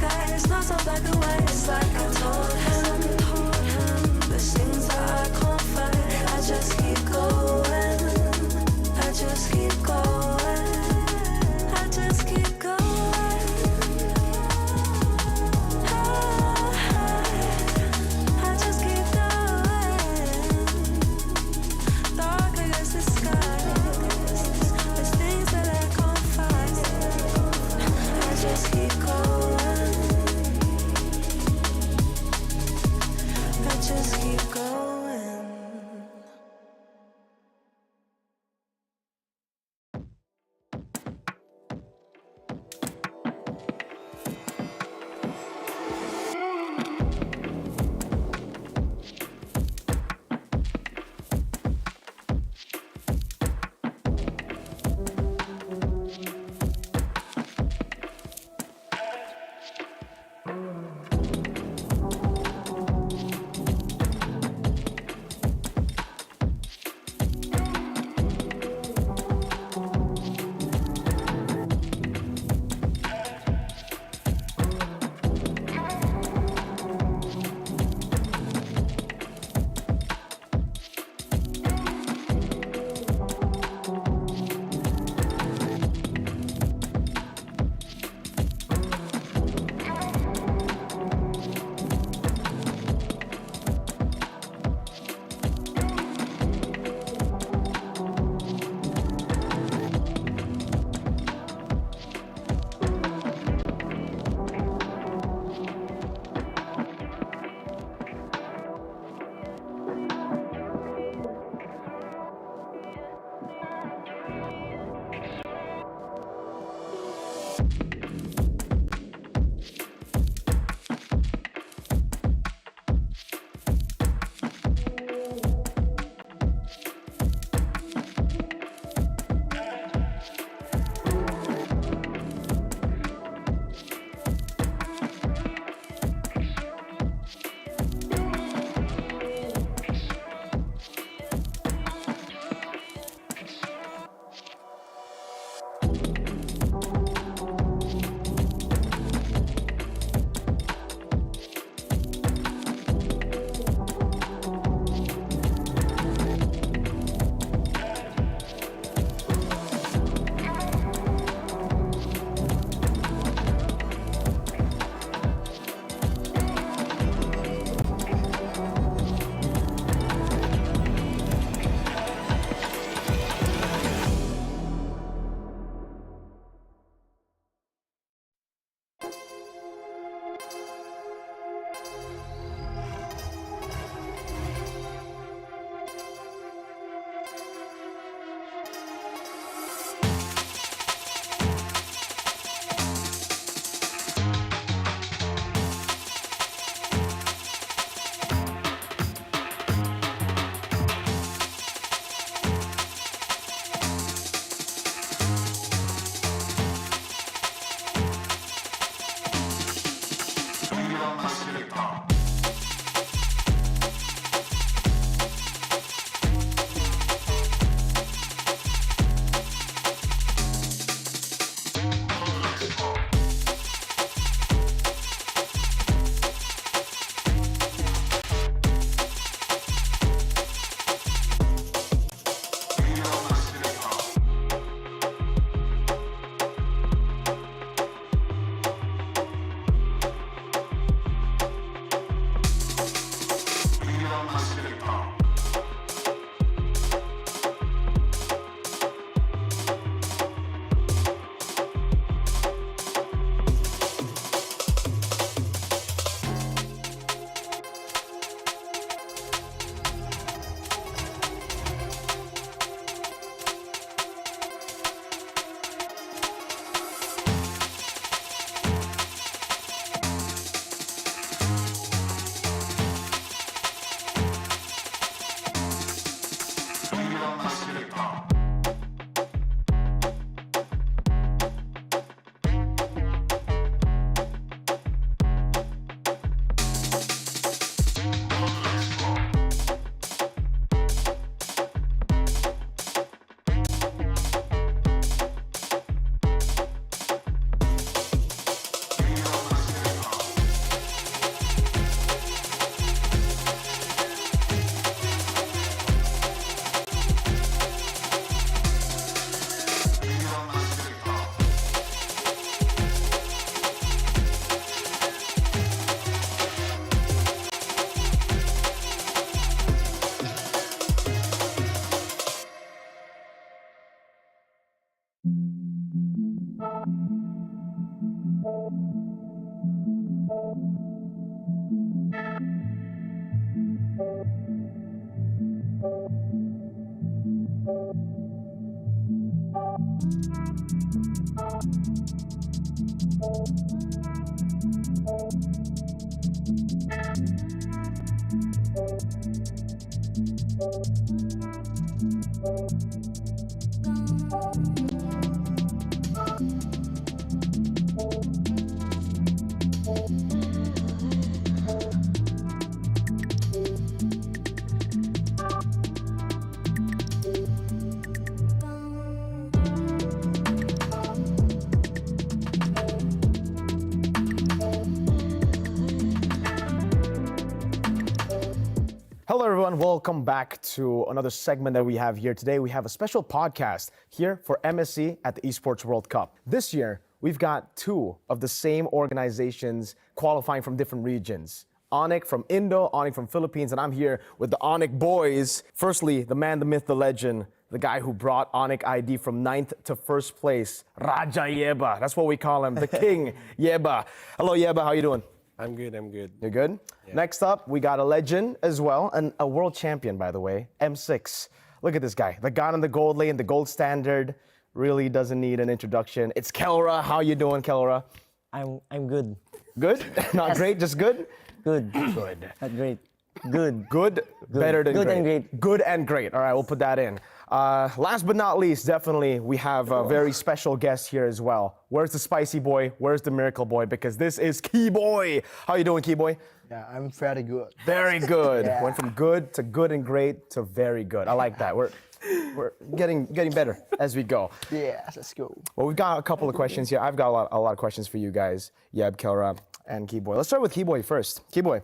sky. It's not so black and white. It's like I told him, there's things that I can't fight. I just keep going. I just keep going. I just keep going. I just keep going. Dark against the sky. There's things that I can't find. I just keep going. Hello, everyone. Welcome back to another segment that we have here. Today, we have a special podcast here for MSC at the Esports World Cup. This year, we've got two of the same organizations qualifying from different regions. Onyx from Indo, Onyx from Philippines, and I'm here with the Onyx boys. Firstly, the man, the myth, the legend, the guy who brought Onyx ID from 9th to 1st place, Raja Yeba. That's what we call him, the king, Yeba. Hello, Yeba. How you doing? I'm good. You're good? Yeah. Next up, we got a legend as well, and a world champion, by the way, M6. Look at this guy, the god in the gold lane, the gold standard, really doesn't need an introduction. It's Kelra. How you doing, Kelra? I'm good. Good? Not great, just good? Good. Good. Not great. Good. Good, better than Good great. and great. Good and great. All right, we'll put that in. Last but not least, definitely, we have a very special guest here as well. Where's the spicy boy? Where's the miracle boy? Because this is Key Boy. How you doing, Key Boy? Yeah, I'm very good. Very good. Yeah. Went from good and great to very good. I like that. We're getting better as we go. Yeah, let's go. Well, we've got a couple of questions here. I've got a lot of questions for you guys, Yeb, Kelra, and Key Boy. Let's start with Key Boy first. Key Boy,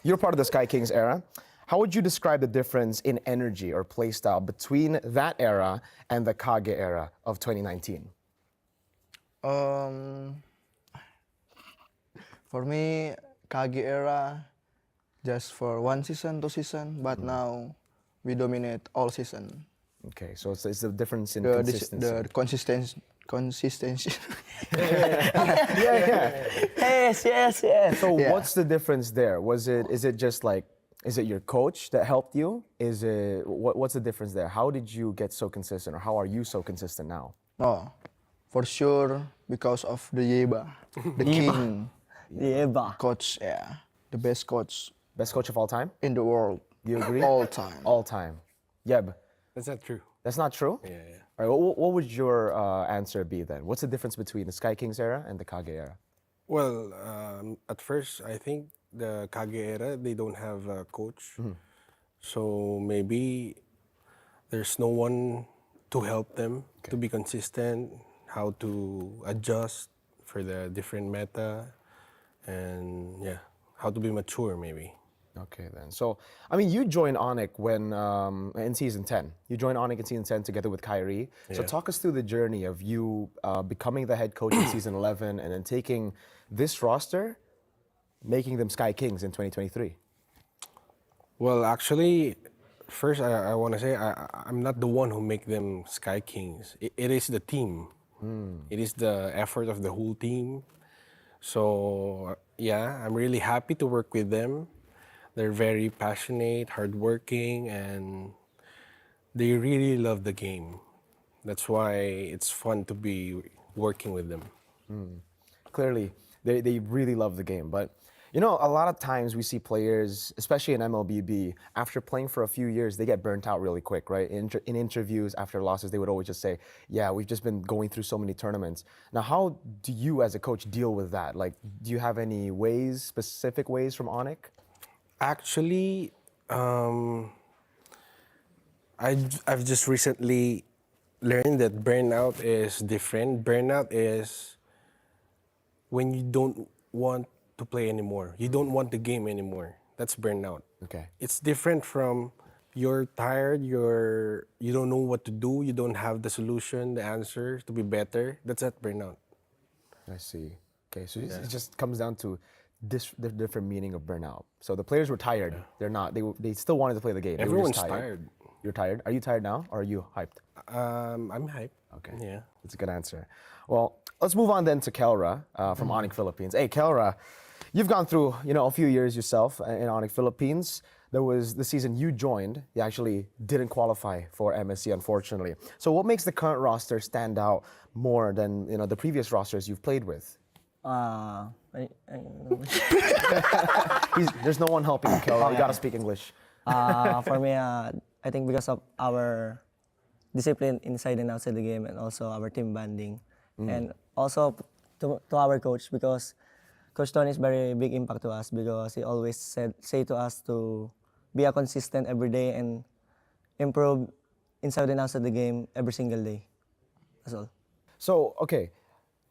you're part of the Sky Kings era. How would you describe the difference in energy or play style between that era and the Kage era of 2019? For me, Kage era just for 1 season, 2 season, but now we dominate all season. Okay, so it's the difference in The consistency. consistency. Yeah. Yes. So Yeah. what's the difference there? Is it just like, is it your coach that helped you? What's the difference there? How did you get so consistent, or how are you so consistent now? No, for sure because of the Yeba, the king Yeba. coach. Yeah, the best coach Best coach of all time? in the world. Do you agree? All time. All time. Yeb, That's not true. that's not true? Yeah. All right, what would your answer be then? What's the difference between the Sky Kings era and the Kage era? Well, at first, I think the Kage era, they don't have a coach. So maybe there's no one to help them to be consistent, how to adjust for the different meta, and yeah, how to be mature maybe. Okay, then. So, I mean, you joined Onyx when in season 10. You joined Onyx in season 10 together with Kyrie. So, Yeah. talk us through the journey of you becoming the head coach in season 11 and then taking this roster, making them Sky Kings in 2023. Well, actually, first I want to say I'm not the one who make them Sky Kings. It is the team. It is the effort of the whole team. So yeah, I'm really happy to work with them. They're very passionate, hardworking, and they really love the game. That's why it's fun to be working with them. Clearly, they really love the game. But, you know, a lot of times we see players, especially in MLBB, after playing for a few years, they get burnt out really quick, right? In interviews after losses, they would always just say, yeah, we've just been going through so many tournaments. Now, how do you as a coach deal with that? Like, do you have any ways, specific ways from Onyx? Actually, I've just recently learned that burnout is different. Burnout is when you don't want to play anymore. You don't want the game anymore. That's burnout. Okay. It's different from you're tired, you don't know what to do, you don't have the solution, the answer to be better. That's not burnout. I see. Okay, so it just comes down to the different meaning of burnout. So the players were tired. They're not. They still wanted to play the game. They were just Everyone's tired. You're tired. Are you tired now, or are you hyped? I'm hyped. Okay. Yeah. That's a good answer. Well, let's move on then to Kelra from Onyx Philippines. Hey, Kelra, you've gone through a few years yourself in Onyx Philippines. There was the season you joined. You actually didn't qualify for MSC, unfortunately. So, what makes the current roster stand out more than the previous rosters you've played with? There's no one helping you, Kelra. You gotta speak English. For me, I think because of our discipline inside and outside the game, and also our team bonding, and also to our coach, because Coach Tony is very big impact to us, because he always say to us to be a consistent every day and improve inside and outside the game every single day. That's all. So, okay,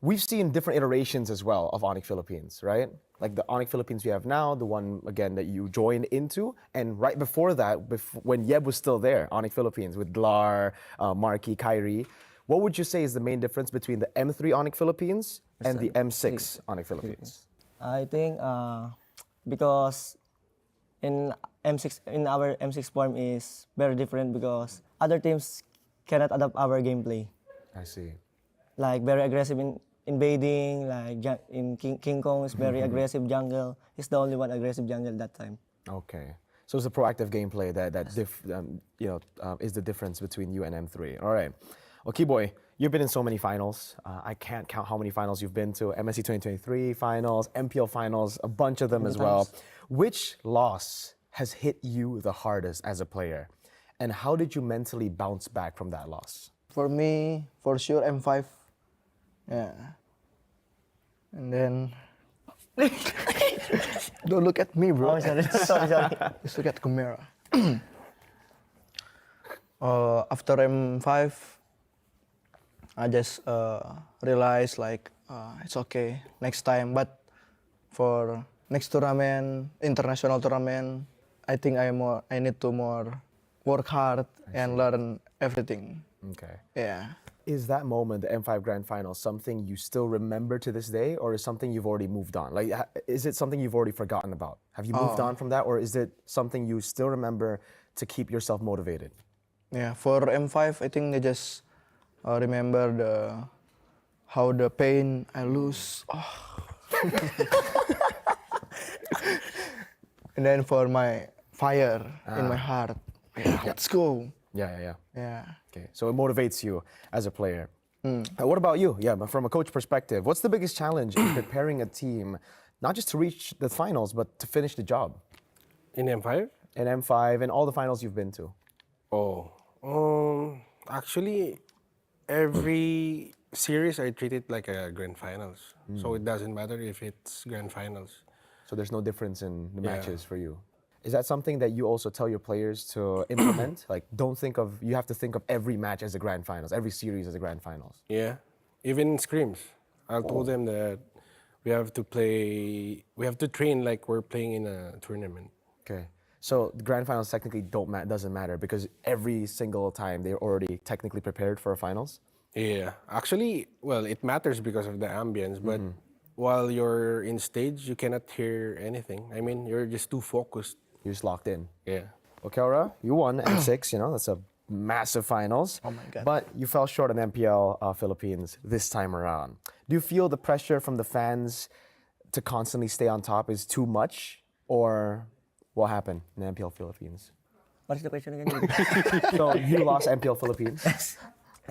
we've seen different iterations as well of Onyx Philippines, right? Like the Onyx Philippines we have now, the one again that you joined into, and right before that, when Yeb was still there, Onyx Philippines with Glar, Marky, Kyrie. What would you say is the main difference between the M3 Onyx Philippines and the M6 Onyx Philippines? I think because in our M6 form is very different because other teams cannot adapt our gameplay. I see. Like very aggressive in invading, like in King Kong is very aggressive jungle. He's the only one aggressive jungle that time. Okay. So it's a proactive gameplay is the difference between you and M3. All right. Well, Keyboy, you've been in so many finals. I can't count how many finals you've been to. MSC 2023 finals, MPL finals, a bunch of them as well. Which loss has hit you the hardest as a player? And how did you mentally bounce back from that loss? For me, for sure, M5. Yeah. And then... Don't look at me, bro. Oh, sorry, sorry. Just look at the camera. After M5, I just realized like it's okay next time. But for next tournament, international tournament, I think I need to more work hard and learn everything. Okay. Yeah. Is that moment, the M5 Grand Final, something you still remember to this day, or is something you've already moved on? Like, is it something you've already forgotten about? Have you moved on from that, or is it something you still remember to keep yourself motivated? Yeah. For M5, I think I just remember how the pain I lose. Oh. And then for my fire in my heart, yeah, let's go. Yeah. Yeah. Okay, so it motivates you as a player. What about you? Yeah, but from a coach perspective, what's the biggest challenge in preparing a team, not just to reach the finals, but to finish the job? In M5? In M5 and all the finals you've been to. Actually, every series I treat it like a grand finals. So it doesn't matter if it's grand finals. So there's no difference in the matches for you. Is that something that you also tell your players to implement? Like, you have to think of every match as a grand finals, every series as a grand finals. Yeah, even in scrims, I told them that we have to train like we're playing in a tournament. Okay. So the grand finals technically doesn't matter because every single time they're already technically prepared for a finals? Yeah, actually, well, it matters because of the ambience, but while you're in stage, you cannot hear anything. I mean, you're just too focused. You're just locked in. Yeah. Well, Kelra, you won M6, that's a massive finals. Oh my God. But you fell short on MPL Philippines this time around. Do you feel the pressure from the fans to constantly stay on top is too much? Or what happened in MPL Philippines? What's the question again? So you lost MPL Philippines.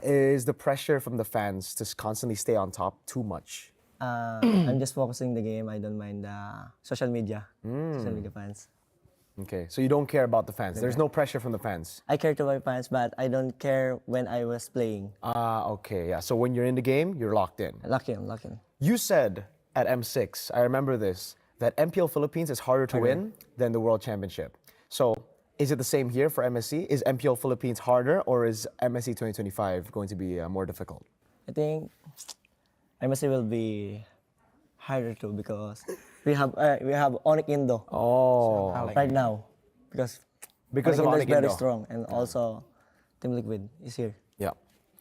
Is the pressure from the fans to constantly stay on top too much? I'm just focusing the game. I don't mind the social media fans. Okay, so you don't care about the fans. There's no pressure from the fans. I care to my fans, but I don't care when I was playing. Okay, yeah. So when you're in the game, you're locked in. Lock in. You said at M6, I remember this, that MPL Philippines is harder to win than the World Championship. So is it the same here for MSC? Is MPL Philippines harder, or is MSC 2025 going to be more difficult? I think MSC will be harder too because we have Onyx Indo right now because Because of Onyx Indo is Onyx very Indo. strong and also Team Liquid is here. Yeah.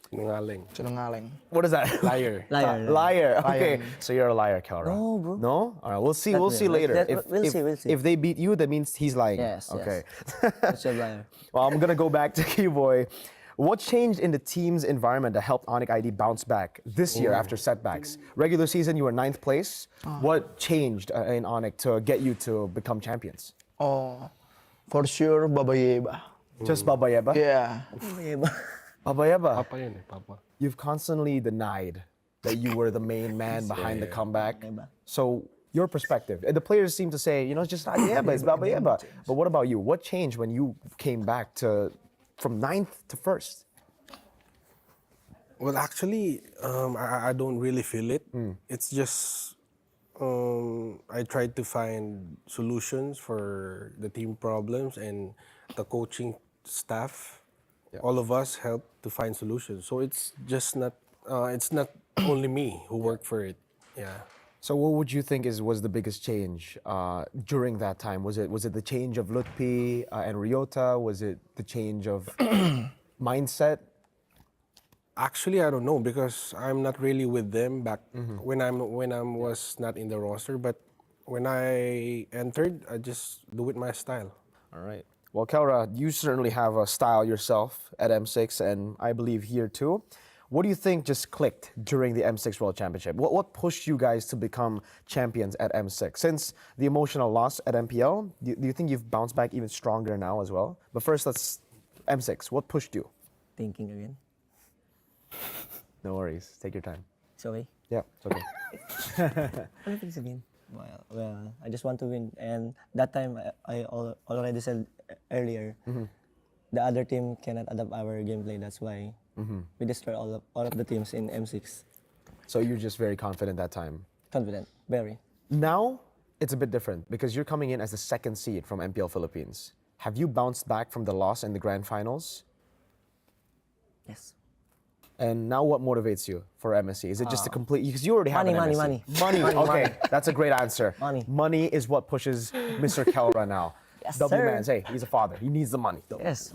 Sinungaling. Sinungaling. What is that? Liar. Liar. Okay. Liar. So you're a liar, Kelra. No, bro. No? All right. We'll see. Not We'll see really. later. We'll see. If they beat you, that means he's lying. Yes. Okay. That's your liar. Well, I'm gonna go back to Keyboy. What changed in the team's environment that helped Onyx ID bounce back this year after setbacks? Regular season, you were 9th place. What changed in Onyx to get you to become champions? Oh, for sure, Babayeba. Just Babayeba? Yeah. Babayeba. Papa yun eh, Papa. You've constantly denied that you were the main man behind the comeback. So your perspective, and the players seem to say, it's just Babayeba, it's Babayeba. But what about you? What changed when you came back from 9th to 1st? Well, actually, I don't really feel it. It's just I tried to find solutions for the team problems, and the coaching staff, all of us helped to find solutions. So it's just not it's not only me who worked for it. Yeah. So what would you think was the biggest change during that time? Was it the change of Lutpi and Ryota? Was it the change of mindset? Actually, I don't know because I'm not really with them back when I was not in the roster. But when I entered, I just do it my style. All right. Well, Kelra, you certainly have a style yourself at M6, and I believe here too. What do you think just clicked during the M6 World Championship? What pushed you guys to become champions at M6? Since the emotional loss at MPL, do you think you've bounced back even stronger now as well? But first, let's M6. What pushed you? Thinking again. No worries. Take your time. It's okay. Yeah, it's okay. Ano ibig sabihin? Well, I just want to win. And that time, already said earlier, the other team cannot adapt our gameplay. That's why we destroy all of the teams in M6. So you're just very confident that time. Confident, very. Now, it's a bit different because you're coming in as the second seed from MPL Philippines. Have you bounced back from the loss in the grand finals? Yes. And now what motivates you for MSC? Is it just a complete, because you already have Money, an money, MSC. money. Money, Money, okay, money. that's a great answer. Money. Money is what pushes Mr. Kelra now. Yes, W sir. Mans, hey, he's a father. He needs the money. Yes.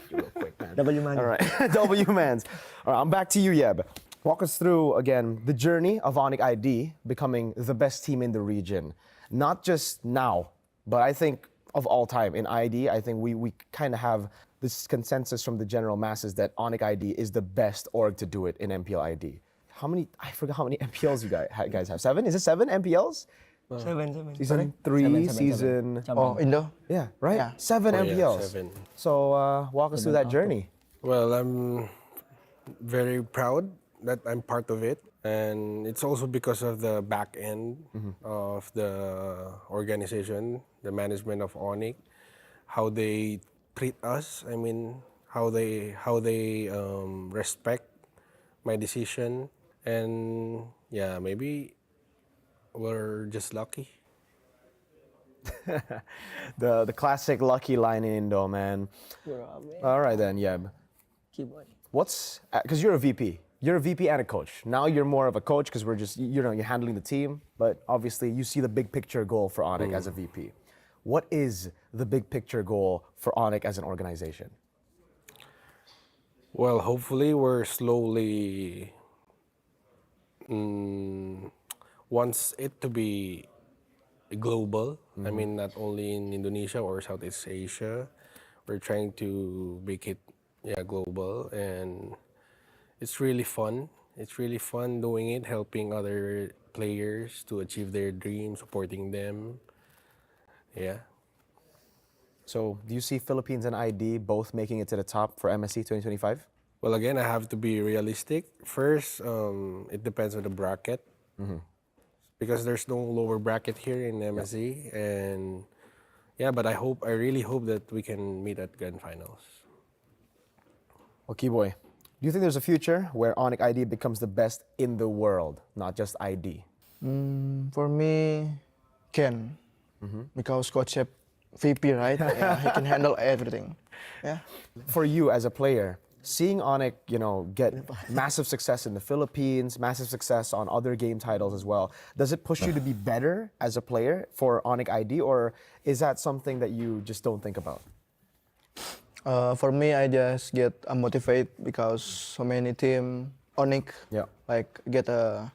You real quick, man. W money. All right, W Mans. All right, I'm back to you, Yeb. Walk us through, again, the journey of Onic ID becoming the best team in the region. Not just now, but I think of all time in ID, I think we kind of have this consensus from the general masses that Onic ID is the best org to do it in MPL ID. How many, I forgot how many MPLs you guys have. 7? Is it 7 MPLs? Seven. Season 3, Seven. season... Oh, Indo? Yeah, right? Yeah. 7 Oh, yeah, MPLs. 7. So walk us through that journey. Well, I'm very proud that I'm part of it. And it's also because of the back end of the organization, the management of Onic, how they treat us. I mean, how they respect my decision. And yeah, maybe we're just lucky. The classic lucky line in Indo, man. All right then, Yeb. Keyboard. Because you're a VP. You're a VP and a coach. Now you're more of a coach because we're just, you're handling the team, but obviously you see the big picture goal for Onic as a VP. What is the big picture goal for Onic as an organization? Well, hopefully we're slowly wants it to be global. I mean, not only in Indonesia or Southeast Asia. We're trying to make it global, and it's really fun. It's really fun doing it, helping other players to achieve their dreams, supporting them. Yeah. So do you see Philippines and ID both making it to the top for MSC 2025? Well, again, I have to be realistic. First, it depends on the bracket. Because there's no lower bracket here in MSC. And yeah, but I really hope that we can meet at grand finals. Okay, boy. Do you think there's a future where Onic ID becomes the best in the world, not just ID? For me, can. Because Coach Shep, VP, right? Yeah, he can handle everything. Yeah. For you as a player, seeing Onic, get massive success in the Philippines, massive success on other game titles as well, does it push you to be better as a player for Onic ID, or is that something that you just don't think about? For me, I just get motivated because so many team Onic like get a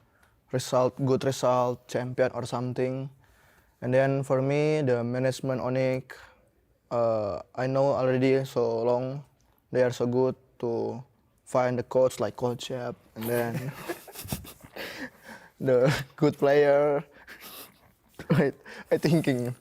good result, champion or something. And then for me, the management Onic, I know already so long, they are so good to find the coach like Coach Shep, and then the good player. Wait, I thinking.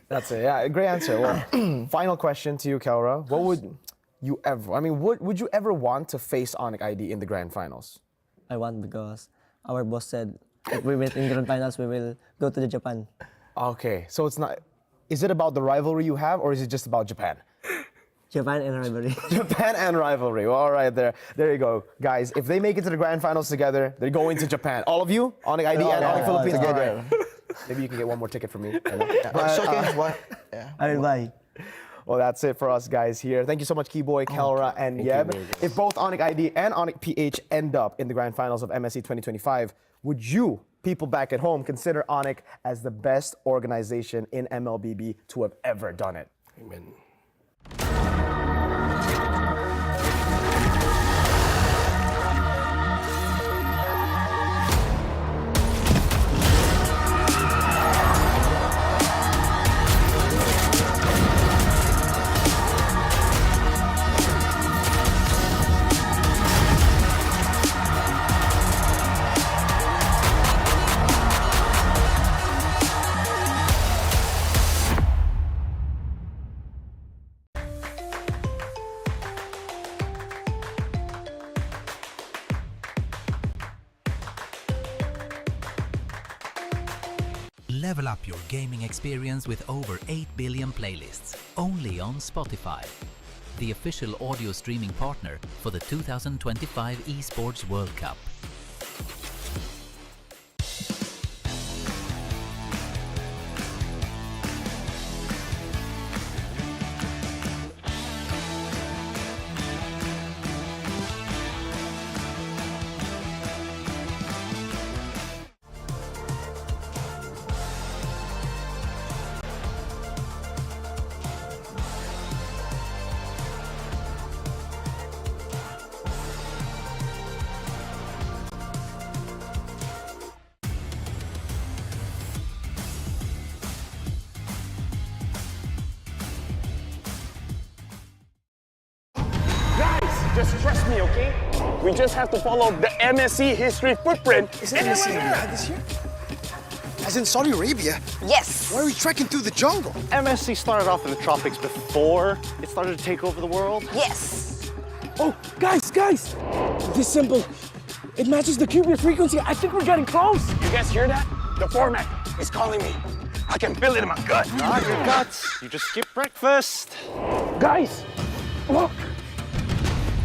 That's it. Yeah, great answer. Well, final question to you, Kelra. What would you ever? I mean, would you ever want to face Onic ID in the grand finals? I want because our boss said if we win in grand finals, we will go to the Japan. Okay, so it's not. Is it about the rivalry you have, or is it just about Japan? Japan and rivalry. Japan and rivalry. Well, all right, there you go, guys. If they make it to the grand finals together, they're going to Japan. All of you, Onic ID and Onic Philippines together. All right. Maybe you can get one more ticket from me. It's okay. What? Yeah. I will buy. Well, that's it for us guys here. Thank you so much, Keyboy, Kelra, and Thank you, Yeb. very good. If both Onic ID and Onic PH end up in the grand finals of MSC 2025, would you, people back at home, consider Onic as the best organization in MLBB to have ever done it? Amen. Level up your gaming experience with over 8 billion playlists, only on Spotify, the official audio streaming partner for the 2025 Esports World Cup. Just trust me, okay? We just have to follow the MSC history footprint. Is it MSC Riyadh this year? As in Saudi Arabia? Yes. Why are we trekking through the jungle? MSC started off in the tropics before it started to take over the world. Yes. Oh, guys! This symbol, it matches the Cuban frequency. I think we're getting close. You guys hear that? The format is calling me. I can feel it in my gut. Not your guts. You just skipped breakfast. Guys, look.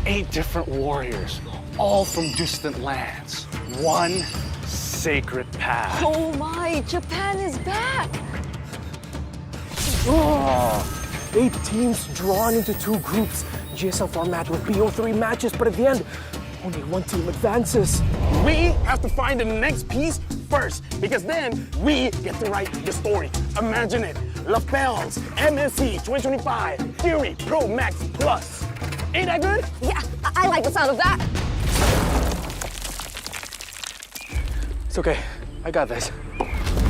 8 different warriors, all from distant lands. One sacred path. Oh my, Japan is back. 8 teams drawn into 2 groups. GSL format with BO3 matches, but at the end, only 1 team advances. We have to find the next piece first, because then we get to write the story. Imagine it. LaFell's MSC 2025 Fury Pro Max Plus. Ain't that good? Yeah, I like the sound of that. It's okay, I got this.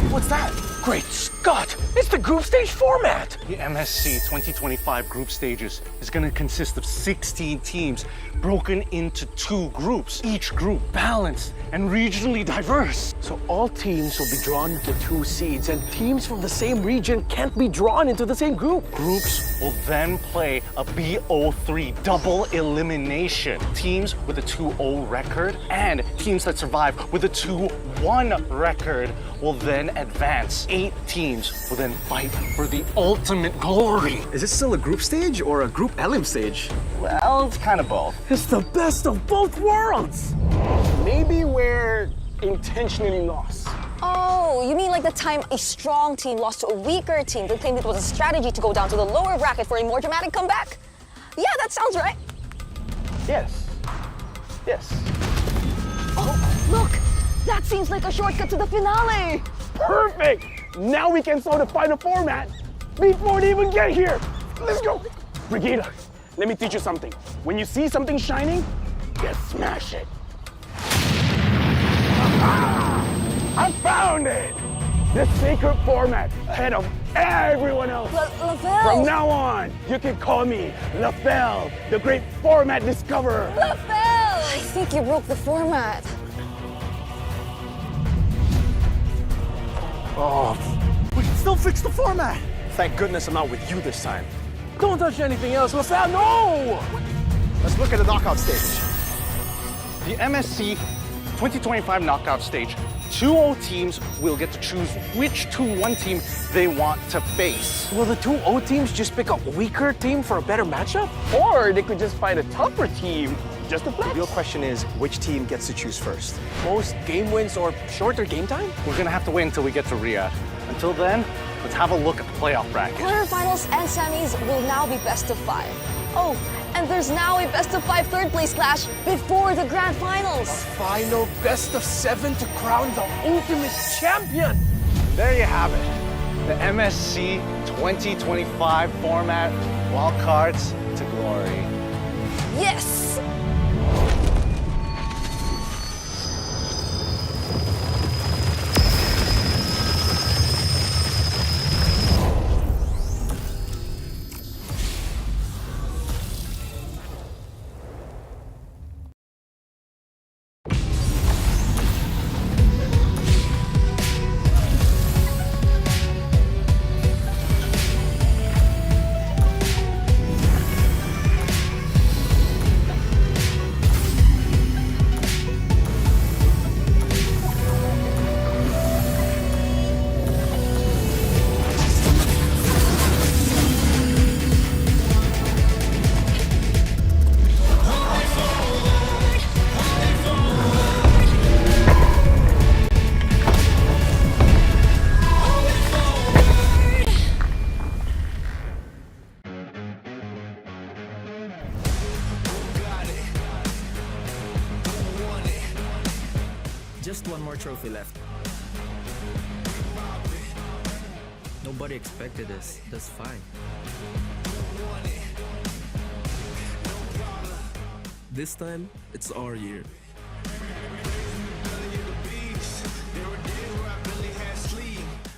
What's that? Great Scott, it's the group stage format. The MSC 2025 group stages is going to consist of 16 teams broken into 2 groups, each group balanced and regionally diverse. So all teams will be drawn into 2 seeds, and teams from the same region can't be drawn into the same group. Groups will then play a BO3 double elimination. Teams with a 2-0 record and teams that survive with a 2-1 record will then advance. 8 teams will then fight for the ultimate glory. Is this still a group stage or a group elim stage? Well, it's kind of both. It's the best of both worlds. Maybe we're intentionally lost. Oh, you mean like the time a strong team lost to a weaker team that claimed it was a strategy to go down to the lower bracket for a more dramatic comeback? Yeah, that sounds right. Yes. Yes. Oh, look! That seems like a shortcut to the finale! Perfect! Now we can solidify the format before they even get here. Let's go. Brigida, let me teach you something. When you see something shining, just smash it. I found it! The sacred format ahead of everyone else. LaFell! From now on, you can call me LaFell, the great format discoverer. LaFell! I think you broke the format. We can still fix the format. Thank goodness I'm not with you this time. Don't touch anything else, LaFell, no! Let's look at the knockout stage. The MSC 2025 knockout stage, 2-0 teams will get to choose which 2-1 team they want to face. Will the 2-0 teams just pick a weaker team for a better matchup? Or they could just fight a tougher team just to flex. The real question is, which team gets to choose first? Most game wins or shorter game time? We're gonna have to wait until we get to Riyadh. Until then, let's have a look at the playoff bracket. Quarterfinals and semis will now be best of 5. Oh, and there's now a best of 5 third place clash before the grand finals. Final best of 7 to crown the ultimate champion. There you have it. The MSC 2025 format, wildcards to glory. Yes! Just one more trophy left. Nobody expected this. That's fine. This time, it's our year.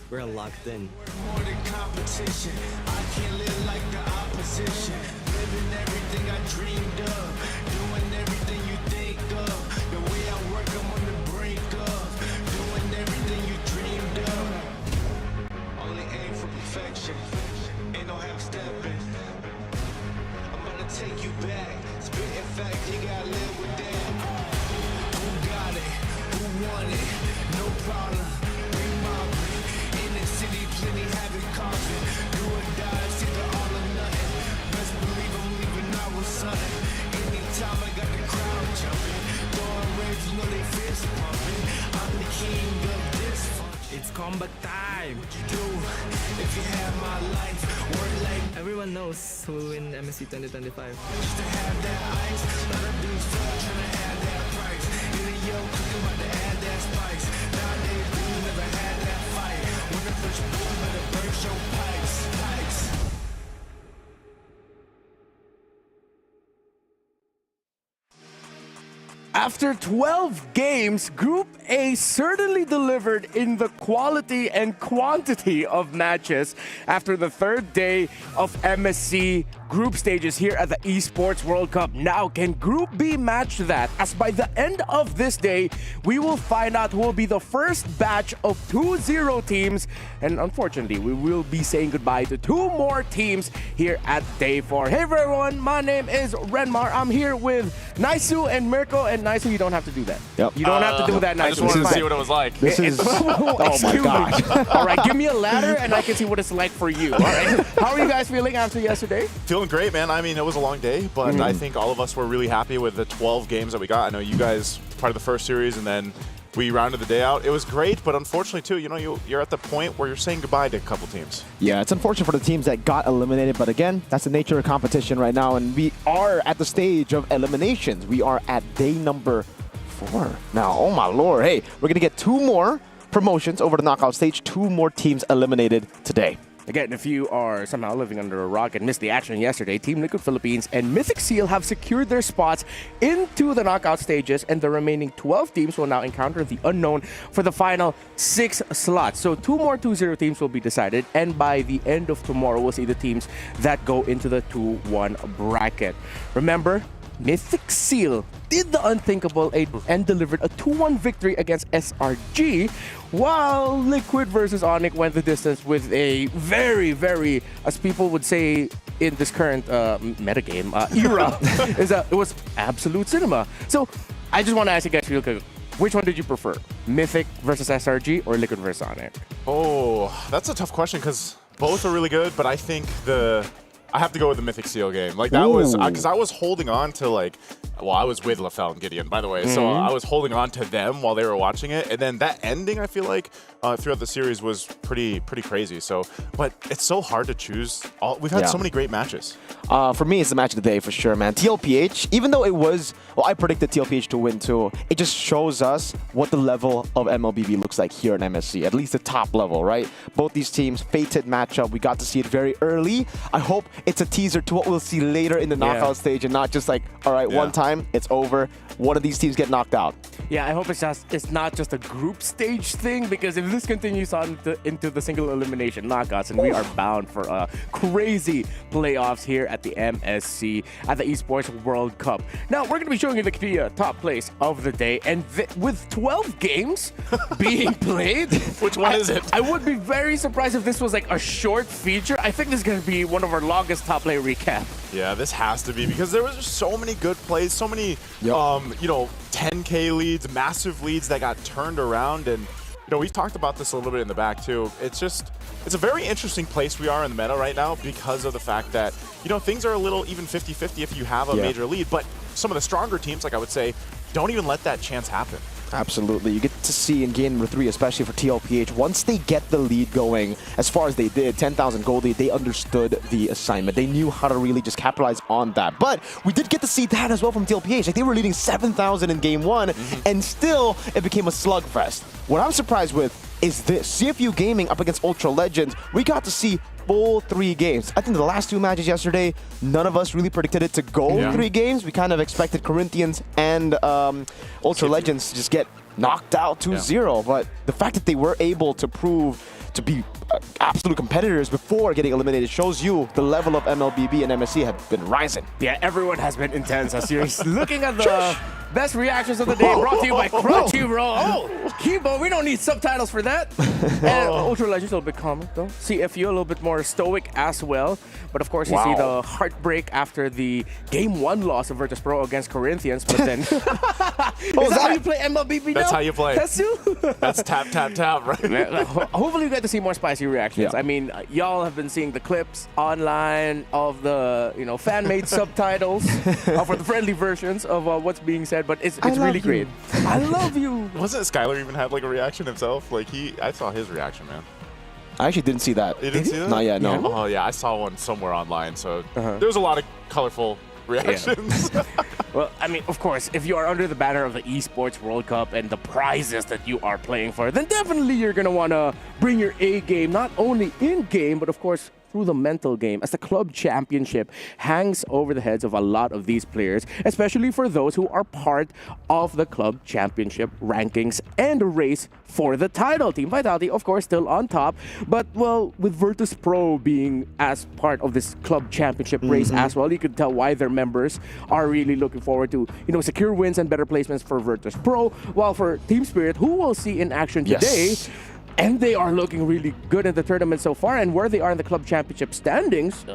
We're locked in. More than competition, I can't live like the opposition. Living everything I dreamed of, doing everything you think of. The way I work, I'm on the brink of doing everything you dreamed of. Only aim for perfection, ain't no half stepping. I'm gonna take you back, spitting facts, you gotta live with that. Who got it? Who won it? No problem. Plenty habit causing, do or die, it's either all or nothing. Best believe I'm leaving out with something. Anytime I got the crowd jumping, throwing rage, you know they fist pumping. I'm the king of this fun. It's comeback time! What you do if you have my life? Work like Everyone knows who will win MSC 2025. used to have that ice. Lot of dudes still trying to have that price. In the yo, cooking about to add that spice. Nowadays, dudes never had that fight. When the push boom, better burst your pipes. After 12 games, Group A certainly delivered in the quality and quantity of matches after the third day of MSC group stages here at the Esports World Cup. Now, can Group B match that? As by the end of this day, we will find out who will be the first batch of 2-0 teams. And unfortunately, we will be saying goodbye to 2 more teams here at Day 4. Hey everyone, my name is Renmar. I'm here with Naisu and Mirko. And Naisu, you don't have to do that. Yep. You don't have to do that, Naisu. I just wanted to see what it was like. This is... oh my gosh. All right, give me a ladder and I can see what it's like for you. All right. How are you guys feeling after yesterday? Feeling great, man. I mean, it was a long day, but I think all of us were really happy with the 12 games that we got. I know you guys part of the first series, and then we rounded the day out. It was great, but unfortunately, too, you know, you're at the point where you're saying goodbye to a couple teams. Yeah, it's unfortunate for the teams that got eliminated, but again, that's the nature of competition right now, and we are at the stage of eliminations. We are at day number 4 now. Oh my lord. Hey, we're going to get 2 more promotions over the knockout stage, 2 more teams eliminated today. Again, if you are somehow living under a rock and missed the action yesterday, Team Liquid Philippines and Mythic Seal have secured their spots into the knockout stages, and the remaining 12 teams will now encounter the unknown for the final 6 slots. So 2 more 2-0 teams will be decided, and by the end of tomorrow, we'll see the teams that go into the 2-1 bracket. Remember, Mythic Seal did the unthinkable and delivered a 2-1 victory against SRG, while Liquid versus Onyx went the distance with a very, very, as people would say in this current metagame era, it was absolute cinema. So I just want to ask you guys real quick, which one did you prefer? Mythic versus SRG or Liquid versus Onyx? Oh, that's a tough question because both are really good, but I think the I have to go with the Mythic Seal game. Like that was because I was holding on to like, well, I was with LaFell and Gideon, by the way, so I was holding on to them while they were watching it, and then that ending, I feel like throughout the series was pretty crazy. So, but it's so hard to choose. We've had so many great matches. For me, it's the match of the day for sure, man. TLPH, even though it was, well, I predicted TLPH to win too. It just shows us what the level of MLBB looks like here in MSC, at least the top level, right? Both these teams, fated matchup. We got to see it very early. I hope it's a teaser to what we'll see later in the knockout stage, and not just like, all right, one time, it's over. One of these teams get knocked out. Yeah, I hope it's not just a group stage thing, because if this continues on into the single elimination knockouts, and we are bound for crazy playoffs here at the MSC at the Esports World Cup. Now, we're going to be showing you the top place of the day, and with 12 games being played, which one is it? I would be very surprised if this was like a short feature. I think this is going to be one of our longest top play recap. Yeah, this has to be, because there was just so many good plays, so many, you know, 10K leads, massive leads that got turned around. And, you know, we've talked about this a little bit in the back too. It's a very interesting place we are in the meta right now, because of the fact that, you know, things are a little even 50-50 if you have a major lead. But some of the stronger teams, like I would say, don't even let that chance happen. Absolutely. You get to see in game number 3, especially for TLPH, once they get the lead going, as far as they did, 10,000 gold lead, they understood the assignment. They knew how to really just capitalize on that. But we did get to see that as well from TLPH. Like, they were leading 7,000 in game 1, and still it became a slugfest. What I'm surprised with is this. CFU Gaming up against Ultra Legends, we got to see full 3 games. I think the last 2 matches yesterday, none of us really predicted it to go 3 games. We kind of expected Corinthians and Ultra Legends to just get knocked out 2-0. But the fact that they were able to prove to be absolute competitors before getting eliminated shows you the level of MLBB and MSC have been rising. Yeah, everyone has been intense as you're looking at the best reactions of the day, brought to you by Crunchyroll. Oh, Kibo, we don't need subtitles for that. And Ultra Legends a little bit calmer, though. CFU a little bit more stoic as well. But of course, you see the heartbreak after the game 1 loss of Virtus Pro against Corinthians. But then, is that how you play MLBB now? That's how you play. Tetsu? That's tap, tap, tap, right? Hopefully you get to see more spicy reactions. I mean, y'all have been seeing the clips online of the, you know, fan-made subtitles for the friendly versions of what's being said. But it's really great. I love you. Wasn't Skylar even had like a reaction himself? Like I saw his reaction, man. I actually didn't see that. You didn't see that? Not yet, no. Yeah. Oh yeah, I saw one somewhere online. So there was a lot of colorful reactions. Well, I mean, of course, if you are under the banner of the Esports World Cup and the prizes that you are playing for, then definitely you're going to want to bring your A game, not only in game, but of course, through the mental game, as the club championship hangs over the heads of a lot of these players, especially for those who are part of the club championship rankings and race for the title. Team Vitality, of course, still on top, but well, with Virtus Pro being as part of this club championship race as well, you could tell why their members are really looking forward to, you know, secure wins and better placements for Virtus Pro, while for Team Spirit, who we'll see in action today, and they are looking really good in the tournament so far, and where they are in the club championship standings,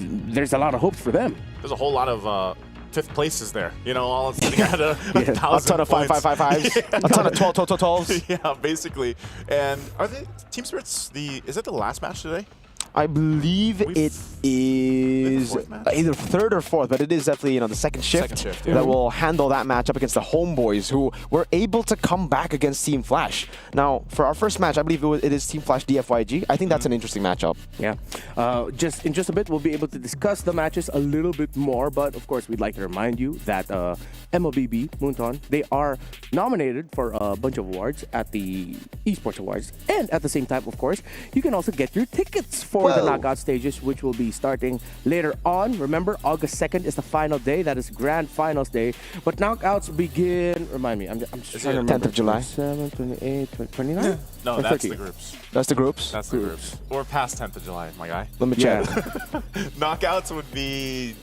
there's a lot of hopes for them. There's a whole lot of 5th places there. You know, all sitting at a 1,000 a ton of 5-5-5-5s, a ton of 12-12-12s. Yeah, basically. And are they Team Spirits? Is it the last match today? I believe it is either 3rd or 4th, but it is definitely, you know, the second shift that will handle that matchup against the Homeboys, who were able to come back against Team Flash. Now, for our first match, I believe it is Team Flash DFYG. I think that's an interesting matchup. Yeah. In just a bit, we'll be able to discuss the matches a little bit more, but of course, we'd like to remind you that MLBB, Moonton, they are nominated for a bunch of awards at the Esports Awards, and at the same time, of course, you can also get your tickets for the knockout stages, which will be starting later on. Remember, August 2nd is the final day. That is grand finals day. But knockouts begin, remind me, I'm just trying to remember. 10th of July. 27, 28, 29? No, that's the groups. That's the groups? That's the groups. Or past 10th of July, my guy. Let me check. Knockouts would be...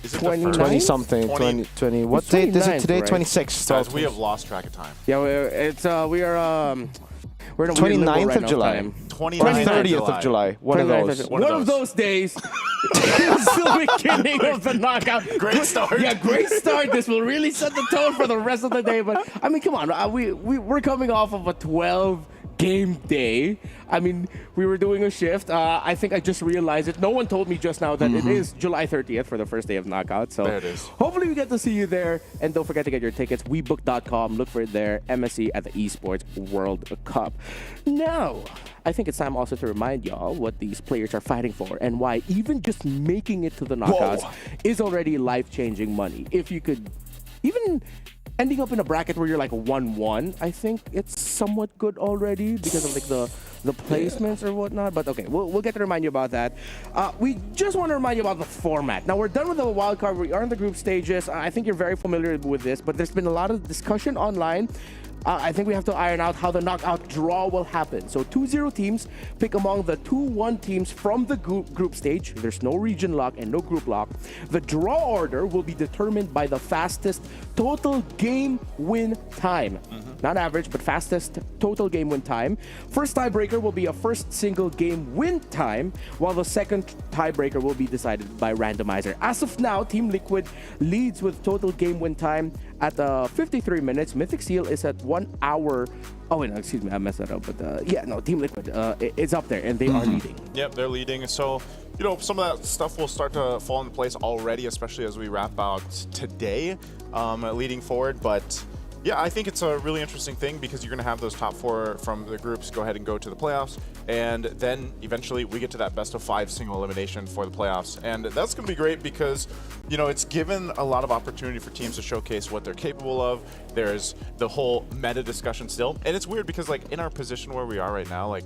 Is it 20 something, 20, what date is it today? Right? 26. Guys, we have lost track of time. Yeah, we're in a 29th right of July. 30th of July. One of those. One of those days. It's the beginning of the knockout. Great start. Yeah, great start. This will really set the tone for the rest of the day. But I mean, come on, we're coming off of a 12 game day. I mean, we were doing a shift. I think I just realized it. No one told me just now that it is July 30th for the first day of knockout. So there it is. Hopefully we get to see you there. And don't forget to get your tickets. WeBook.com. Look for it there. MSC at the Esports World Cup. Now, I think it's time also to remind y'all what these players are fighting for and why even just making it to the knockouts is already life-changing money. If you could even ending up in a bracket where you're like 1-1, I think it's somewhat good already because of like the placements or whatnot. But okay, we'll get to remind you about that. We just want to remind you about the format. Now we're done with the wild card. We are in the group stages. I think you're very familiar with this, but there's been a lot of discussion online. I think we have to iron out how the knockout draw will happen. So 2-0 teams pick among the 2-1 teams from the group stage. There's no region lock and no group lock. The draw order will be determined by the fastest total game win time. Not average, but fastest total game win time. First tiebreaker will be a first single game win time, while the second tiebreaker will be decided by randomizer. As of now, Team Liquid leads with total game win time at 53 minutes. Mythic Seal is at 1 hour. Oh, wait, no, excuse me, I messed that up. But yeah, no, Team Liquid is up there and they are leading. Yep, they're leading. So, you know, some of that stuff will start to fall into place already, especially as we wrap out today, leading forward. But yeah, I think it's a really interesting thing because you're going to have those top 4 from the groups go ahead and go to the playoffs. And then eventually we get to that best of 5 single elimination for the playoffs. And that's going to be great because, you know, it's given a lot of opportunity for teams to showcase what they're capable of. There's the whole meta discussion still. And it's weird because, like, in our position where we are right now, like,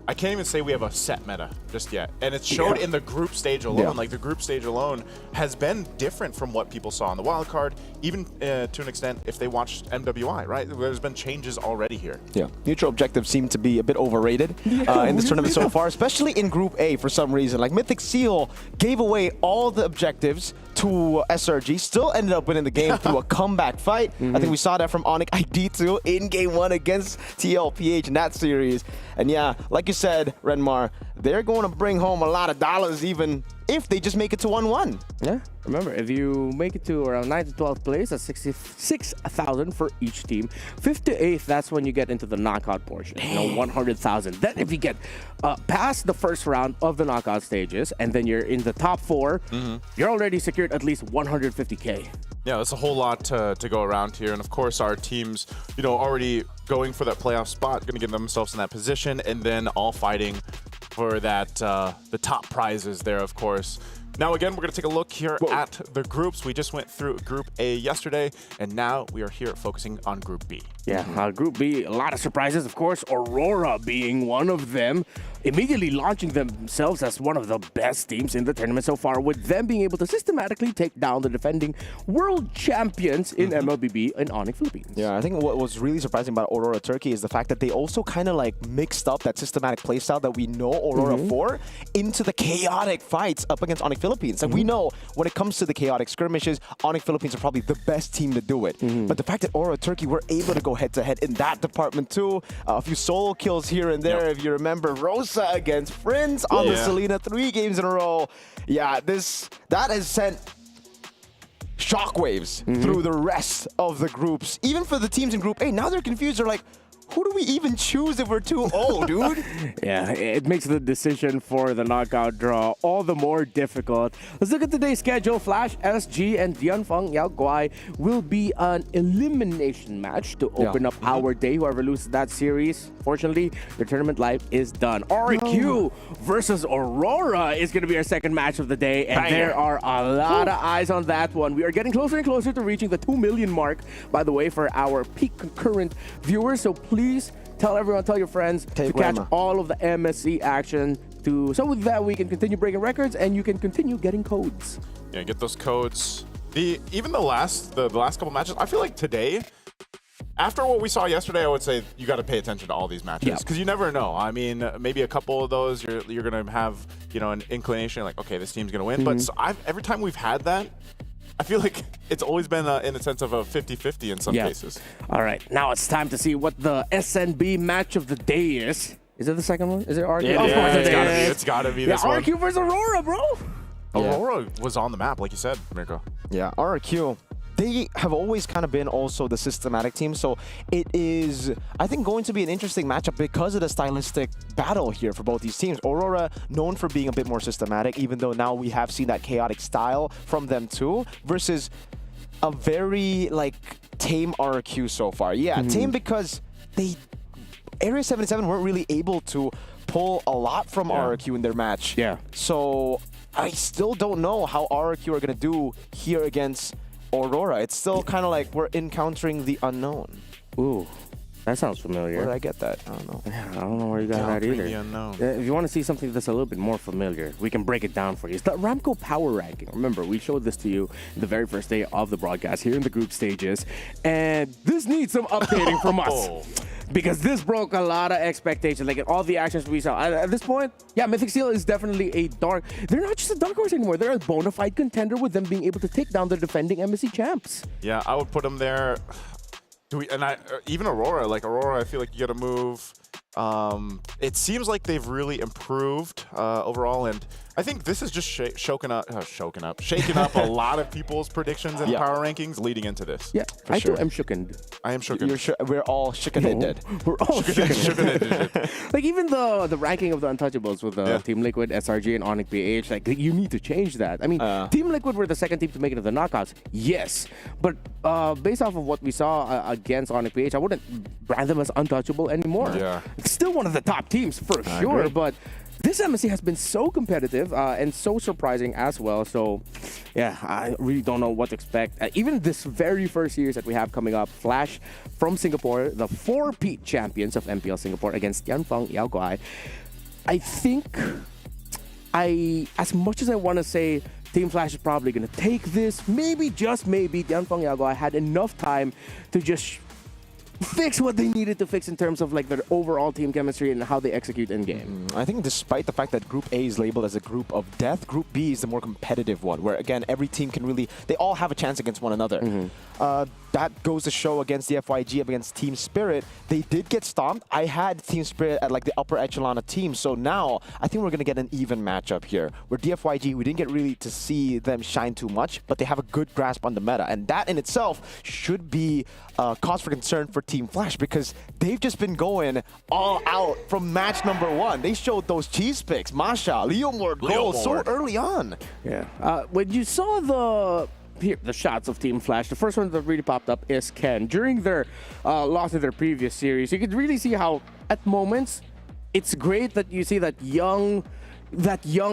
I can't even say we have a set meta just yet. And it's showed in the group stage alone. Like, the group stage alone has been different from what people saw on the wild card, even to an extent if they watched MWI, right? There's been changes already here. Yeah, neutral objectives seem to be a bit overrated in this tournament so far, especially in Group A for some reason. Like, Mythic Seal gave away all the objectives to SRG, still ended up winning the game through a comeback fight. I think we saw that from Onyx ID2 in Game 1 against TLPH in that series. And yeah, like you said, Renmar, they're going to bring home a lot of dollars even if they just make it to 1-1. Yeah, remember, if you make it to around 9th to 12th place, that's 66,000 for each team. 5th to 8th, that's when you get into the knockout portion, you know, 100,000. Then if you get past the first round of the knockout stages, and then you're in the top 4, you're already secured at least 150K. Yeah, that's a whole lot to go around here. And of course, our teams, you know, already going for that playoff spot, going to get themselves in that position, and then all fighting for that the top prizes there, of course. Now, again, we're going to take a look here at the groups. We just went through Group A yesterday, and now we are here focusing on Group B. Yeah, Group B, a lot of surprises, of course. Aurora being one of them, immediately launching themselves as one of the best teams in the tournament so far, with them being able to systematically take down the defending world champions in MLBB and Onyx Philippines. Yeah, I think what was really surprising about Aurora Turkey is the fact that they also kind of like mixed up that systematic playstyle that we know Aurora for into the chaotic fights up against Onyx Philippines. Like we know when it comes to the chaotic skirmishes, Onyx Philippines are probably the best team to do it. But the fact that Aurora Turkey were able to go head-to-head in that department too, a few solo kills here and there. If you remember Rosa against Friends on the Selena 3 games in a row. Yeah, that has sent shockwaves through the rest of the groups. Even for the teams in Group A, now they're confused. They're like, who do we even choose if we're 2-0, dude? Yeah, it makes the decision for the knockout draw all the more difficult. Let's look at today's schedule. Flash, SG, and Dianfeng Yao Guai will be an elimination match to open up our day. Whoever loses that series, fortunately, the tournament life is done. RQ versus Aurora is going to be our second match of the day, and there are a lot of eyes on that one. We are getting closer and closer to reaching the 2 million mark, by the way, for our peak concurrent viewers. So please tell everyone, tell your friends to catch all of the MSC action so with that we can continue breaking records and you can continue getting codes. Yeah, get those codes. Even the last couple matches, I feel like today, after what we saw yesterday, I would say you got to pay attention to all these matches because you never know. I mean, maybe a couple of those you're going to have, you know, an inclination like, okay, this team's going to win. But so every time we've had that, I feel like it's always been in the sense of a 50-50 in some cases. All right, now it's time to see what the SNB match of the day is. Is it the second one? Is it RQ? Yeah, of course it is. It's got to be this one. RQ versus Aurora, bro. Aurora was on the map, like you said, Mirko. Yeah, RQ. they have always kind of been also the systematic team. So it is, I think, going to be an interesting matchup because of the stylistic battle here for both these teams. Aurora, known for being a bit more systematic, even though now we have seen that chaotic style from them too, versus a very, like, tame RQ so far. Yeah, tame because Area 77 weren't really able to pull a lot from RQ in their match. Yeah. So I still don't know how RQ are going to do here against Aurora. It's still kind of like we're encountering the unknown. Ooh, that sounds familiar. Where did I get that? I don't know. Yeah, I don't know where you got that either. The unknown. If you want to see something that's a little bit more familiar, we can break it down for you. It's the Ramco Power Ranking. Remember, we showed this to you the very first day of the broadcast here in the group stages, and this needs some updating from us. Because this broke a lot of expectations, like in all the actions we saw. At this point, yeah, Mythic Seal is definitely they're not just a dark horse anymore. They're a bona fide contender with them being able to take down the defending MSC champs. Yeah, I would put them there. Even Aurora, I feel like you got to move. It seems like they've really improved overall, and I think this is just shaking up a lot of people's predictions and power rankings leading into this. Yeah, I too am shookened. I am shooken. We're all shooken-ended. We're all shooken. Like even the ranking of the Untouchables with Team Liquid, SRG, and Onyx PH, like you need to change that. I mean, Team Liquid were the second team to make it to the knockouts, yes, but based off of what we saw against Onyx PH, I wouldn't brand them as untouchable anymore. Yeah. It's still one of the top teams for sure, but this MSC has been so competitive and so surprising as well. So, yeah, I really don't know what to expect. Even this very first series that we have coming up, Flash from Singapore, the 4-peat champions of MPL Singapore against Tianfeng Yaoguai. I think as much as I want to say Team Flash is probably going to take this, maybe, just maybe, Tianfeng Yaoguai had enough time to just fix what they needed to fix in terms of like their overall team chemistry and how they execute in game. I think despite the fact that Group A is labeled as a group of death, Group B is the more competitive one, where again every team can really, they all have a chance against one another. That goes to show against the FYG, against Team Spirit. They did get stomped. I had Team Spirit at like the upper echelon of teams, so now I think we're going to get an even matchup here, where DFYG, we didn't get really to see them shine too much, but they have a good grasp on the meta, and that in itself should be cause for concern for Team Flash, because they've just been going all out from match number 1. They showed those cheese picks, Masha, Leomord goals so early on. Yeah. When you saw the shots of Team Flash, the first one that really popped up is Ken. During their loss in their previous series, you could really see how at moments it's great that you see that young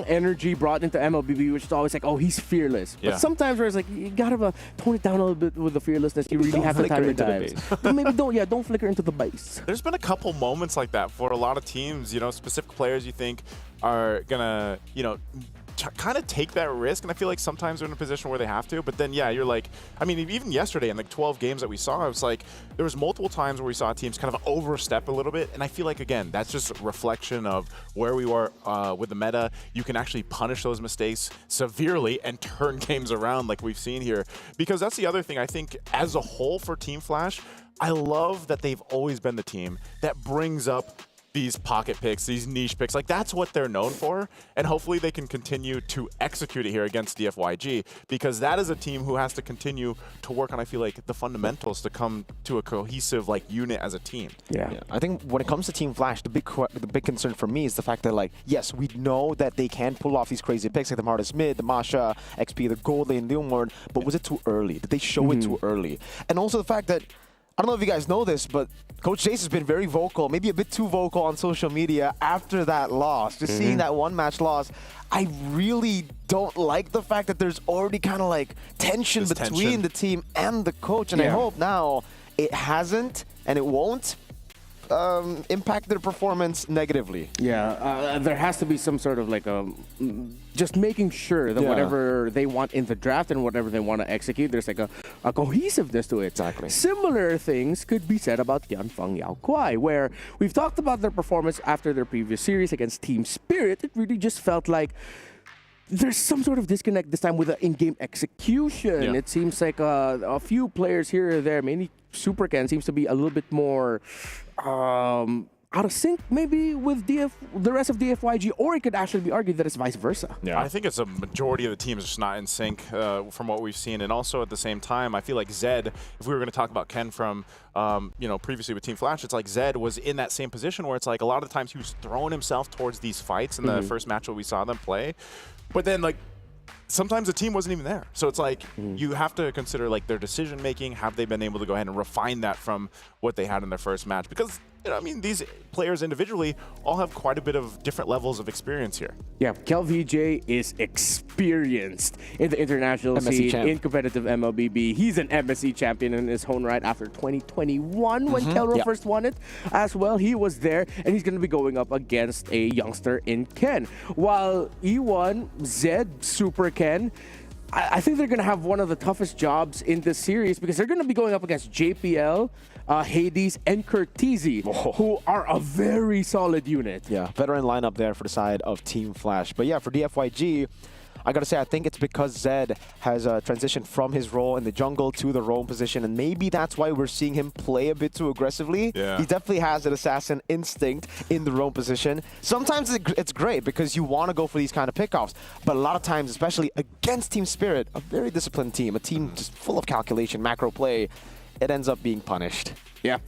energy brought into MLBB, which is always like, oh, he's fearless. But sometimes where it's like, you gotta tone it down a little bit with the fearlessness. You really have to time it down. Maybe don't flicker into the base. There's been a couple moments like that for a lot of teams, specific players you think are gonna, kind of take that risk, and I feel like sometimes they're in a position where they have to, but then you're like, I mean, even yesterday in like 12 games that we saw, I was like, there was multiple times where we saw teams kind of overstep a little bit, and I feel like, again, that's just a reflection of where we were with the meta. You can actually punish those mistakes severely and turn games around like we've seen here, because that's the other thing. I think as a whole for Team Flash, I love that they've always been the team that brings up these pocket picks, these niche picks. Like, that's what they're known for, and hopefully they can continue to execute it here against DFYG, because that is a team who has to continue to work on, I feel like, the fundamentals to come to a cohesive unit as a team. Yeah. I think when it comes to Team Flash, the big concern for me is the fact that, like, yes, we know that they can pull off these crazy picks like the Martis Mid, the Masha, XP, the Gold Lane, Leomord, but was it too early? Did they show it too early? And also the fact that, I don't know if you guys know this, but Coach Jace has been very vocal, maybe a bit too vocal on social media after that loss. Just seeing that one-match loss, I really don't like the fact that there's already kind of like tension between the team and the coach. And I hope now it hasn't and it won't impact their performance negatively. Yeah, there has to be some sort of like just making sure that whatever they want in the draft and whatever they want to execute, there's like a cohesiveness to it. Exactly. Similar things could be said about Tianfeng Yaoguai, where we've talked about their performance after their previous series against Team Spirit. It really just felt like there's some sort of disconnect this time with the in-game execution. It seems like a few players here or there, mainly Super Ken, seems to be a little bit more, I out of sync maybe with the rest of DFYG, or it could actually be argued that it's vice versa. Yeah, I think it's a majority of the teams just not in sync from what we've seen, and also at the same time, I feel like Zed. If we were going to talk about Ken from previously with Team Flash, it's like Zed was in that same position where it's like a lot of the times he was throwing himself towards these fights in the first match that we saw them play, but then like sometimes the team wasn't even there. So it's like you have to consider like their decision making. Have they been able to go ahead and refine that from what they had in their first match? Because I mean, these players individually all have quite a bit of different levels of experience here. Yeah, KelVJ is experienced in the international scene, in competitive MLBB. He's an MSC champion in his own right after 2021 when Kelro first won it as well. He was there, and he's going to be going up against a youngster in Ken. While E1, Zed, Super Ken, I think they're going to have one of the toughest jobs in this series because they're going to be going up against JPL, Hades, and Curtizi, who are a very solid unit. Yeah, veteran lineup there for the side of Team Flash. But yeah, for DFYG, I gotta say, I think it's because Zed has transitioned from his role in the jungle to the roam position, and maybe that's why we're seeing him play a bit too aggressively. Yeah. He definitely has an assassin instinct in the roam position. Sometimes it's great because you want to go for these kind of pickoffs, but a lot of times, especially against Team Spirit, a very disciplined team, a team just full of calculation, macro play, it ends up being punished. Yeah.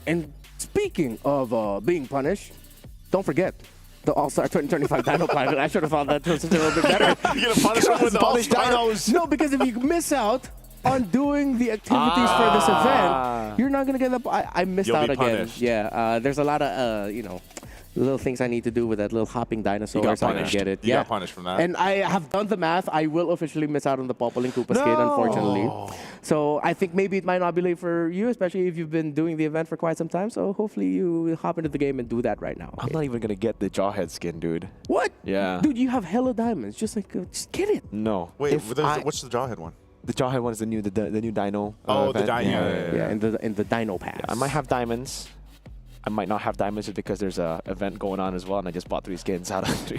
And speaking of being punished, don't forget the All-Star 2025 Dino Pilot. I should have found that just a little bit better. You're going to punish them with the All-Star dinos. No, because if you miss out on doing the activities for this event, you're not going to get the... I missed You'll out be again. punished. Yeah, there's a lot of, little things I need to do with that little hopping dinosaur so I can get it. You got punished from that. And I have done the math. I will officially miss out on the Poppling Koopa skin, unfortunately. So I think maybe it might not be late for you, especially if you've been doing the event for quite some time. So hopefully you hop into the game and do that right now. I'm not even gonna get the Jawhead skin, dude. What? Yeah. Dude, you have hella diamonds. Just get it. No. Wait, what's the Jawhead one? The Jawhead one is the new Dino. Oh, the event. Dino. Yeah, in the Dino Pass. I might have diamonds. I might not have diamonds because there's a event going on as well, and I just bought 3 skins out of 3.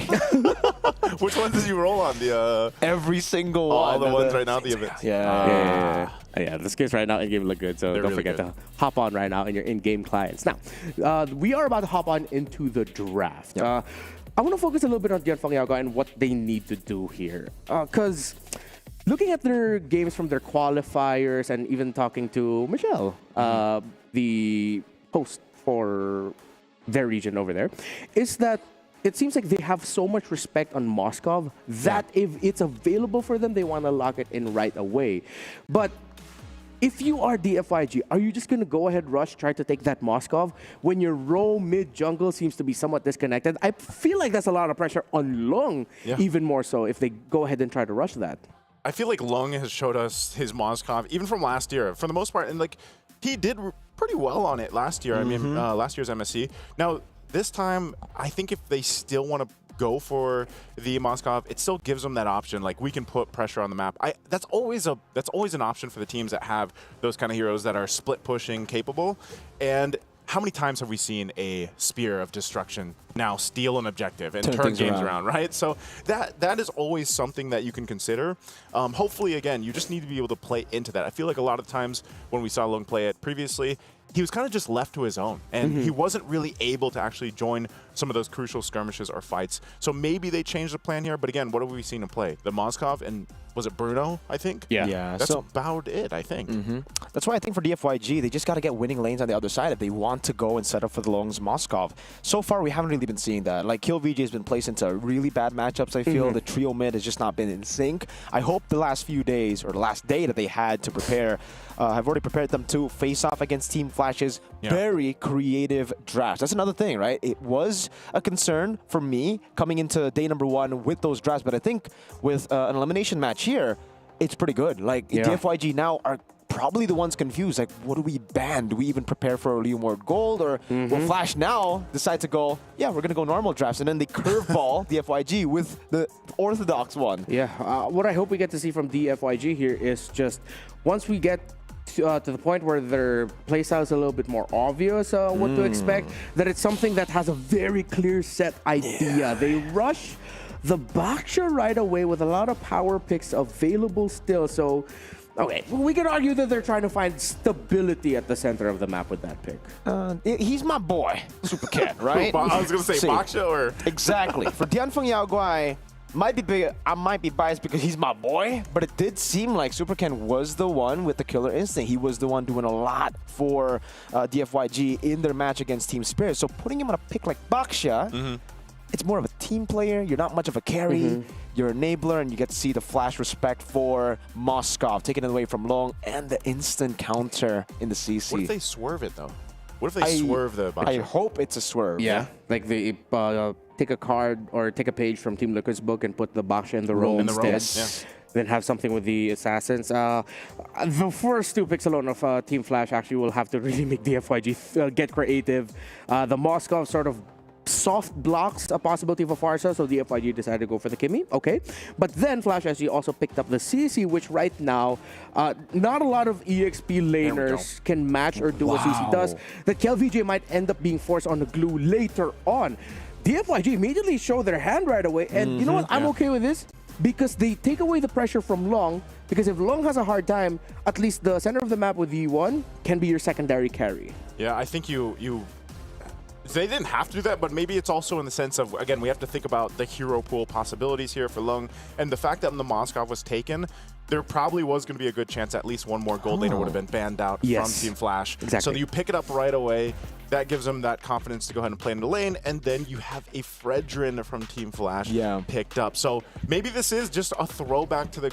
Which ones did you roll on? The every single one. all the ones right now, the events. Yeah, the skins right now in-game look good, so They're don't really forget good. to hop on right now in your in-game clients. Now, we are about to hop on into the draft. I want to focus a little bit on Dian Fangyaga and what they need to do here. Because looking at their games from their qualifiers and even talking to Michelle, the host for their region over there, is that it seems like they have so much respect on Moskov that if it's available for them, they want to lock it in right away. But if you are DFIG, are you just going to go ahead, rush, try to take that Moskov when your row mid-jungle seems to be somewhat disconnected? I feel like that's a lot of pressure on Lung, even more so if they go ahead and try to rush that. I feel like Lung has showed us his Moskov, even from last year, for the most part, and like he did pretty well on it last year. I mean, last year's MSC. Now, this time, I think if they still want to go for the Moskov, it still gives them that option. Like, we can put pressure on the map. That's always an option for the teams that have those kind of heroes that are split pushing capable. And how many times have we seen a Spear of Destruction now steal an objective and turn games around, right? So that is always something that you can consider. Hopefully, again, you just need to be able to play into that. I feel like a lot of times when we saw Lung play it previously, he was kind of just left to his own, and he wasn't really able to actually join some of those crucial skirmishes or fights. So maybe they changed the plan here, but again, what have we seen him play? The Moskov and was it Bruno, I think? Yeah. That's about it, I think. That's why I think for DFYG, they just got to get winning lanes on the other side if they want to go and set up for the Lung's Moskov. So far, we haven't really been seeing that. Like, KillVJ has been placed into really bad matchups, I feel. The trio mid has just not been in sync. I hope the last few days, or the last day that they had to prepare, have already prepared them to face off against Team Flash's very creative drafts. That's another thing, right? It was a concern for me coming into day number 1 with those drafts, but I think with an elimination match here, it's pretty good. Like, DFYG now are probably the ones confused. Like, what do we ban? Do we even prepare for a Leomord Gold? Or will Flash now decide to go, yeah, we're going to go normal drafts, and then they curveball DFYG with the orthodox one? Yeah, what I hope we get to see from DFYG here is just once we get to the point where their playstyle is a little bit more obvious what to expect, that it's something that has a very clear set idea. They rush the Baksha right away with a lot of power picks available still. So Okay, we can argue that they're trying to find stability at the center of the map with that pick. He's my boy, Super Cat, right? I was going to say See, Baksha or... Exactly. For Dianfeng Yaoguai, I might be biased because he's my boy, but it did seem like Super Ken was the one with the killer instinct. He was the one doing a lot for DFYG in their match against Team Spirit. So putting him on a pick like Baksha, it's more of a team player. You're not much of a carry. You're an enabler, and you get to see the flash respect for Moskov, taking it away from Long, and the instant counter in the CC. What if they swerve it, though? What if they swerve the Baksha? I hope it's a swerve. Yeah, like they take a card or take a page from Team Liquid's book and put the Baksha in the row instead. Yes. Then have something with the Assassins. The first 2 picks alone of Team Flash actually will have to really make the FYG get creative. The Moskov sort of soft blocks a possibility of a Farsa, so the FYG decided to go for the Kimmy. Okay. But then Flash SG also picked up the CC, which right now, not a lot of EXP laners can match or do what CC does. That KelVJ might end up being forced on the glue later on. The FYG immediately show their hand right away, and you know what? I'm okay with this because they take away the pressure from Long, because if Long has a hard time, at least the center of the map with E1 can be your secondary carry. Yeah, I think they didn't have to do that, but maybe it's also in the sense of, again, we have to think about the hero pool possibilities here for Lung, and the fact that when the Moskov was taken, there probably was going to be a good chance at least one more gold laner would have been banned out from Team Flash. Exactly. So you pick it up right away. That gives them that confidence to go ahead and play in the lane, and then you have a Fredrin from Team Flash picked up. So maybe this is just a throwback to the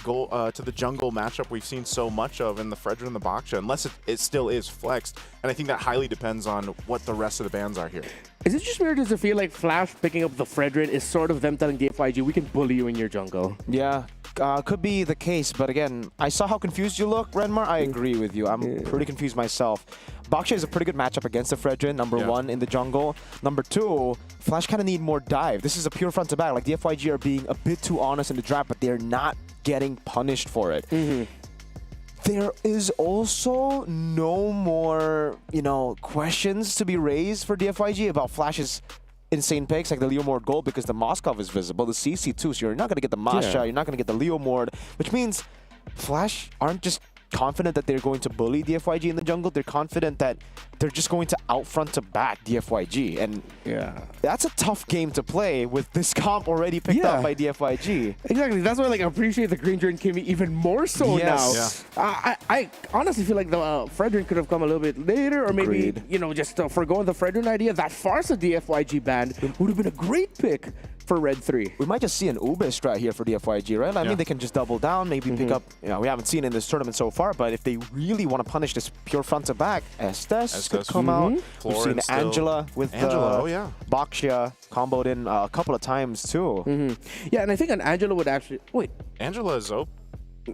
jungle matchup we've seen so much of in the Fredrin and the Baksha, unless it still is flexed. And I think that highly depends on what the rest of the bans are here. Is it just weird to feel like Flash picking up the Fredrin is sort of them telling the FYG, we can bully you in your jungle? Yeah, could be the case, but again, I saw how confused you look, Renmar. I agree with you. I'm pretty confused myself. Baksha is a pretty good matchup against the Fredrin, number 1 in the jungle. Number 2, Flash kind of need more dive. This is a pure front to back. Like, the FYG are being a bit too honest in the draft, but they're not getting punished for it. There is also no more, questions to be raised for DFYG about Flash's insane picks like the Leomord gold, because the Moskov is visible, the CC too, so you're not going to get the Masha, you're not going to get the Leomord, which means Flash aren't just confident that they're going to bully DFYG in the jungle, they're confident that they're just going to out front to back DFYG, and that's a tough game to play with this comp already picked up by DFYG. Exactly, that's why I appreciate the Granger and Kimmy even more so now. I honestly feel like the Fredrin could have come a little bit later, or maybe, just forgoing the Fredrin idea. That Farsa DFYG band would have been a great pick for Red 3. We might just see an Ube strat here for DFYG, right? I mean, they can just double down, maybe pick up, we haven't seen it in this tournament so far, but if they really want to punish this pure front to back, Estes could come out. We've seen Angela with Baksha comboed in a couple of times too. Yeah, and I think an Angela would actually... Wait. Angela is open.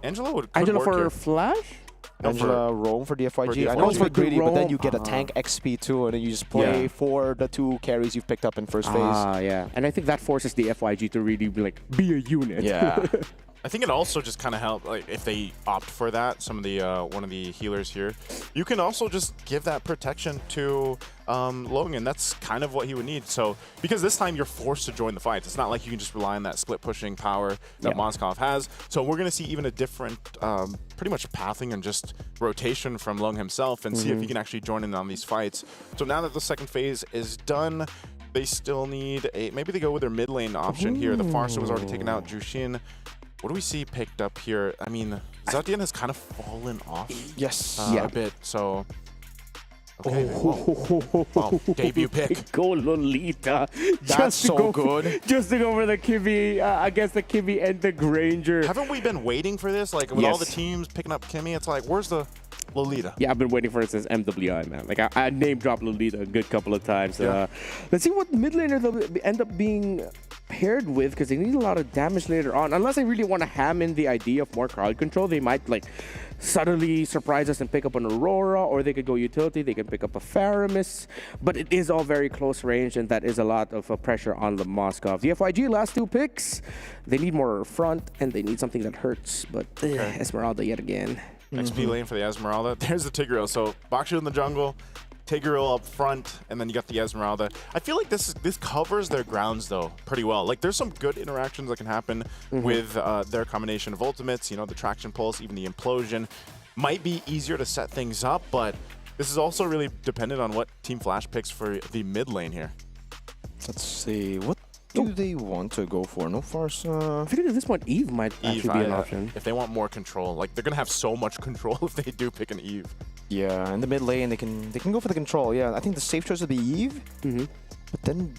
Angela would Angela work for here. Flash? Angela roam for DFYG. For I know it's for greedy, but then you get a roam. tank XP too, and then you just play for the 2 carries you've picked up in first phase. Yeah. And I think that forces the FYG to really be a unit. Yeah. I think it also just kind of helps, like, if they opt for that, some of the one of the healers here, you can also just give that protection to Logan. That's kind of what he would need. So, because this time you're forced to join the fights. It's not like you can just rely on that split pushing power that Moskov has. So we're going to see even a different, pretty much pathing and just rotation from Long himself, and see if he can actually join in on these fights. So now that the second phase is done, they still need maybe they go with their mid lane option here. The Farsa was already taken out. Jushin. What do we see picked up here? I mean, Zatian has kind of fallen off a bit, so... Okay, debut pick. Go Lolita. That's so good. Just to go for the Kimmy, against the Kimmy and the Granger. Haven't we been waiting for this? Like, with all the teams picking up Kimmy, it's like, where's the Lolita? Yeah, I've been waiting for it since MWI, man. Like, I name dropped Lolita a good couple of times. Let's see what mid laner they'll end up being paired with, because they need a lot of damage later on. Unless they really want to ham in the idea of more crowd control, they might, suddenly surprise us and pick up an Aurora, or they could go utility, they can pick up a Faramis, but it is all very close range, and that is a lot of pressure on the Moskov. The FYG, last 2 picks, they need more front, and they need something that hurts, but Esmeralda yet again. XP lane for the Esmeralda. There's the Tigreal. So Baksha in the jungle, Teguro up front, and then you got the Esmeralda. I feel like this covers their grounds, though, pretty well. Like, there's some good interactions that can happen with their combination of ultimates, you know, the Traction Pulse, even the Implosion. Might be easier to set things up, but this is also really dependent on what Team Flash picks for the mid lane here. Let's see. What do they want to go for? No Farsa. I figured at this point Eve might actually be an option. If they want more control, like they're gonna have so much control if they do pick an Eve. Yeah, in the mid lane they can go for the control. Yeah, I think the safe choice would be Eve. But then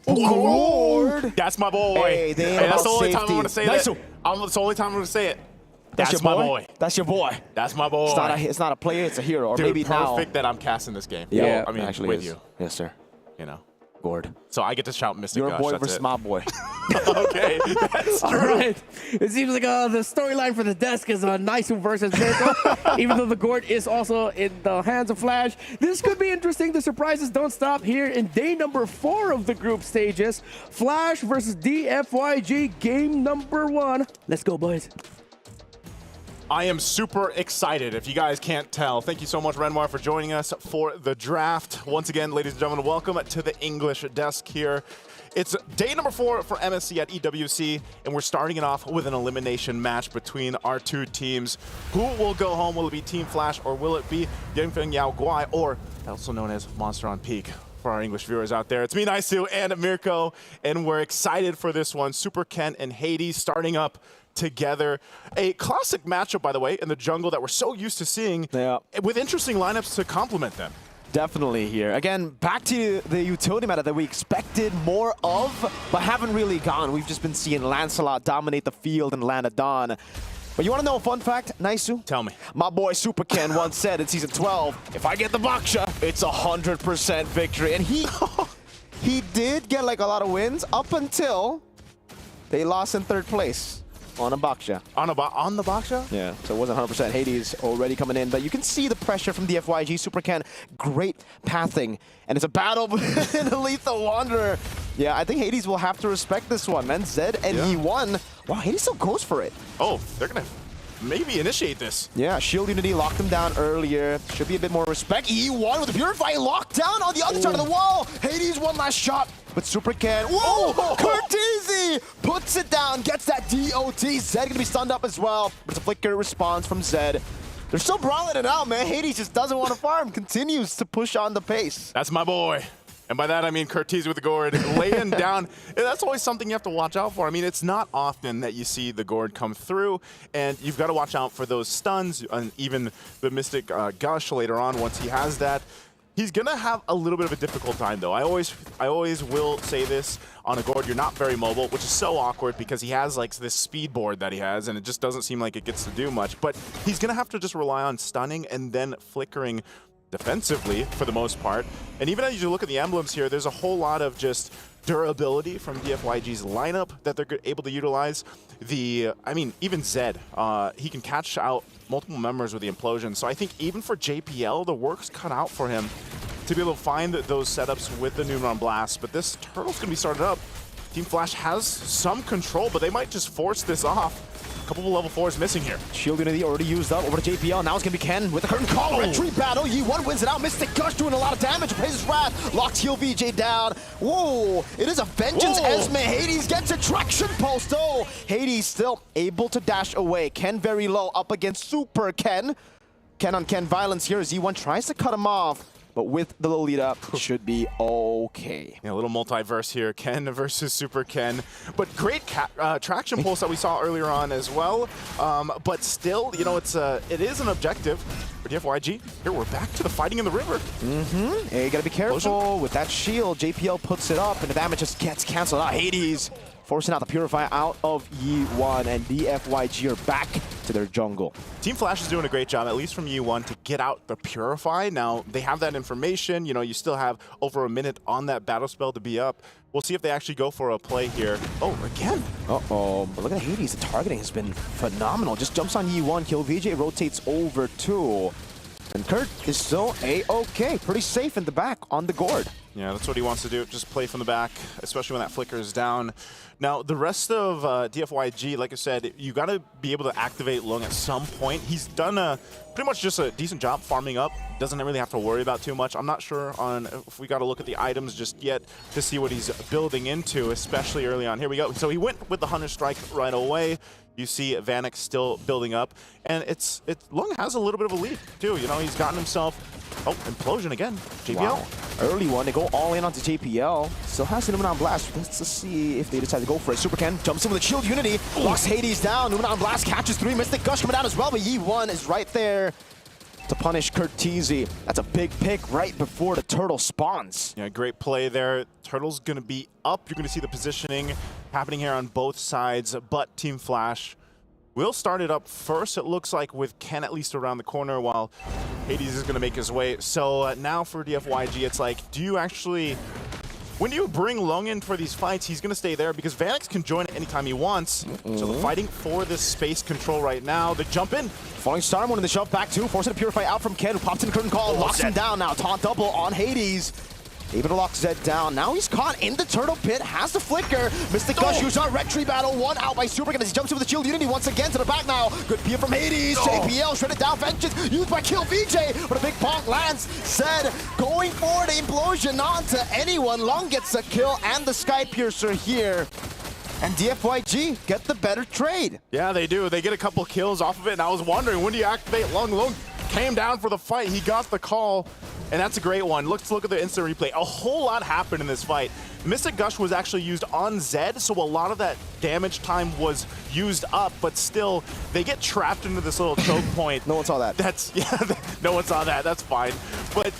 Lord, that's my boy. Hey, that's the only time I'm gonna say that. That's the only time I'm gonna say it. That's my boy. That's your boy. That's my boy. It's not a player, it's a hero. Or Dude, maybe perfect that I'm casting this game. Yeah, I mean, actually with is. you. Yes, sir. You know. Gord. So I get to shout Mystic Your Gush. boy That's versus it. my boy. Okay, that's true. All right. It seems like the storyline for the desk is Naisu versus Miracle, even though the Gord is also in the hands of Flash. This could be interesting. The surprises don't stop here in day number 4 of the group stages. Flash versus DFYG, game number 1. Let's go, boys. I am super excited, if you guys can't tell. Thank you so much, Renoir, for joining us for the draft. Once again, ladies and gentlemen, welcome to the English desk here. It's day number 4 for MSC at EWC, and we're starting it off with an elimination match between our two teams. Who will go home? Will it be Team Flash, or will it be Yangfeng Yao Guai, or also known as Monster on Peak? For our English viewers out there, it's me, Naisu, and Mirko, and we're excited for this one. Super Ken and Hades starting up together. A classic matchup, by the way, in the jungle that we're so used to seeing, with interesting lineups to complement them. Definitely here. Again, back to the utility meta that we expected more of, but haven't really gone. We've just been seeing Lancelot dominate the field and Lanadon. But you want to know a fun fact, Naisu? Tell me. My boy Super Ken once said in Season 12, if I get the Baksha, it's 100% victory. And he did get like a lot of wins up until they lost in 3rd place. On a Baksha. On the Baksha? Yeah, so it wasn't 100%. Hades already coming in, but you can see the pressure from the FYG. Super Ken, great pathing, and it's a battle in a Lethal Wanderer. Yeah, I think Hades will have to respect this one, man. Zed and E1. Wow, Hades still goes for it. Oh, they're gonna maybe initiate this. Yeah, Shield Unity locked him down earlier. Should be a bit more respect. E1 with the Purify locked down on the other side of the wall. Hades one last shot, but Super Ken. Whoa! Cortese puts it down, gets that DOT. Zed gonna be stunned up as well. But it's a flicker response from Zed. They're still brawling it out, man. Hades just doesn't want to farm. Continues to push on the pace. That's my boy. And by that, I mean Cortese with the Gord laying down. And that's always something you have to watch out for. I mean, it's not often that you see the Gord come through, and you've got to watch out for those stuns, and even the Mystic Gush later on once he has that. He's going to have a little bit of a difficult time, though. I always will say this on a Gord, you're not very mobile, which is so awkward because he has like this speed board that he has, and it just doesn't seem like it gets to do much. But he's going to have to just rely on stunning and then flickering defensively for the most part. And even as you look at the emblems here, there's a whole lot of just durability from DFYG's lineup that they're able to utilize. I mean, even Zed, he can catch out multiple members with the Implosion. So I think even for JPL, the work's cut out for him to be able to find those setups with the Numeron Blast. But this Turtle's going to be started up. Team Flash has some control, but they might just force this off. A couple of level 4s missing here. Shield Unity already used up over to JPL. Now it's going to be Ken with the Curtain Call. Retreat battle. Yi1 wins it out. Mystic Gush doing a lot of damage. Praises Wrath. Locks Heal VJ down. Whoa. It is a Vengeance. Esme. Hades gets a Traction Pulse though. Hades still able to dash away. Ken very low up against Super Ken. Ken on Ken violence here as E1 tries to cut him off. But with the Lolita, should be okay. Yeah, a little multiverse here. Ken versus Super Ken. But great traction pulse that we saw earlier on as well. But still, you know, it is an objective for DFYG. Here, we're back to the fighting in the river. Hey, you gotta be careful with that shield. JPL puts it up, and the damage just gets canceled out. Hades forcing out the Purify out of Yi1, and DFYG are back to their jungle. Team Flash is doing a great job, at least from Yi1, to get out the Purify. Now, they have that information. You know, you still have over a minute on that battle spell to be up. We'll see if they actually go for a play here. Oh, again. Uh-oh, but look at Hades. The targeting has been phenomenal. Just jumps on Yi1, kill VJ, rotates over 2. And Kurt is still A-okay. Pretty safe in the back on the Gord. Yeah, that's what he wants to do, just play from the back, especially when that flicker is down. Now, the rest of DFYG, like I said, you got to be able to activate Lung at some point. He's done pretty much just a decent job farming up. Doesn't really have to worry about too much. I'm not sure on if we got to look at the items just yet to see what he's building into, especially early on. Here we go. So he went with the Hunter Strike right away. You see Vanek still building up, and Lung has a little bit of a lead too. You know, he's gotten himself. Oh, Implosion again. JPL. Wow. Early one, they go all in onto JPL. Still has Numenon Blast. Let's see if they decide to go for it. Super Ken jumps in with a Shield Unity, locks Hades down. Numenon Blast catches 3. Mystic Gush coming down as well, but Yi1 is right there to punish Curtizi. That's a big pick right before the turtle spawns. Yeah, great play there. Turtle's going to be up. You're going to see the positioning happening here on both sides, but Team Flash will start it up first, it looks like, with Ken at least around the corner while Hades is going to make his way. So now for DFYG, it's like, do you actually... When you bring Lung in for these fights, he's going to stay there because Vanex can join anytime he wants. So they're fighting for this space control right now. They jump in. Falling Star, one in the shove back 2, forcing a Purify out from Ken, who pops in the curtain call, locks him down now. Taunt double on Hades. Able to lock Zed down. Now he's caught in the turtle pit, has the flicker. Mystic Gush uses our retreat battle. 1 out by Super Ken as he jumps in with the Shield Unity once again to the back now. Good peer from Hades. JPL shredded down. Vengeance used by Kill VJ, but a big bonk lands. Zed going for the implosion onto anyone. Lung gets a kill and the Sky Piercer here. And DFYG get the better trade. Yeah, they do. They get a couple kills off of it, and I was wondering, when do you activate Lung? Lung came down for the fight. He got the call. And that's a great one. Let's look at the instant replay. A whole lot happened in this fight. Mystic Gush was actually used on Zed, so a lot of that damage time was used up, but still, they get trapped into this little choke point. No one saw that. No one saw that. That's fine. But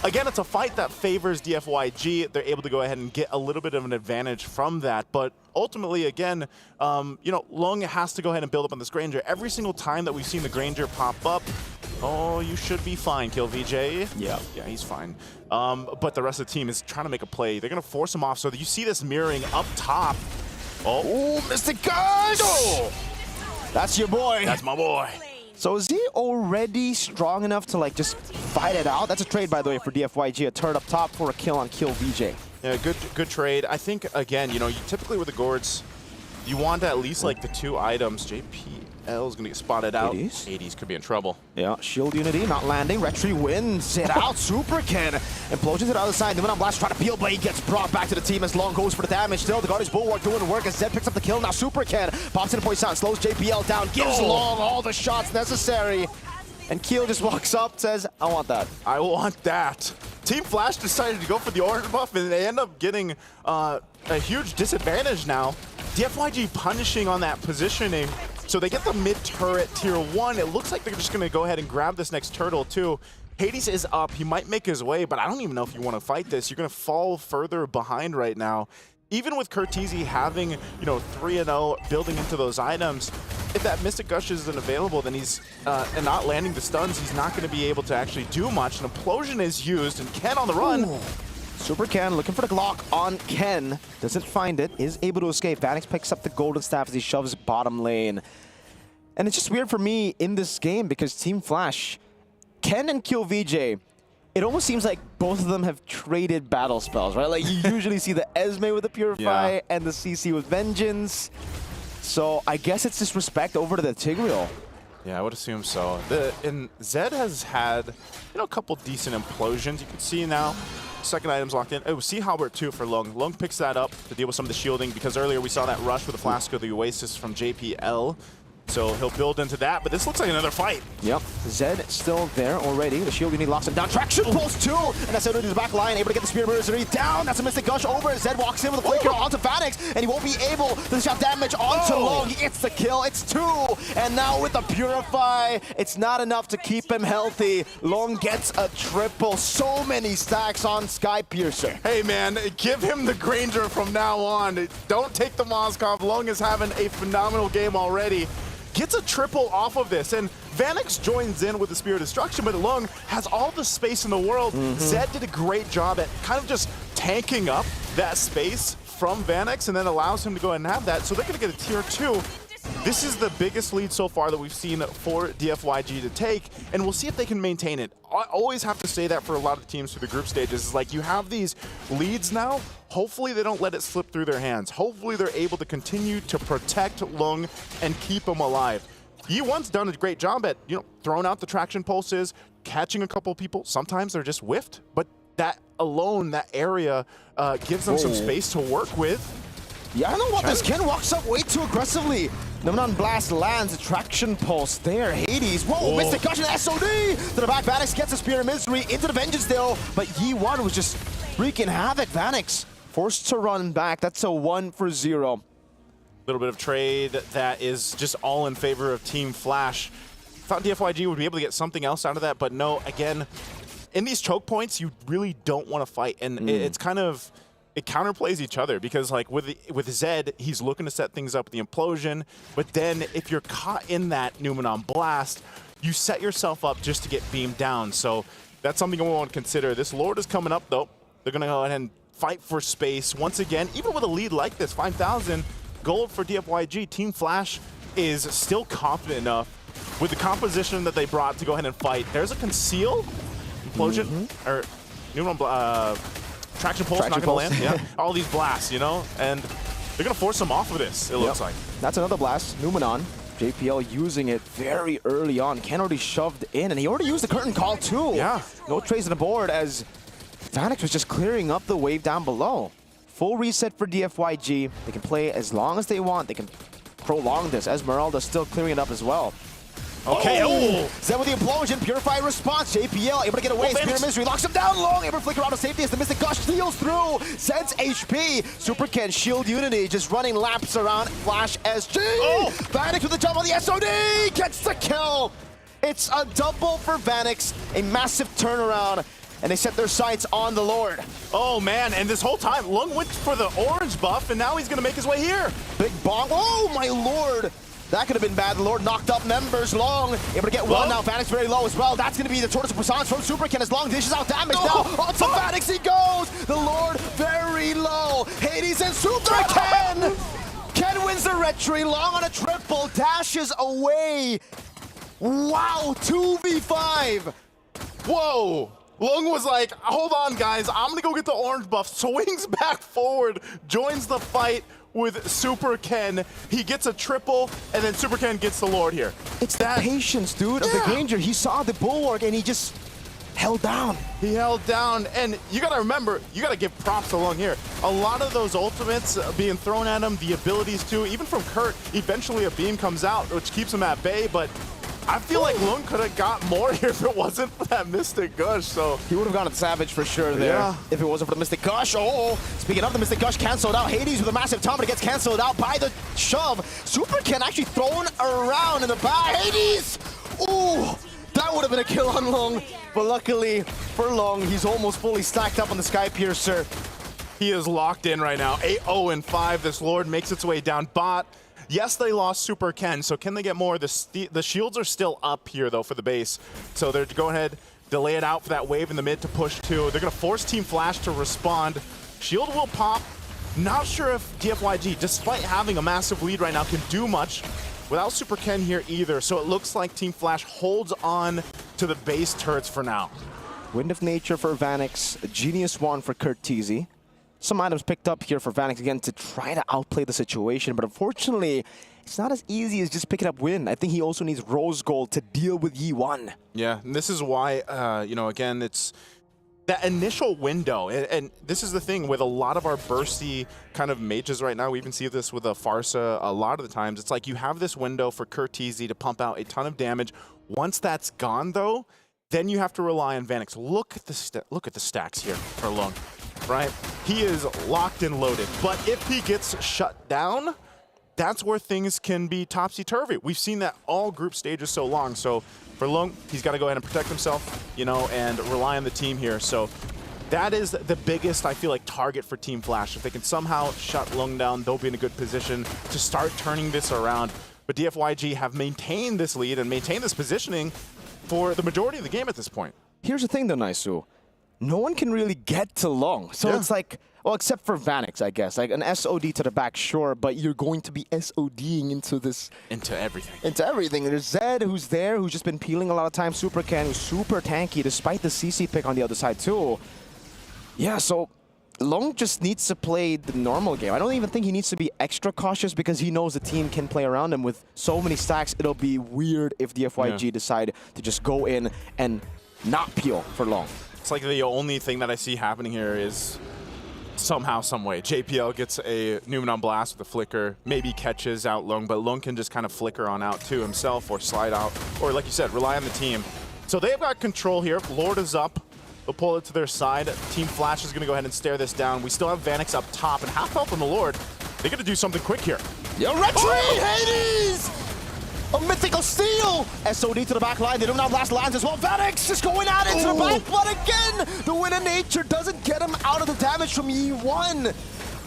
again, it's a fight that favors DFYG. They're able to go ahead and get a little bit of an advantage from that. But ultimately, again, you know, Lung has to go ahead and build up on this Granger. Every single time that we've seen the Granger pop up, oh, you should be fine, Kill VJ. Yeah, he's fine. But the rest of the team is trying to make a play. They're going to force him off. So you see this mirroring up top. Oh, Mystic Gush! Oh. That's your boy. That's my boy. So is he already strong enough to like just fight it out? That's a trade, by the way, for DFYG. A turret up top for a kill on Kill VJ. Yeah, good trade. I think, again, you know, you typically with the Gourds, you want at least like the 2 items. JPL is going to get spotted out. 80s could be in trouble. Yeah, Shield Unity not landing. Retry wins it out. Super Ken implosions to the other side. Numenon Blast trying to peel, but he gets brought back to the team as Long goes for the damage. Still, the Guardian's Bulwark doing the work as Zed picks up the kill. Now Super Ken pops in a poison, slows JPL down, gives Long all the shots necessary. And Keel just walks up, says, I want that. I want that. Team Flash decided to go for the orange buff, and they end up getting a huge disadvantage now. DFYG punishing on that positioning. So they get the mid-turret tier 1. It looks like they're just going to go ahead and grab this next turtle, too. Hades is up. He might make his way, but I don't even know if you want to fight this. You're going to fall further behind right now. Even with Curtizi having, you know, 3-0, building into those items, if that Mystic Gush isn't available, then he's and not landing the stuns, he's not going to be able to actually do much. An Implosion is used, and Ken on the run. Ooh. Super Ken looking for the Glock on Ken. Doesn't find it, is able to escape. Vanex picks up the Golden Staff as he shoves bottom lane. And it's just weird for me in this game because Team Flash, Ken and Kill VJ, it almost seems like both of them have traded battle spells, right? Like you usually see the Esme with the Purify and the CC with Vengeance. So I guess it's just respect over to the Tigreal. Yeah, I would assume so. And Zed has had, you know, a couple decent implosions. You can see now, second item's locked in. Oh, Sea Halbert too for Lung. Lung picks that up to deal with some of the shielding because earlier we saw that rush with the Flask of the Oasis from JPL. So he'll build into that, but this looks like another fight. Yep, Zed still there already. The Shield Unity locks him down. Traction pulse 2, and that's out into the back line, able to get the Spear Mercenary down. That's a Mystic Gush over. Zed walks in with a flicker onto Vanex, and he won't be able to shot damage onto Long. He gets the kill. It's 2, and now with the Purify, it's not enough to keep him healthy. Long gets a triple. So many stacks on Sky Piercer. Hey man, give him the Granger from now on. Don't take the Moskov. Long is having a phenomenal game already. Gets a triple off of this, and Vanex joins in with the Spear of Destruction, but Lung has all the space in the world. Zed did a great job at kind of just tanking up that space from Vanex and then allows him to go ahead and have that. So they're going to get a tier 2. This is the biggest lead so far that we've seen for DFYG to take, and we'll see if they can maintain it. I always have to say that for a lot of teams through the group stages. It's like you have these leads now. Hopefully they don't let it slip through their hands. Hopefully they're able to continue to protect Lung and keep them alive. Yi1's done a great job at, throwing out the traction pulses, catching a couple people. Sometimes they're just whiffed, but that alone, that area gives them some space to work with. Yeah, I know what this Ken walks up way too aggressively. Numenon Blast lands a traction pulse there. Hades, whoa, missed the caution, SOD! To the back, Vanix gets a Spear of Misery into the Vengeance still, but Yi1 was just wreaking havoc. Vanix forced to run back. That's a 1-for-0. Little bit of trade that is just all in favor of Team Flash. Thought DFYG would be able to get something else out of that, but no, again, in these choke points, you really don't want to fight, and it's kind of, it counterplays each other because like with Zed, he's looking to set things up with the implosion, but then if you're caught in that Numenon Blast, you set yourself up just to get beamed down. So that's something we want to consider. This Lord is coming up though. They're gonna go ahead and fight for space once again. Even with a lead like this, 5,000 gold for DFYG, Team Flash is still confident enough with the composition that they brought to go ahead and fight. There's a conceal, implosion, or Numenon traction pulse, not gonna land. Yeah, all these blasts, and they're gonna force them off of this. It looks like. That's another blast. Numenon, JPL using it very early on. Ken already shoved in, and he already used the curtain call too. Yeah. No trades on the board as Vanix was just clearing up the wave down below. Full reset for DFYG. They can play as long as they want. They can prolong this. Esmeralda's still clearing it up as well. Okay, Zed with the implosion, purified response. JPL able to get away. Spear of Misery locks him down long. Able to flicker out of safety as the Mystic Gush steals through. Zed's HP. Super Ken Shield Unity just running laps around Flash SG. Vanix with the jump on the SOD. Gets the kill. It's a double for Vanix. A massive turnaround. And they set their sights on the Lord. Oh man, and this whole time, Lung went for the orange buff, and now he's gonna make his way here. Big bonk. Oh my Lord. That could have been bad. The Lord knocked up members. Long able to get one now. Vanix very low as well. That's going to be the Tortoise of Passance from Super Ken as Long dishes out damage now. Onto Vanix he goes. The Lord very low. Hades and Super Ken. Ken wins the retry. Long on a triple. Dashes away. Wow, 2v5. Whoa. Lung was like, hold on guys, I'm gonna go get the orange buff. Swings back forward, joins the fight with Super Ken. He gets a triple, and then Super Ken gets the Lord here. It's that patience, dude, of the Granger. He saw the bulwark, and he just held down. He held down, and you gotta remember, you gotta give props to Lung here. A lot of those ultimates being thrown at him, the abilities too, even from Kurt, eventually a beam comes out, which keeps him at bay, but I feel like Lung could have got more here if it wasn't for that Mystic Gush, so. He would have gone at Savage for sure there if it wasn't for the Mystic Gush. Oh, speaking of the Mystic Gush, canceled out. Hades with a massive tom, but it gets canceled out by the shove. Super Ken actually thrown around in the back. Hades! Ooh, that would have been a kill on Lung, but luckily for Lung, he's almost fully stacked up on the Sky Piercer. He is locked in right now. 8-0-5, this Lord makes its way down bot. Yes, they lost Super Ken, so can they get more? The shields are still up here, though, for the base. So they're go ahead, delay it out for that wave in the mid to push 2. They're going to force Team Flash to respond. Shield will pop. Not sure if DFYG, despite having a massive lead right now, can do much without Super Ken here either. So it looks like Team Flash holds on to the base turrets for now. Wind of Nature for Vanix, Genius Wand for Kurt Teasy. Some items picked up here for Vanix again to try to outplay the situation, but unfortunately, it's not as easy as just picking up win. I think he also needs Rose Gold to deal with Yi1. Yeah, and this is why, again, it's that initial window. And this is the thing with a lot of our bursty kind of mages right now. We even see this with a Farsa a lot of the times. It's like you have this window for Kurtizi to pump out a ton of damage. Once that's gone, though, then you have to rely on Vanix. Look at the stacks here for Lung. Right? He is locked and loaded. But if he gets shut down, that's where things can be topsy-turvy. We've seen that all group stages so long. So for Lung, he's got to go ahead and protect himself, and rely on the team here. So that is the biggest, I feel like, target for Team Flash. If they can somehow shut Lung down, they'll be in a good position to start turning this around. But DFYG have maintained this lead and maintained this positioning for the majority of the game at this point. Here's the thing though, Naisu. no one can really get to Long. So it's like, well, except for Vanix, I guess. Like an SOD to the back, sure, but you're going to be SODing into this. Into everything. Into everything. There's Zed, who's there, who's just been peeling a lot of time. Super Ken, who's super tanky, despite the CC pick on the other side, too. Yeah, so Long just needs to play the normal game. I don't even think he needs to be extra cautious because he knows the team can play around him with so many stacks. It'll be weird if the FYG decide to just go in and not peel for Long. It's like the only thing that I see happening here is somehow, some way, JPL gets a Newman on blast with a flicker, maybe catches out Lung, but Lung can just kind of flicker on out to himself or slide out, or like you said, rely on the team. So they've got control here. Lord is up. They'll pull it to their side. Team Flash is going to go ahead and stare this down. We still have Vanix up top, and half health on the Lord. They're going to do something quick here. Yo, retreat, Hades! A mythical steal! SOD to the back line. They don't have last lines as well. Vanix is going at it to the back, but again, the Win of Nature doesn't get him out of the damage from Yi1.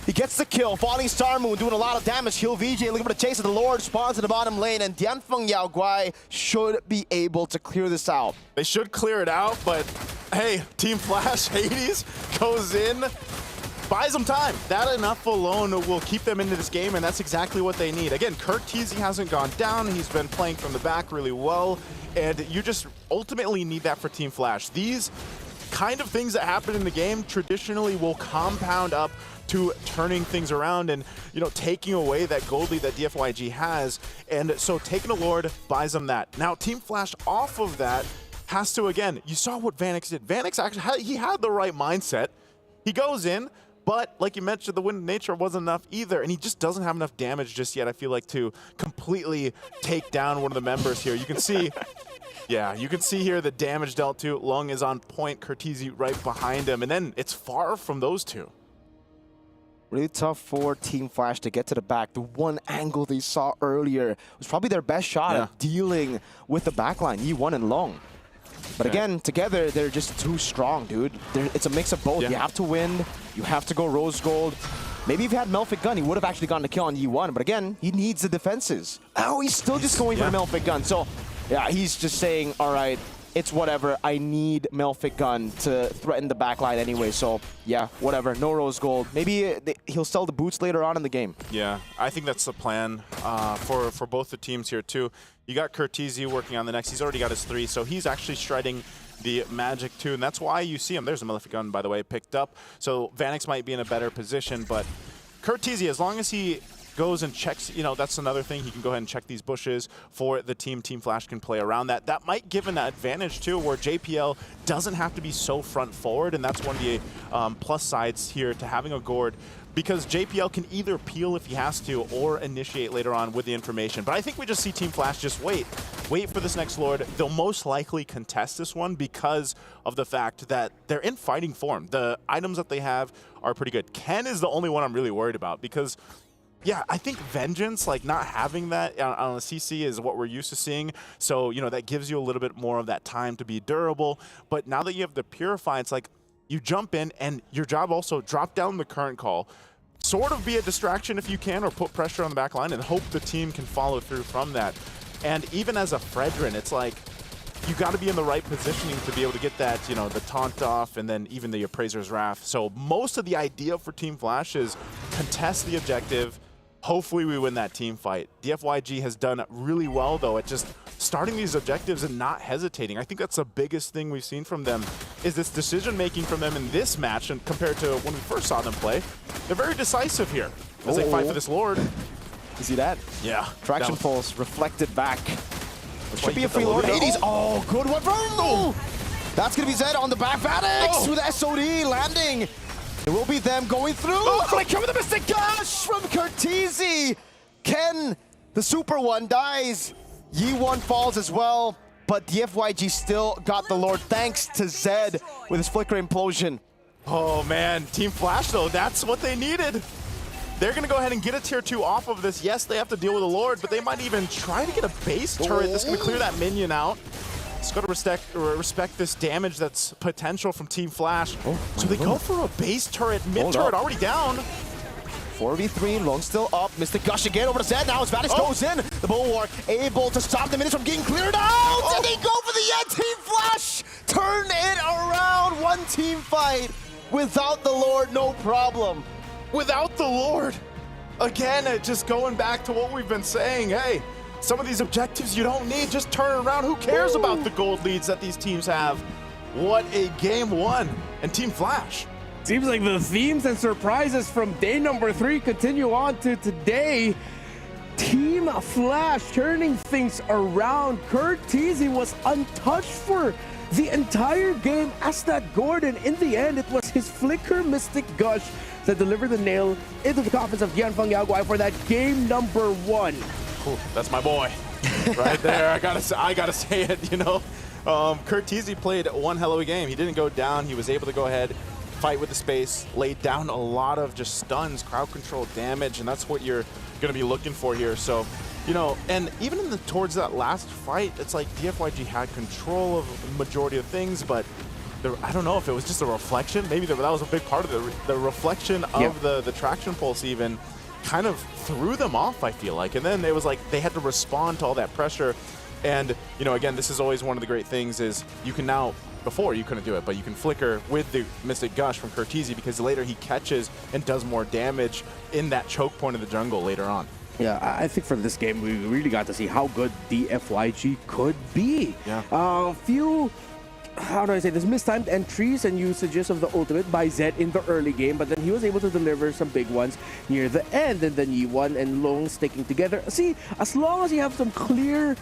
He gets the kill. Falling Star Moon doing a lot of damage. Heal VJ looking for the chase of the Lord. Spawns in the bottom lane, and Dianfeng Yao Guai should be able to clear this out. They should clear it out, but hey, Team Flash, Hades goes in, buys them time. That enough alone will keep them into this game, and that's exactly what they need. Again, Kirk Teasy hasn't gone down. He's been playing from the back really well, and you just ultimately need that for Team Flash. These kind of things that happen in the game traditionally will compound up to turning things around and, you know, taking away that gold lead that DFYG has. And so taking a Lord buys them that. Now, Team Flash off of that has to, again, you saw what Vanix did. Vanix actually, he had the right mindset. He goes in, but like you mentioned, the Wind of Nature wasn't enough either, and he just doesn't have enough damage just yet, I feel like, to completely take down one of the members here. You can see, yeah, you can see here the damage dealt to. Lung is on point, Curtizi right behind him, and then it's far from those two. Really tough for Team Flash to get to the back. The one angle they saw earlier was probably their best shot at dealing with the backline, Yi1 and Long. But again, together, they're just too strong, dude. It's a mix of both. You have to win. You have to go Rose Gold. Maybe if he had Melfic Gun, he would have actually gotten the kill on Yi1. But again, he needs the defenses. Oh, he's still just going for the Melfic Gun. So, yeah, he's just saying, all right, it's whatever. I need Melfic Gun to threaten the backline anyway. So, yeah, whatever. No Rose Gold. Maybe he'll sell the boots later on in the game. Yeah, I think that's the plan for both the teams here, too. You got Curtizi working on the next. He's already got his 3, so he's actually striding the Magic too, and that's why you see him. There's a Malefic Gun, by the way, picked up. So Vanix might be in a better position, but Curtizi, as long as he goes and checks, you know, that's another thing. He can go ahead and check these bushes for the team. Team Flash can play around that. That might give an advantage too, where JPL doesn't have to be so front forward, and that's one of the plus sides here to having a Gord, because JPL can either peel if he has to or initiate later on with the information. But I think we just see Team Flash just wait for this next Lord. They'll most likely contest this one because of the fact that they're in fighting form. The items that they have are pretty good. Ken is the only one I'm really worried about because, yeah, I think Vengeance, like not having that on a CC is what we're used to seeing. So, you know, that gives you a little bit more of that time to be durable. But now that you have the Purify, it's like you jump in and your job also drop down the current call, sort of be a distraction if you can, or put pressure on the back line and hope the team can follow through from that. And even as a Fredrin, it's like you got to be in the right positioning to be able to get that, you know, the taunt off and then even the Appraiser's Wrath. So most of the idea for Team Flash is contest the objective. Hopefully we win that team fight. DFYG has done really well, though, at just starting these objectives and not hesitating. I think that's the biggest thing we've seen from them, is this decision-making from them in this match, and compared to when we first saw them play. They're very decisive here as they fight for this Lord. You see that? Yeah. Traction pulse reflected back. It should be a free Lord. 80s. Oh, good one. Oh. That's going to be Zed on the back. Vanix with SOD landing. It will be them going through. Flicker with the Mystic Gush from Curtizi. Ken, the super one, dies. Yi1 falls as well, but DFYG still got the Lord thanks to Zed with his Flicker Implosion. Oh man, Team Flash though, that's what they needed. They're gonna go ahead and get a tier 2 off of this. Yes, they have to deal with the Lord, but they might even try to get a base turret that's gonna clear that minion out. Just gotta respect this damage that's potential from Team Flash. So they go for a base turret, mid turret already down. 4v3, Long still up. Mystic Gush again over to Zed. Now as Vanix goes in, the Bulwark able to stop the minions from getting cleared out. And they go for the end. Team Flash turn it around. One team fight. Without the Lord, no problem. Without the Lord. Again, just going back to what we've been saying. Hey, some of these objectives you don't need. Just turn it around. Who cares about the gold leads that these teams have? What a game one. And Team Flash. Seems like the themes and surprises from day number 3 continue on to today. Team Flash turning things around. Curtizi was untouched for the entire game as that Gordon. In the end, it was his flicker Mystic Gush that delivered the nail into the coffins of Gianfeng Yaguai for that game number 1. Ooh, that's my boy right there. I gotta say it, you know. Curtizi played one hell of a game. He didn't go down. He was able to go ahead, fight with the space, laid down a lot of just stuns, crowd control damage, and that's what you're going to be looking for here. So, you know, and even towards that last fight, it's like DFYG had control of the majority of things, but I don't know if it was just a reflection. Maybe that was a big part of the reflection of the traction pulse even kind of threw them off, I feel like. And then it was like they had to respond to all that pressure. And, you know, again, this is always one of the great things is you can now, before you couldn't do it, but you can flicker with the Mystic Gush from Curtizi because later he catches and does more damage in that choke point of the jungle later on. Yeah, I think for this game, we really got to see how good DFYG could be. Yeah. Few, how do I say this, mistimed entries and usages of the ultimate by Zed in the early game, but then he was able to deliver some big ones near the end, and then Yi1 and Long sticking together. See, as long as you have some clear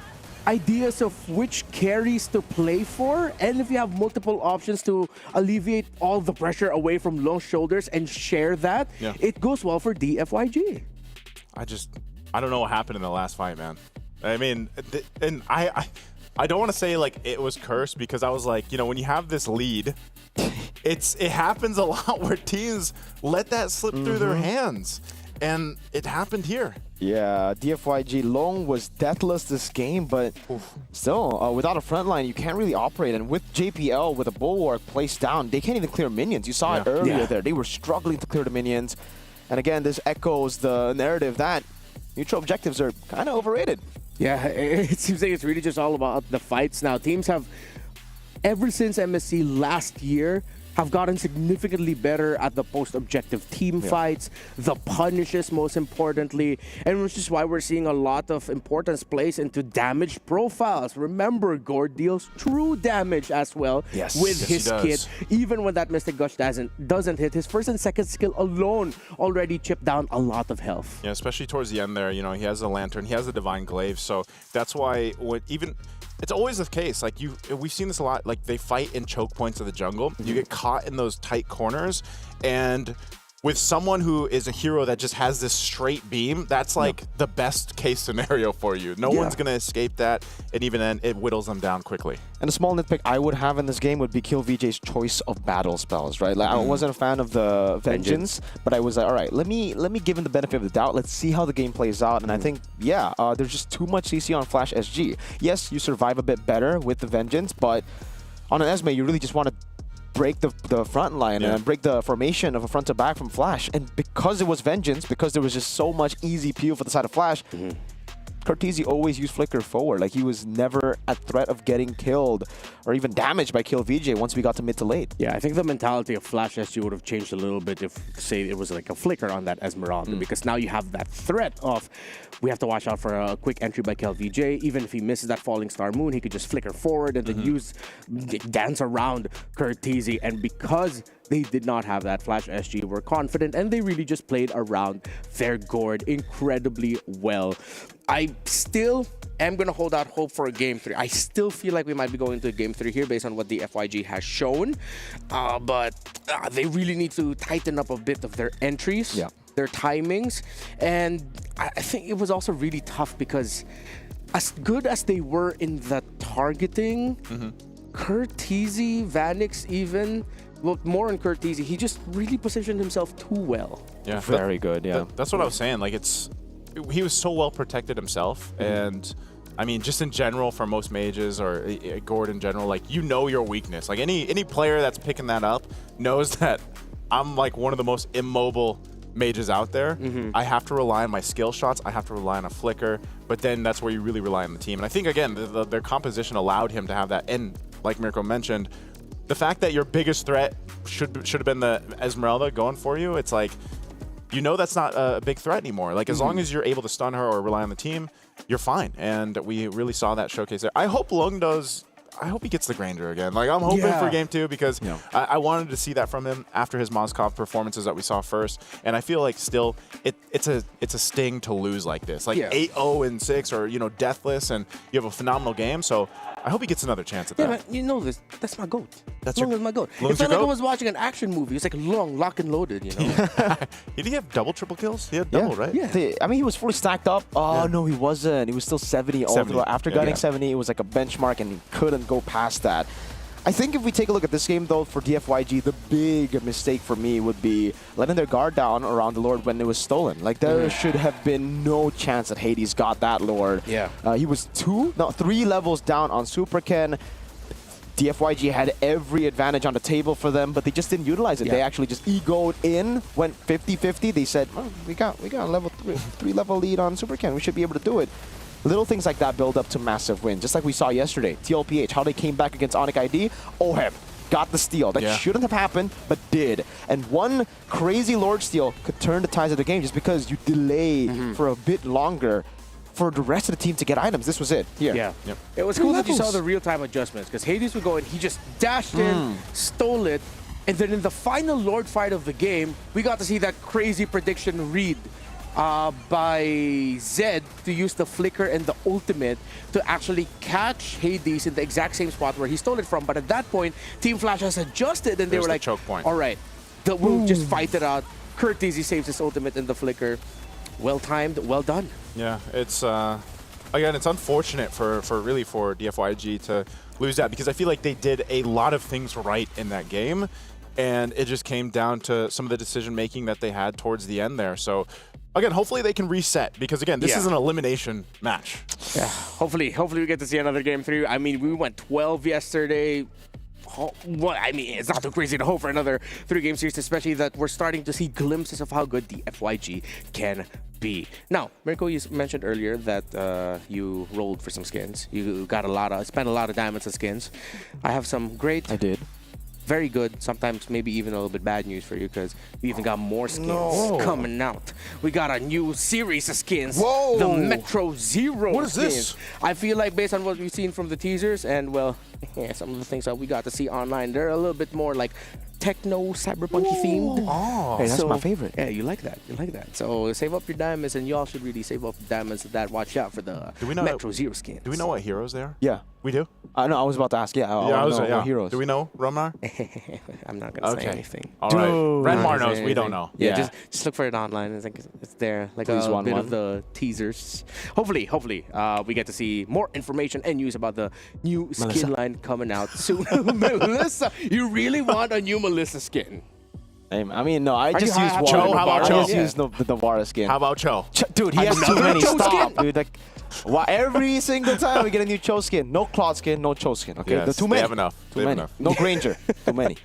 ideas of which carries to play for, and if you have multiple options to alleviate all the pressure away from Long's shoulders and share that, it goes well for DFYG. I don't know what happened in the last fight, man. I mean, and I don't want to say like it was cursed because I was like, you know, when you have this lead, it happens a lot where teams let that slip through their hands, and it happened here. Yeah, DFYG Long was deathless this game, but still, without a front line, you can't really operate. And with JPL, with a bulwark placed down, they can't even clear minions. You saw it earlier there. They were struggling to clear the minions. And again, this echoes the narrative that neutral objectives are kind of overrated. Yeah, it seems like it's really just all about the fights now. Teams have, ever since MSC last year, have gotten significantly better at the post-objective team fights, the punishes most importantly, and which is why we're seeing a lot of importance placed into damage profiles. Remember, Gord deals true damage as well with his kit. Even when that Mystic Gush doesn't hit, his first and second skill alone already chipped down a lot of health. Yeah, especially towards the end there, you know, he has a Lantern, he has the Divine Glaive, so that's why it's always the case. Like we've seen this a lot. Like they fight in choke points of the jungle. You get caught in those tight corners, and with someone who is a hero that just has this straight beam, that's like the best case scenario for you. No one's gonna escape that, and even then, it whittles them down quickly. And a small nitpick I would have in this game would be Kill VJ's choice of battle spells, right? Like I wasn't a fan of the Vengeance, but I was like, all right, let me give him the benefit of the doubt. Let's see how the game plays out. And I think, there's just too much CC on Flash SG. Yes, you survive a bit better with the Vengeance, but on an Esme, you really just want to break the front line and break the formation of a front to back from Flash. And because it was Vengeance, because there was just so much easy peel for the side of Flash, Curtizi always used Flicker forward. Like he was never at threat of getting killed or even damaged by Kill VJ once we got to mid to late. Yeah, I think the mentality of Flash SG would have changed a little bit if, say, it was like a Flicker on that Esmeralda, because now you have that threat of we have to watch out for a quick entry by Kill VJ. Even if he misses that Falling Star Moon, he could just flicker forward and then dance around Curtizi. And because they did not have that, Flash SG were confident and they really just played around their Gord incredibly well. I still am going to hold out hope for a Game 3. I still feel like we might be going to a Game 3 here based on what the FYG has shown. But they really need to tighten up a bit of their entries, their timings. And I think it was also really tough because as good as they were in the targeting, Curtizi, Vanix even, well, more on Curtizi, he just really positioned himself too well. Yeah, very good. Yeah, that's what I was saying. Like he was so well protected himself, and I mean, just in general for most mages or Gord in general, like you know your weakness. Like any player that's picking that up knows that I'm like one of the most immobile mages out there. I have to rely on my skill shots. I have to rely on a flicker, but then that's where you really rely on the team. And I think again, their composition allowed him to have that. And like Mirko mentioned, the fact that your biggest threat should have been the Esmeralda going for you, it's like, you know that's not a big threat anymore. Like, as long as you're able to stun her or rely on the team, you're fine. And we really saw that showcase there. I hope Lung does... I hope he gets the Granger again. Like, I'm hoping for game 2 because I wanted to see that from him after his Mozkov performances that we saw first. And I feel like still it's a sting to lose like this. Like 8-0 and 6 or, you know, deathless, and you have a phenomenal game. So I hope he gets another chance at that. Yeah, man, you know this. That's my goat. That's Lung is my goat. It felt like I was watching an action movie. It's like Lung, lock and loaded, you know? Did he have double, triple kills? He had double, right? Yeah. I mean, he was fully stacked up. Oh, no, he wasn't. He was still 70 all through. After getting 70, it was like a benchmark, and he couldn't go past that. I think if we take a look at this game, though, for DFYG, the big mistake for me would be letting their guard down around the Lord when it was stolen. Like, there should have been no chance that Hades got that Lord. Yeah. He was 3 levels down on Super Ken. DFYG had every advantage on the table for them, but they just didn't utilize it. They actually just egoed in, went 50-50. They said, oh, we got a level 3 level lead on Super Ken. We should be able to do it. Little things like that build up to massive wins, just like we saw yesterday. TLPH, how they came back against Onic ID. Ohem got the steal. That shouldn't have happened, but did. And one crazy Lord steal could turn the tides of the game just because you delay for a bit longer for the rest of the team to get items. This was it. Here. Yeah. It was cool that you saw the real-time adjustments, because Hades would go and he just dashed in, stole it, and then in the final Lord fight of the game, we got to see that crazy prediction read by Zed to use the flicker and the ultimate to actually catch Hades in the exact same spot where he stole it from. But at that point, Team Flash has adjusted, and they were like, choke point. all right, we'll just fight it out. Curtis, he saves his ultimate in the flicker. Well timed, well done. Yeah, it's again, it's unfortunate for DFYG to lose that, because I feel like they did a lot of things right in that game, and it just came down to some of the decision making that they had towards the end there. So again, hopefully they can reset, because again, this is an elimination match. Yeah, hopefully we get to see another game 3. I mean, we went 12 yesterday. Well, I mean, it's not too crazy to hope for another 3-game series, especially that we're starting to see glimpses of how good the FYG can be. Now, Mirko, you mentioned earlier that you rolled for some skins. You got spent a lot of diamonds and skins. I have some great. I did. Very good, sometimes maybe even a little bit bad news for you, because we even got more skins coming out. We got a new series of skins. Whoa! The Metro Zero What is skins. this? I feel like based on what we've seen from the teasers and, well, some of the things that we got to see online, they're a little bit more like techno, cyberpunky themed. Oh, hey, that's my favorite. Yeah, you like that. You like that. So save up your diamonds, and y'all should really save up diamonds. That watch out for the Metro Zero skins. Do we know what heroes they are? Yeah. We do? No, I was about to ask. Yeah, I was what heroes. Do we know, Romnar? I'm not going to say anything. All right. Renmar knows. We don't know. Yeah, just look for it online. I think it's there. Like a bit of the teasers. Hopefully, we get to see more information and news about the new skin line coming out soon. Melissa, you really want a new Melissa skin? I mean, no, I just used one. Cho? How about Cho? I just used the Navara skin. How about Cho? Dude, he has too many. Stop, dude. Like, every single time we get a new Cho skin. No Claude skin, no Cho skin. Okay, yes, too many. They have enough. Too many. No Granger. Too many.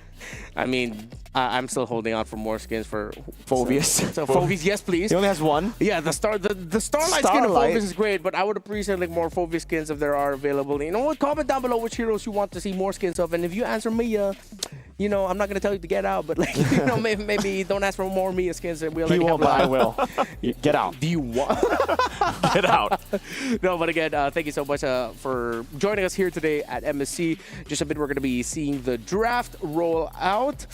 I mean, I'm still holding out for more skins for Phobius. So Phobius, yes, please. He only has one. Yeah, the Starlight skin of Phobius is great, but I would appreciate like more Phobius skins if there are available. You know what? Comment down below which heroes you want to see more skins of, and if you answer Mia, you know, I'm not gonna tell you to get out, but like, you know, maybe don't ask for more Mia skins. We already have. I will. Get out. Do you want? Get out. No, but again, thank you so much for joining us here today at MSC. Just a bit, we're gonna be seeing the draft roll out.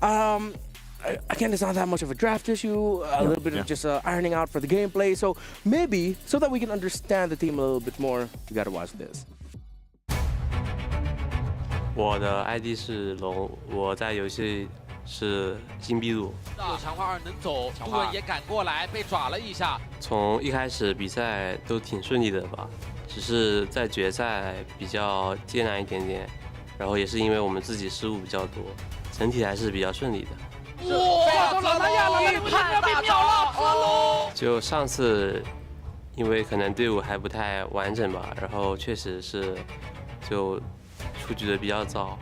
Again, it's not that much of a draft issue, a little bit of just ironing out for the gameplay. So maybe, so that we can understand the team a little bit more, you gotta watch this. 我的 ID 是龙，我在游戏是金币路。强化2能走，杜文也赶过来，被爪了一下。从一开始比赛都挺顺利的吧，只是在决赛比较艰难一点点，然后也是因为我们自己失误比较多，整体还是比较顺利的。哇！老南亚了，预判被秒了，子龙。就上次，因为可能队伍还不太完整吧，然后确实是就出局的比较早，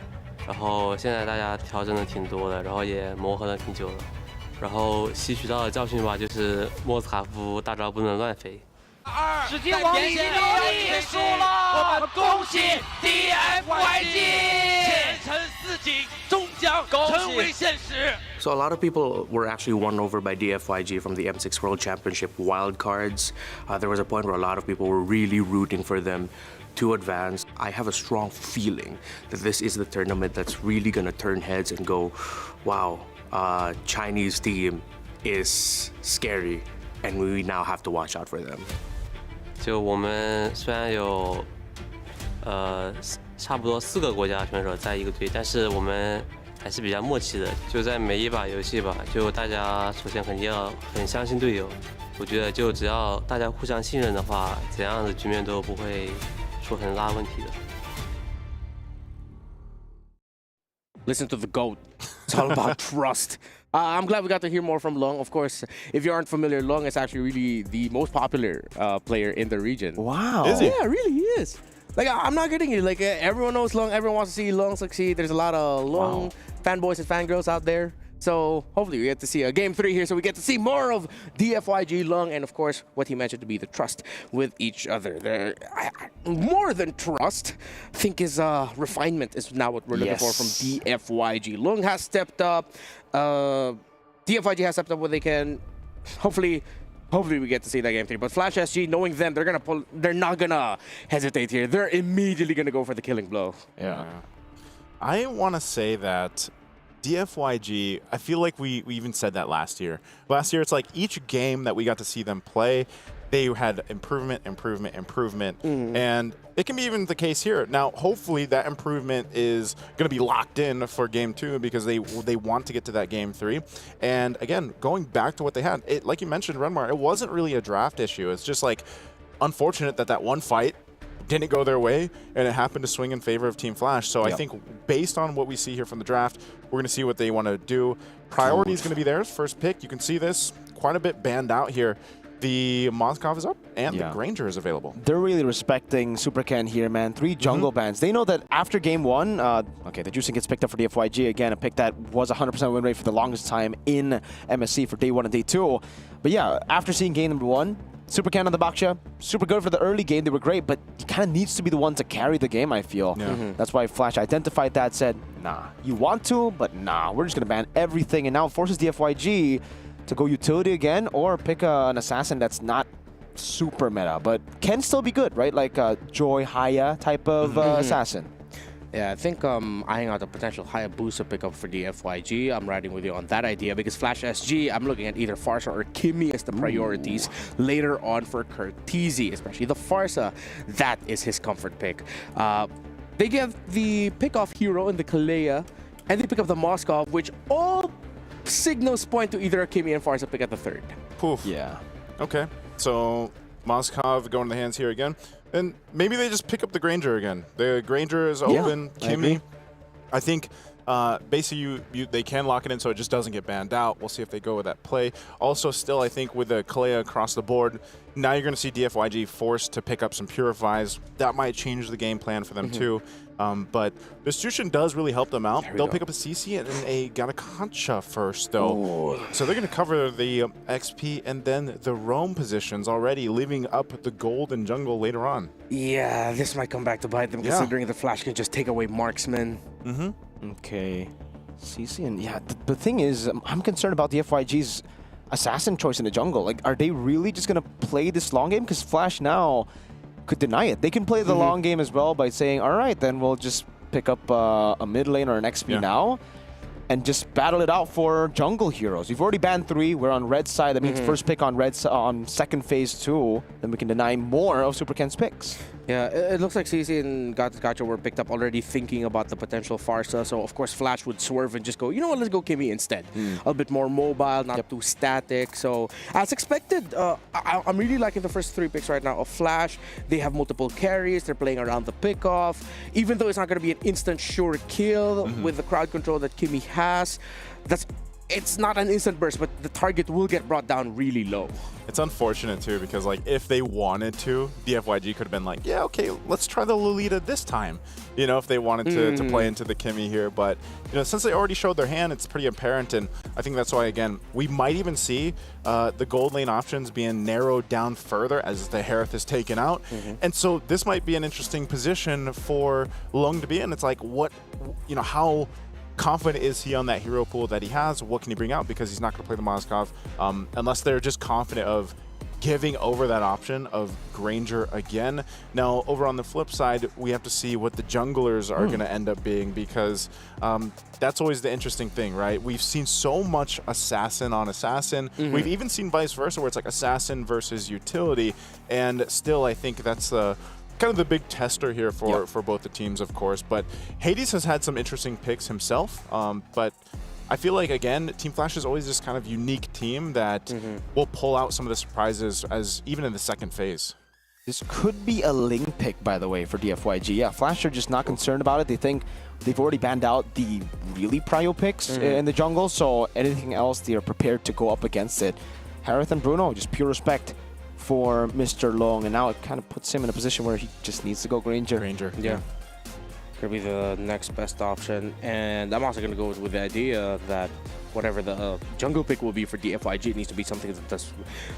然后现在大家调整的挺多的，然后也磨合了挺久了，然后吸取到的教训吧，就是莫斯卡夫大招不能乱飞。史蒂王喜结束了，我们恭喜 DFYG 前程似锦，终将成为现实。 So a lot of people were actually won over by DFYG from the M6 World Championship wildcards. There was a point where a lot of people were really rooting for them to advance. I have a strong feeling that this is the tournament that's really gonna turn heads and go, wow, Chinese team is scary, and we now have to watch out for them. 就我们虽然有差不多4个国家选手在一个队，但是我们还是比较默契的。就在每一把游戏吧，就大家首先肯定要很相信队友。我觉得就只要大家互相信任的话，怎样的局面都不会出很大问题的。 Listen to the GOAT. It's all about trust. I'm glad we got to hear more from Long. Of course, if you aren't familiar, Long is actually really the most popular player in the region. Wow. Is he? Yeah, really he is. Like, I'm not kidding you. Like, everyone knows Long. Everyone wants to see Long succeed. There's a lot of Long fanboys and fangirls out there. So hopefully we get to see a game 3 here, so we get to see more of DFYG, Long, and of course what he mentioned to be the trust with each other. More than trust, I think is refinement is now what we're looking for from DFYG. Long has stepped up. DFYG has stepped up what they can. Hopefully we get to see that game 3. But Flash SG, knowing them, they're not gonna hesitate here. They're immediately gonna go for the killing blow. Yeah. I want to say that DFYG, I feel like we even said that last year. Last year, it's like each game that we got to see them play, they had improvement, and it can be even the case here. Now, hopefully that improvement is going to be locked in for game 2 because they want to get to that game 3. And again, going back to what they had, like you mentioned, Renmar, it wasn't really a draft issue. It's just like unfortunate that one fight didn't go their way, and it happened to swing in favor of Team Flash. So I think based on what we see here from the draft, we're going to see what they want to do. Priority is going to be theirs. First pick, you can see this quite a bit banned out here. The Moskov is up, and the Granger is available. They're really respecting Super Ken here, man. 3 jungle bans. They know that after game 1, okay, the juicing gets picked up for DFYG. Again, a pick that was 100% win rate for the longest time in MSC for day 1 and day 2. But yeah, after seeing game number 1, Super Ken on the Baksha, super good for the early game. They were great, but he kind of needs to be the one to carry the game, I feel. That's why Flash identified that, said, nah, you want to, but nah, we're just going to ban everything. And now it forces DFYG to go utility again or pick an assassin that's not super meta, but can still be good, right? Like a Joy Haya type of assassin. Yeah, I think eyeing out a potential Hayabusa pickup for DFYG. I'm riding with you on that idea because Flash SG, I'm looking at either Farsa or Kimmy as the priorities later on for Curtizi, especially the Farsa. That is his comfort pick. They give the pick-off hero in the Kalea, and they pick up the Moskov, which all signals point to either a Kimmy and Farsa pick at the 3rd. Poof. Yeah. Okay. So Moskov going to the hands here again. And maybe they just pick up the Granger again. The Granger is open. Kimmy, I think basically they can lock it in so it just doesn't get banned out. We'll see if they go with that play. Also, still, I think with the Kalea across the board, now you're going to see DFYG forced to pick up some Purifies. That might change the game plan for them too. But this Jushin does really help them out. They'll pick up a CC and a Ganakancha first, though. So they're going to cover the XP and then the roam positions already, leaving up the gold and jungle later on. Yeah, this might come back to bite them, considering the Flash can just take away marksman. Okay. CC and yeah, the thing is, I'm concerned about DFYG's assassin choice in the jungle. Like, are they really just going to play this long game? Because Flash now could deny it. They can play the long game as well by saying, all right, then we'll just pick up a mid lane or an XP now and just battle it out for jungle heroes. We've already banned 3. We're on red side. That means first pick on red on second phase 2. Then we can deny more of Super Ken's picks. Yeah, it looks like CC and Gacha were picked up already thinking about the potential Farsa. So, of course, Flash would swerve and just go, you know what, let's go Kimmy instead. A bit more mobile, not too static. So, as expected, I'm really liking the first 3 picks right now of Flash. They have multiple carries. They're playing around the pickoff. Even though it's not going to be an instant sure kill with the crowd control that Kimmy has, it's not an instant burst, but the target will get brought down really low. It's unfortunate too because like if they wanted to, DFYG could have been like, yeah, okay, let's try the Lolita this time. You know, if they wanted to play into the Kimmy here, but you know, since they already showed their hand, it's pretty apparent. And I think that's why, again, we might even see the gold lane options being narrowed down further as the Harith is taken out. And so this might be an interesting position for Long to be in. It's like, what, you know, how confident is he on that hero pool that he has? What can he bring out? Because he's not going to play the Moskov unless they're just confident of giving over that option of Granger again. Now, over on the flip side, we have to see what the junglers are going to end up being, because that's always the interesting thing, right? We've seen so much assassin on assassin. We've even seen vice versa, where it's like assassin versus utility, and still I think that's the kind of the big tester here for both the teams, of course. But Hades has had some interesting picks himself, but I feel like, again, Team Flash is always this kind of unique team that will pull out some of the surprises as even in the second phase. This could be a Ling pick, by the way, for DFYG. Yeah, Flash are just not concerned about it. They think they've already banned out the really prio picks in the jungle, so anything else, they are prepared to go up against it. Harith and Bruno, just pure respect for Mr. Long, and now it kind of puts him in a position where he just needs to go Granger. Yeah. Gonna be the next best option, and I'm also gonna go with the idea that whatever the jungle pick will be for DFYG, it needs to be something that does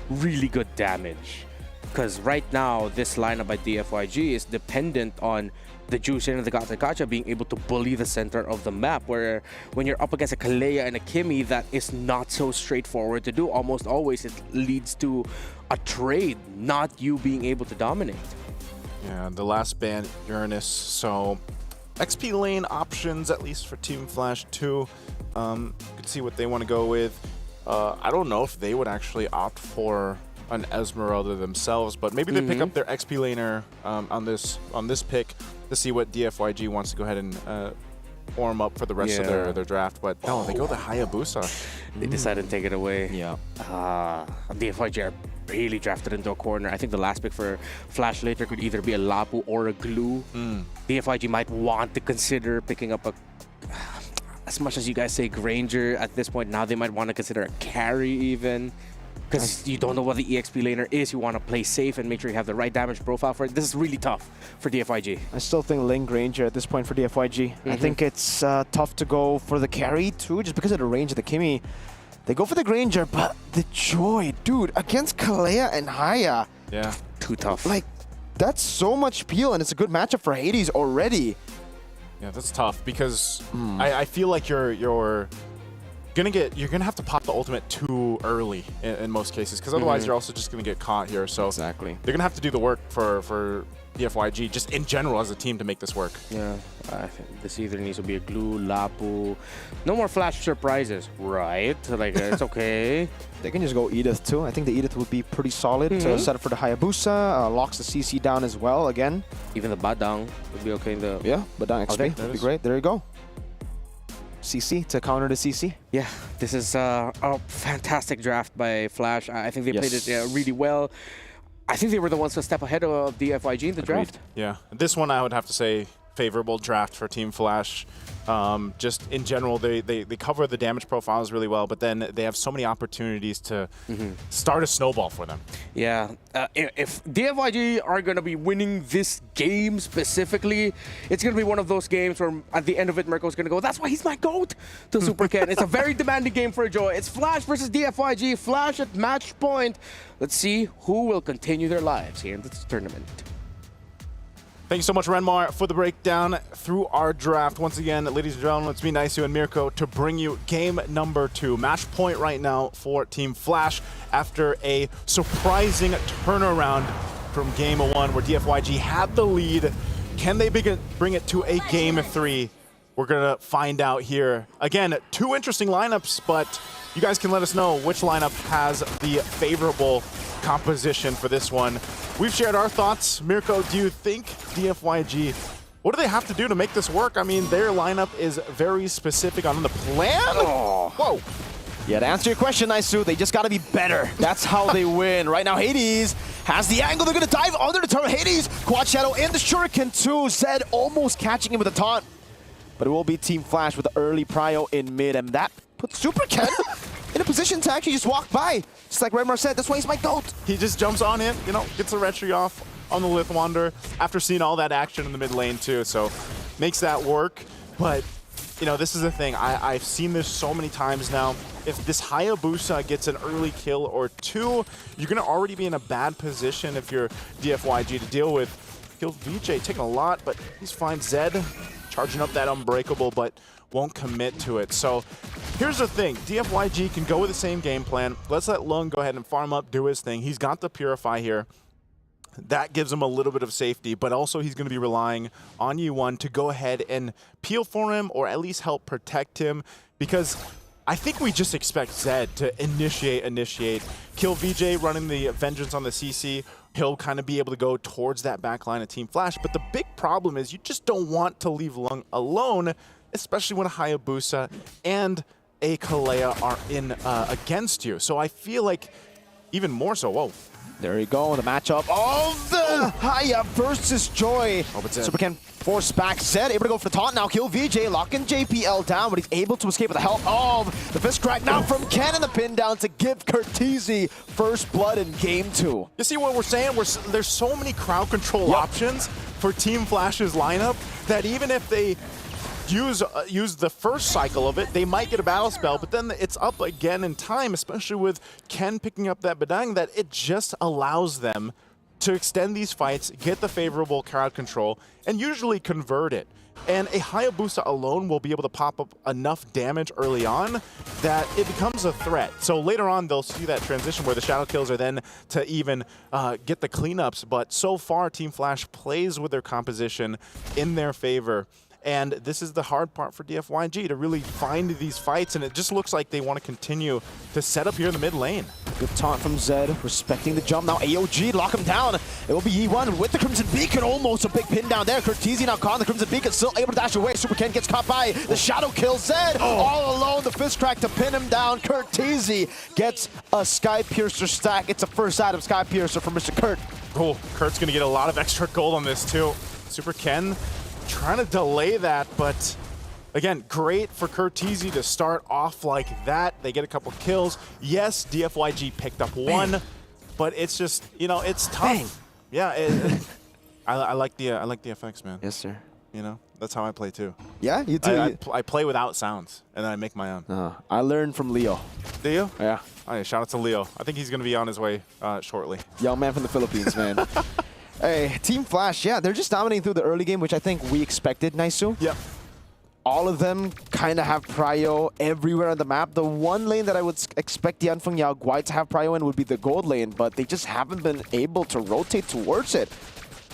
really good damage. Because right now, this lineup by DFYG is dependent on the Jushin and the Gacha being able to bully the center of the map, where when you're up against a Kalea and a Kimi, that is not so straightforward to do. Almost always it leads to a trade, not you being able to dominate. Yeah, the last ban, Uranus, so XP lane options, at least for Team Flash 2. Could see what they want to go with. I don't know if they would actually opt for an Esmeralda themselves, but maybe they pick up their XP laner on this pick to see what DFYG wants to go ahead and form up for the rest of their draft. But no, they go the Hayabusa. They decided to take it away. Yeah. DFYG are really drafted into a corner. I think the last pick for Flash later could either be a Lapu or a Glue. DFYG might want to consider picking up a... As much as you guys say Granger, at this point now they might want to consider a carry even. Because you don't know what the EXP laner is. You want to play safe and make sure you have the right damage profile for it. This is really tough for DFYG. I still think Ling Granger at this point for DFYG. I think it's tough to go for the carry too, just because of the range of the Kimi. They go for the Granger, but the Joy, dude, against Kalea and Haya. Yeah. Too tough. Like, that's so much peel, and it's a good matchup for Hades already. Yeah, that's tough because I feel like you're gonna have to pop the ultimate too early in most cases, because otherwise you're also just gonna get caught here. So exactly, they're gonna have to do the work for DFYG just in general as a team to make this work. Yeah, I think this either needs to be a Glue, Lapu. No more Flash surprises, right? Like, it's okay. They can just go Edith too. I think the Edith would be pretty solid to set up for the Hayabusa. Locks the CC down as well again. Even the Badang would be okay in the... Yeah, Badang XP would be great. There you go. CC to counter the CC. Yeah, this is a fantastic draft by Flash. I think they played it really well. I think they were the ones to step ahead of DFYG in the draft. Yeah, this one I would have to say favorable draft for Team Flash. Just in general, they cover the damage profiles really well, but then they have so many opportunities to start a snowball for them. Yeah, if DFYG are going to be winning this game specifically, it's going to be one of those games where at the end of it, Mirko's going to go, that's why he's my GOAT to Super Ken. It's a very demanding game for Joy. It's Flash versus DFYG, Flash at match point. Let's see who will continue their lives here in this tournament. Thank you so much, Renmar, for the breakdown through our draft. Once again, ladies and gentlemen, it's me, Naisu, and Mirko to bring you game number 2. Match point right now for Team Flash after a surprising turnaround from game 1 where DFYG had the lead. Can they bring it to a game 3? We're going to find out here. Again, 2 interesting lineups, but you guys can let us know which lineup has the favorable composition for this one. We've shared our thoughts. Mirko, do you think DFYG, what do they have to do to make this work? I mean, their lineup is very specific on the plan. Oh. Whoa. Yeah, to answer your question, Naisu, they just got to be better. That's how they win. Right now, Hades has the angle. They're going to dive under the turret. Hades, Quad Shadow in the Shuriken too. Zed almost catching him with a taunt. But it will be Team Flash with the early prio in mid, and that puts Super Ken in a position to actually just walk by. Just like Redmar said, that's why he's my GOAT. He just jumps on in, you know, gets a retry off on the Lithwander after seeing all that action in the mid lane too, so makes that work. But you know, this is the thing. I've seen this so many times now. If this Hayabusa gets an early kill or two, you're going to already be in a bad position if you're DFYG to deal with. Kill VJ taking a lot, but he's fine. Zed charging up that Unbreakable, but won't commit to it. So here's the thing. DFYG can go with the same game plan. Let's let Lung go ahead and farm up, do his thing. He's got the Purify here. That gives him a little bit of safety, but also he's going to be relying on U1 to go ahead and peel for him or at least help protect him, because I think we just expect Zed to initiate, kill VJ running the Vengeance on the CC. He'll kind of be able to go towards that backline of Team Flash, but the big problem is you just don't want to leave Lung alone, especially when a Hayabusa and a Kalea are in against you. So I feel like even more so, whoa. There you go, the matchup of the Haya versus Joy. Oh, but Super Ken force back Zed, able to go for the taunt now, kill VJ, locking JPL down, but he's able to escape with the help of the fist crack now from Ken, and the pin down to give Curtizi first blood in game 2. You see what we're saying? There's so many crowd control options for Team Flash's lineup that even if they use the first cycle of it, they might get a battle spell, but then it's up again in time, especially with Ken picking up that Badang, that it just allows them to extend these fights, get the favorable crowd control, and usually convert it. And a Hayabusa alone will be able to pop up enough damage early on that it becomes a threat. So later on, they'll see that transition where the shadow kills are then to even get the cleanups. But so far, Team Flash plays with their composition in their favor. And this is the hard part for DFYG, to really find these fights, and it just looks like they want to continue to set up here in the mid lane. Good taunt from Zed, respecting the jump. Now AOG, lock him down. It will be E1 with the Crimson Beacon, almost a big pin down there. Curtizi now caught the Crimson Beacon, still able to dash away. Super Ken gets caught by the Shadow kill. Zed all alone, the fist crack to pin him down. Curtizi gets a Sky Piercer stack. It's a first item Sky Piercer for Mr. Kurt. Oh, Kurt's going to get a lot of extra gold on this too. Super Ken trying to delay that, but again, great for Curtizi to start off like that. They get a couple kills. Yes, DFYG picked up one, but it's just, you know, it's tough. Bang. Yeah, I like the effects, man. Yes, sir. You know, that's how I play too. Yeah, you do. I play without sounds, and then I make my own. I learned from Leo. Do you? Yeah. Oh, yeah, shout out to Leo. I think he's going to be on his way shortly. Young man from the Philippines, man. Hey, Team Flash, yeah, they're just dominating through the early game, which I think we expected, Naisu. Yep. All of them kind of have prio everywhere on the map. The one lane that I would expect the Anfeng Yao Guai to have prio in would be the gold lane, but they just haven't been able to rotate towards it.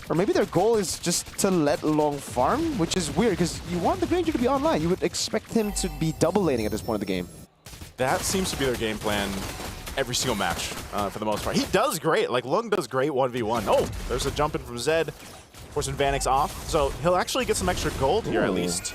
Or maybe their goal is just to let Long farm, which is weird, because you want the Granger to be online. You would expect him to be double laning at this point of the game. That seems to be their game plan every single match, for the most part. He does great. Like, Lung does great 1v1. Oh, there's a jump in from Zed, forcing Vanix off. So he'll actually get some extra gold here at least.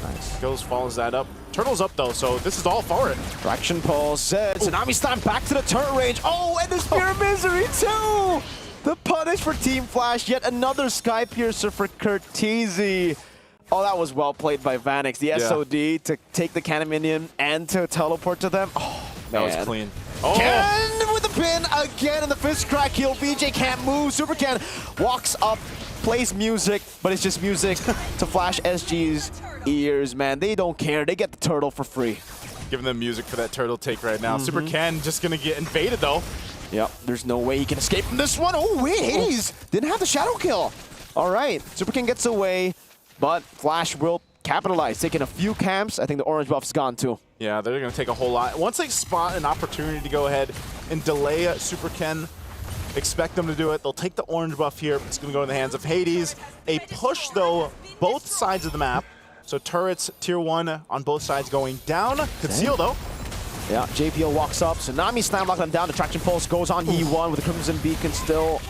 Nice. Goes, follows that up. Turtle's up though, so this is all for it. Traction Pulse, Zed, Tsunami Slam back to the turret range. Oh, and the Spear of Misery too! The punish for Team Flash, yet another Sky Piercer for Curtizi. Oh, that was well played by Vanix. The SOD to take the Cannon Minion and to teleport to them. Oh, that man. was clean. Oh! Ken with the pin again, and the fist crack heal. VJ can't move. Super Ken walks up, plays music, but it's just music to Flash SG's ears, man. They don't care. They get the turtle for free. Giving them music for that turtle take right now. Super Ken just going to get invaded though. Yep, there's no way he can escape from this one. Oh, wait, Hades didn't have the shadow kill. All right, Super Ken gets away, but Flash will capitalize, taking a few camps. I think the orange buff's gone too. Yeah, they're going to take a whole lot. Once they spot an opportunity to go ahead and delay Super Ken, expect them to do it. They'll take the orange buff here. It's going to go in the hands of Hades. A push, though, both sides of the map. So turrets, tier 1 on both sides going down. Conceal, though. Yeah, JPL walks up. Tsunami Slam locked them down. The Traction Pulse goes on E1 with the Crimson Beacon still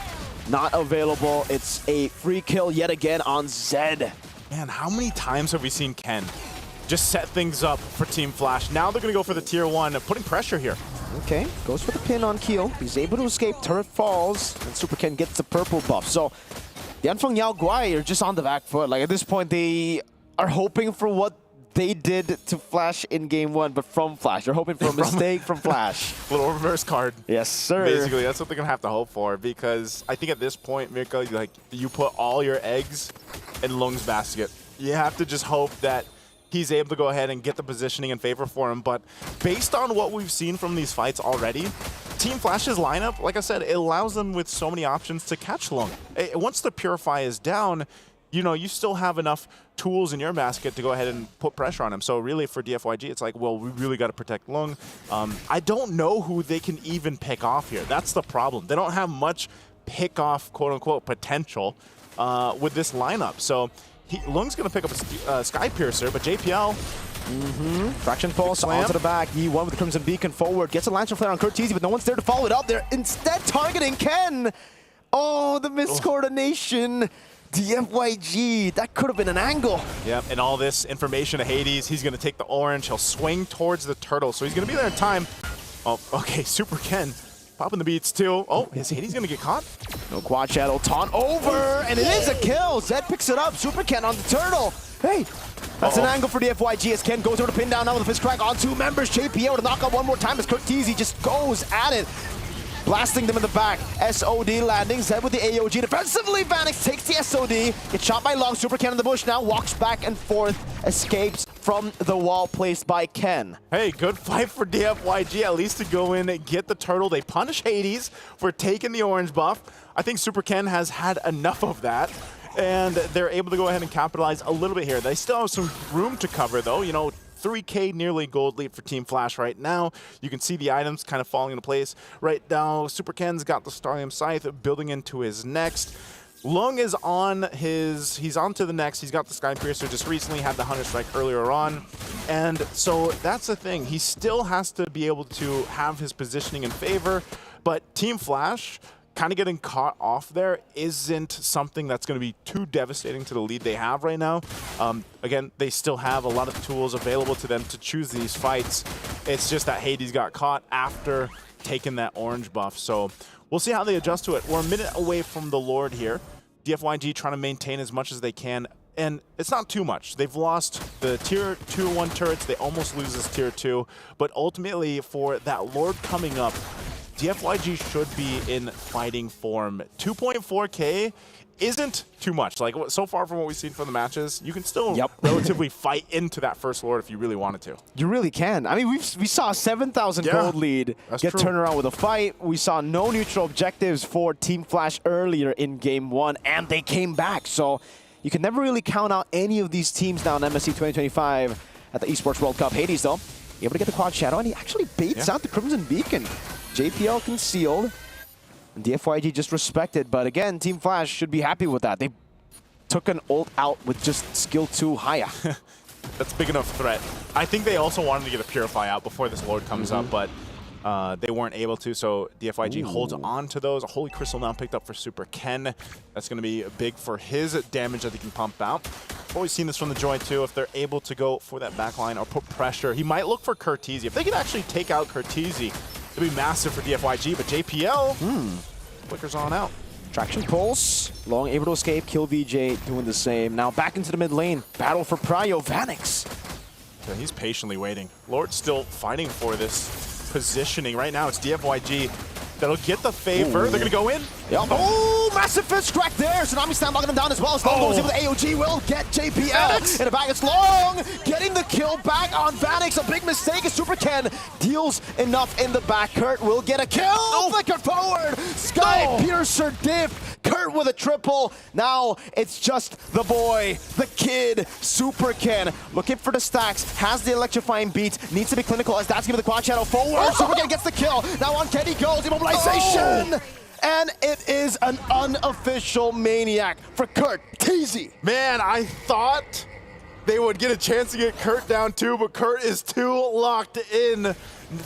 not available. It's a free kill yet again on Zed. Man, how many times have we seen Ken just set things up for Team Flash? Now they're going to go for the tier 1, putting pressure here. Okay, goes for the pin on Keel. He's able to escape. Turret falls, and Super Ken gets the purple buff. So the Anfeng Yao Guai are just on the back foot. Like, at this point, they are hoping for what they did to Flash in game 1, but from Flash. They're hoping for a mistake from Flash. Little reverse card. Yes, sir. Basically, that's what they're going to have to hope for, because I think at this point, Mirko, like, you put all your eggs in Lung's basket. You have to just hope that he's able to go ahead and get the positioning in favor for him. But based on what we've seen from these fights already, Team Flash's lineup, like I said, it allows them with so many options to catch Lung. Once the Purify is down, you know, you still have enough tools in your basket to go ahead and put pressure on him. So really for DFYG, it's like, well, we really got to protect Lung. I don't know who they can even pick off here. That's the problem. They don't have much pick off, quote unquote, potential with this lineup. So Lung's going to pick up a Sky Piercer, but JPL. Fraction Pulse onto the back. E1 with the Crimson Beacon forward. Gets a Lantern Flare on Curtizi, but no one's there to follow it up. They're instead targeting Ken. Oh, the miscoordination. DFYG, that could have been an angle. Yep, and all this information to Hades. He's going to take the orange. He'll swing towards the turtle, so he's going to be there in time. Oh, okay, Super Ken popping the beats too. Oh, is Hades going to get caught? No quad shadow, taunt over, and it is a kill. Zed picks it up. Super Ken on the turtle. Hey, that's an angle for DFYG as Ken goes over to pin down now with a fist crack on 2 members. JPL to knock out one more time as Curtizi just goes at it. Blasting them in the back. SOD landing. Zed with the AOG. Defensively, Vanix takes the SOD. Gets shot by Long. Super Ken in the bush now. Walks back and forth. Escapes from the wall placed by Ken. Hey, good fight for DFYG. At least to go in and get the turtle. They punish Hades for taking the orange buff. I think Super Ken has had enough of that. And they're able to go ahead and capitalize a little bit here. They still have some room to cover, though. You know, 3K nearly gold lead for Team Flash right now. You can see the items kind of falling into place. Right now, Super Ken's got the Starium Scythe building into his next. Lung is on his, he's on to the next. He's got the Sky Piercer, just recently had the Hunter Strike earlier on. And so that's the thing. He still has to be able to have his positioning in favor, but Team Flash kind of getting caught off there isn't something that's going to be too devastating to the lead they have right now. Again, they still have a lot of tools available to them to choose these fights. It's just that Hades got caught after taking that orange buff. So we'll see how they adjust to it. We're a minute away from the Lord here. DFYG trying to maintain as much as they can. And it's not too much. They've lost the tier 1 turrets. They almost lose this tier 2. But ultimately, for that Lord coming up, DFYG should be in fighting form. 2.4K isn't too much. Like, so far from what we've seen from the matches, you can still relatively fight into that first Lord if you really wanted to. You really can. I mean, we saw a 7,000 gold lead get turned around with a fight. We saw no neutral objectives for Team Flash earlier in Game 1, and they came back. So you can never really count out any of these teams now in MSC 2025 at the Esports World Cup. Hades, though, able to get the quad shadow, and he actually baits out the Crimson Beacon. JPL concealed. DFYG just respected, but again, Team Flash should be happy with that. They took an ult out with just skill 2 Haya. That's a big enough threat. I think they also wanted to get a Purify out before this Lord comes up, but they weren't able to, so DFYG holds on to those. A Holy Crystal now picked up for Super Ken. That's going to be big for his damage that he can pump out. Always seen this from the Joy too. If they're able to go for that backline or put pressure, he might look for Curtizi. If they can actually take out Curtizi, it'd be massive for DFYG, but JPL flickers on out. Traction Pulse, Long able to escape, kill VJ doing the same. Now back into the mid lane, battle for Prio, Vanix. So he's patiently waiting. Lord's still fighting for this positioning. Right now it's DFYG that'll get the favor. They're gonna go in. Yep. Oh, massive fist crack there. Tsunami Slam knocking him down as well. Slow goes in with AOG, will get JPL. In the back, it's Long getting the kill back on Vanix. A big mistake as Super Ken deals enough in the back. Kurt will get a kill. Flicker forward. Sky Piercer diff. Kurt with a triple. Now it's just the boy, the kid, Super Ken. Looking for the stacks. Has the electrifying beat. Needs to be clinical as that's giving the quad shadow forward. Super Ken gets the kill. Now on Ken he goes. Immobilization. And it is an unofficial maniac for Curtizi. Man, I thought they would get a chance to get Kurt down too, but Kurt is too locked in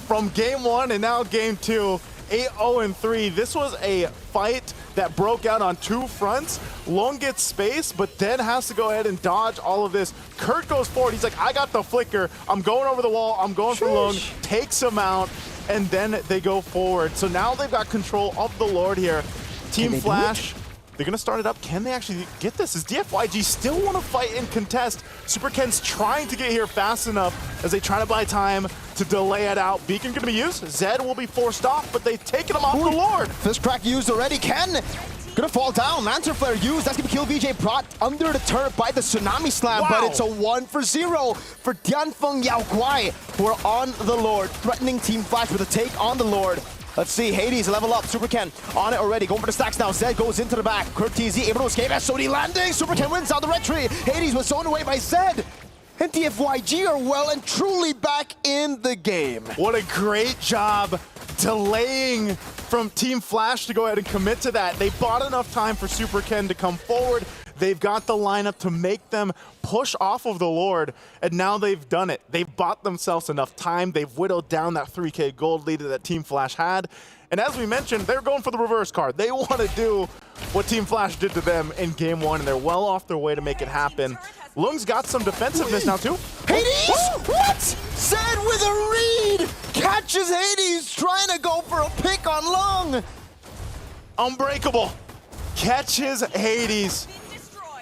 from Game 1 and now Game 2. 8-0-3. This was a fight that broke out on 2 fronts. Long gets space, but then has to go ahead and dodge all of this. Kurt goes forward. He's like, I got the flicker. I'm going over the wall. I'm going for Long. Takes him out, and then they go forward. So now they've got control of the Lord here. Team Flash, they're going to start it up. Can they actually get this? Does DFYG still want to fight and contest? Super Ken's trying to get here fast enough as they try to buy time to delay it out. Beacon going to be used. Zed will be forced off, but they've taken him off the Lord. Fist crack used already. Ken Gonna fall down. Lantern Flare used. That's gonna kill VJ. Brought under the turret by the Tsunami Slam, but it's a 1-for-0 for Tianfeng Yao Guai, who are on the Lord, threatening Team Flash with a take on the Lord. Let's see, Hades level up. Super Ken on it already. Going for the stacks now. Zed goes into the back. Kurt TZ able to escape. SOD landing. Super Ken wins out the red tree. Hades was zoned away by Zed. And DFYG are well and truly back in the game. What a great job delaying from Team Flash to go ahead and commit to that. They bought enough time for Super Ken to come forward. They've got the lineup to make them push off of the Lord, and now they've done it. They've bought themselves enough time. They've whittled down that 3K gold lead that Team Flash had. And as we mentioned, they're going for the reverse card. They want to do what Team Flash did to them in Game 1, and they're well off their way to make it happen. Lung's got some defensiveness now, too. Hades? What? Zed with a read! Catches Hades trying to go for a pick on Lung. Unbreakable. Catches Hades.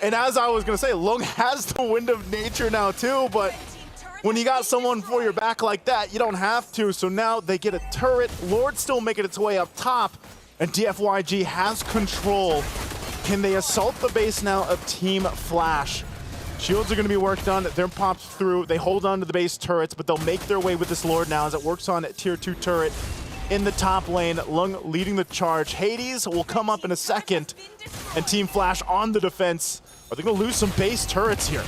And as I was going to say, Lung has the Wind of Nature now, too, but when you got someone for your back like that, you don't have to. So now they get a turret. Lord still making its way up top, and DFYG has control. Can they assault the base now of Team Flash? Shields are going to be worked on. They're popped through. They hold on to the base turrets, but they'll make their way with this Lord now as it works on Tier 2 turret in the top lane. Lung leading the charge. Hades will come up in a second, and Team Flash on the defense. Are they going to lose some base turrets here?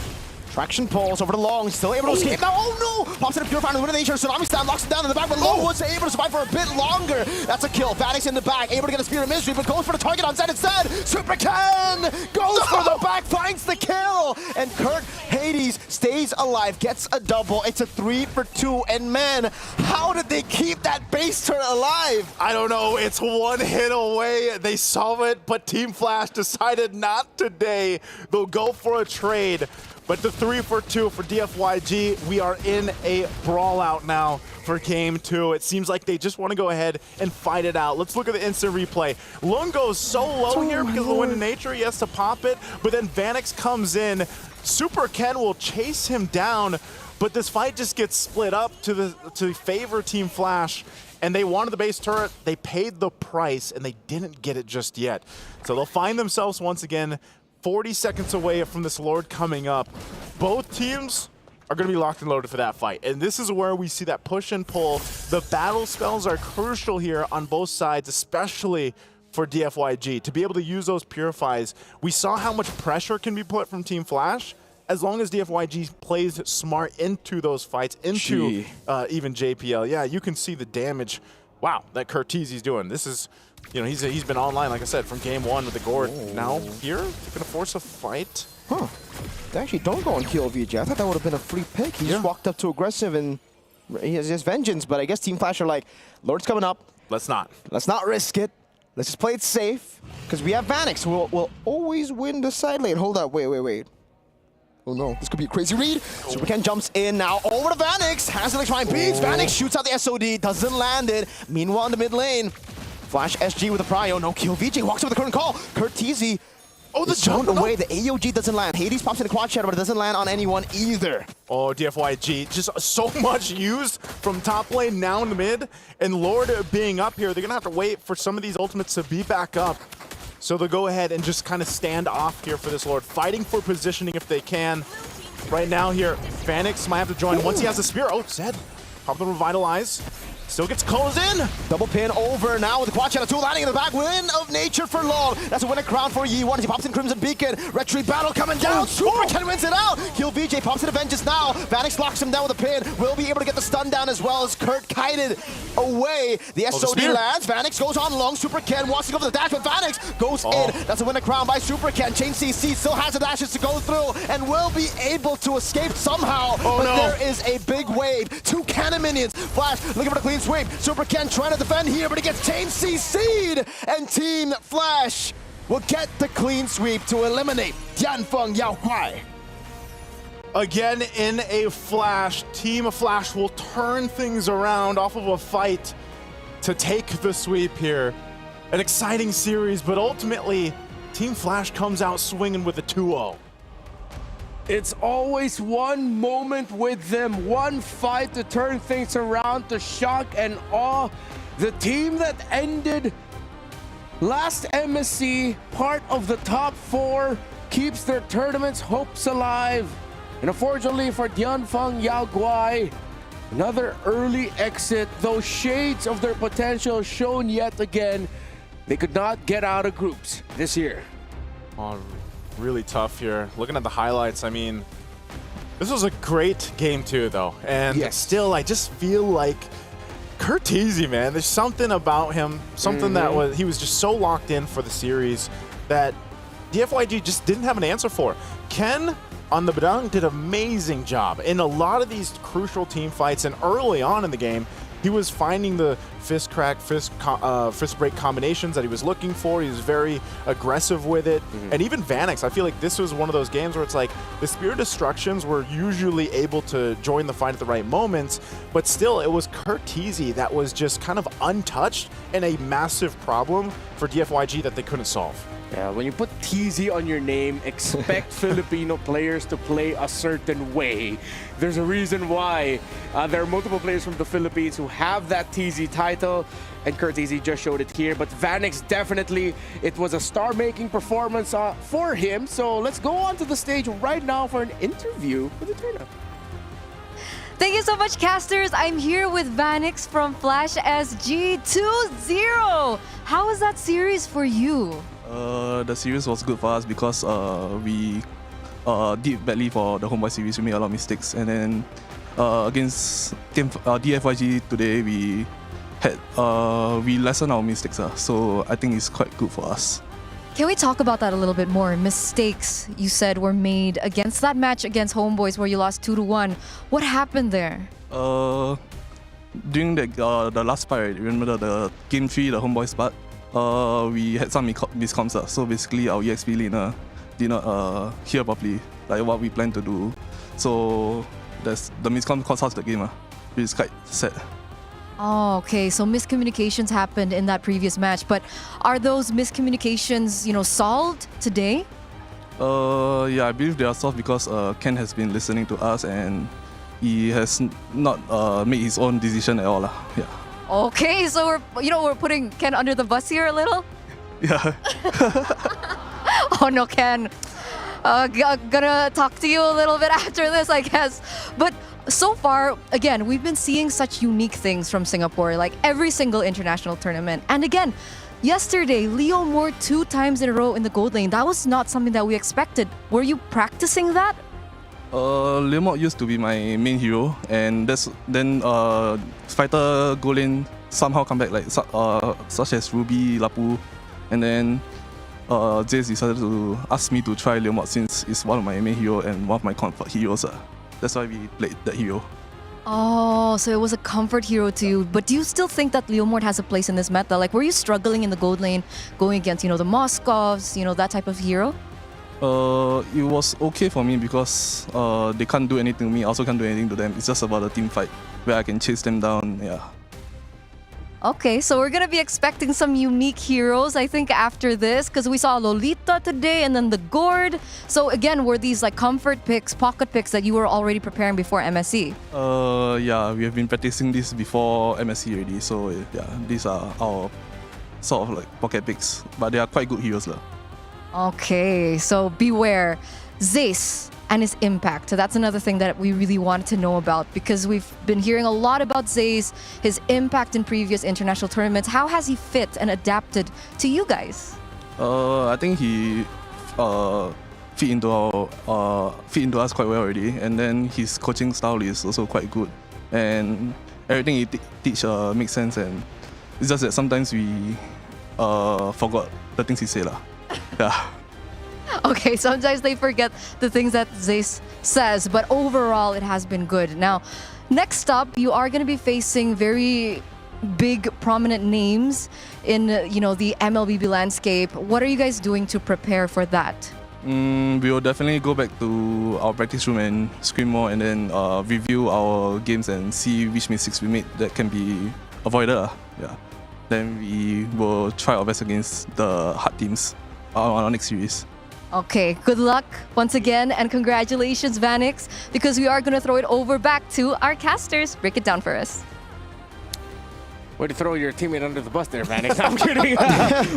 Traction pulls over to Long, still able to escape now. Oh no! Pops in a Purifier, Wind of Nature, Tsunami Slam locks him down in the back, but Long was able to survive for a bit longer. That's a kill. Vanix in the back, able to get a Spear of Mystery, but goes for the target on Zed instead. Super Ken goes for the back, finds the kill, and Kurt Hades stays alive, gets a double. It's a 3-for-2, and man, how did they keep that base turret alive? I don't know. It's one hit away. They saw it, but Team Flash decided not today. They'll go for a trade. But the 3-for-2 for DFYG, we are in a brawl out now for Game 2. It seems like they just want to go ahead and fight it out. Let's look at the instant replay. Lung goes so low here because of the Wind of Nature. He has to pop it, but then Vanix comes in. Super Ken will chase him down, but this fight just gets split up to favor Team Flash. And they wanted the base turret. They paid the price, and they didn't get it just yet. So they'll find themselves once again 40 seconds away from this Lord coming up. Both teams are going to be locked and loaded for that fight. And this is where we see that push and pull. The battle spells are crucial here on both sides, especially for DFYG. To be able to use those Purifies, we saw how much pressure can be put from Team Flash as long as DFYG plays smart into those fights, into even JPL. Yeah, you can see the damage. Wow, that Curtizi's doing. This is, you know, he's been online, like I said, from Game 1 with the Gord. Now here, they're gonna force a fight. Huh. They actually don't go and kill VJ. I thought that would have been a free pick. He just walked up too aggressive and he has his vengeance, but I guess Team Flash are like, Lord's coming up. Let's not risk it. Let's just play it safe, because we have Vanix, who will always win the side lane. Hold up, wait. Oh no, this could be a crazy read. Super Ken jumps in now over to Vanix. Has the electrifying beats. Vanix shoots out the SOD, doesn't land it. Meanwhile, in the mid lane, Flash SG with a prio. No kill. VJ walks over the current call. Kurt TZ. Oh, the jump away. The AOG doesn't land. Hades pops in the quad shadow, but it doesn't land on anyone either. Oh, DFYG, just so much used from top lane now in the mid. And Lord being up here, they're going to have to wait for some of these ultimates to be back up. So they'll go ahead and just kind of stand off here for this Lord, fighting for positioning if they can. Right now here, Vanix might have to join once he has the spear. Oh, Zed, pop the Revitalize. Still gets closed in. Double pin over now with the quad shadow 2 landing in the back. Wind of Nature for Long. That's a winning crown for Yi1 as he pops in Crimson Beacon. Retreat battle coming down. Super Ken wins it out. Kill VJ, pops in Vengeance now. Vanix locks him down with a pin. Will be able to get the stun down as well as Kurt kited away. The SOD lands. Vanix goes on Long. Super Ken wants to go for the dash, but Vanix goes in. That's a winning crown by Super Ken. Chain CC still has the dashes to go through and will be able to escape somehow. But there is a big wave. 2 cannon minions. Flash looking for the clean sweep. Super Ken trying to defend here, but he gets Chain CC'd, and Team Flash will get the clean sweep to eliminate Tianfeng Yao Guai. Again in a flash, Team Flash will turn things around off of a fight to take the sweep here. An exciting series, but ultimately, Team Flash comes out swinging with a 2-0. It's always one moment with them, one fight to turn things around, to shock and awe. The team that ended Last MSC, part of the top 4, keeps their tournament's hopes alive. And unfortunately for Tianfeng Yao Guai, another early exit, though shades of their potential shown yet again. They could not get out of groups this year. Oh, really tough here. Looking at the highlights, I mean, this was a great game too, though. And still, I just feel like Curtizi, man, there's something about him, something that he was just so locked in for the series that DFYG just didn't have an answer for. Ken on the Badang did an amazing job in a lot of these crucial team fights, and early on in the game, he was finding the fist crack, fist break combinations that he was looking for. He was very aggressive with it. And even Vanix, I feel like this was one of those games where it's like the Spirit Destructions were usually able to join the fight at the right moments, but still it was Curtizi that was just kind of untouched and a massive problem for DFYG that they couldn't solve. Yeah, when you put TZ on your name, expect Filipino players to play a certain way. There's a reason why there are multiple players from the Philippines who have that TZ title, and Curtizi just showed it here. But Vanix, definitely, it was a star-making performance for him. So let's go on to the stage right now for an interview with the tournament. Thank you so much, casters. I'm here with Vanix from Flash SG 2-0. How was that series for you? The series was good for us because we did badly for the homeboy series. We made a lot of mistakes, and then against DFYG today, we lessened our mistakes. So I think it's quite good for us. Can we talk about that a little bit more? Mistakes you said were made against that match against Homeboys where you lost 2-1. What happened there? During the last part, remember the game 3, the Homeboys part, we had some miscoms. So basically our EXP laner did not hear properly like what we planned to do. So the miscom cost us the game, which is quite sad. Oh, okay. So miscommunications happened in that previous match, but are those miscommunications, solved today? Yeah, I believe they are solved because Ken has been listening to us and he has not made his own decision at all. Yeah. Okay, so we're putting Ken under the bus here a little. Yeah. Oh no, Ken. Gonna talk to you a little bit after this, I guess. But so far, again, we've been seeing such unique things from Singapore, like every single international tournament. And again, yesterday, Leo Moore 2 times in a row in the gold lane. That was not something that we expected. Were you practicing that? Leo Moore used to be my main hero, and then fighter gold lane somehow come back, like such as Ruby, Lapu, and then Jace decided to ask me to try Leo Moore since it's one of my main hero and one of my comfort heroes. That's why we played that hero. Oh, so it was a comfort hero to you. But do you still think that Leo Moore has a place in this meta? Like, were you struggling in the gold lane, going against, the Moskovs, that type of hero? It was okay for me because they can't do anything to me. I also can't do anything to them. It's just about a team fight where I can chase them down. Yeah. Okay, so we're gonna be expecting some unique heroes, I think, after this, because we saw Lolita today and then the Gord. So again, were these like comfort picks, pocket picks that you were already preparing before MSC? Yeah, we have been practicing this before MSC already. So yeah, these are our sort of like pocket picks, but they are quite good heroes. Okay, so beware. Zace and his impact. So that's another thing that we really wanted to know about, because we've been hearing a lot about Zace, his impact in previous international tournaments. How has he fit and adapted to you guys? I think he fit into us quite well already, and then his coaching style is also quite good, and everything he teach makes sense, and it's just that sometimes we forgot the things he said. Yeah. Okay, sometimes they forget the things that Zace says, but overall it has been good. Now, next up, you are going to be facing very big, prominent names in, the MLBB landscape. What are you guys doing to prepare for that? We will definitely go back to our practice room and scrim more, and then review our games and see which mistakes we made that can be avoided. Yeah. Then we will try our best against the hard teams on our next series. Okay, good luck once again, and congratulations, Vanix, because we are going to throw it over back to our casters. Break it down for us. Way to throw your teammate under the bus there, Vanek. I'm kidding.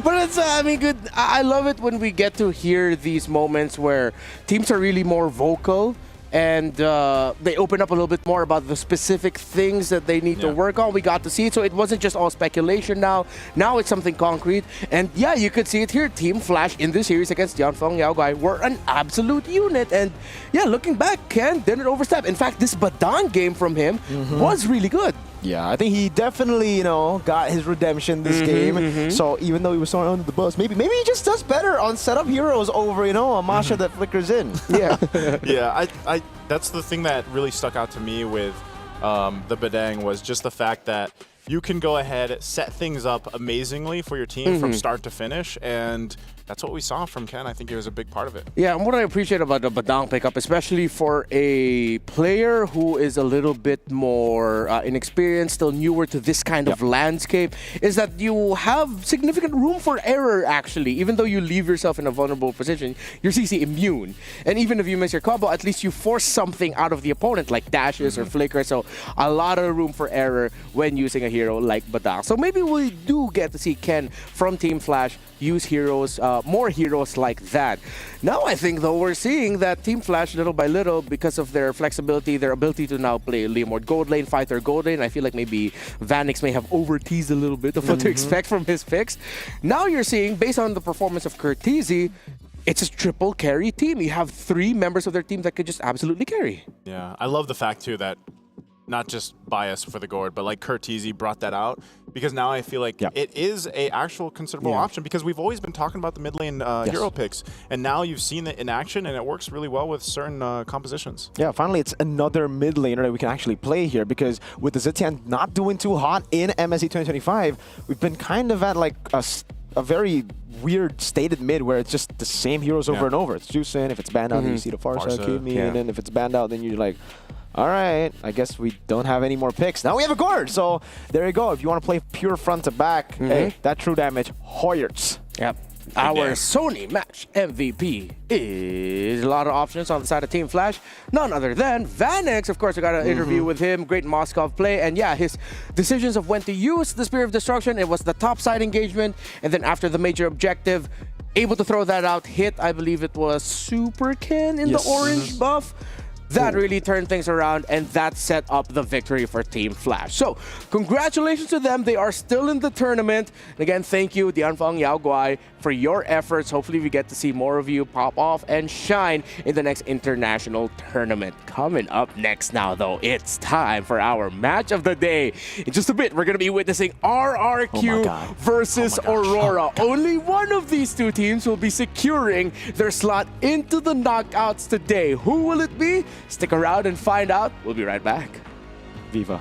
But it's, I mean, good. I love it when we get to hear these moments where teams are really more vocal and they open up a little bit more about the specific things that they need to work on. We got to see it, so it wasn't just all speculation now. Now it's something concrete. And yeah, you could see it here. Team Flash in this series against Yanfeng Yaoguai were an absolute unit. And yeah, looking back, Ken didn't overstep. In fact, this Badang game from him was really good. Yeah, I think he definitely, you know, got his redemption this game. So even though he was thrown under the bus, maybe he just does better on setup heroes over, you know, a Masha that flickers in. Yeah. Yeah, I that's the thing that really stuck out to me with the Badang was just the fact that you can go ahead, set things up amazingly for your team from start to finish, and that's what we saw from Ken. I think he was a big part of it. Yeah, and what I appreciate about the Badang pickup, especially for a player who is a little bit more inexperienced, still newer to this kind of landscape, is that you have significant room for error, actually. Even though you leave yourself in a vulnerable position, you're CC immune. And even if you miss your combo, at least you force something out of the opponent, like dashes or flickers. So a lot of room for error when using a hero like Badang. So maybe we do get to see Ken from Team Flash use heroes, more heroes like that. Now I think though we're seeing that Team Flash little by little, because of their flexibility, their ability to now play Leomord gold lane, fighter gold lane. I feel like maybe Vanix may have over-teased a little bit of what to expect from his picks. Now you're seeing, based on the performance of Curtizi, it's a triple carry team. You have 3 members of their team that could just absolutely carry. Yeah, I love the fact too that not just bias for the gourd, but like Curtizi brought that out, because now I feel like it is a actual considerable option, because we've always been talking about the mid lane hero picks, and now you've seen it in action, and it works really well with certain compositions. Yeah, finally it's another mid laner that we can actually play here, because with the Zetian not doing too hot in MSC 2025, we've been kind of at like a very weird stated mid where it's just the same heroes over and over. It's Juicin, if it's banned out, then you see the Farsa, Kidney, and then if it's banned out, then you're like, all right, I guess we don't have any more picks. Now we have a gourd, so there you go. If you want to play pure front to back, hey, that true damage, Hoyerts. Yep. Our Sony match MVP is a lot of options on the side of Team Flash. None other than Vanix. Of course, we got an interview with him. Great Moskov play. And yeah, his decisions of when to use the Spear of Destruction. It was the top side engagement. And then after the major objective, able to throw that out, hit, I believe it was Super Ken in the orange buff. That really turned things around, and that set up the victory for Team Flash. So, congratulations to them. They are still in the tournament. And again, thank you, Yanfeng Yaoguai, for your efforts. Hopefully, we get to see more of you pop off and shine in the next international tournament. Coming up next now, though, it's time for our match of the day. In just a bit, we're going to be witnessing RRQ versus Aurora. Only one of these 2 teams will be securing their slot into the knockouts today. Who will it be? Stick around and find out. We'll be right back. Viva.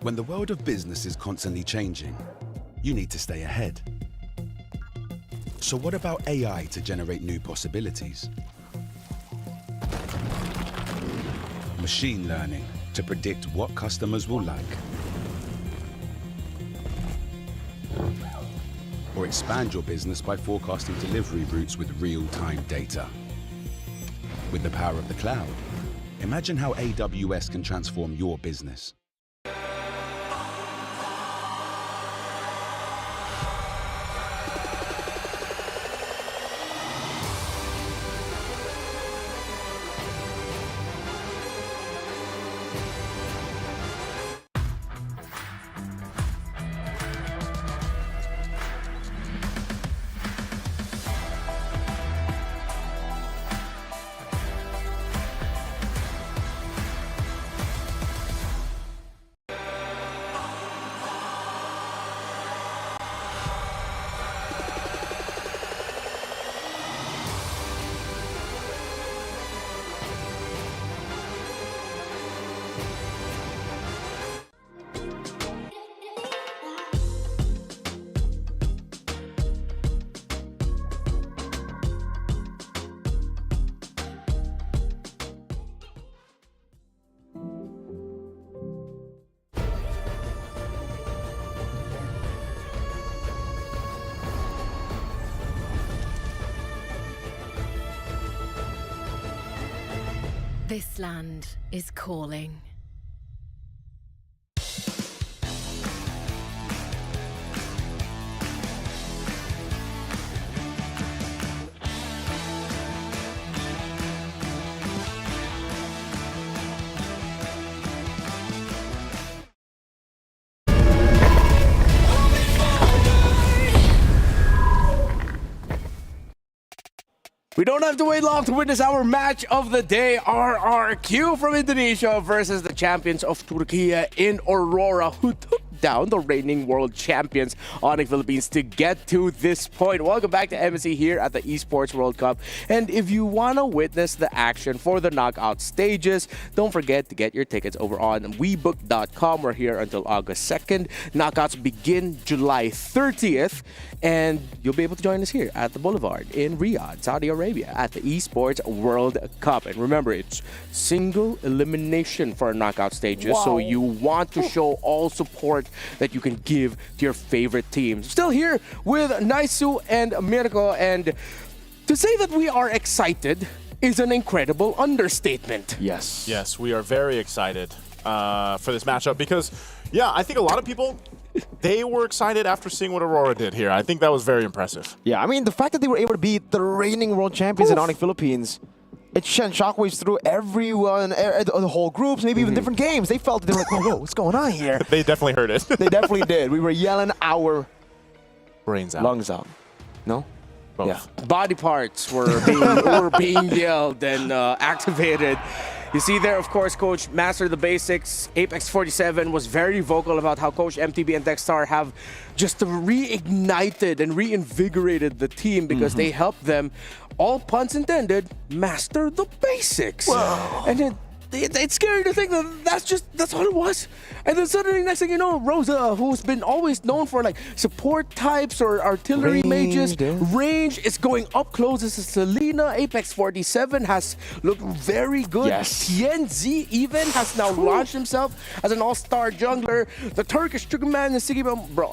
When the world of business is constantly changing, you need to stay ahead. So what about AI to generate new possibilities? Machine learning to predict what customers will like. Or expand your business by forecasting delivery routes with real-time data. With the power of the cloud, imagine how AWS can transform your business. This land is calling. We don't have to wait long to witness our match of the day. RRQ from Indonesia versus the champions of Turkey in Aurora, who took down the reigning world champions Onyx Philippines to get to this point. Welcome back to MSC here at the Esports World Cup. And if you want to witness the action for the knockout stages, don't forget to get your tickets over on webook.com. We're here until August 2nd. Knockouts begin July 30th. And you'll be able to join us here at the Boulevard in Riyadh, Saudi Arabia at the Esports World Cup. And remember, it's single elimination for our knockout stages. Wow. So you want to show all support that you can give to your favorite teams. Still here with Naisu and Mirko. And to say that we are excited is an incredible understatement. Yes. Yes, we are very excited for this matchup because, yeah, I think a lot of people, they were excited after seeing what Aurora did here. I think that was very impressive. Yeah, I mean, the fact that they were able to beat the reigning world champions in Onyx Philippines, it sent shockwaves through everyone, the whole groups, maybe even different games. They felt it. They were like, whoa, what's going on here? They definitely heard it. They definitely did. We were yelling our brains out. Lungs out. No? Both. Yeah. Body parts were being yelled and activated. You see there, of course, Coach mastered the basics. Apex 47 was very vocal about how Coach MTB and Dexstar have just reignited and reinvigorated the team because they helped them, all puns intended, master the basics. Wow. And it's scary to think that that's all it was. And then suddenly, next thing you know, Rosa, who's been always known for like support types or artillery mages, range is going up close. This is Selena. Apex 47 has looked very good. Yes. TNZ even has now launched himself as an all-star jungler. The Turkish Trigger Man and Siggy, bro,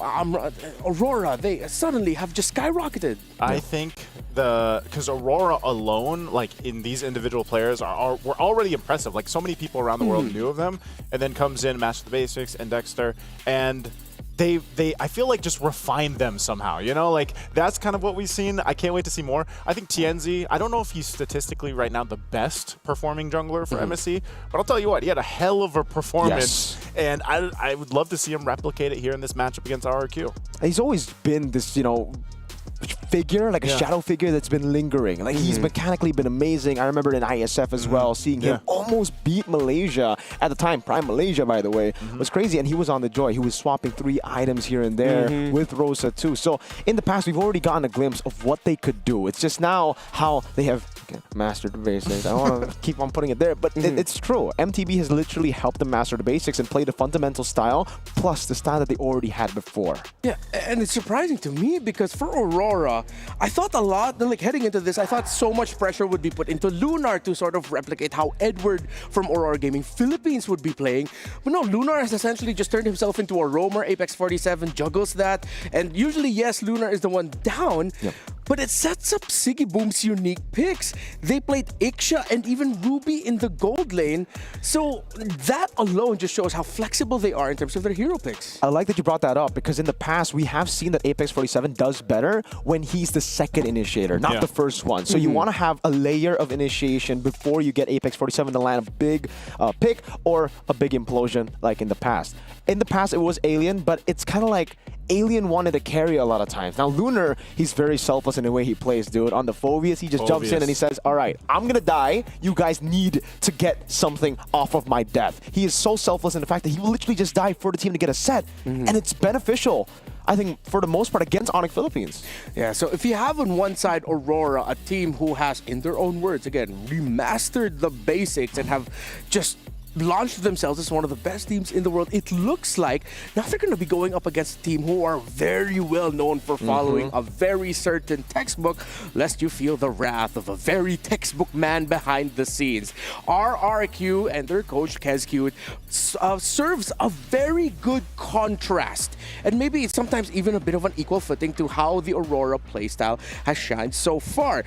Aurora, they suddenly have just skyrocketed. I think because Aurora alone, like in these individual players, were already impressive. Like so many people around the world knew of them, and then comes in, Master the Basics, and Dexter, and they I feel like just refined them somehow. You know, like that's kind of what we've seen. I can't wait to see more. I think TNZ, I don't know if he's statistically right now the best performing jungler for MSC, but I'll tell you what, he had a hell of a performance, and I would love to see him replicate it here in this matchup against RRQ. He's always been this, you know, figure, like a shadow figure that's been lingering. Like he's mechanically been amazing. I remember in ISF as well, seeing him almost beat Malaysia at the time. Prime Malaysia, by the way, was crazy. And he was on the joy. He was swapping 3 items here and there with Rosa too. So in the past, we've already gotten a glimpse of what they could do. It's just now how they have mastered the basics. I don't want to keep on putting it there, but it's true. MTB has literally helped them master the basics and play the fundamental style, plus the style that they already had before. Yeah, and it's surprising to me because for Aurora, I thought a lot, like heading into this, I thought so much pressure would be put into Lunar to sort of replicate how Edward from Aurora Gaming Philippines would be playing. But no, Lunar has essentially just turned himself into a roamer. Apex 47 juggles that. And usually, yes, Lunar is the one down. But it sets up Siggy Boom's unique picks. They played Ixia and even Ruby in the gold lane. So that alone just shows how flexible they are in terms of their hero picks. I like that you brought that up because in the past, we have seen that Apex 47 does better when he's the second initiator, not the first one. So you want to have a layer of initiation before you get Apex 47 to land a big pick or a big implosion like in the past. In the past, it was Alien, but it's kind of like Alien wanted to carry a lot of times. Now, Lunar, he's very selfless in the way he plays, dude. On the Phobius, he just jumps in and he says, all right, I'm going to die. You guys need to get something off of my death. He is so selfless in the fact that he will literally just die for the team to get a set. And it's beneficial, I think, for the most part, against Onyx Philippines. Yeah, so if you have on one side Aurora, a team who has, in their own words, again, remastered the basics and have just launched themselves as one of the best teams in the world, it looks like now they're going to be going up against a team who are very well known for following a very certain textbook, lest you feel the wrath of a very textbook man behind the scenes. RRQ and their coach, KezQ, serves a very good contrast, and maybe it's sometimes even a bit of an equal footing to how the Aurora playstyle has shined so far.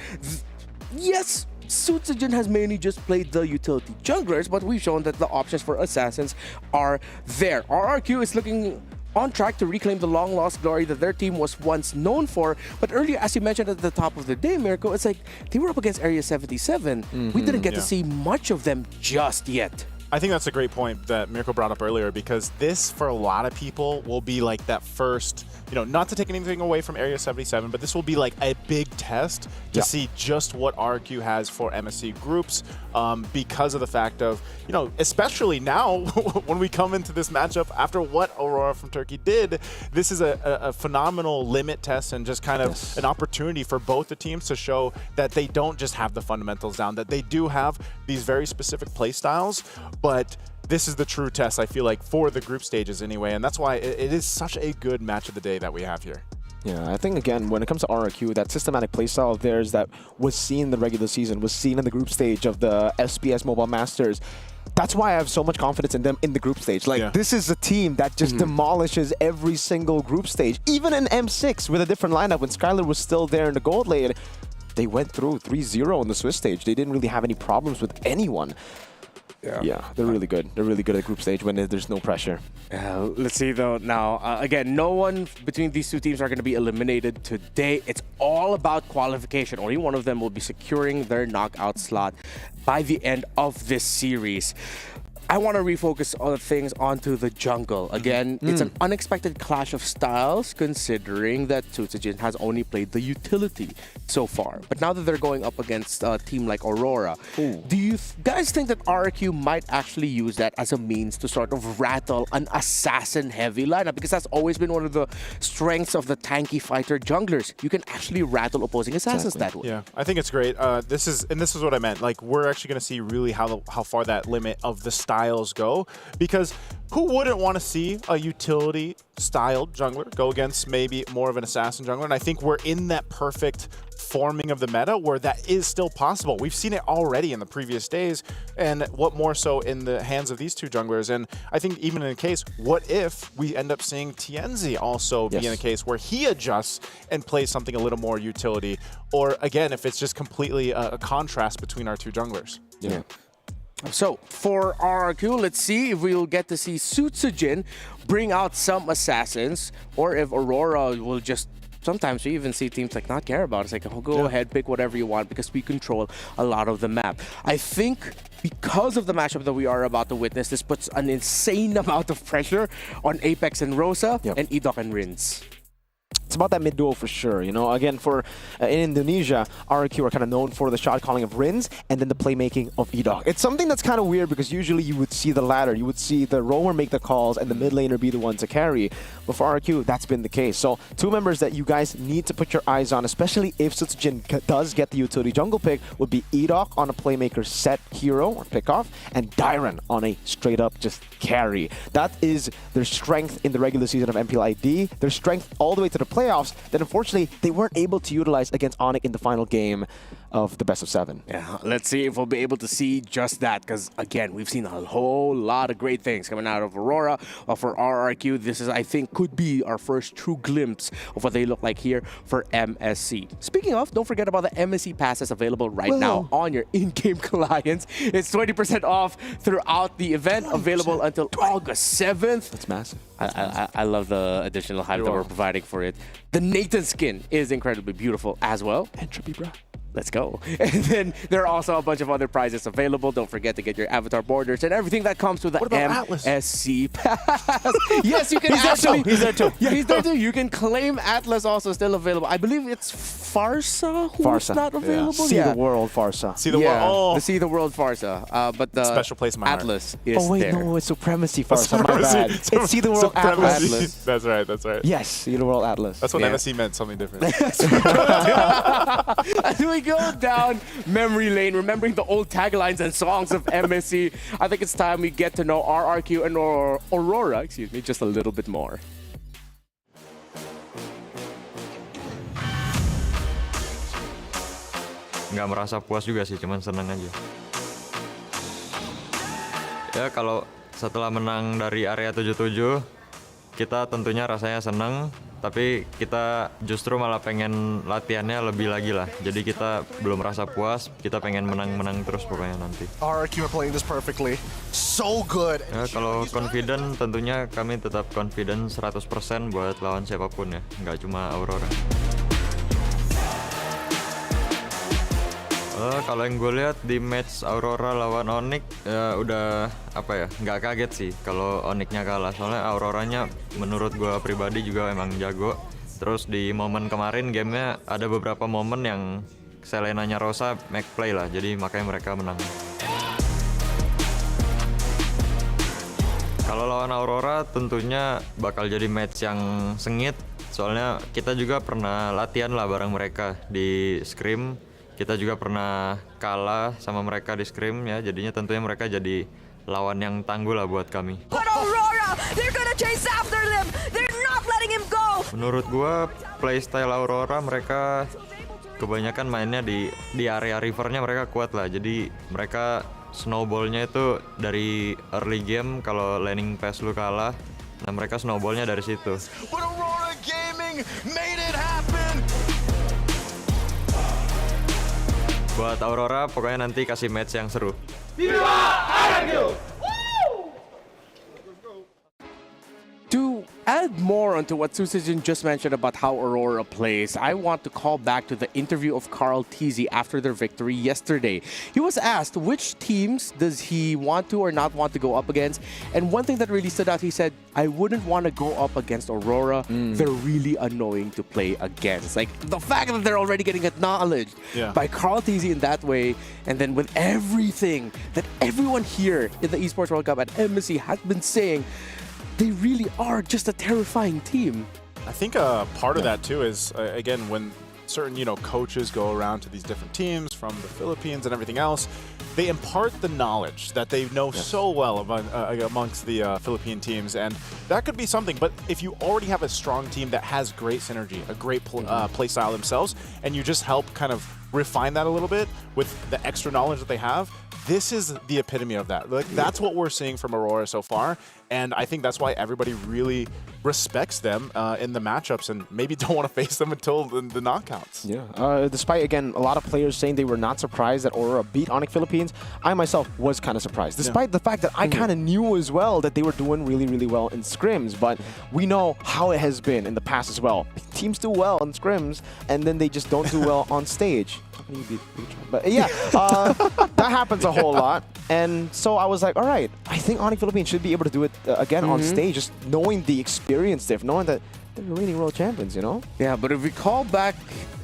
Yes, Sutsujin has mainly just played the utility junglers, but we've shown that the options for assassins are there. RRQ is looking on track to reclaim the long-lost glory that their team was once known for. But earlier, as you mentioned at the top of the day, Mirko, it's like they were up against Area 77. We didn't get to see much of them just yet. I think that's a great point that Mirko brought up earlier, because this, for a lot of people, will be like that first, not to take anything away from Area 77, but this will be like a big test to see just what RQ has for MSC groups, because of the fact of, especially now when we come into this matchup after what Aurora from Turkey did, this is a phenomenal limit test and just kind of an opportunity for both the teams to show that they don't just have the fundamentals down, that they do have these very specific play styles. But this is the true test, I feel like, for the group stages anyway, and that's why it is such a good match of the day that we have here. Yeah, I think, again, when it comes to RRQ, that systematic playstyle of theirs that was seen in the regular season, was seen in the group stage of the SPS Mobile Masters. That's why I have so much confidence in them in the group stage. Like, this is a team that just demolishes every single group stage. Even in M6 with a different lineup, when Skylar was still there in the gold lane, they went through 3-0 on the Swiss stage. They didn't really have any problems with anyone. Yeah, they're really good. They're really good at group stage when there's no pressure. Let's see, though, now. Again, no one between these two teams are going to be eliminated today. It's all about qualification. Only one of them will be securing their knockout slot by the end of this series. I want to refocus all things onto the jungle. Again, it's an unexpected clash of styles, considering that Sutsujin has only played the utility so far. But now that they're going up against a team like Aurora, do you guys think that RQ might actually use that as a means to sort of rattle an assassin-heavy lineup? Because that's always been one of the strengths of the tanky fighter junglers. You can actually rattle opposing assassins that way. Yeah, I think it's great. This is what I meant. Like, we're actually going to see really how far that limit of the styles go, because who wouldn't want to see a utility styled jungler go against maybe more of an assassin jungler? And I think we're in that perfect forming of the meta where that is still possible. We've seen it already in the previous days, and what more so in the hands of these two junglers. And I think even in a case, what if we end up seeing Tienzi also be in a case where he adjusts and plays something a little more utility, or again, if it's just completely a contrast between our two junglers. Yeah. So, for RRQ, let's see if we'll get to see Sutsujin bring out some assassins, or if Aurora will just... Sometimes we even see teams like not care about it. It's like, oh, go ahead, pick whatever you want, because we control a lot of the map. I think because of the matchup that we are about to witness, this puts an insane amount of pressure on Apex and Rosa and Edok and Rins. It's about that mid duo for sure. Again, for in Indonesia, RQ are kind of known for the shot calling of Rins and then the playmaking of Edok. It's something that's kind of weird, because usually you would see the latter. You would see the roamer make the calls and the mid laner be the one to carry. But for RQ, that's been the case. So two members that you guys need to put your eyes on, especially if Sutsujin does get the utility jungle pick, would be Edok on a playmaker set hero or pickoff, and Dyron on a straight up just carry. That is their strength in the regular season of MPLID. Their strength all the way to the playoffs that unfortunately they weren't able to utilize against Onyx in the final game of the best of 7. Yeah, let's see if we'll be able to see just that, because again, we've seen a whole lot of great things coming out of Aurora. For RRQ, this is, I think, could be our first true glimpse of what they look like here for MSC. Speaking of, don't forget about the MSC passes available right now on your in-game clients. It's 20% off throughout the event, available until August 7th. That's massive. I love the additional hype that we're providing for it. The Nathan skin is incredibly beautiful as well. Entropy, bro. Let's go. And then there are also a bunch of other prizes available. Don't forget to get your avatar borders and everything that comes with the MSC pass. Yes, you can He's there too. Yeah, he's there too. You can claim Atlas also still available. I believe it's Farsa who's not available. See the world, Farsa. See the world. Oh. The See the World Farsa. But the special place in my Atlas heart. is Oh wait, there. no, it's Supremacy Farsa. My bad. It's See the World Atlas. That's right. That's right. Yes, See the World Atlas. That's what MSC meant. Something different. As we go down memory lane, remembering the old taglines and songs of MSC, I think it's time we get to know RRQ and Aurora, just a little bit more. Nggak merasa puas juga sih, cuman seneng aja. Ya kalau setelah menang dari area 77, kita tentunya rasanya seneng, tapi kita justru malah pengen latihannya lebih lagi lah. Jadi kita belum merasa puas, kita pengen menang-menang terus pokoknya nanti. Aurora, you are playing this perfectly. So good. Ya, kalau confident tentunya kami tetap confident 100% buat lawan siapapun ya, nggak cuma Aurora. Kalau yang gue lihat di match Aurora lawan Onyx ya udah nggak kaget sih kalau Onyxnya kalah, soalnya Auroranya menurut gue pribadi juga emang jago. Terus di momen kemarin gamenya ada beberapa momen yang Selenanya Rosa make play lah, jadi makanya mereka menang. Kalau lawan Aurora tentunya bakal jadi match yang sengit, soalnya kita juga pernah latihan lah bareng mereka di scrim. Kita juga pernah kalah sama mereka di scrim ya, jadinya tentunya mereka jadi lawan yang tangguh lah buat kami. But Aurora, they're gonna chase after them. They're not letting him go. Menurut gua playstyle Aurora mereka kebanyakan mainnya di area rivernya mereka kuat lah. Jadi mereka snowballnya itu dari early game, kalau laning pass lu kalah, nah mereka snowballnya dari situ. But Aurora Gaming made it happen. Buat Aurora, pokoknya nanti kasih match yang seru. To add more onto what Susijin just mentioned about how Aurora plays, I want to call back to the interview of Carl Teasy after their victory yesterday. He was asked which teams does he want to or not want to go up against, and one thing that really stood out, he said, I wouldn't want to go up against Aurora. They're really annoying to play against. Like, the fact that they're already getting acknowledged by Carl Teasy in that way, and then with everything that everyone here in the Esports World Cup at MSC has been saying, they really are just a terrifying team. I think part of that too is, again, when certain, coaches go around to these different teams from the Philippines and everything else, they impart the knowledge that they know so well amongst the Philippine teams, and that could be something. But if you already have a strong team that has great synergy, a great play style themselves, and you just help kind of refine that a little bit with the extra knowledge that they have, this is the epitome of that. Like, that's what we're seeing from Aurora so far, and I think that's why everybody really respects them in the matchups and maybe don't want to face them until the knockouts. Yeah. Despite, again, a lot of players saying they were not surprised that Aurora beat Onyx Philippines, I myself was kind of surprised. Despite the fact that I kind of knew as well that they were doing really, really well in scrims, but we know how it has been in the past as well. Teams do well in scrims, and then they just don't do well on stage. But yeah, that happens a whole lot. And so I was like, all right, I think Onyx Philippines should be able to do it again on stage, just knowing the experience there, knowing that they're the reigning world champions, Yeah, but if we call back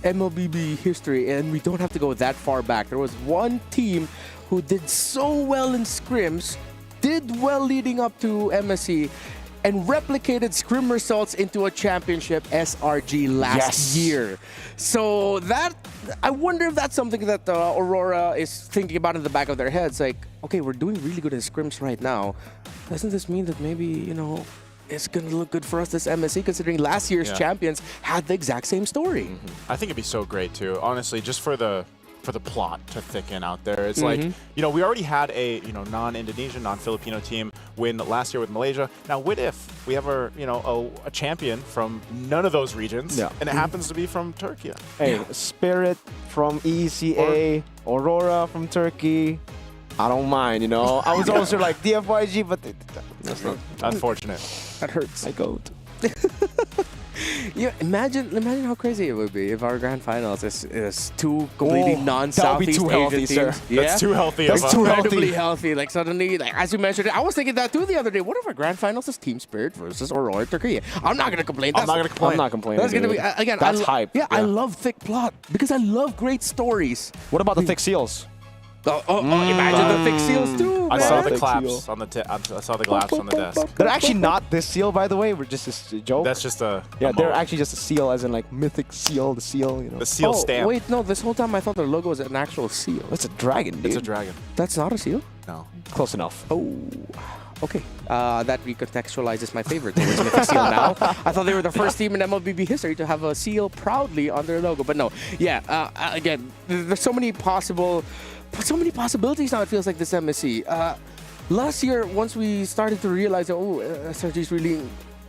MLBB history, and we don't have to go that far back, there was one team who did so well in scrims, did well leading up to MSC, and replicated scrim results into a championship, SRG, last year. So that, I wonder if that's something that Aurora is thinking about in the back of their heads. Like, okay, we're doing really good in scrims right now. Doesn't this mean that maybe, it's going to look good for us this MSC, considering last year's champions had the exact same story? I think it'd be so great too, honestly, just for the plot to thicken out there. It's like, we already had a, non-Indonesian, non-Filipino team win last year with Malaysia. Now, what if we have a champion from none of those regions, and it happens to be from Turkey? Hey, Spirit from ECA, Aurora from Turkey. I don't mind, I was also like DFYG, but that's not unfortunate. That hurts. I go. Yeah, imagine how crazy it would be if our grand finals is two completely non-Southeast Asian teams. That's too healthy. That's too incredibly healthy. Like, suddenly, like, as you mentioned, I was thinking that too the other day. What if our grand finals is Team Spirit versus Aurora Turkey? I'm not gonna complain. I'm not complaining. That's gonna be again. That's hype. Yeah, I love thick plot because I love great stories. What about the thick seals? Imagine the thick seals too. I saw the claps on the I saw the claps on the desk. They're actually not this seal, by the way. We're just a joke. That's just a they're actually just a seal, as in like mythic seal, the seal. The seal stamp. Wait, no. This whole time I thought their logo was an actual seal. It's a dragon, dude. It's a dragon. That's not a seal. No. Close enough. Oh. Okay, that recontextualizes my favorite towards Mythic Seal now. I thought they were the first team in MLBB history to have a seal proudly on their logo, but no. Yeah, again, there's so many possibilities now. It feels like this MSC. Last year, once we started to realize that SRG is really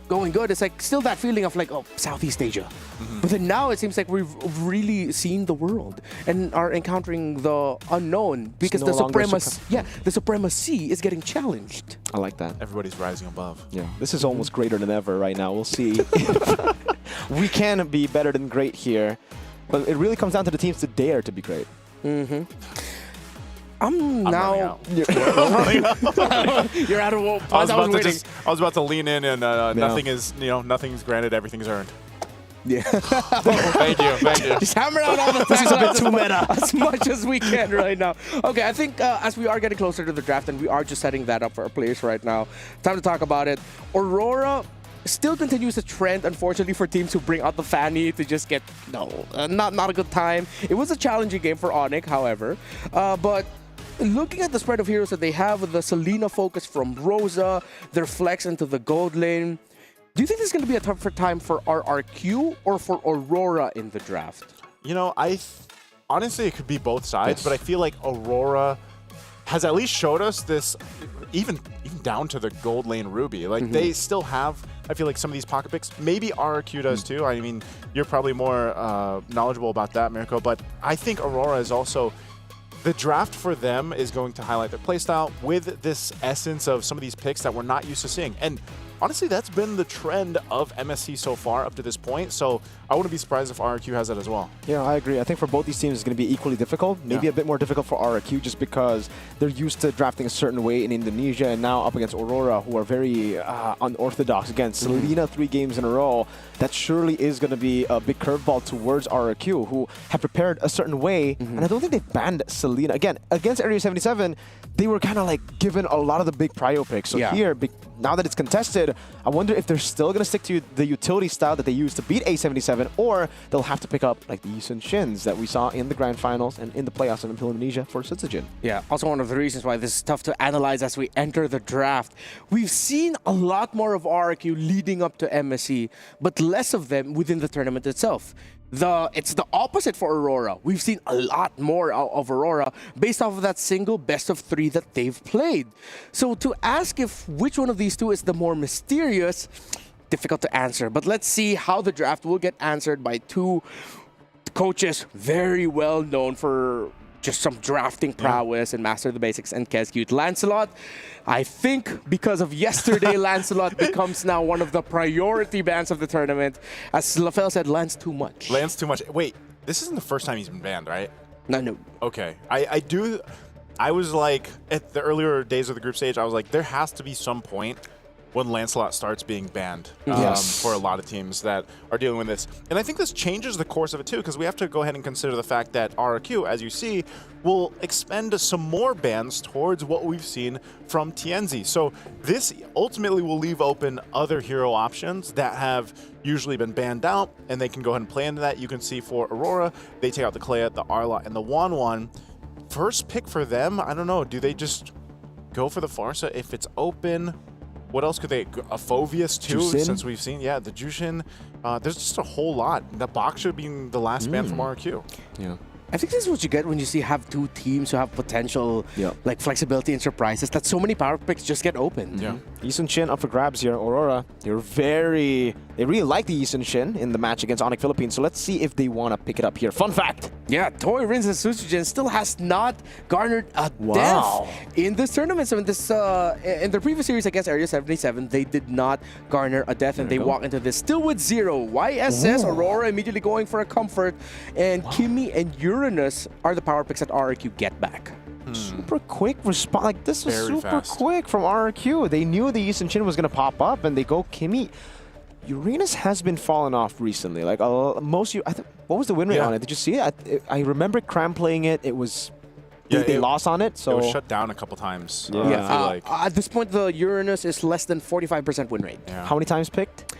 going good, it's like still that feeling of like, oh, Southeast Asia. But then now it seems like we've really seen the world and are encountering the unknown because no the longer the supremacy is getting challenged. I like that. Everybody's rising above. Yeah, this is almost greater than ever right now. We'll see. We can be better than great here, but it really comes down to the teams to dare to be great. I'm now. You're You're out of what I was about to lean in, and nothing is, nothing's granted, everything's earned. Yeah. Thank you. Just hammer out all the This is a bit too meta. as much as we can right now. Okay, I think as we are getting closer to the draft, and we are just setting that up for our players right now, time to talk about it. Aurora still continues the trend, unfortunately, for teams who bring out the Fanny to just get, not a good time. It was a challenging game for Onyx, however. But looking at the spread of heroes that they have, the Selena focus from Rosa, their flex into the gold lane, do you think this is going to be a tougher time for RRQ or for Aurora in the draft? Honestly, it could be both sides, but I feel like Aurora has at least showed us this, even down to the gold lane Ruby. Like, they still have, I feel like, some of these pocket picks. Maybe RRQ does too. I mean, you're probably more knowledgeable about that, Mirko, but I think Aurora is also... The draft for them is going to highlight their playstyle with this essence of some of these picks that we're not used to seeing. And honestly, that's been the trend of MSC so far up to this point. So I wouldn't be surprised if RRQ has that as well. Yeah, I agree. I think for both these teams, it's going to be equally difficult. Maybe a bit more difficult for RRQ just because they're used to drafting a certain way in Indonesia, and now up against Aurora, who are very unorthodox. Again, Selena 3 games in a row. That surely is going to be a big curveball towards RRQ, who have prepared a certain way. And I don't think they've banned Selena. Again, against Area 77, they were kind of like given a lot of the big prio picks. So here, now that it's contested, I wonder if they're still going to stick to the utility style that they used to beat A77, or they'll have to pick up like the Yisun Shins that we saw in the grand finals and in the playoffs in Indonesia for Citizen. Yeah, also one of the reasons why this is tough to analyze as we enter the draft. We've seen a lot more of RRQ leading up to MSC, but less of them within the tournament itself. It's the opposite for Aurora. We've seen a lot more of Aurora based off of that single best of 3 that they've played. So to ask if which one of these two is the more mysterious, difficult to answer. But let's see how the draft will get answered by two coaches very well known for just some drafting prowess and master the basics and Kescute. Lancelot, I think because of yesterday, Lancelot becomes now one of the priority bans of the tournament. As LaFell said, Lance too much. Lance too much. Wait, this isn't the first time he's been banned, right? No. Okay. I was like, at the earlier days of the group stage, I was like, there has to be some point when Lancelot starts being banned for a lot of teams that are dealing with this. And I think this changes the course of it too, because we have to go ahead and consider the fact that RRQ, as you see, will expend some more bans towards what we've seen from TNZ. So this ultimately will leave open other hero options that have usually been banned out, and they can go ahead and play into that. You can see for Aurora, they take out the Clea, the Arla, and the Wanwan. First pick for them, I don't know, do they just go for the Farsa if it's open? What else could they? A Phovius too, Jushin? since we've seen, the Jushin. There's just a whole lot. The Baksha being the last ban from RQ. Yeah. I think this is what you get when you have two teams who have potential like flexibility and surprises, that so many power picks just get opened. Yeah. Yisun Shin up for grabs here. Aurora, they really like the Yisun Shin in the match against Onyx Philippines, so let's see if they want to pick it up here. Fun fact! Yeah, Toy Rins and Susujin still has not garnered a death in this tournament. So in this in their previous series against Area 77, they did not garner a death, and they walk into this still with 0. YSS, Aurora immediately going for a comfort, and Kimmy and Uranus are the power picks that RRQ get back. Super quick response. Like, this was Very super fast. quick from RRQ. They knew the Yisun Shin was going to pop up, and they go Kimmy. Uranus has been falling off recently. Like, what was the win rate on it? Did you see it? I remember Cram playing it. It was... They lost on it, so... It was shut down a couple times. Yeah. I feel like. At this point, the Uranus is less than 45% win rate. Yeah. How many times picked?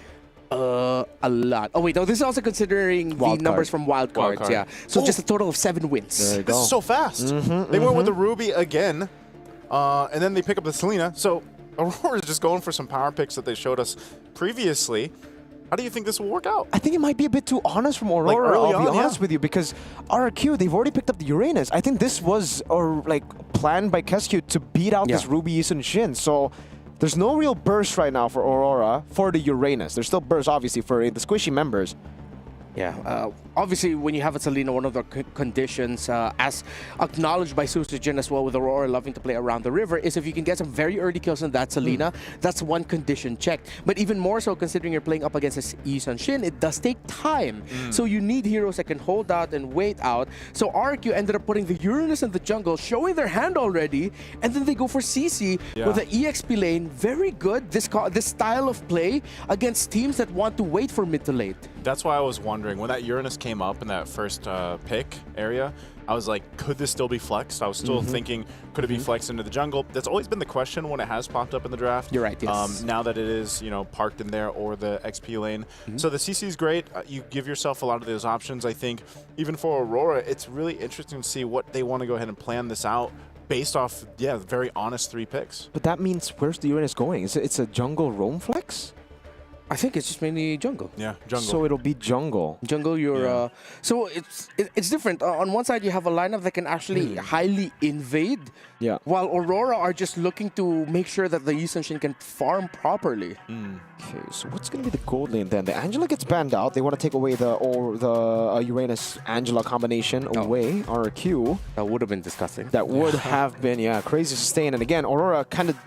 A lot. Oh wait, no, this is also considering the numbers from wildcards. Yeah, so just a total of 7 wins. This is so fast. They went with the Ruby again, and then they pick up the Selena. So Aurora is just going for some power picks that they showed us previously. How do you think this will work out? I think it might be a bit too honest from Aurora, I'll be honest with you, because RRQ, they've already picked up the Uranus. I think this was planned by Kescute to beat out this Ruby Yisun Shin. So There's no real burst right now for Aurora for the Uranus. There's still burst, obviously, for the squishy members. Yeah, obviously when you have a Selena, one of the conditions, as acknowledged by Susujin as well, with Aurora loving to play around the river, is if you can get some very early kills on that Selena, that's one condition checked. But even more so, considering you're playing up against a Yi Sun-shin, it does take time. So you need heroes that can hold out and wait out. So RQ ended up putting the Uranus in the jungle, showing their hand already, and then they go for CC with the EXP lane. Very good, this style of play against teams that want to wait for mid to late. That's why I was wondering, when that Uranus came up in that first pick area, I was like, could this still be flexed? I was still thinking, could it be flexed into the jungle? That's always been the question when it has popped up in the draft. You're right, yes. Now that it is, parked in there, or the XP lane. So the CC is great. You give yourself a lot of those options. I think even for Aurora, it's really interesting to see what they want to go ahead and plan this out based off, very honest 3 picks. But that means, where's the Uranus going? It's a jungle roam flex? I think it's just mainly jungle. Yeah, jungle. So it'll be jungle. Jungle, you're... so it's different. On one side, you have a lineup that can actually highly invade, while Aurora are just looking to make sure that the Yi Sun-shin can farm properly. Okay, so what's going to be the gold lane then? The Angela gets banned out. They want to take away the Uranus-Angela combination away. RQ. That would have been disgusting. That would have been, crazy sustain. And again, Aurora kind of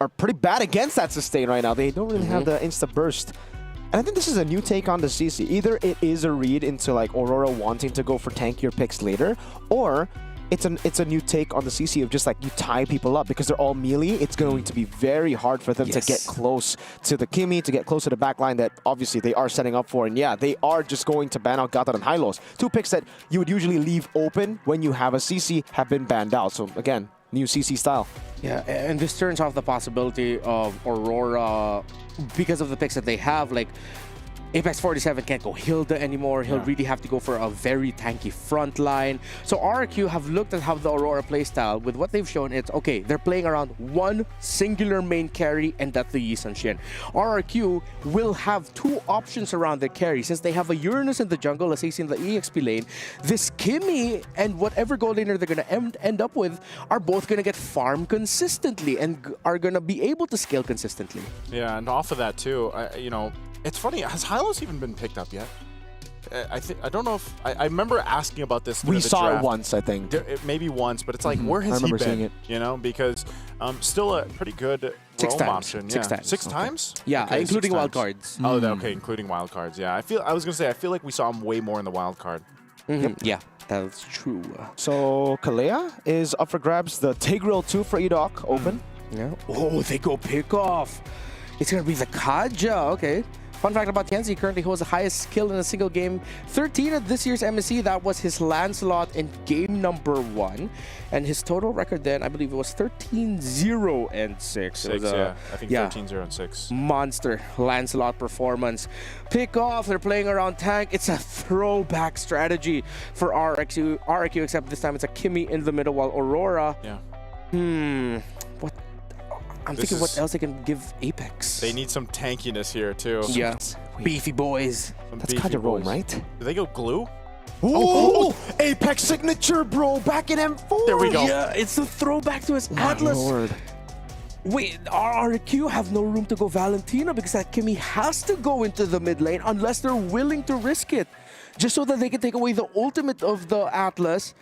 are pretty bad against that sustain right now. They don't really have the insta burst. And I think this is a new take on the CC. Either it is a read into like Aurora wanting to go for tankier picks later, or it's a new take on the CC of just like you tie people up because they're all melee. It's going to be very hard for them to get close to the Kimi, to get close to the backline that obviously they are setting up for. And yeah, they are just going to ban out Gata and Hylos. 2 picks that you would usually leave open when you have a CC have been banned out. So again, new CC style. Yeah, and this turns off the possibility of Aurora, because of the picks that they have, like Apex 47 can't go Hilda anymore. He'll really have to go for a very tanky front line. So RQ have looked at how the Aurora playstyle, with what they've shown, it's okay, they're playing around one singular main carry, and that's the Yi Sun-shin. RQ will have 2 options around their carry. Since they have a Uranus in the jungle, as AC in the EXP lane, this Kimi and whatever gold laner they're going to end up with are both going to get farm consistently and are going to be able to scale consistently. Yeah, and off of that too, it's funny, has Hylos even been picked up yet? I don't know if... I remember asking about this. We saw it once, I think. Maybe once, but it's like, where has he been? Because still a pretty good roam option. 6 times. 6 times? Yeah, okay, including wildcards. Oh, okay, including wildcards. Yeah, I was going to say, I feel like we saw him way more in the wildcard. Yeah, that's true. So Kalea is up for grabs. The Tigreal 2 for Edok open. Yeah. Oh, they go pick off. It's going to be the Kaja. Okay. Fun fact about Tianzi, he currently holds the highest skill in a single game. 13 at this year's MSC. That was his Lancelot in game number 1. And his total record then, I believe it was 13-0-6. 6, yeah. I think 13-0-6. Monster Lancelot performance. Pick off. They're playing around tank. It's a throwback strategy for RQ, except this time it's a Kimi in the middle, while Aurora... I'm thinking what else they can give Apex. They need some tankiness here, too. Yeah. Beefy boys. That's kind of roam, right? Do they go glue? Oh! Apex signature, bro! Back in M4! There we go. Yeah, it's a throwback to his Atlas. Lord. Wait, RRQ have no room to go Valentina because that Kimi has to go into the mid lane unless they're willing to risk it. Just so that they can take away the ultimate of the Atlas.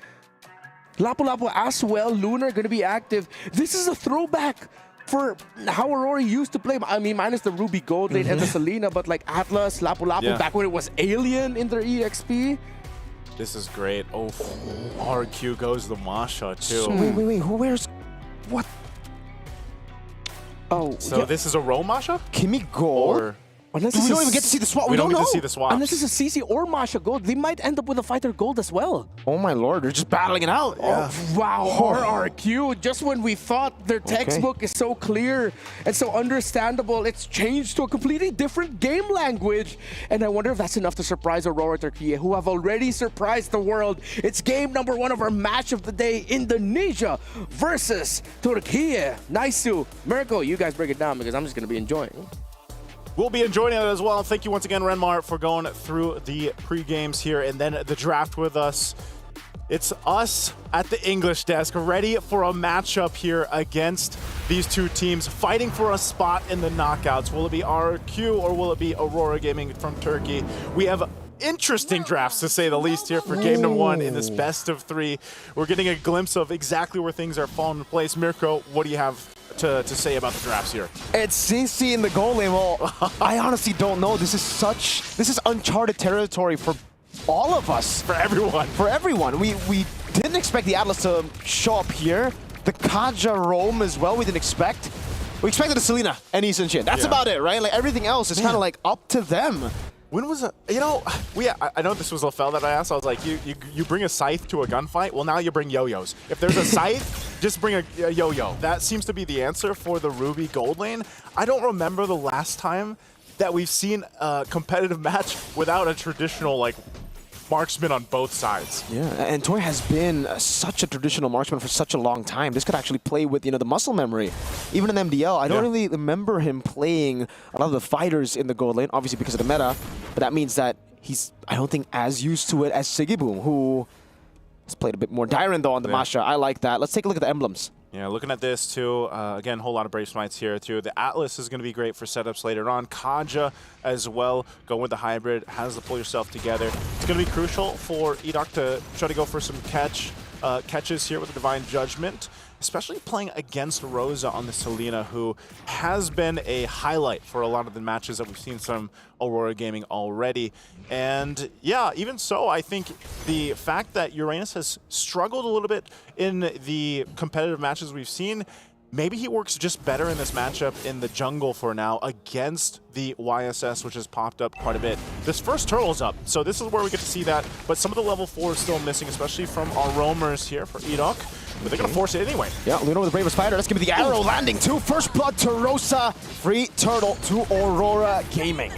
Lapu-Lapu as well, Lunar going to be active. This is a throwback for how Aurora used to play. I mean, minus the Ruby Gold lane and the Selena, but like Atlas, Lapu-Lapu, back when it was Alien in their EXP. This is great. Oh, RQ goes the Masha too. Wait, who wears what? Oh, so this is a roam Masha? Kimi Gold? Or unless we don't even get to see the swap. We don't know. get to see the swap. Unless it's a CC or Masha Gold, they might end up with a Fighter Gold as well. Oh my lord, they're just battling it out. Yeah. Oh, wow, RRQ, just when we thought their textbook is so clear and so understandable, it's changed to a completely different game language. And I wonder if that's enough to surprise Aurora Turkey, who have already surprised the world. It's game number 1 of our match of the day, Indonesia versus Turkey. Nice. Mirko, you guys break it down because I'm just going to be enjoying. We'll be enjoying it as well. Thank you once again, Renmar, for going through the pre-games here and then the draft with us. It's us at the English desk, ready for a matchup here against these two teams fighting for a spot in the knockouts. Will it be RQ or will it be Aurora Gaming from Turkey? We have interesting drafts, to say the least, here for game number 1 in this best of 3. We're getting a glimpse of exactly where things are falling in place. Mirko, what do you have to say about the drafts here? It's CC in the goal lane. Well, I honestly don't know. This is uncharted territory for all of us. For everyone. For everyone. We didn't expect the Atlas to show up here. The Kaja roam as well, we didn't expect. We expected the Selena and East and Shin. That's about it, right? Like everything else is kind of like up to them. When was it? You know, I know this was Lafell that I asked. I was like, you bring a scythe to a gunfight? Well, now you bring yo-yos. If there's a scythe, just bring a yo-yo. That seems to be the answer for the Ruby gold lane. I don't remember the last time that we've seen a competitive match without a traditional, like, marksman on both sides. Yeah, and Toy has been such a traditional marksman for such a long time. This could actually play with, the muscle memory. Even in MDL, I don't really remember him playing a lot of the fighters in the gold lane, obviously because of the meta, but that means that he's, I don't think, as used to it as Sigiboom, who has played a bit more Dyran, though, on the Masha. I like that. Let's take a look at the emblems. Yeah, looking at this too, again, a whole lot of Brave Smites here too. The Atlas is going to be great for setups later on. Kaja as well, going with the hybrid, has to pull yourself together. It's going to be crucial for Edok to try to go for some catches here with the Divine Judgment, especially playing against Rosa on the Selena, who has been a highlight for a lot of the matches that we've seen from Aurora Gaming already. And yeah, even so, I think the fact that Uranus has struggled a little bit in the competitive matches we've seen, maybe he works just better in this matchup in the jungle for now against the YSS, which has popped up quite a bit. This first turtle's up, so this is where we get to see that, but some of the level 4 is still missing, especially from our roamers here for Edok. But they're going to force it anyway. Yeah, Luna with the Bravest Fighter. Let's give it the arrow landing too. First blood to Rosa. Free turtle to Aurora Gaming.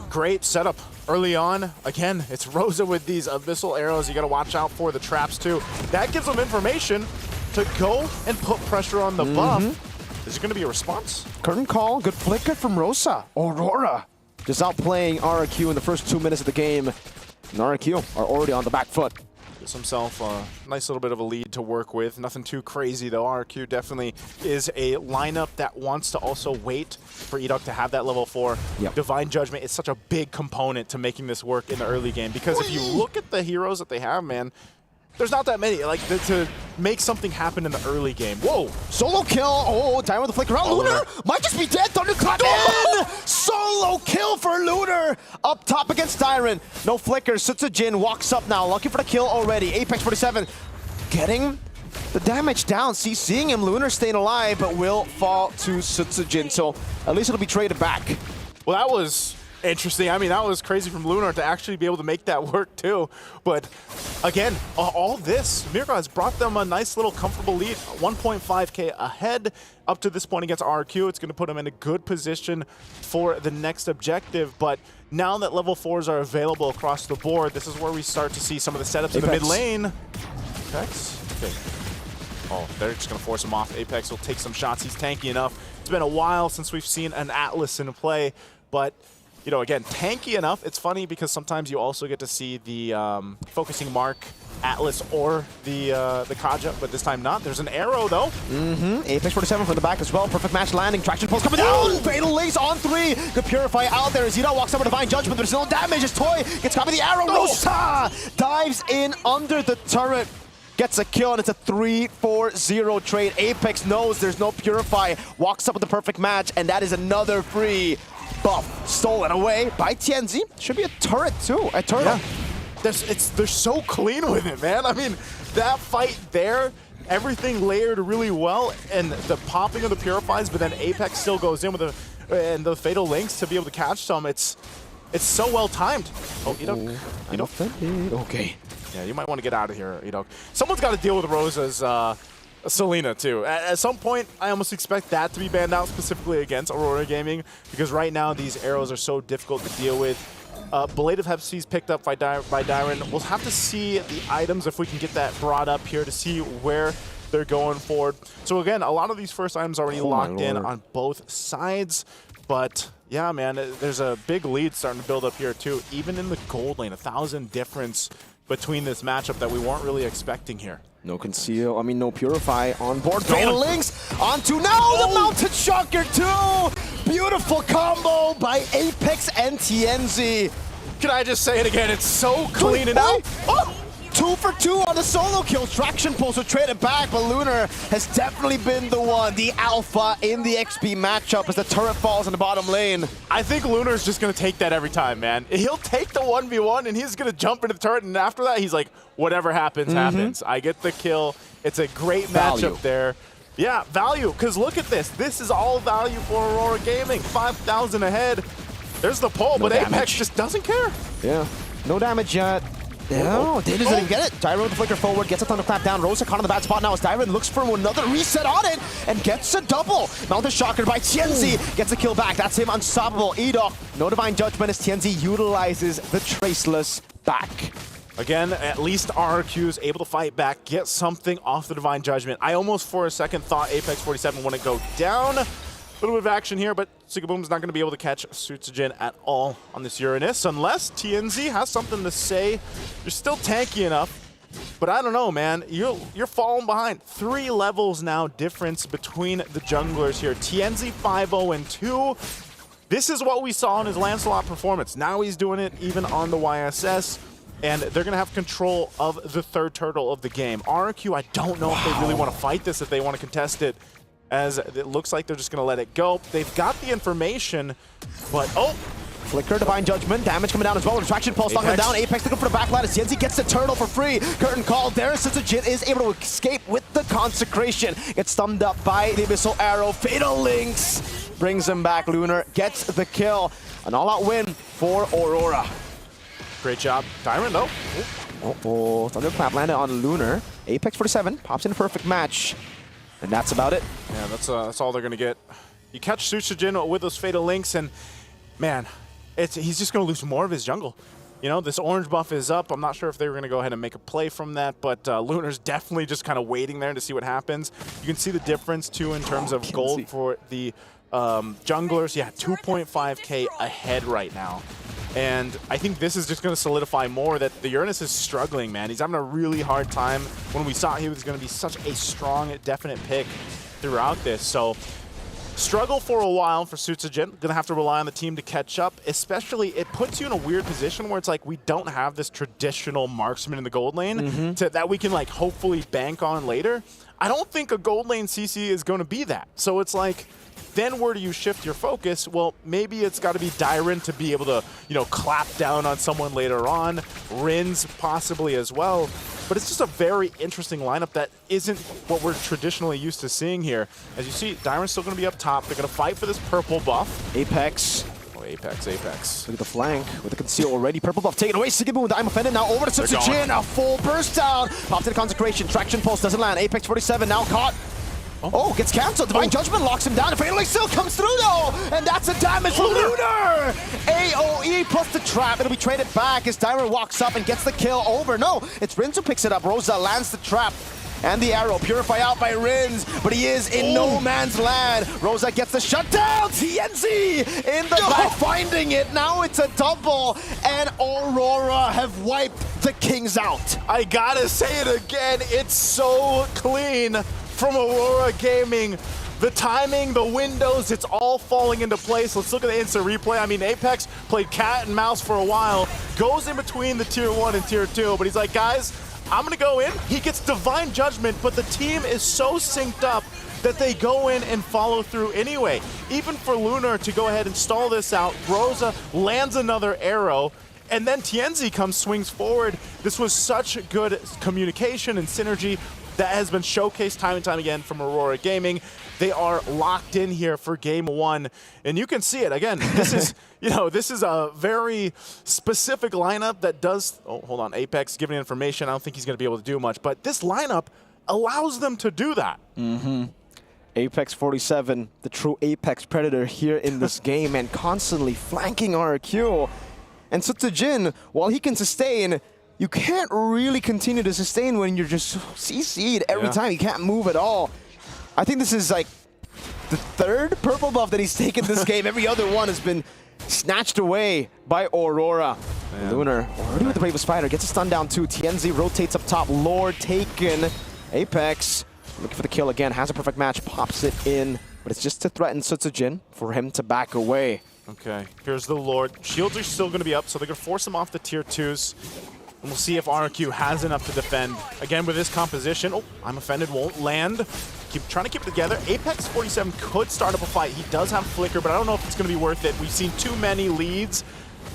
Great setup early on. Again, it's Rosa with these abyssal arrows. You got to watch out for the traps too. That gives them information to go and put pressure on the buff. Is it going to be a response? Curtain call. Good flicker from Rosa. Aurora just outplaying RQ in the first 2 minutes of the game. And RQ are already on the back foot. Gives himself a nice little bit of a lead to work with. Nothing too crazy though. RQ definitely is a lineup that wants to also wait for Edok to have that level 4. Divine Judgment is such a big component to making this work in the early game, because if you look at the heroes that they have, man, there's not that many. Like, to make something happen in the early game. Whoa! Solo kill! Oh, Dyran with the flicker out. Lunar might just be dead. Thunderclap in! Solo kill for Lunar! Up top against Dyran. No flicker. Sutsujin walks up now, looking for the kill already. Apex 47 getting the damage down. Seeing him, Lunar staying alive, but will fall to Sutsujin. So at least it'll be traded back. Well, that was interesting. I mean, that was crazy from Lunar to actually be able to make that work too. But again, all this, Mirko has brought them a nice little comfortable lead, 1.5k ahead up to this point against RQ. It's going to put them in a good position for the next objective. But now that level 4s are available across the board, this is where we start to see some of the setups in the mid lane. Apex? Okay. Oh, they're just going to force him off. Apex will take some shots. He's tanky enough. It's been a while since we've seen an Atlas in play, but you know, again, tanky enough. It's funny because sometimes you also get to see the focusing mark Atlas or the Kaja, but this time not. There's an arrow though. Apex 47 from the back as well. Perfect match landing. Traction pulse coming down. Fatal lace on 3. Good Purify out there. Zito walks up with Divine Judgment. There's no damage. His Toy gets caught by the arrow. Rosa dives in under the turret. Gets a kill, and it's a 3-4-0 trade. Apex knows there's no Purify. Walks up with the perfect match, and that is another free buff stolen away by TNZ. Should be a turret too, a turtle. Yeah. They're so clean with it, man. I mean, that fight there, everything layered really well, and the popping of the Purifies, but then Apex still goes in with the Fatal Links to be able to catch some. It's so well timed. Oh, Edok. Okay. Yeah, you might want to get out of here, Edok. Someone's got to deal with Rosa's Selena too. At some point, I almost expect that to be banned out, specifically against Aurora Gaming, because right now these arrows are so difficult to deal with. Belated Hep C's picked up by Dyran. We'll have to see the items if we can get that brought up here to see where they're going forward. So again, a lot of these first items already locked in on both sides. But yeah, man, there's a big lead starting to build up here too. Even in the gold lane, 1,000 difference between this matchup that we weren't really expecting here. No conceal, no purify on board. Fatal links onto now the mounted shocker too. Beautiful combo by Apex and TNZ. Can I just say it again? It's so clean and out. 2 for 2 on the solo kill. Traction pulse will trade it back, but Lunar has definitely been the one, the alpha in the XP matchup as the turret falls in the bottom lane. I think Lunar's just going to take that every time, man. He'll take the 1v1 and he's going to jump into the turret, and after that, he's like, whatever happens, happens. I get the kill. It's a great matchup there. Yeah, value, because look at this. This is all value for Aurora Gaming. 5,000 ahead. There's the pull, but Apex just doesn't care. Yeah, no damage yet. No, Davis doesn't even get it. Dyron with the flicker forward, gets a thunderclap down. Rosa caught on the bad spot now as Dyron looks for another reset on it and gets a double. Mounted shocker by TNZ, gets a kill back. That's him unstoppable. Edok, no divine judgment as TNZ utilizes the traceless back. Again, at least RRQ's able to fight back, get something off the divine judgment. I almost for a second thought Apex 47 wouldn't go down. A little bit of action here, but Sigaboom's not going to be able to catch Sutsujin at all on this Uranus unless TNZ has something to say. You're still tanky enough, but I don't know, man. You're falling behind. 3 levels now difference between the junglers here. TNZ 5-0-2. This is what we saw in his Lancelot performance. Now he's doing it even on the YSS, and they're going to have control of the third turtle of the game. RRQ, I don't know if they really want to fight this, if they want to contest it, as it looks like they're just going to let it go. They've got the information, but Flicker, Divine Judgment, damage coming down as well. Retraction Pulse knocking down. Apex looking for the backline as TNZ gets the turtle for free. Curtain call there. Sutsujin is able to escape with the Consecration. Gets thumbed up by the Abyssal Arrow. Fatal Links brings him back. Lunar gets the kill. An all-out win for Aurora. Great job. Dyron, though. Thunderclap landed on Lunar. Apex 47 pops in a perfect match. And that's about it. Yeah, that's all they're going to get. You catch Sutsujin with those Fatal Links, and man, he's just going to lose more of his jungle. You know, this orange buff is up. I'm not sure if they were going to go ahead and make a play from that, but Lunar's definitely just kind of waiting there to see what happens. You can see the difference, too, in terms of gold for the junglers. Yeah, 2.5K ahead right now. And I think this is just going to solidify more that the Uranus is struggling, man. He's having a really hard time. When we saw he was going to be such a strong, definite pick throughout this. So struggle for a while for Sutsujin. Going to have to rely on the team to catch up. Especially, it puts you in a weird position where it's like we don't have this traditional marksman in the gold lane that we can like hopefully bank on later. I don't think a gold lane CC is going to be that. So it's like, then where do you shift your focus? Well, maybe it's got to be Dyron to be able to, you know, clap down on someone later on. Rins possibly as well. But it's just a very interesting lineup that isn't what we're traditionally used to seeing here. As you see, Dyron's still going to be up top. They're going to fight for this purple buff. Apex. Oh, Apex. Look at the flank with the conceal already. Purple buff taken away. Sigaboom with the I'm offended. Now over to Sutsujin. A full burst down. Pops in the Consecration. Traction Pulse doesn't land. Apex 47 now caught. Oh, gets cancelled. Divine Judgment locks him down. Fatal Link still comes through though, and that's a damage from Lunar. AOE plus the trap. It'll be traded back as Dyron walks up and gets the kill over. No, it's Rins who picks it up. Rosa lands the trap and the arrow. Purify out by Rins, but he is in no man's land. Rosa gets the shutdown. TNZ in the back finding it. Now it's a double, and Aurora have wiped the Kings out. I gotta say it again. It's so clean from Aurora Gaming. The timing, the windows, it's all falling into place. Let's look at the instant replay. I mean, Apex played cat and mouse for a while, goes in between the tier 1 and tier 2, but he's like, guys, I'm gonna go in. He gets Divine Judgment, but the team is so synced up that they go in and follow through anyway. Even for Lunar to go ahead and stall this out, Rosa lands another arrow, and then TNZ swings forward. This was such good communication and synergy that has been showcased time and time again from Aurora Gaming. They are locked in here for game 1, and you can see it again. This is, you know, this is a very specific lineup that does. Oh, hold on, Apex giving information. I don't think he's going to be able to do much, but this lineup allows them to do that. Apex 47, the true Apex Predator here in this game, and constantly flanking RQ. And Sutsujin, while he can sustain, you can't really continue to sustain when you're just CC'd every time. You can't move at all. I think this is like the third purple buff that he's taken this game. Every other one has been snatched away by Aurora. Lunar already with the Bravest Fighter, gets a stun down too. TNZ rotates up top, Lord taken. Apex looking for the kill again, has a perfect match, pops it in, but it's just to threaten Sutsujin for him to back away. Okay, here's the Lord. Shields are still going to be up, so they're going to force him off the tier 2s. And we'll see if RQ has enough to defend. Again, with this composition, oh, I'm Offended won't land. Keep trying to keep it together. Apex 47 could start up a fight. He does have Flicker, but I don't know if it's going to be worth it. We've seen too many leads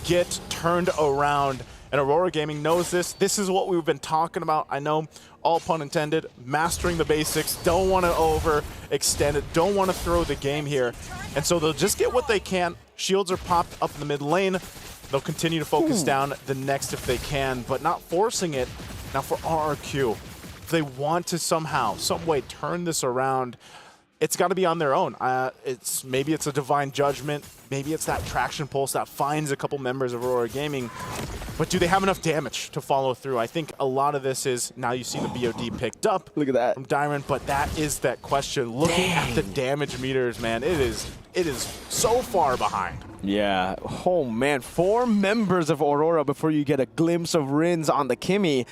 get turned around, and Aurora Gaming knows this. This is what we've been talking about. I know, all pun intended, mastering the basics, don't want to overextend it, don't want to throw the game here. And so they'll just get what they can. Shields are popped up in the mid lane. They'll continue to focus down the next if they can, but not forcing it. Now for RRQ, if they want to somehow, some way turn this around, it's got to be on their own. Maybe it's a divine judgment. Maybe it's that traction pulse that finds a couple members of Aurora Gaming. But do they have enough damage to follow through? I think a lot of this is, now you see the BOD picked up. Look at that. From Dyron, but that is that question. Looking at the damage meters, man, it is so far behind. Yeah, oh man, 4 members of Aurora before you get a glimpse of Rins on the Kimmy.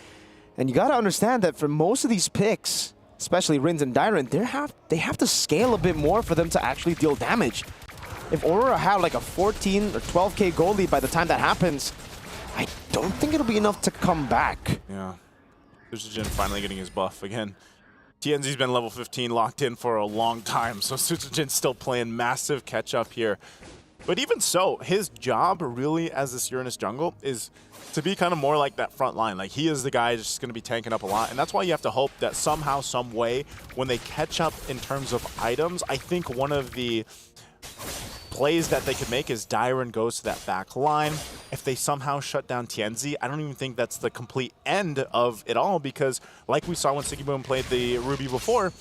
And you got to understand that for most of these picks, especially Rins and Dyron, they have to scale a bit more for them to actually deal damage. If Aurora had like a 14 or 12k gold lead by the time that happens, I don't think it'll be enough to come back. Yeah. Sutsujin finally getting his buff again. TNZ's been level 15 locked in for a long time, so Sutsujin's still playing massive catch up here. But even so, his job really as this Uranus jungle is to be kind of more like that front line. Like, he is the guy just going to be tanking up a lot, and that's why you have to hope that somehow, some way, when they catch up in terms of items, I think one of the plays that they could make is Dyron goes to that back line. If they somehow shut down TNZ, I don't even think that's the complete end of it all, because like we saw when Siggyboom played the Ruby before,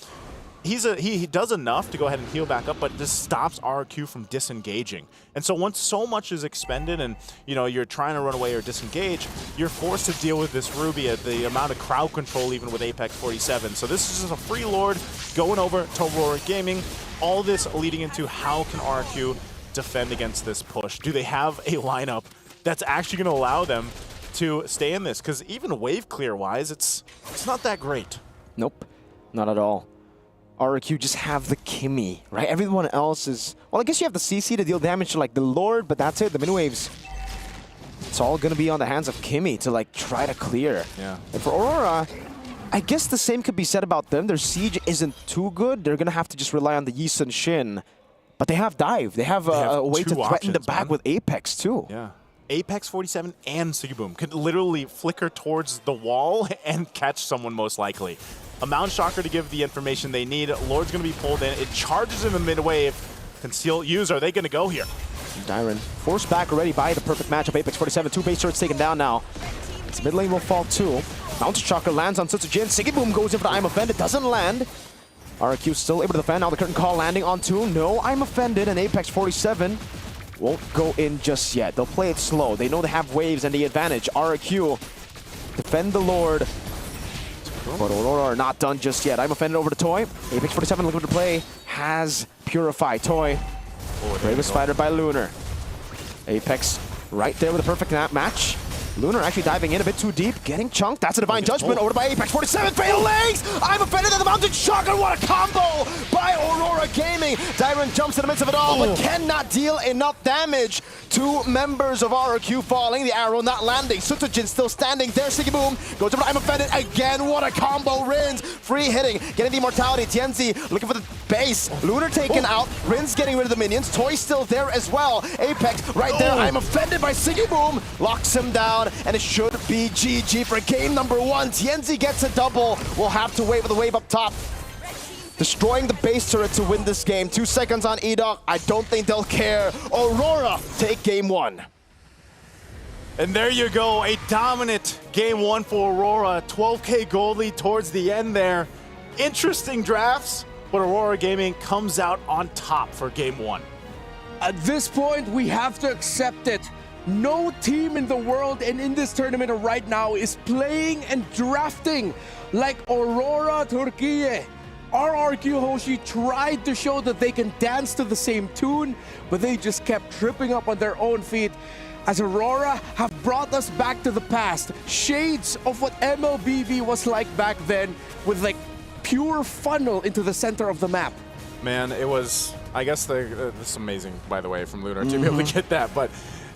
he does enough to go ahead and heal back up, but it just stops RQ from disengaging. And so once so much is expended and you're trying to run away or disengage, you're forced to deal with this Ruby at the amount of crowd control even with Apex 47. So this is just a free Lord going over to Aurora Gaming. All this leading into how can RQ defend against this push? Do they have a lineup that's actually going to allow them to stay in this? Because even wave clear wise, it's not that great. Nope, not at all. RQ just have the Kimmy, right? Everyone else is, well, I guess you have the CC to deal damage to like the Lord, but that's it. The mini-waves, it's all going to be on the hands of Kimmy to like try to clear. Yeah. And for Aurora, I guess the same could be said about them. Their siege isn't too good. They're going to have to just rely on the Yi Sun Shin. But they have dive. They have a way to threaten the back with Apex too. Yeah. Apex 47 and Siggyboom could literally flicker towards the wall and catch someone most likely. A Mound Shocker to give the information they need. Lord's going to be pulled in. It charges in the mid-wave. Conceal use. Are they going to go here? Dyron forced back already by the perfect matchup. Apex 47. 2 base turrets taken down now. Its mid lane will fall too. Mound Shocker lands on Sutsujin. Siggyboom goes in for the I'm Offended. Doesn't land. RQ still able to defend. Now the curtain call landing on 2. No, I'm Offended. And Apex 47 won't go in just yet. They'll play it slow. They know they have waves and the advantage. RQ defend the Lord. But Aurora are not done just yet. I'm Offended over to Toy. Apex 47 looking to play. Has Purify. Toy. Bravest Fighter by Lunar. Apex right there with a perfect match. Lunar actually diving in a bit too deep, getting chunked. That's a Divine Judgment over by Apex 47. Fatal legs! I'm Offended at the Mountain Shocker. What a combo by Aurora Gaming. Dyron jumps in the midst of it all, but cannot deal enough damage. 2 members of RQ falling. The arrow not landing. Sutsujin still standing there. Siggyboom goes over to I'm Offended again. What a combo. Rins free hitting, getting the immortality. TNZ looking for the base. Lunar taken out. Rins getting rid of the minions. Toy still there as well. Apex right there. I'm Offended by Siggyboom. Locks him down. And it should be GG for game number 1. TNZ gets a double. We'll have to wait for the wave up top. Destroying the base turret to win this game. 2 seconds on EDOC. I don't think they'll care. Aurora take game 1. And there you go. A dominant game 1 for Aurora. 12k gold lead towards the end there. Interesting drafts, but Aurora Gaming comes out on top for game 1. At this point, we have to accept it. No team in the world and in this tournament right now is playing and drafting like Aurora Turkey. RRQ Hoshi tried to show that they can dance to the same tune, but they just kept tripping up on their own feet. As Aurora have brought us back to the past, shades of what MLBB was like back then, with like pure funnel into the center of the map. Man, it was, I guess, this is amazing, by the way, from Lunar to be able to get that, but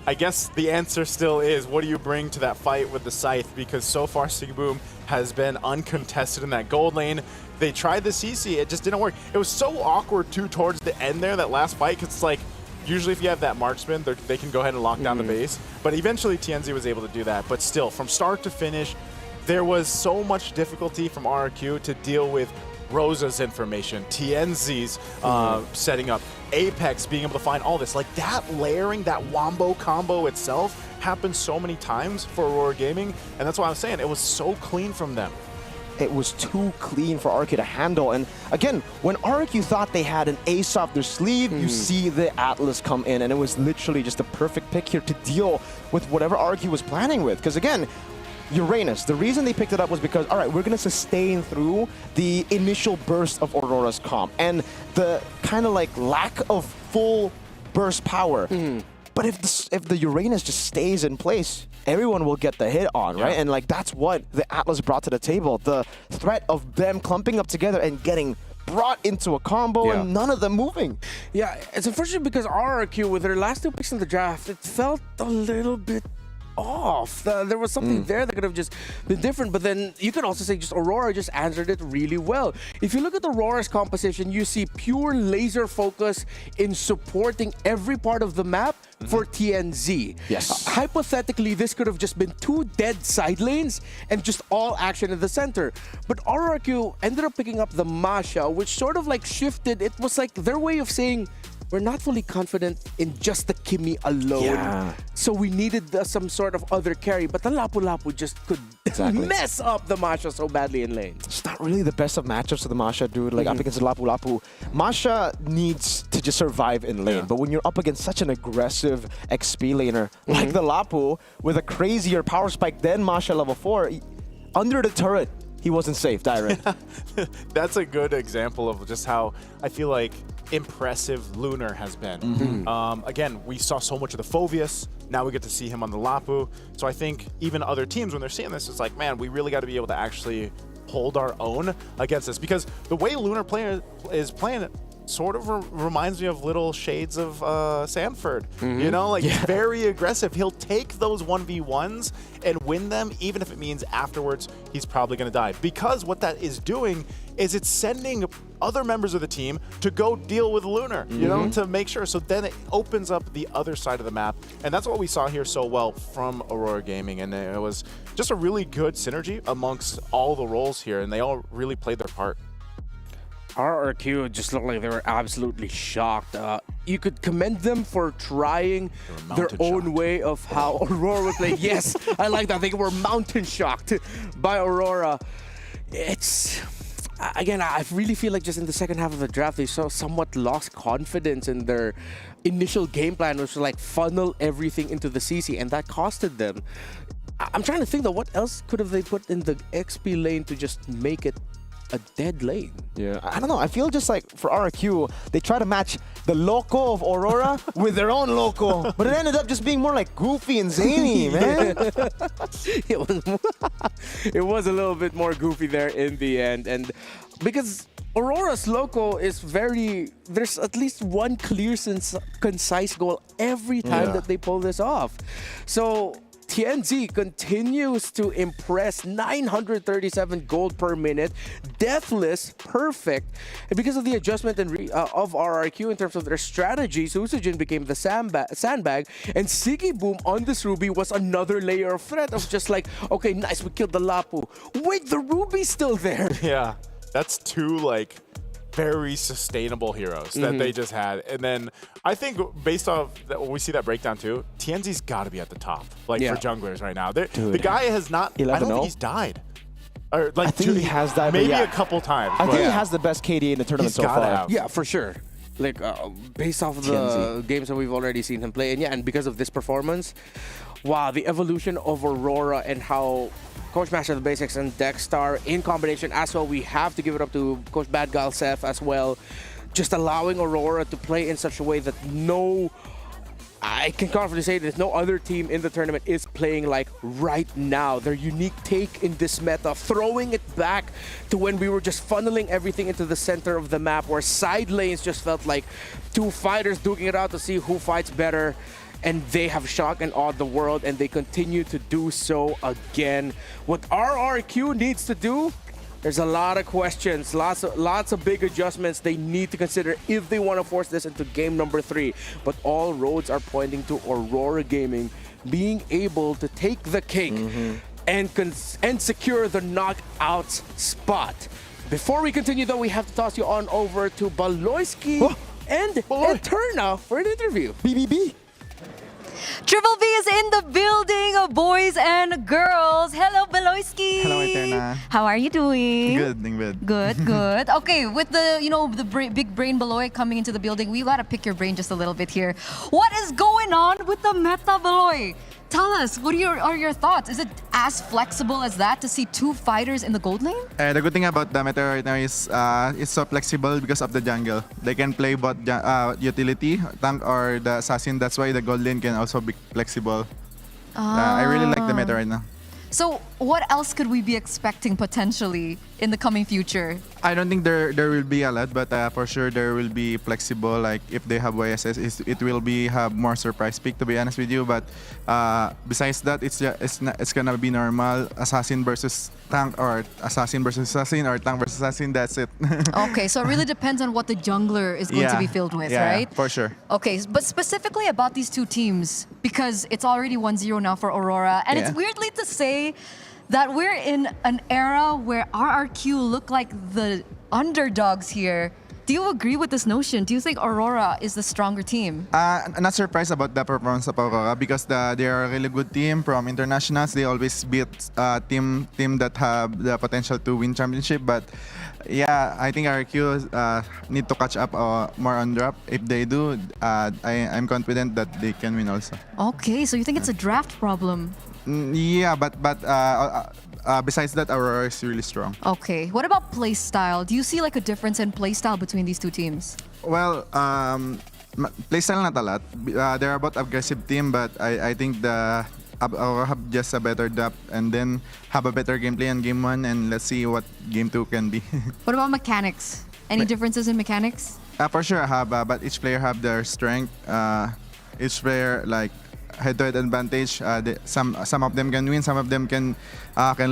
I guess the answer still is, what do you bring to that fight with the Scythe? Because so far, Sigiboom has been uncontested in that gold lane. They tried the CC, it just didn't work. It was so awkward, too, towards the end there, that last fight, because it's like, usually if you have that marksman, they can go ahead and lock down the base. But eventually, TNZ was able to do that. But still, from start to finish, there was so much difficulty from RRQ to deal with Rosa's information, TNZ's setting up, Apex being able to find all this. Like that layering, that wombo combo itself happened so many times for Aurora Gaming, and that's why I'm saying it was so clean from them. It was too clean for RRQ to handle. And again, when RRQ thought they had an ace up their sleeve, you see the Atlas come in, and it was literally just a perfect pick here to deal with whatever RRQ was planning with. Because again, Uranus, the reason they picked it up was because, all right, we're going to sustain through the initial burst of Aurora's comp and the kind of like lack of full burst power. But if the Uranus just stays in place, everyone will get the hit on, right? And like that's what the Atlas brought to the table. The threat of them clumping up together and getting brought into a combo and none of them moving. Yeah, it's unfortunate because RRQ, with their last 2 picks in the draft, it felt a little bit off. There was something there that could have just been different, but then you could also say just Aurora just answered it really well. If you look at Aurora's composition, you see pure laser focus in supporting every part of the map for TNZ. Yes. Hypothetically, this could have just been 2 dead side lanes and just all action in the center. But RRQ ended up picking up the Masha, which sort of like shifted. It was like their way of saying, we're not fully confident in just the Kimi alone. So we needed some sort of other carry, but the Lapu Lapu just could mess up the Masha so badly in lane. It's not really the best of matchups for the Masha, dude. Like up against the Lapu Lapu, Masha needs to just survive in lane. But when you're up against such an aggressive XP laner like the Lapu with a crazier power spike than Masha level 4, under the turret, he wasn't safe, direct. That's a good example of just how I feel like impressive Lunar has been. Again, we saw so much of the Phoveus. Now we get to see him on the Lapu. So I think even other teams, when they're seeing this, it's like, man, we really got to be able to actually hold our own against this. Because the way Lunar is playing it sort of reminds me of little shades of Sanford. You know, like very aggressive. He'll take those 1v1s and win them, even if it means afterwards he's probably going to die. Because what that is doing is it's sending other members of the team to go deal with Lunar, you know, to make sure. So then it opens up the other side of the map. And that's what we saw here so well from Aurora Gaming. And it was just a really good synergy amongst all the roles here. And they all really played their part. RRQ just looked like they were absolutely shocked. You could commend them for trying their own way of how Aurora would play. Yes, I like that. They were mountain shocked by Aurora. It's... Again, I really feel like just in the second half of the draft, they somewhat lost confidence in their initial game plan, which was like funnel everything into the CC, and that costed them. I'm trying to think though, what else could have they put in the XP lane to just make it a dead lane? Yeah, I don't know. I feel just like for RRQ, they try to match the loco of Aurora with their own loco, but it ended up just being more like goofy and zany, man. It was a little bit more goofy there in the end, and because Aurora's loco is there's at least one clear, concise goal every time that they pull this off. So TNZ continues to impress. 937 gold per minute, deathless, perfect. And because of the adjustment of RRQ in terms of their strategy, Susujin became the sandbag, and Sigiboom on this Ruby was another layer of threat of just like, okay, nice, we killed the Lapu. Wait, the Ruby's still there. Yeah, that's 2 like very sustainable heroes that they just had. And then I think based off that, when we see that breakdown too, TNZ's got to be at the top, like for junglers right now. The guy has not, I don't think he's died. Or like I think he has died, maybe a couple times. I think he has the best KDA in the tournament so far. Yeah, for sure. Like based off of the games that we've already seen him play, and and because of this performance, wow, the evolution of Aurora and how Coach Master of the Basics and Dexstar in combination as well. We have to give it up to Coach Bad Galsef as well. Just allowing Aurora to play in such a way that I can confidently say that no other team in the tournament is playing like right now. Their unique take in this meta, throwing it back to when we were just funneling everything into the center of the map, where side lanes just felt like two fighters duking it out to see who fights better. And they have shocked and awed the world, and they continue to do so again. What RRQ needs to do, there's a lot of questions, lots of big adjustments they need to consider if they want to force this into game number 3. But all roads are pointing to Aurora Gaming being able to take the cake and secure the knockouts spot. Before we continue, though, we have to toss you on over to Baloyski and Eterna for an interview. BBB. Triple B is in the building, boys and girls. Hello, Beloyski. Hello, Eterna. How are you doing? Good, doing good. Good, good. Okay, with the big brain Beloy coming into the building, we gotta pick your brain just a little bit here. What is going on with the meta, Beloy? Tell us, what are your thoughts? Is it as flexible as that to see two fighters in the gold lane? The good thing about the meta right now is it's so flexible because of the jungle. They can play both utility, tank, or the assassin. That's why the gold lane can also be flexible. I really like the meta right now. So what else could we be expecting potentially in the coming future? I don't think there will be a lot, but for sure there will be flexible. Like if they have YSS, it will be have more surprise pick, to be honest with you. But besides that, it's gonna be normal assassin versus tank, or assassin versus assassin, or tank versus assassin. That's it. Okay, so it really depends on what the jungler is going to be filled with, right? For sure. Okay, but specifically about these two teams, because it's already 1-0 now for Aurora, and it's weirdly to say that we're in an era where RRQ look like the underdogs here. Do you agree with this notion? Do you think Aurora is the stronger team? I'm not surprised about the performance of Aurora because they are a really good team from internationals. They always beat team that have the potential to win championship. But yeah, I think RRQ need to catch up more on drop. If they do, I'm confident that they can win also. Okay, so you think it's a draft problem? Yeah, but besides that, Aurora is really strong. Okay, what about play style? Do you see like a difference in play style between these two teams? Well, play style not a lot. They're both aggressive team, but I think the Aurora have just a better depth and then have a better gameplay in game 1, and let's see what game 2 can be. What about mechanics? Any differences in mechanics? For sure I have, but each player have their strength. Each player like head-to-head advantage. Some of them can win, some of them can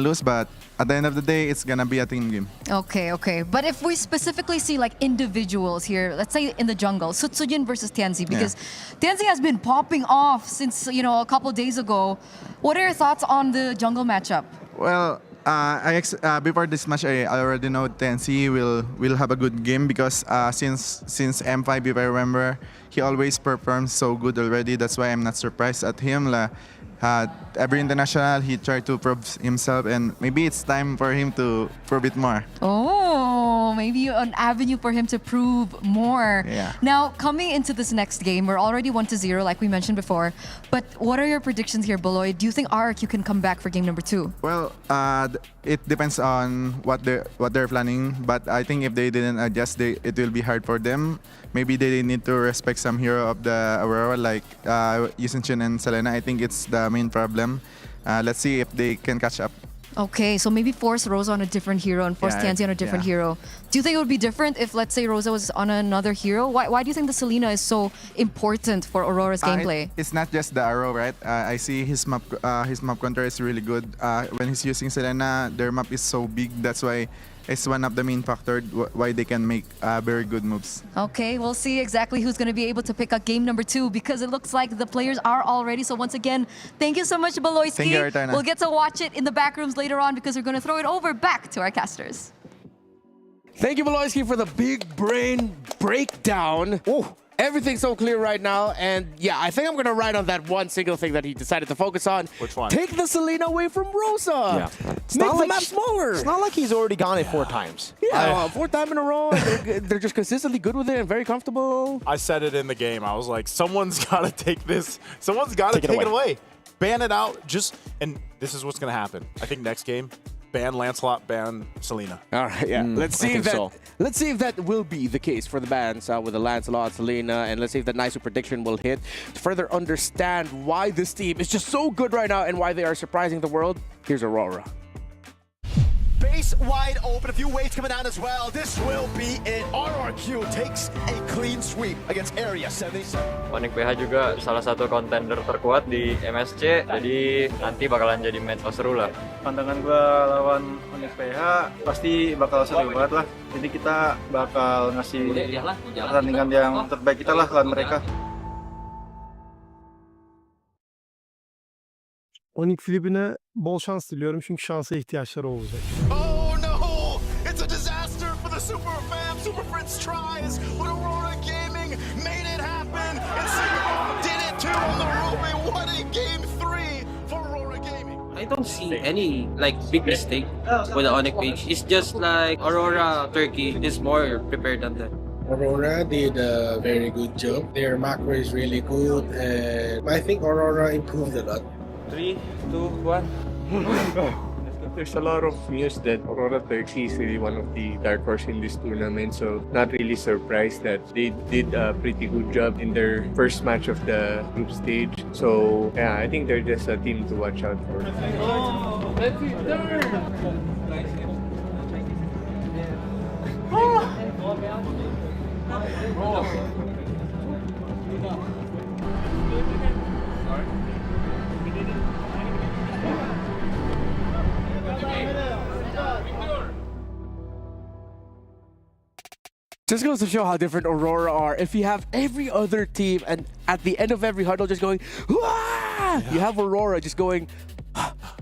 lose, but at the end of the day, it's gonna be a team game. Okay, okay. But if we specifically see like individuals here, let's say in the jungle, Sutsujin versus Tianzi, because Tianzi has been popping off since a couple days ago. What are your thoughts on the jungle matchup? Well, before this match, I already know Tianzi will have a good game because since M5, if I remember, he always performs so good already. That's why I'm not surprised at him. Every international, he tried to prove himself, and maybe it's time for him to prove it more. Oh, maybe an avenue for him to prove more. Yeah. Now, coming into this next game, we're already 1-0, like we mentioned before. But what are your predictions here, Beloy? Do you think RRQ can come back for game number 2? Well, it depends on what they're planning. But I think if they didn't adjust, it will be hard for them. Maybe they need to respect some hero of the Aurora, like Yusenchin and Selena. I think it's the main problem. Let's see if they can catch up. Okay, so maybe force Rosa on a different hero and force Tianzi on a different hero. Do you think it would be different if, let's say, Rosa was on another hero? Why do you think the Selena is so important for Aurora's gameplay? It's not just the arrow, right? I see his map control is really good. When he's using Selena, their map is so big. That's why it's one of the main factors why they can make very good moves. Okay, we'll see exactly who's going to be able to pick up game number 2 because it looks like the players are all ready. So once again, thank you so much, Beloyski. Thank you, Artana. We'll get to watch it in the back rooms later on because we're going to throw it over back to our casters. Thank you, Baloyski, for the big brain breakdown. Oh, everything's so clear right now. And yeah, I think I'm going to ride on that one single thing that he decided to focus on. Which one? Take the Selena away from Rosa. Yeah. Make the map smaller. It's not like he's already gone it 4 times. Yeah, 4th time in a row. They're just consistently good with it and very comfortable. I said it in the game. I was like, someone's got to take this. Someone's got to take it away. ban it out. And this is what's going to happen. I think next game, ban Lancelot, ban Selena. All right, yeah. Let's see if that will be the case for the bans with the Lancelot, Selena, and let's see if the Naisu prediction will hit. To further understand why this team is just so good right now and why they are surprising the world, here's Aurora. Base wide open, a few waves coming down as well. This will be it. RRQ takes a clean sweep against Area 77. Onyx PH juga salah satu contender terkuat di MSC, jadi nanti bakalan jadi match seru lah. Pandangan gua lawan Onyx PH pasti bakal seru banget lah. Jadi kita bakal ngasih pertandingan yang terbaik kita lah lawan mereka. Onyx Filipin'e bol şans diliyorum çünkü şansa ihtiyaçları olacak. Oh no! It's a disaster for the Super Fam. Super Fritz tries, but Aurora Gaming made it happen. And Singapore did it too on the Ruby. What a game 3 for Aurora Gaming. I don't see any big mistake with the Onyx page. It's just like Aurora Turkey is more prepared than that. Aurora did a very good job. Their macro is really good, and I think Aurora improved a lot. 3, 2, 1. There's a lot of news that Aurora Turkey is really one of the dark horse in this tournament, so not really surprised that they did a pretty good job in their first match of the group stage. So yeah, I think they're just a team to watch out for. Oh, let's return! Just goes to show how different Aurora are. If you have every other team and at the end of every huddle just going, "Wah!" You have Aurora just going,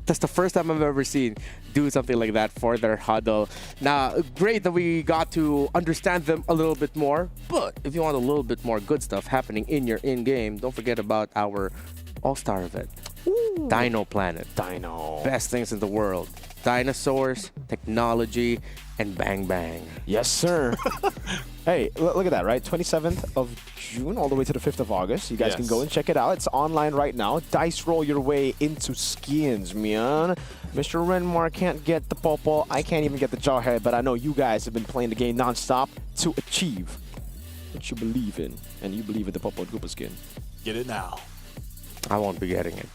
that's the first time I've ever seen do something like that for their huddle. Now, great that we got to understand them a little bit more, but if you want a little bit more good stuff happening in your in-game, don't forget about our All-Star event. Ooh. Dino Planet. Dino. Best things in the world. Dinosaurs, technology, and bang bang. Yes, sir. Hey, look at that, right? 27th of June all the way to the 5th of August. You guys can go and check it out. It's online right now. Dice roll your way into skins, man. Mr. Renmar can't get the Popo. I can't even get the Jawhead, but I know you guys have been playing the game non-stop to achieve what you believe in. And you believe in the Popo Koopa skin. Get it now. I won't be getting it.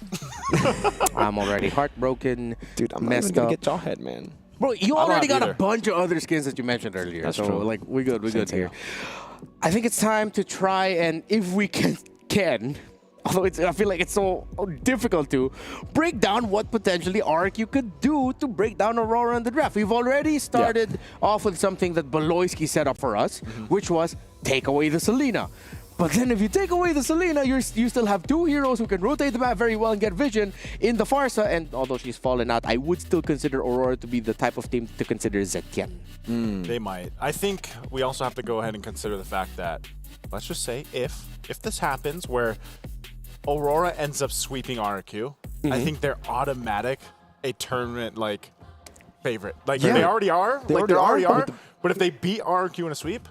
I'm already heartbroken. Dude, I'm messed not even up. gonna get Jawhead, man. Bro, you already got a bunch of other skins that you mentioned earlier. That's so, true. like, we're good here. I think it's time to try and, if we can, although I feel like it's so difficult to, break down what potentially RRQ could do to break down Aurora in the draft. We've already started off with something that Beloyski set up for us, which was take away the Selena. But then if you take away the Selena, you still have two heroes who can rotate the map very well and get vision in the Farsa. And although she's fallen out, I would still consider Aurora to be the type of team to consider Zetian. They might. I think we also have to go ahead and consider the fact that, let's just say, if this happens where Aurora ends up sweeping RRQ, I think they're automatic a tournament favorite. They already are. They already are. But if they beat RRQ in a sweep,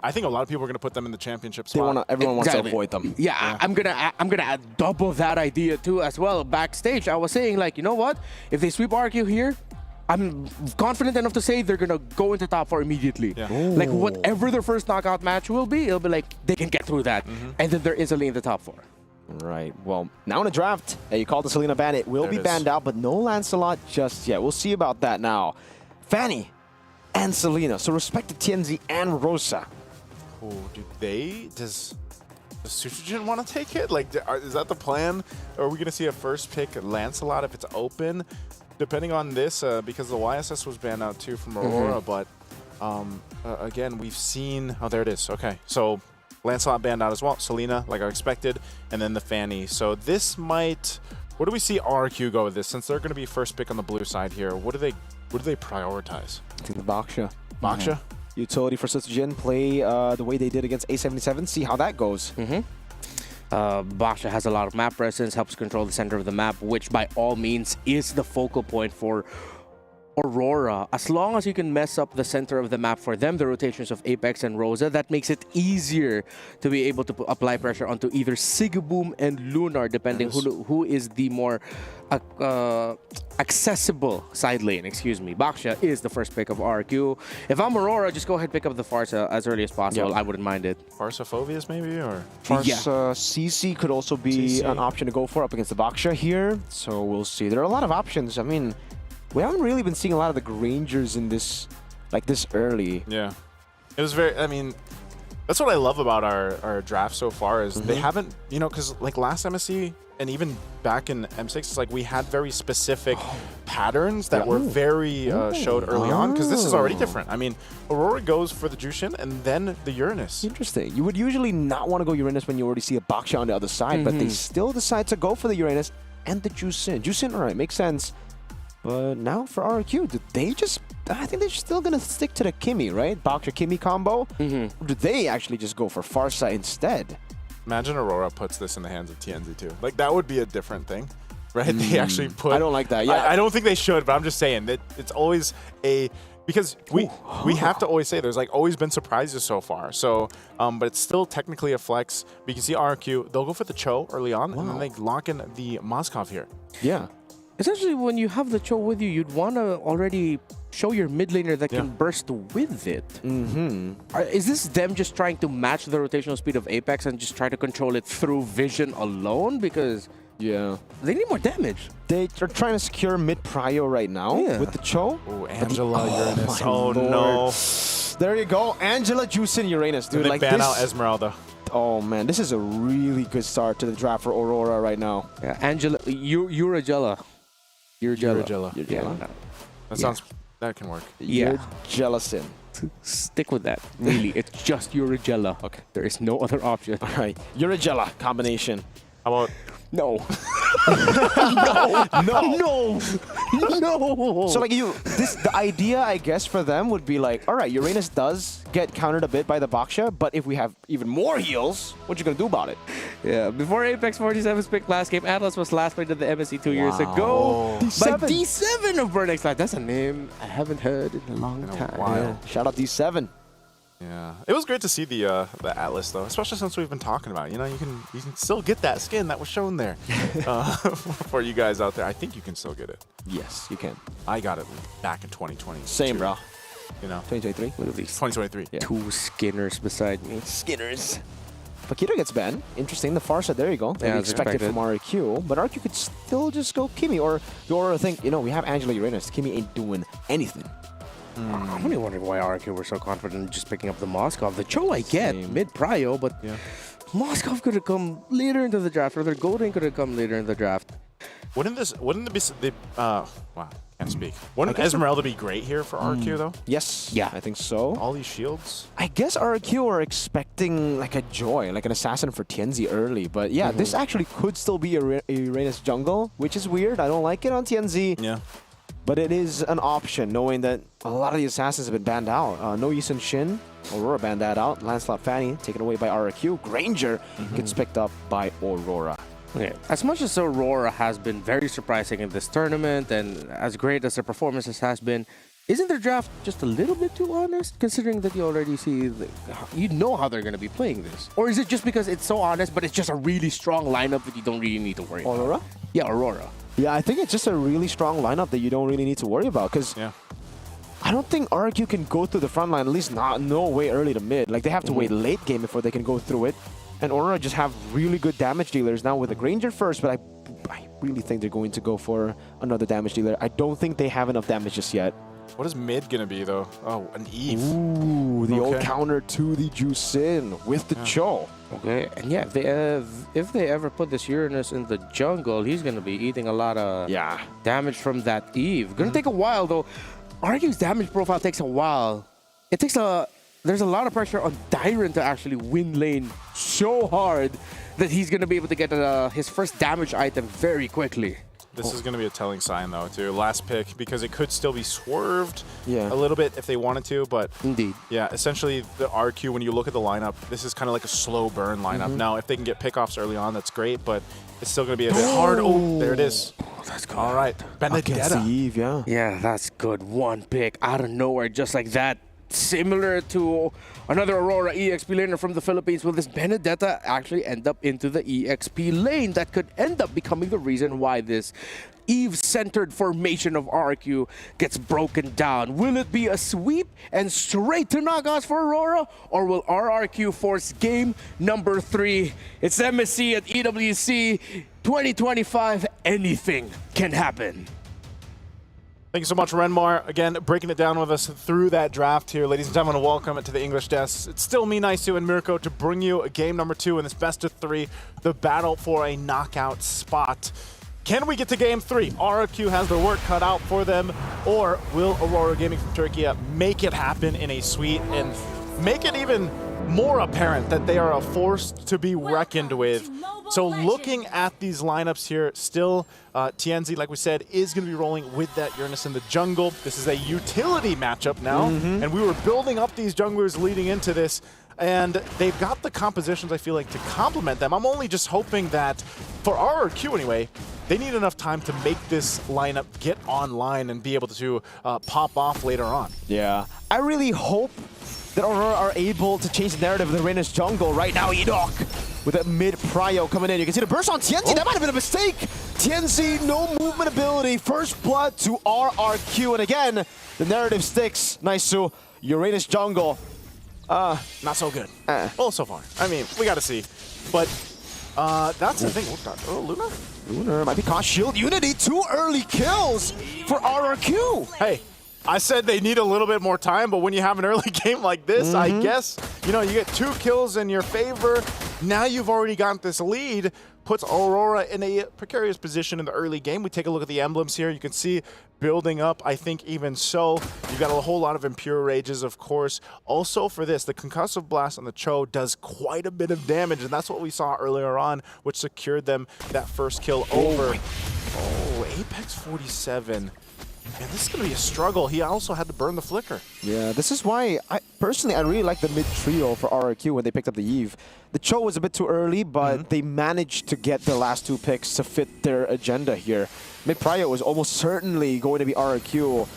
I think a lot of people are going to put them in the championship spot. Everyone wants to avoid them. Yeah, I'm gonna double that idea too as well. Backstage, I was saying you know what? If they sweep RQ here, I'm confident enough to say they're gonna go into top 4 immediately. Like whatever their first knockout match will be, it'll be they can get through that, and then they're instantly in the top 4. Right. Well, now in the draft, you called the Selena ban. It will be banned out, but no Lancelot just yet. We'll see about that now. Fanny and Selena. So respect to Tienzi and Rosa. Oh, does Sutrogen want to take it? Is that the plan? Or are we going to see a first pick Lancelot if it's open? Depending on this, because the YSS was banned out too from Aurora, but again, we've seen... Oh, there it is. Okay, so Lancelot banned out as well. Selena, like I expected, and then the Fanny. So this might... Where do we see RQ go with this? Since they're going to be first pick on the blue side here, what do they prioritize? I think the Baksha. Baksha? Utility for Sutrogen. Play the way they did against A77. See how that goes. Baksha has a lot of map presence, helps control the center of the map, which by all means is the focal point for Aurora, as long as you can mess up the center of the map for them, the rotations of Apex and Rosa, that makes it easier to be able to apply pressure onto either Sigaboom and Lunar, depending who is the more accessible side lane. Excuse me. Baksha is the first pick of RQ. If I'm Aurora, just go ahead and pick up the Farsa as early as possible. I wouldn't mind it. Farsa Phobias maybe, or Farsa CC could also be an option to go for up against the Baksha here. So we'll see. There are a lot of options. I mean, we haven't really been seeing a lot of the Grangers in this, like this early. Yeah, it was very. I mean, that's what I love about our draft so far is they haven't, you know, because like last MSC and even back in M6, it's like we had very specific patterns that were very showed early on. Because this is already different. I mean, Aurora goes for the Jushin and then the Uranus. Interesting. You would usually not want to go Uranus when you already see a Baksha on the other side, but they still decide to go for the Uranus and the Jushin. Jushin, all right, makes sense. But now for RQ, did they just... I think they're still going to stick to the Kimi, right? Baksha Kimi combo? Or do they actually just go for Farsa instead? Imagine Aurora puts this in the hands of TNZ too. Like, that would be a different thing, right? They actually put... I don't like that, yeah. I don't think they should, but I'm just saying that it's always a... Because we have to always say there's like always been surprises so far. So, but it's still technically a flex. But you can see RQ, they'll go for the Cho early on, and then they lock in the Moskov here. Yeah. Essentially, when you have the Cho with you, you'd want to already show your mid laner that can burst with it. Is this them just trying to match the rotational speed of Apex and just try to control it through vision alone? Because they need more damage. They are trying to secure mid prio right now with the Cho. Oh, Angela, Uranus. Oh, no. There you go. Angela, Jushin, Uranus, dude. They like ban this. out Esmeralda. Oh, man. This is a really good start to the draft for Aurora right now. Yeah, Angela, Uragella. Uragella. Yeah. That sounds... That can work. Yeah. Jellison. Stick with that. Really, it's just Uragella. Okay. There is no other option. All right. Uragella combination. How about... No. No. So like the idea I guess for them would be like, all right, Uranus does get countered a bit by the Baksha, but if we have even more heals, what you gonna do about it? Yeah, before Apex 47's picked last game, Atlas was last played at the MSC 2 years ago. D7. By D7 of Burnex Live. That's a name I haven't heard in a long time. Yeah. Shout out D7. Yeah, it was great to see the Atlas though, especially since we've been talking about it. You know, you can still get that skin that was shown there for you guys out there. I think you can still get it. Yes, you can. I got it back in 2020. Same, bro. You know, 2023. Look at these 2023. Yeah. two Skinners beside me. Skinners. Paquito gets banned. Interesting. The Farsa, there you go. Yeah, expected from RQ, but RQ could still just go Kimi, or think, you know, we have Angela Uranus. Kimi ain't doing anything. I'm only wondering why RQ were so confident in just picking up the Moskov. The Cho I get mid-prio, but Moskov could have come later into the draft, or their Golden could have come later in the draft. Wouldn't it be wow, can't speak. Wouldn't Esmeralda be great here for RQ though? Yes. Yeah, I think so. All these shields. I guess RQ are expecting like a Joy, like an assassin for TNZ early, but yeah, this actually could still be a Uranus jungle, which is weird. I don't like it on TNZ. Yeah. But it is an option, knowing that a lot of the assassins have been banned out. No Yisun Shin, Aurora banned that out. Lancelot Fanny taken away by RQ. Granger gets picked up by Aurora. Okay. As much as Aurora has been very surprising in this tournament, and as great as their performances has been, isn't their draft just a little bit too honest, considering that you already see, you know how they're going to be playing this? Or is it just because it's so honest, but it's just a really strong lineup that you don't really need to worry about? Aurora? Yeah, Aurora. Yeah, I think it's just a really strong lineup that you don't really need to worry about, because I don't think RQ can go through the front line, at least no way early to mid. Like, they have to wait late game before they can go through it. And Aurora just have really good damage dealers now with the Granger first, but I really think they're going to go for another damage dealer. I don't think they have enough damage just yet. What is mid gonna be though? Oh, an Eve. Ooh, the old counter to the Jushin with the Cho. Okay, and yeah, if they ever put this Uranus in the jungle, he's gonna be eating a lot of damage from that Eve. Gonna take a while though. RQ's damage profile takes a while. There's a lot of pressure on Dyron to actually win lane so hard that he's gonna be able to get his first damage item very quickly. This is going to be a telling sign, though, too. Last pick, because it could still be swerved a little bit if they wanted to, but yeah, essentially the RQ, when you look at the lineup, this is kind of like a slow burn lineup. Now, if they can get pickoffs early on, that's great, but it's still going to be a bit hard. Oh, there it is. Oh, that's good. All right, Against the Benedetta. Eve, yeah. Yeah, that's good. One pick out of nowhere, just like that. Similar to another Aurora EXP laner from the Philippines. Will this Benedetta actually end up into the EXP lane? That could end up becoming the reason why this Eve-centered formation of RRQ gets broken down. Will it be a sweep and straight to knockouts for Aurora? Or will RRQ force game number 3? It's MSC at EWC 2025. Anything can happen. Thank you so much, Renmar. Again, breaking it down with us through that draft here. Ladies and gentlemen, welcome to the English Desk. It's still me, Naisu, and Mirko to bring you a game number 2 in this best of 3, the battle for a knockout spot. Can we get to game 3? RRQ has their work cut out for them, or will Aurora Gaming from Turkey make it happen in a sweep and make it even more apparent that they are a force to be reckoned with? So looking at these lineups here, still TNZ, like we said, is going to be rolling with that Uranus in the jungle. This is a utility matchup now, and we were building up these junglers leading into this, and they've got the compositions, I feel like, to complement them. I'm only just hoping that, for RRQ anyway, they need enough time to make this lineup get online and be able to pop off later on. Yeah, I really hope that Aurora are able to change the narrative of the Uranus jungle. Right now, Edok with a mid-prio coming in. You can see the burst on TNZ. That might have been a mistake. TNZ, no movement ability. First blood to RRQ. And again, the narrative sticks. Naisu, Uranus jungle. Not so good. Well, so far. I mean, we got to see. But that's the thing. Oh, Luna? Lunar might be caught. Shield Unity. 2 early kills for RRQ. Hey, I said they need a little bit more time, but when you have an early game like this, I guess, you know, you get 2 kills in your favor. Now you've already got this lead, puts Aurora in a precarious position in the early game. We take a look at the emblems here. You can see building up, I think even so. You've got a whole lot of Impure Rages, of course. Also for this, the Concussive Blast on the Cho does quite a bit of damage, and that's what we saw earlier on, which secured them that first kill over. Oh, Apex 47. Man, this is going to be a struggle. He also had to burn the Flicker. Yeah, this is why, I really like the mid-trio for RRQ when they picked up the Eve. The Cho was a bit too early, but they managed to get their last 2 picks to fit their agenda here. Mid-prio was almost certainly going to be RRQ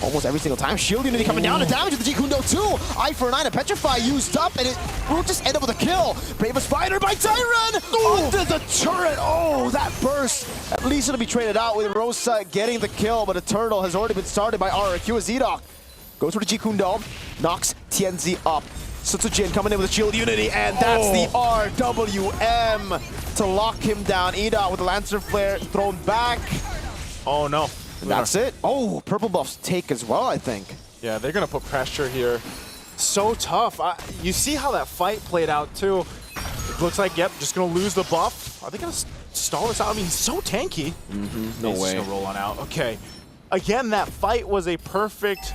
almost every single time. Shield Unity coming down, and damage with the Jikundo too. Eye for 9, a Petrify used up, and it will just end up with a kill. Bravest Spider by Tyron! Onto the turret! Oh, that burst! At least it'll be traded out with Rosa getting the kill, but a turtle has already been started by RRQ as Edok goes for the Jikundo, knocks TNZ up. Sutsujin coming in with a Shield Unity, and that's the RWM to lock him down. Edok with the Lancer Flare thrown back. Oh no. And that's it. Oh, purple buffs take as well, I think. Yeah, they're going to put pressure here. So tough. You see how that fight played out, too. It looks like, yep, just going to lose the buff. Are they going to stall this out? I mean, he's so tanky. No way. He's just going to roll on out. Okay. Again, that fight was a perfect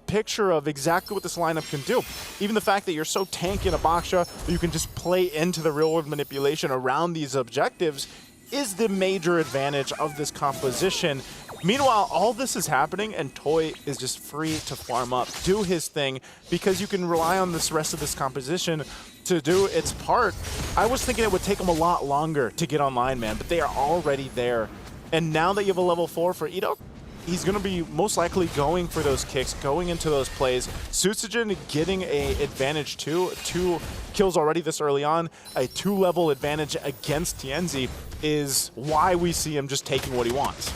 picture of exactly what this lineup can do. Even the fact that you're so tanky in a Baksha, you can just play into the real-world manipulation around these objectives is the major advantage of this composition. Meanwhile, all this is happening, and Toy is just free to farm up, do his thing, because you can rely on this rest of this composition to do its part. I was thinking it would take them a lot longer to get online, man, but they are already there. And now that you have a level 4 for Edok, he's going to be most likely going for those kicks, going into those plays. Sutsujin getting an advantage too. 2 kills already this early on. A 2-level advantage against TNZ is why we see him just taking what he wants.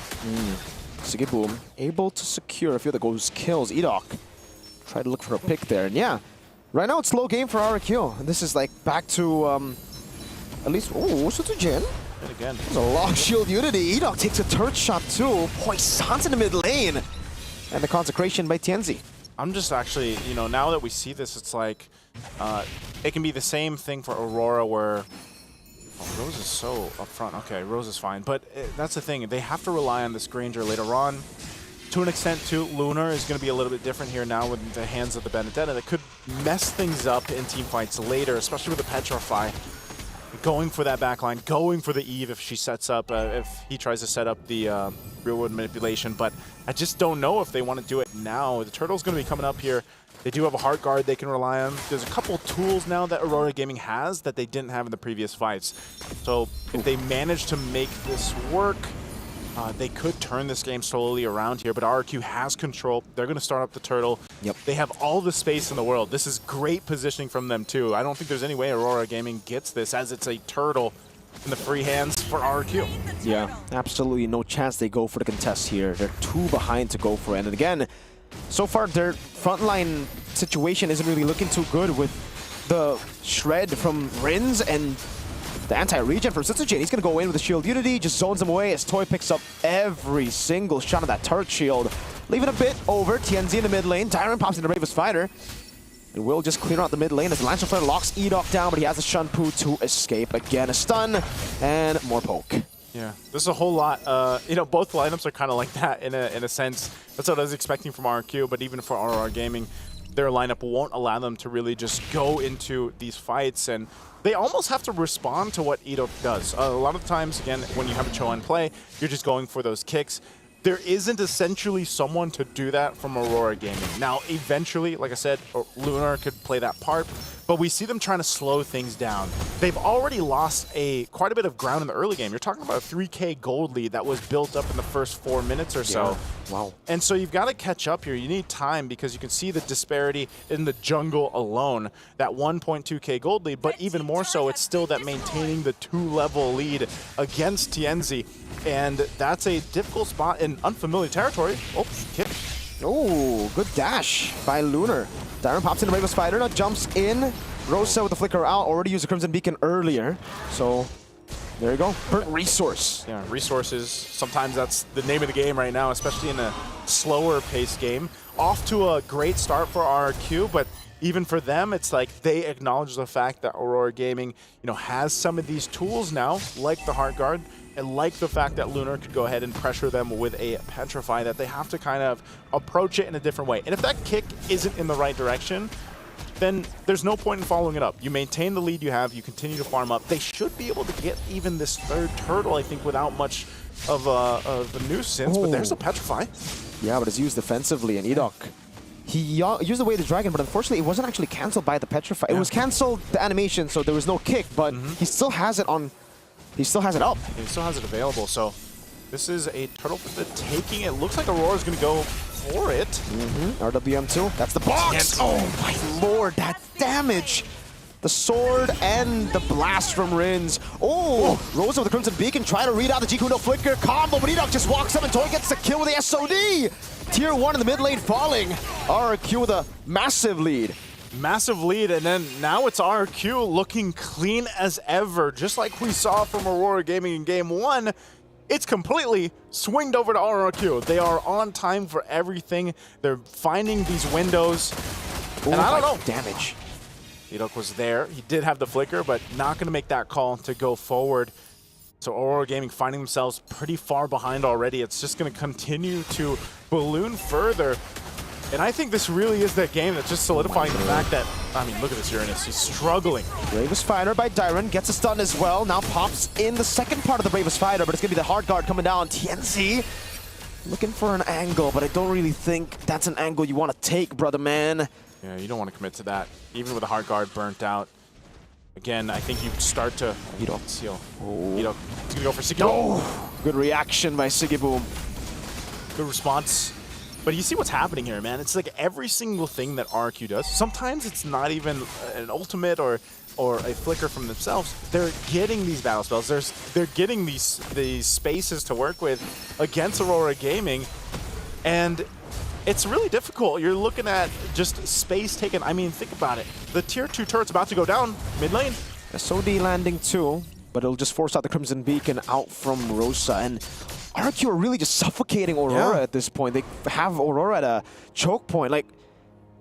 Sigeboom able to secure a few of those kills. Edok try to look for a pick there. And yeah, right now it's low game for RRQ. And this is like back to at least, Sutsujin. And again, there's a long Shield Unity. Edok takes a turret shot too. Poisson's in the mid lane. And the consecration by TNZ. I'm just actually, you know, now that we see this, it's like, it can be the same thing for Aurora where, Rose is so up front. Okay, Rose is fine. But that's the thing. They have to rely on this Granger later on. To an extent, too, Lunar is going to be a little bit different here now with the hands of the Benedetta. That could mess things up in teamfights later, especially with the Petrify. Going for that backline, going for the Eve if she sets up, if he tries to set up the real-world manipulation. But I just don't know if they want to do it now. The Turtle's going to be coming up here. They do have a Heart Guard they can rely on. There's a couple tools now that Aurora Gaming has that they didn't have in the previous fights. So if they manage to make this work, They could turn this game slowly around here, but RRQ has control. They're going to start up the turtle. Yep. They have all the space in the world. This is great positioning from them, too. I don't think there's any way Aurora Gaming gets this, as it's a turtle in the free hands for RRQ. Yeah, absolutely no chance they go for the contest here. They're too behind to go for it. And again, so far their frontline situation isn't really looking too good with the shred from Rins and the anti-regen from Sitsujin. He's going to go in with the shield unity, just zones him away as Toy picks up every single shot of that turret shield. Leaving a bit over, TNZ in the mid lane. Tyron pops in the Bravest Fighter. And will just clear out the mid lane as the Lantern Flare locks Edok down, but he has a Shunpu to escape. Again, a stun and more poke. Yeah, there's a whole lot. You know, both lineups are kind of like that in a sense. That's what I was expecting from RRQ, but even for RR Gaming, their lineup won't allow them to really just go into these fights, and they almost have to respond to what Edok does. A lot of times, again, when you have a Cho'An play, you're just going for those kicks. There isn't essentially someone to do that from Aurora Gaming. Now, eventually, like I said, Lunar could play that part, but we see them trying to slow things down. They've already lost quite a bit of ground in the early game. You're talking about a 3K gold lead that was built up in the first 4 minutes or so. Yeah. Wow. And so you've got to catch up here. You need time because you can see the disparity in the jungle alone. That 1.2K gold lead, but even more so, it's still that maintaining the 2-level lead against TNZ. And that's a difficult spot in unfamiliar territory. Oh, kick. Oh, good dash by Lunar. Darren pops in the Bravest Fighter, now jumps in. Rosa with the flicker out, already used the Crimson Beacon earlier. So, there you go. Burnt resource. Yeah, resources. Sometimes that's the name of the game right now, especially in a slower paced game. Off to a great start for RRQ, but even for them, it's like they acknowledge the fact that Aurora Gaming, you know, has some of these tools now, like the Heart Guard, and like the fact that Lunar could go ahead and pressure them with a Petrify, that they have to kind of approach it in a different way. And if that kick isn't in the right direction, then there's no point in following it up. You maintain the lead you have, you continue to farm up. They should be able to get even this third turtle, I think, without much of a nuisance, but there's a Petrify. Yeah, but it's used defensively, and Edok, he used the Way of the Dragon, but unfortunately it wasn't actually cancelled by the Petrify. Yeah. It was cancelled, the animation, so there was no kick, but he still has it on. He still has it up. He still has it available, so this is a turtle for the taking. It looks like Aurora's going to go for it. RWM2, that's the box! Yes. Oh my lord, that damage! The sword and the blast from Rins. Oh, Rosa with the Crimson Beacon, trying to read out the G-Kundo Flicker combo, but Edok just walks up and Toy gets the kill with the SOD! Tier 1 in the mid lane falling. RRQ with a massive lead. Massive lead, and then now it's RRQ looking clean as ever. Just like we saw from Aurora Gaming in Game 1, it's completely swinged over to RRQ. They are on time for everything. They're finding these windows. Ooh, and I don't know. Damage. Edok was there. He did have the flicker, but not going to make that call to go forward. So Aurora Gaming finding themselves pretty far behind already. It's just going to continue to balloon further. And I think this really is that game that's just solidifying the fact that, I mean, look at this Uranus. He's struggling. Bravest Fighter by Dyron gets a stun as well. Now pops in the second part of the Bravest Fighter, but it's going to be the Hard Guard coming down. TNZ looking for an angle, but I don't really think that's an angle you want to take, brother man. Yeah, you don't want to commit to that, even with the Hard Guard burnt out. Again, I think you start to seal. He's going to go for Sigiboom. Oh, good reaction by Sigiboom. Good response. But you see what's happening here, man. It's like every single thing that RQ does. Sometimes it's not even an ultimate or a flicker from themselves. They're getting these battle spells. They're getting these spaces to work with against Aurora Gaming, and it's really difficult. You're looking at just space taken. I mean, think about it. The tier 2 turret's about to go down mid lane. SOD landing too, but it'll just force out the Crimson Beacon out from Rosa, and RQ are really just suffocating Aurora at this point. They have Aurora at a choke point. Like,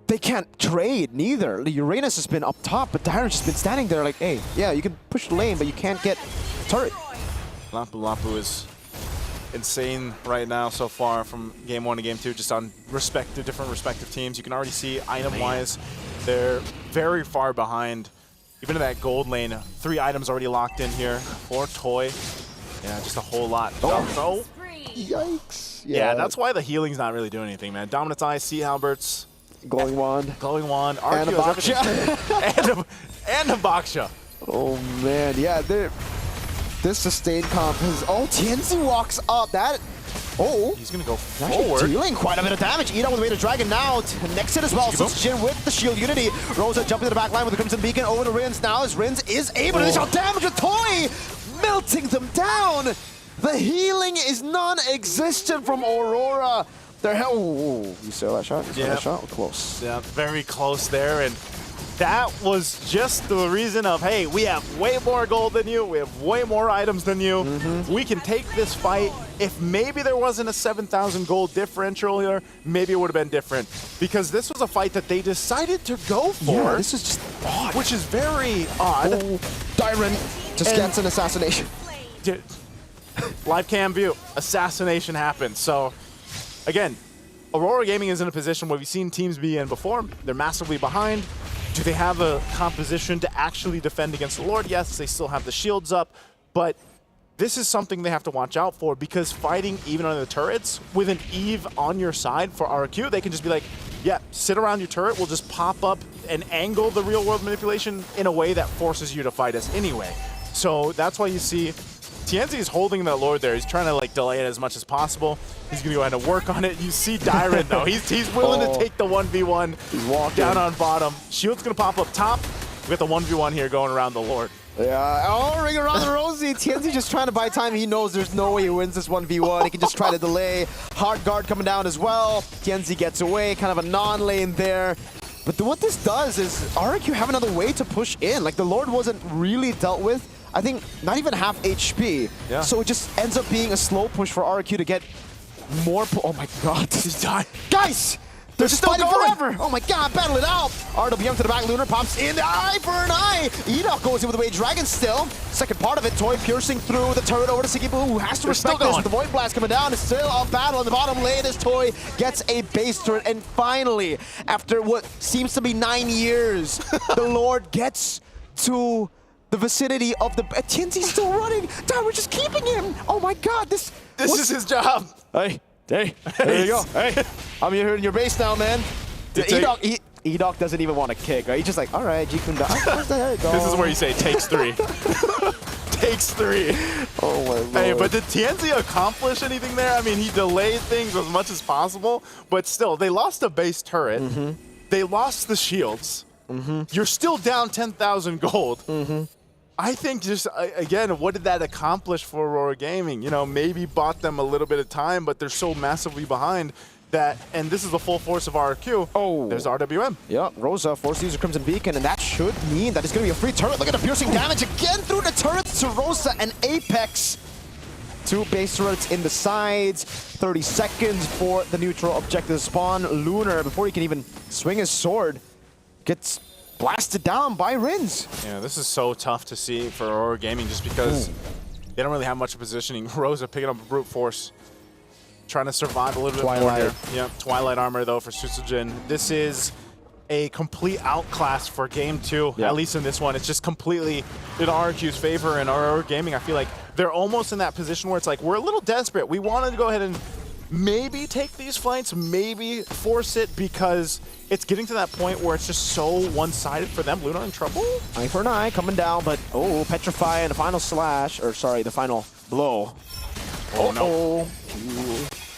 they can't trade neither. Uranus has been up top, but Dyron's just been standing there like, hey, yeah, you can push the lane, but you can't get turret. Lampu Lampu is insane right now so far from Game 1 to Game 2, just on different respective teams. You can already see item-wise, they're very far behind. Even in that gold lane, 3 items already locked in here for Toy. Yeah, just a whole lot. Oh. Yikes. Yeah, that's why the healing's not really doing anything, man. Dominant's Eye, Sea Halberts. Glowing Wand. Glowing Wand. And a Baksha. and a Baksha. Oh, man. Yeah, This sustained comp is... Oh, TNC walks up. That... Oh. He's going to go Actually forward. dealing quite a bit of damage. EWC with the way to Dragon now. Next hit as well. So Jin with the shield unity. Rosa jumping to the back line with the Crimson Beacon over to Rins. Now as Rins is able to dish out damage with Toy. Melting them down. The healing is non-existent from Aurora. Oh, you saw that shot? You saw that shot? Close. Yeah, very close there. And that was just the reason of, hey, we have way more gold than you. We have way more items than you. We can take this fight. If maybe there wasn't a 7,000 gold differential here, maybe it would have been different. Because this was a fight that they decided to go for. Yeah, this is just odd. Which is very odd. Oh, Dyron just gets an assassination. Live cam view. Assassination happens. So, again, Aurora Gaming is in a position where we've seen teams be in before. They're massively behind. Do they have a composition to actually defend against the Lord? Yes, they still have the shields up, but this is something they have to watch out for, because fighting even on the turrets with an Eve on your side for RQ, they can just be like, yeah, sit around your turret, we'll just pop up and angle the real world manipulation in a way that forces you to fight us anyway. So that's why you see TNC is holding that Lord there. He's trying to like delay it as much as possible. He's gonna go ahead and work on it. You see Dyron though. He's willing to take the 1v1. He's walking down on bottom. Shield's gonna pop up top. We got the 1v1 here going around the Lord. Yeah, oh, ring around the rosy. TNC just trying to buy time. He knows there's no way he wins this 1v1. He can just try to delay. Hard guard coming down as well. TNC gets away, kind of a non-lane there. But what this does is RQ have another way to push in. Like the Lord wasn't really dealt with. I think not even half HP. Yeah. So it just ends up being a slow push for RQ to get more. Oh my god, he's dying. Guys! They're just fighting forever! Oh my god, battle it out! RWM to the back, Lunar pops in the eye for an eye! Edok goes in with the way Dragon still. Second part of it, Toy piercing through the turret over to Sigiboo, who has to respect this with the Void Blast coming down. It's still a battle on the bottom lane as Toy gets a base turret. And finally, after what seems to be 9 years, the Lord gets to the vicinity of the... TNC's still running! Dad, we're just keeping him! Oh my god, this is his job! Hey, there you go. Hey, I'm here in your base now, man. Edok doesn't even want to kick, right? He's just like, all right, Jikunda, there you go. This is where you say takes three. Takes three. Oh my lord. Hey, but did TNC accomplish anything there? I mean, he delayed things as much as possible, but still, they lost a base turret. They lost the shields. You're still down 10,000 gold. I think just, again, what did that accomplish for Aurora Gaming? You know, maybe bought them a little bit of time, but they're so massively behind that, and this is the full force of RQ. Oh. There's RWM. Yeah, Rosa forced to use a Crimson Beacon, and that should mean that it's going to be a free turret. Look at the piercing damage again through the turrets to Rosa and Apex. 2 base turrets in the sides. 30 seconds for the neutral objective spawn. Lunar, before he can even swing his sword, gets blasted down by Rins. Yeah, this is so tough to see for Aurora Gaming just because they don't really have much positioning. Rosa picking up a brute force, trying to survive a little bit more here. Yeah, Twilight armor though for Susujin. This is a complete outclass for game 2, at least in this one. It's just completely in RQ's favor, and Aurora Gaming, I feel like they're almost in that position where it's like, we're a little desperate. We wanted to go ahead and maybe take these fights, maybe force it, because it's getting to that point where it's just so one-sided for them. Luna in trouble? Eye for an eye coming down, but Petrify and the final slash, or sorry, the final blow. Oh no.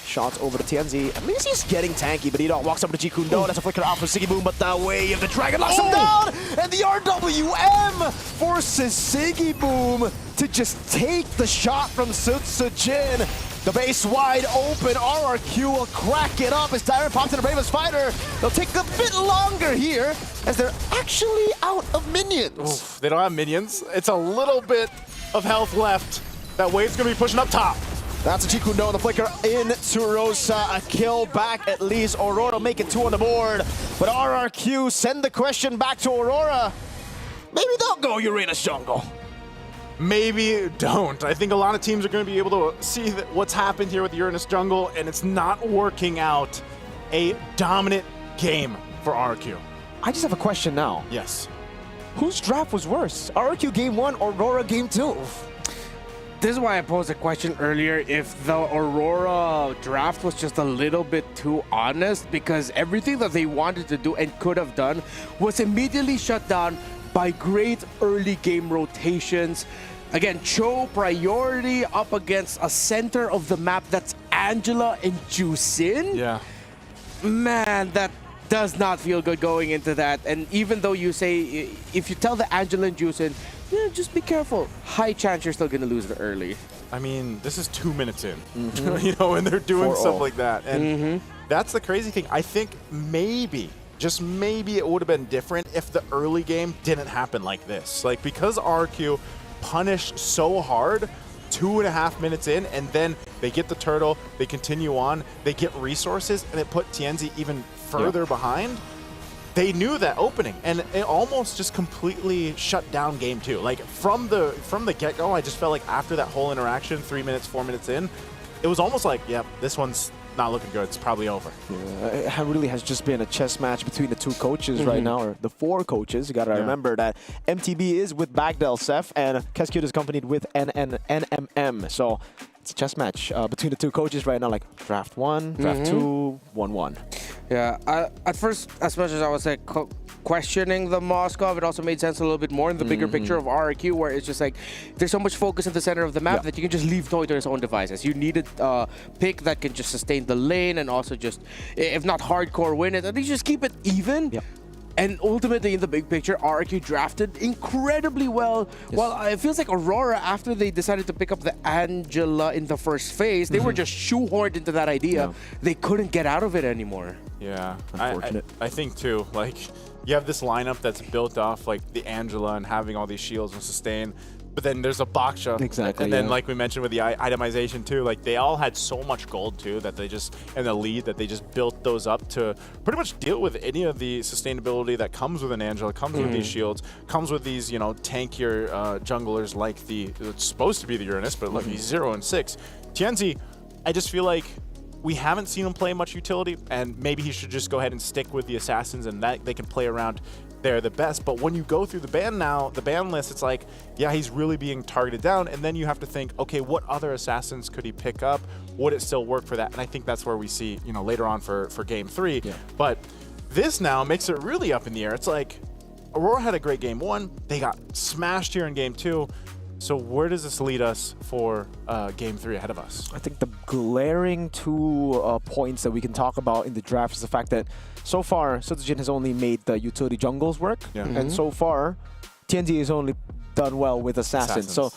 Shots over to TNZ. At least he's getting tanky, but Edok walks over to Jikundo. That's a flicker out for Sigiboom, but the way of the dragon locks him down! And the RWM forces Sigiboom to just take the shot from Sutsujin. The base wide open. RRQ will crack it up as Dyron pops in the Bravest Fighter. They'll take a bit longer here as they're actually out of minions. Oof, they don't have minions. It's a little bit of health left. That wave's going to be pushing up top. That's a Jikundo on the flicker into Rosa. A kill back at least. Aurora make it 2 on the board. But RRQ send the question back to Aurora. Maybe they'll go Uranus Jungle. Maybe don't. I think a lot of teams are going to be able to see what's happened here with Uranus Jungle, and it's not working out. A dominant game for RQ. I just have a question now. Yes. Whose draft was worse? RQ game 1 or Aurora game 2? This is why I posed a question earlier, if the Aurora draft was just a little bit too honest, because everything that they wanted to do and could have done was immediately shut down by great early game rotations. Again, Cho priority up against a center of the map that's Angela and Juicin. Yeah. Man, that does not feel good going into that. And even though you say, if you tell the Angela and Juicin, yeah, just be careful, high chance you're still going to lose the early. I mean, this is 2 minutes in, you know, and they're doing stuff like that. And that's the crazy thing. I think maybe, just maybe it would have been different if the early game didn't happen like this. Like, because RQ punished so hard 2.5 minutes in, and then they get the turtle, they continue on, they get resources, and it put Tianzi even further behind. They knew that opening, and it almost just completely shut down game 2. Like, from the get-go, I just felt like after that whole interaction, 3 minutes, 4 minutes in, it was almost like, yep, this one's not looking good. It's probably over. Yeah, it really has just been a chess match between the 2 coaches right now, or the 4 coaches. You got to remember that MTB is with Bagdel Seth, and Cascade is accompanied with NMM. So it's a chess match between the 2 coaches right now, like draft 1, draft 2, 1-1. Yeah, at first, as much as I was like questioning the Moskov, it also made sense a little bit more in the bigger picture of RRQ, where it's just like there's so much focus in the center of the map that you can just leave Toy to his own devices. You needed a pick that can just sustain the lane and also just, if not hardcore, win it, at least just keep it even. And ultimately, in the big picture, RRQ drafted incredibly well. Well, it feels like Aurora, after they decided to pick up the Angela in the first phase, they were just shoehorned into that idea. They couldn't get out of it anymore. Yeah, unfortunate. I think too, like, you have this lineup that's built off like the Angela and having all these shields and sustain, but then there's a Baksha. Exactly. And then like we mentioned with the itemization too, like they all had so much gold too that they just, and the lead, that they just built those up to pretty much deal with any of the sustainability that comes with an Angela, comes with these shields, comes with these, you know, tankier junglers like it's supposed to be the Uranus, but like 0 and 6. Tianzi, I just feel like we haven't seen him play much utility, and maybe he should just go ahead and stick with the assassins, and that they can play around there the best. But when you go through the ban list, it's like, yeah, he's really being targeted down, and then you have to think, okay, what other assassins could he pick up? Would it still work for that? And I think that's where we see, you know, later on for game 3. But this now makes it really up in the air. It's like Aurora had a great game 1, they got smashed here in game 2. So where does this lead us for game 3 ahead of us? I think the glaring 2 points that we can talk about in the draft is the fact that so far, Sotojin has only made the utility jungles work. And so far, Tianzi has only done well with Assassins. So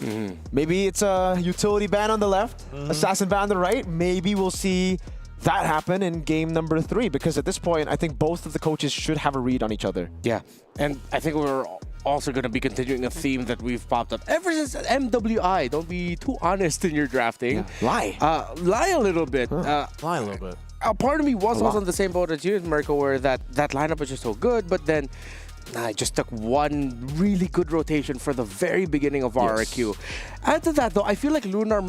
maybe it's a utility ban on the left, Assassin ban on the right. Maybe we'll see that happen in game number 3, because at this point, I think both of the coaches should have a read on each other. Yeah, and I think we're also going to be continuing a theme that we've popped up ever since MWI. Don't be too honest in your drafting. Lie. Lie a little bit. Lie a little bit. A part of me was also on the same boat as you, Mirko, where that lineup was just so good, but then I just took one really good rotation for the very beginning of RRQ. Add to that, though, I feel like Lunar,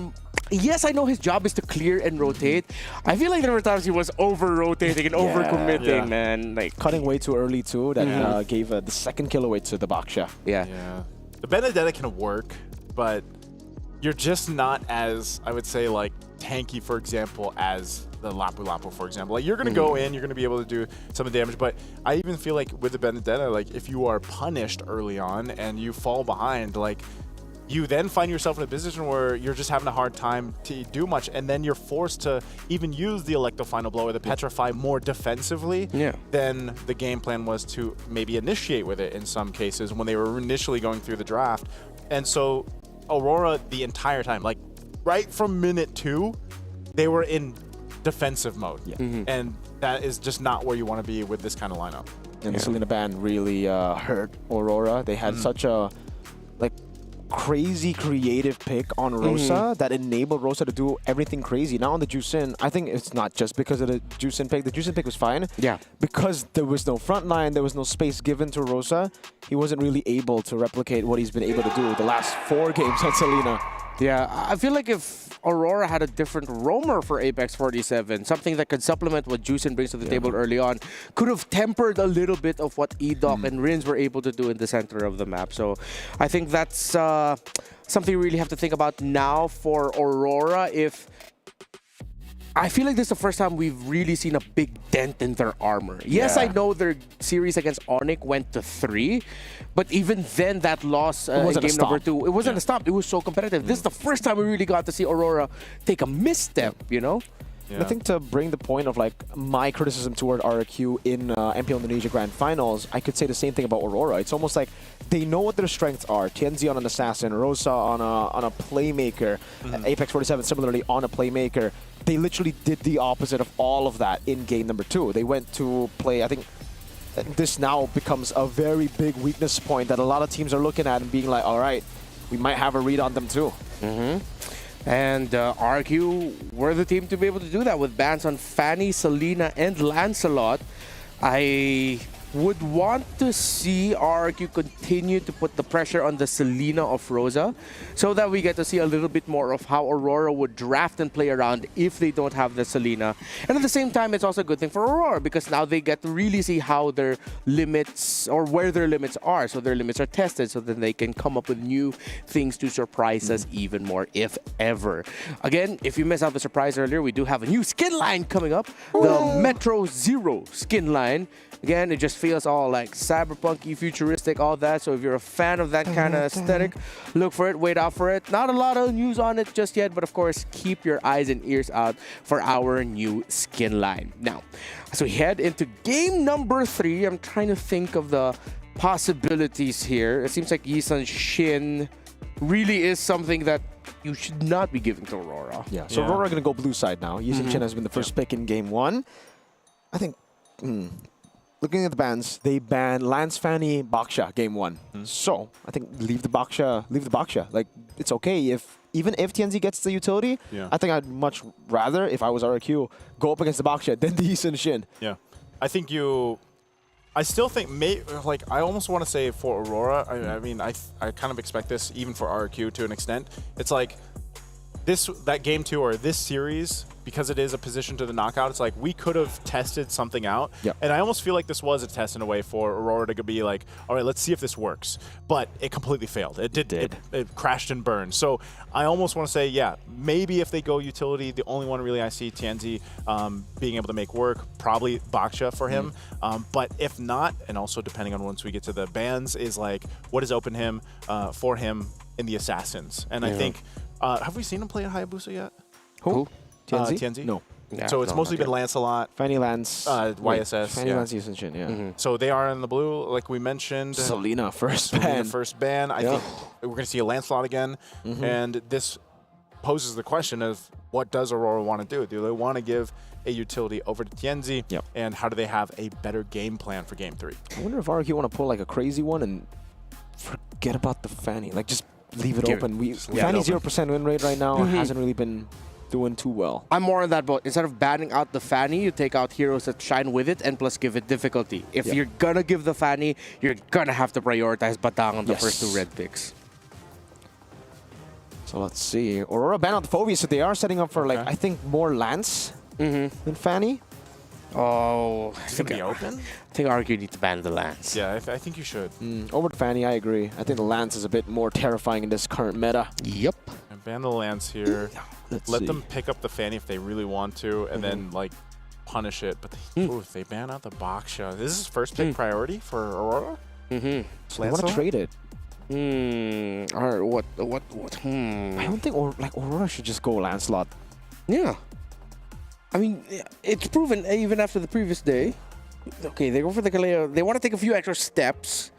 yes, I know his job is to clear and rotate. I feel like there were times he was over-rotating and over-committing, man. Like cutting way too early, too. That gave the second kill away to the Baksha. Yeah. The Benedetta can work, but you're just not as, I would say, like, tanky, for example, as the Lapu Lapu, for example. Like, you're going to go in, you're going to be able to do some damage, but I even feel like with the Benedetta, like, if you are punished early on and you fall behind, like, you then find yourself in a position where you're just having a hard time to do much, and then you're forced to even use the Electo Final Blow or the Petrify more defensively than the game plan was to maybe initiate with it in some cases when they were initially going through the draft. And so Aurora, the entire time, like right from minute 2, they were in defensive mode. And that is just not where you want to be with this kind of lineup. And the Selena ban really hurt Aurora. They had such a crazy creative pick on Rosa that enabled Rosa to do everything crazy. Now on the Juicin, I think it's not just because of the Juicin pick. The Juicin pick was fine. Because there was no front line, there was no space given to Rosa, he wasn't really able to replicate what he's been able to do the last 4 games on Selena. Yeah, I feel like if Aurora had a different roamer for Apex 47, something that could supplement what Juicin brings to the table early on, could have tempered a little bit of what Edoc and Rins were able to do in the center of the map. So I think that's something we really have to think about now for Aurora. If I feel like this is the first time we've really seen a big dent in their armor. Yes, I know their series against Onyx went to 3, but even then that loss in game number 2, it wasn't a stop. It was so competitive. This is the first time we really got to see Aurora take a misstep, you know? I think to bring the point of like my criticism toward RRQ in MPL Indonesia Grand Finals, I could say the same thing about Aurora. It's almost like they know what their strengths are. Tianzi on an assassin, Rosa on a playmaker, Apex 47 similarly on a playmaker. They literally did the opposite of all of that in game number 2. They went to play, I think this now becomes a very big weakness point that a lot of teams are looking at and being like, all right, we might have a read on them too. And RQ were the team to be able to do that with bans on Fanny, Selena, and Lancelot. I would want to see RQ continue to put the pressure on the Selena of Rosa so that we get to see a little bit more of how Aurora would draft and play around if they don't have the Selena. And at the same time, it's also a good thing for Aurora because now they get to really see how their limits or where their limits are. So their limits are tested so that they can come up with new things to surprise us even more, if ever. Again, if you missed out the surprise earlier, we do have a new skin line coming up, the Metro Zero skin line. Again, it just feels all like cyberpunky, futuristic, all that. So if you're a fan of that kind of aesthetic, look for it, wait out for it. Not a lot of news on it just yet, but of course, keep your eyes and ears out for our new skin line. Now, as we head into game number 3, I'm trying to think of the possibilities here. It seems like Yisun Shin really is something that you should not be giving to Aurora. Yeah, so Aurora going to go blue side now. Yisun Shin has been the first pick in game 1. I think... looking at the bans, they banned Lance Fanny Baksha game 1. So I think leave the Baksha. Like it's okay even if TNZ gets the utility. I think I'd much rather, if I was RQ, go up against the Baksha than the Yisun Shin. Yeah, I think I still think I almost want to say for Aurora. I mean I kind of expect this even for RQ to an extent. It's like that game 2 or this series, because it is a position to the knockout, it's like we could have tested something out. And I almost feel like this was a test in a way for Aurora to be like, all right, let's see if this works. But it completely failed. It did. It crashed and burned. So I almost want to say, yeah, maybe if they go utility, the only one really I see Tianzi being able to make work, probably Baksha for him. But if not, and also depending on once we get to the bans, is like, what is open him for him in the Assassins? And I think, have we seen him play at Hayabusa yet? Who? TNZ? TNZ? No. So it's mostly been Lancelot, Fanny Lance, YSS. Fanny Lance, Yisun Shin, So they are in the blue, like we mentioned. Selena first ban. I think we're going to see a Lancelot again. And this poses the question of what does Aurora want to do? Do they want to give a utility over to Tianzi? And how do they have a better game plan for game 3? I wonder if RQ want to pull like a crazy one and forget about the Fanny. Like just leave it open. Fanny 0% win rate right now hasn't really been doing too well. I'm more on that boat. Instead of banning out the Fanny, you take out heroes that shine with it and plus give it difficulty. If you're gonna give the Fanny, you're gonna have to prioritize Batang on the first 2 red picks. So let's see. Aurora ban out the Phobia, so they are setting up for like, I think, more Lance than Fanny. Oh, It's going to be open? I think RQ needs to ban the Lance. Yeah, I think you should. Over to Fanny, I agree. I think the Lance is a bit more terrifying in this current meta. Yep. And ban the Lance here. Let them pick up the Fanny if they really want to, and then like punish it. But if they ban out the Baksha, this is first pick priority for Aurora. I want to trade it. Or what? I don't think Aurora should just go Lancelot. Yeah. I mean, it's proven even after the previous day. Okay, they go for the Kalea. They want to take a few extra steps.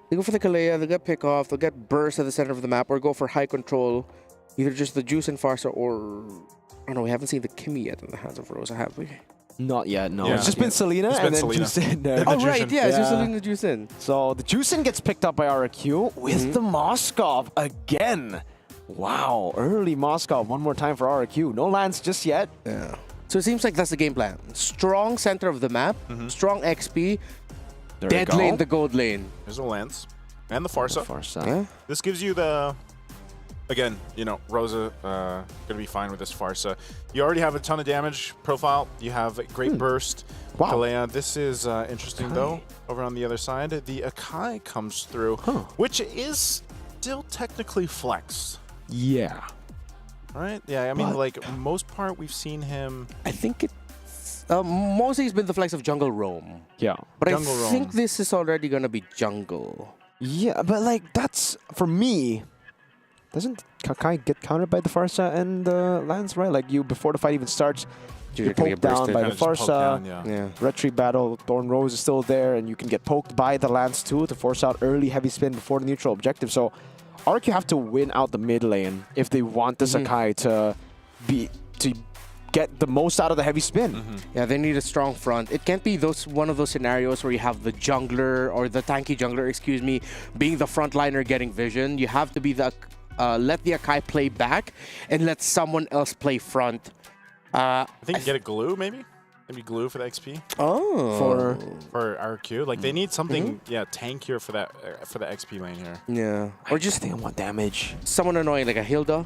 They go for the Kalea, they'll get pick off, they'll get burst at the center of the map, or go for high control. Either just the Juice and Farsa, or... I don't know, we haven't seen the Kimmy yet in the hands of Rosa, have we? Not yet, no. It's just been Selena and then Juicin. Oh, right, yeah, it's just Selena Juicin. So the Juicin gets picked up by RQ with the Moskov again. Wow, early Moskov one more time for RQ. No Lance just yet. Yeah. So it seems like that's the game plan. Strong center of the map, strong XP, dead lane, the gold lane. There's a Lance. And the Farsa. Yeah. This gives you the... Again, you know, Rosa going to be fine with this Farsa. You already have a ton of damage profile. You have a great burst. Wow. Kalea. This is interesting, though. Over on the other side, the Akai comes through, which is still technically flexed. Yeah. right? Yeah, I mean, like, most part, we've seen him... I think it's... mostly he's been the flex of jungle roam. Yeah. But Jungle I roam. think this is already going to be jungle. Yeah, but like, that's, for me, doesn't Kakai get countered by the Farsa and the Lance, right? Like, before the fight even starts, you're poked down by the Farsa. Yeah. Retreat battle, Thorn Rose is still there, and you can get poked by the Lance too to force out early heavy spin before the neutral objective. So RQ have to win out the mid lane if they want the Sakai to get the most out of the heavy spin. Yeah, they need a strong front. It can't be one of those scenarios where you have the jungler or the tanky jungler, excuse me, being the frontliner getting vision. You have to be the let the Akai play back and let someone else play front. I think get a glue, maybe? Maybe glue for the XP. Oh. For RQ. Like, they need something, tankier for that for the XP lane here. Yeah. Or just think I want damage. Someone annoying, like a Hilda,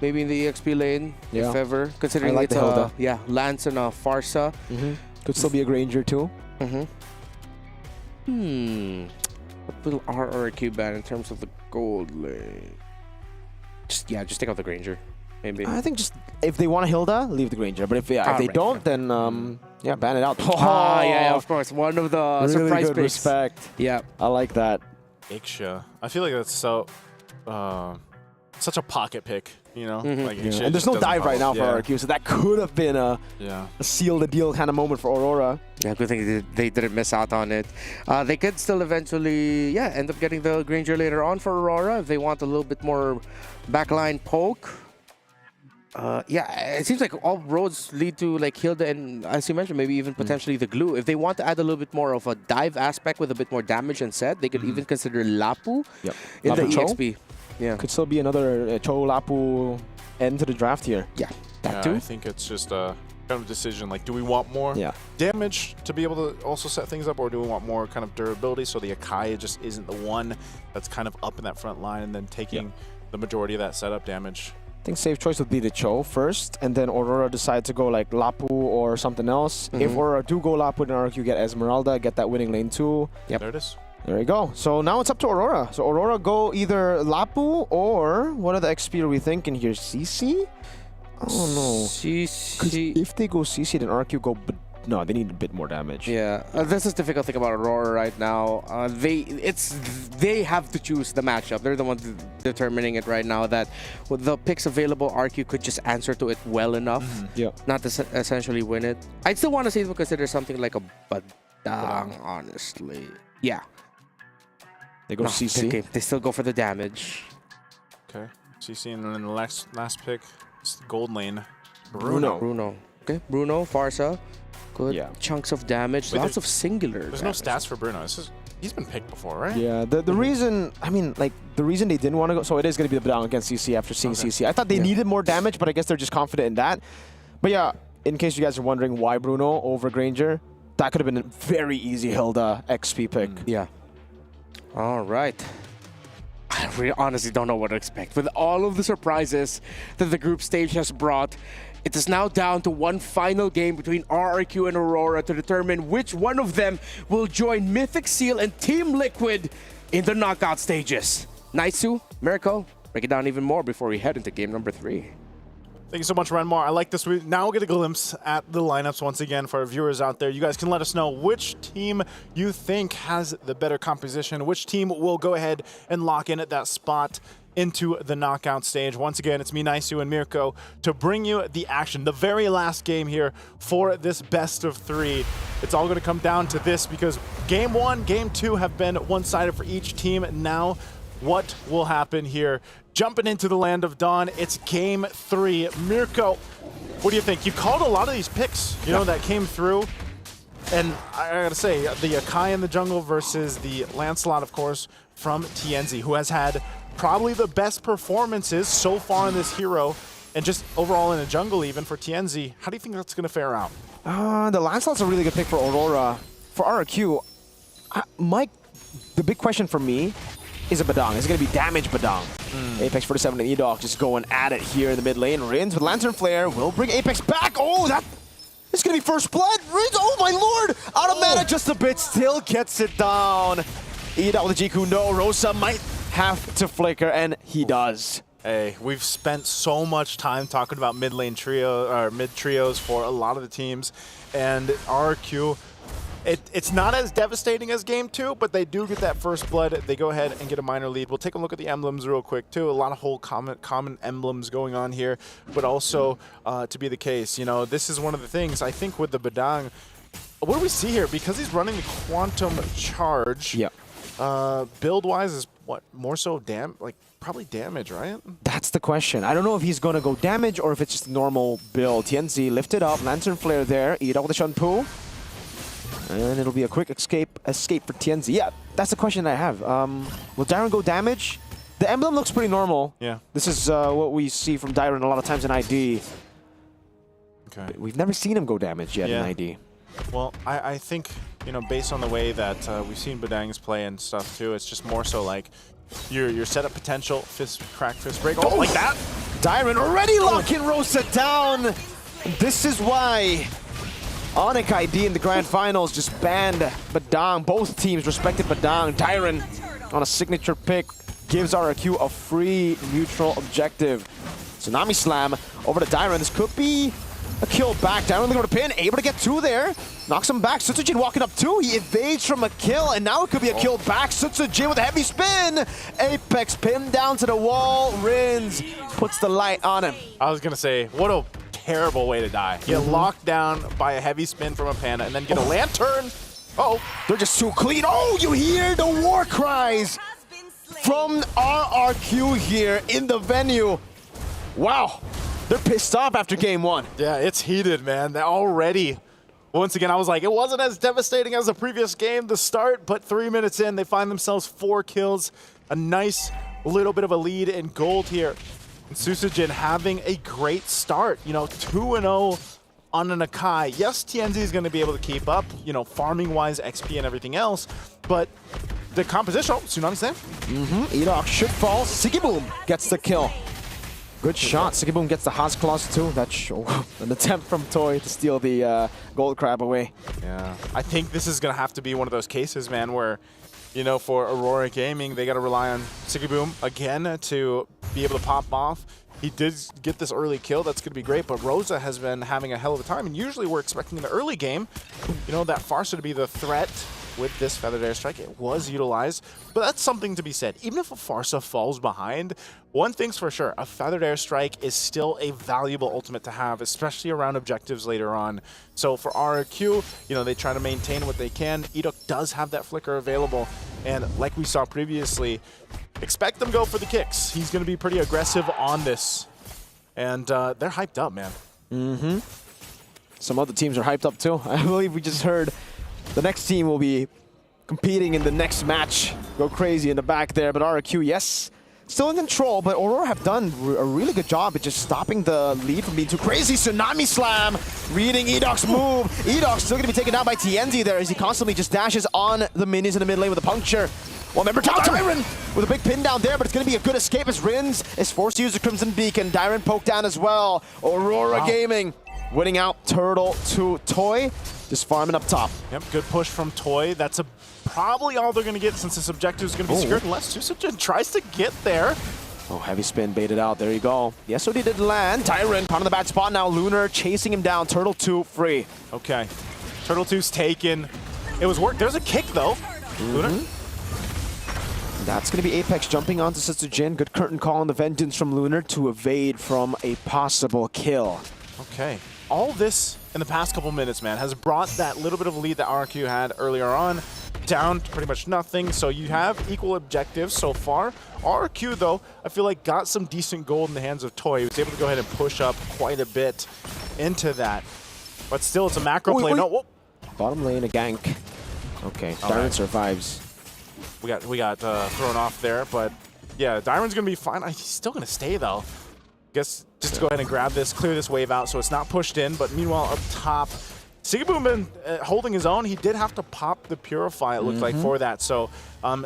maybe in the EXP lane, Yeah. if ever. Considering I like it's the Hilda. Lance and a Farsa. Could still be a Granger too. What will RQ ban in terms of the gold lane? Just take out the Granger. Maybe. I think just if they want a Hilda, leave the Granger. But if they don't, then ban it out. Oh, yeah, of course. One of the really surprise good picks. respect. Yeah, I like that. Iksha. I feel like that's so such a pocket pick, you know? Like, And there's no dive right now for RQ, so that could have been a seal the deal kind of moment for Aurora. Yeah, good thing they didn't miss out on it. They could still eventually, end up getting the Granger later on for Aurora if they want a little bit more backline poke. It seems like all roads lead to like Hilda and, as you mentioned, maybe even potentially the glue. If they want to add a little bit more of a dive aspect with a bit more damage and set, they could even consider Lapu in the EXP. Yeah, could still be another Cho Lapu end to the draft here. Yeah, that too. I think it's just a kind of decision. Like, do we want more damage to be able to also set things up, or do we want more kind of durability so the Akai just isn't the one that's kind of up in that front line and then taking the majority of that setup damage? I think safe choice would be the Cho first, and then Aurora decide to go like Lapu or something else. If Aurora do go Lapu, then RQ get Esmeralda, get that winning lane too. There it is. There you go. So now it's up to Aurora. So Aurora go either Lapu or what other XP are we thinking here? CC? Oh no. CC. If they go CC, then RQ go. No, they need a bit more damage. Yeah, this is the difficult thing about Aurora right now. They have to choose the matchup. They're the ones determining it right now. That with the picks available, RQ could just answer to it well enough. Not to essentially win it. I'd still want to see them consider something like a Badang, honestly. Yeah. They go CC. Okay, they still go for the damage. Okay, CC, and then the last pick, gold lane. Bruno. Okay, Bruno, Farsa. Good chunks of damage. Wait, Lots of singular There's damage. no stats for Bruno. He's been picked before, right? Yeah, the reason, I mean, like, the reason they didn't want to go, so it is going to be the Badang against CC after seeing CC. I thought they needed more damage, but I guess they're just confident in that. But yeah, in case you guys are wondering why Bruno over Granger, that could have been a very easy Hilda XP pick. Yeah. All right. I really honestly don't know what to expect. With all of the surprises that the group stage has brought, it is now down to one final game between RRQ and Aurora to determine which one of them will join Mythic Seal and Team Liquid in the knockout stages. Naisu, Miracle, break it down even more before we head into game number 3. Thank you so much, Renmar. I like this. We now get a glimpse at the lineups once again for our viewers out there. You guys can let us know which team you think has the better composition, which team will go ahead and lock in at that spot into the knockout stage. Once again, it's me, Naisu, and Mirko to bring you the action, the very last game here for this best of 3. It's all going to come down to this because game 1, game 2 have been one-sided for each team. Now, what will happen here? Jumping into the land of dawn, it's game 3. Mirko, what do you think? You called a lot of these picks, you know, that came through. And I gotta say, the Akai in the jungle versus the Lancelot, of course, from TNZ, who has had probably the best performances so far in this hero, and just overall in the jungle even for TNZ. How do you think that's gonna fare out? The Lancelot's a really good pick for Aurora. For RRQ, Mike, the big question for me is a Badang. Is it going to be damage Badang? Apex 47 and E-Dog just going at it here in the mid lane. Rins with Lantern Flare will bring Apex back. Oh, this is going to be first blood. Rins, oh my lord! Out of mana just a bit, still gets it down. E-Dog with the Jiku, no. Rosa might have to flicker, and he does. Hey, we've spent so much time talking about mid lane trio or mid trios for a lot of the teams, and RRQ, it's not as devastating as game 2, but they do get that first blood. They go ahead and get a minor lead. We'll take a look at the emblems real quick too. A lot of whole common emblems going on here, but also to be the case, you know, this is one of the things I think with the Badang. What do we see here? Because he's running the Quantum Charge. Yeah. Build-wise is what more so probably damage, right? That's the question. I don't know if he's going to go damage or if it's just a normal build. TNZ lifted up, Lantern Flare there, eat up with the Shunpu. And it'll be a quick escape for TNZ. Yeah, that's the question I have. Will Dyron go damage? The emblem looks pretty normal. Yeah. This is what we see from Dyron a lot of times in ID. Okay. We've never seen him go damage yet in ID. Well, I think, you know, based on the way that we've seen Badangs play and stuff too, it's just more so like your setup potential, fist break. Oh, like that! Dyron already locking Rosa down. This is why Onyx ID in the Grand Finals just banned Badang. Both teams respected Badang. Dyron on a signature pick gives RRQ a free neutral objective. Tsunami Slam over to Dyron. This could be a kill back. Dyron going to pin, able to get 2 there. Knocks him back. Sutsujin walking up 2. He evades from a kill, and now it could be a kill back. Sutsujin with a heavy spin. Apex pinned down to the wall. Rins puts the light on him. I was going to say, what a terrible way to die. Get locked down by a heavy spin from a Panda and then get a Lantern. Oh, they're just too clean. Oh, you hear the war cries from RRQ here in the venue. Wow, they're pissed off after game 1. Yeah, it's heated, man. They're already. Once again, I was like, it wasn't as devastating as the previous game to start, but 3 minutes in, they find themselves 4 kills. A nice little bit of a lead in gold here. And Susujin having a great start, you know, 2-0 on an Akai. Yes, TNZ is going to be able to keep up, you know, farming-wise, XP and everything else, but the composition, Tsunami Slam. Edok should fall. Sigiboom gets the kill. Good shot. Sigiboom gets the Haas Claws too. That's an attempt from Toy to steal the gold crab away. Yeah, I think this is going to have to be one of those cases, man, where, you know, for Aurora Gaming, they got to rely on Sigiboom again to be able to pop off. He did get this early kill. That's going to be great, but Rosa has been having a hell of a time, and usually we're expecting in the early game, you know, that Farsa to be the threat with this Feathered Airstrike. It was utilized, but that's something to be said. Even if a Farsa falls behind, one thing's for sure, a Feathered Airstrike is still a valuable ultimate to have, especially around objectives later on. So for RRQ, you know, they try to maintain what they can. Edok does have that flicker available, and like we saw previously, expect them go for the kicks. He's going to be pretty aggressive on this, and they're hyped up, man. Some other teams are hyped up too. I believe we just heard the next team will be competing in the next match. Go crazy in the back there, but RRQ, yes, still in control, but Aurora have done a really good job at just stopping the lead from being too crazy. Tsunami Slam, reading Edok's move. Edok's still going to be taken down by TNZ there as he constantly just dashes on the minions in the mid lane with a puncture. Well, remember, Dyron with a big pin down there, but it's going to be a good escape as Rins is forced to use the Crimson Beacon. Dyron poked down as well. Aurora Gaming winning out Turtle to Toy. Just farming up top. Yep, good push from Toy. That's probably all they're going to get since this objective is going to be secured unless Susujin tries to get there. Oh, heavy spin baited out. There you go. Yes, so he did land. Tyron caught in the bad spot now. Lunar chasing him down. Turtle 2 free. Okay. Turtle 2's taken. It was work. There's a kick though. Lunar. That's going to be Apex jumping onto Susujin. Good curtain call on the Vengeance from Lunar to evade from a possible kill. Okay. All this in the past couple minutes, man, has brought that little bit of a lead that RRQ had earlier on down to pretty much nothing. So you have equal objectives so far. RRQ, though, I feel like got some decent gold in the hands of Toy. He was able to go ahead and push up quite a bit into that. But still, it's a macro play. No, whoa. Bottom lane, a gank. Okay, Dyron survives. We got thrown off there, but yeah, Dyron's going to be fine. He's still going to stay, though. Guess just to go ahead and grab this, clear this wave out so it's not pushed in. But meanwhile, up top, Sigiboom been holding his own. He did have to pop the Purify, it looked like, for that. So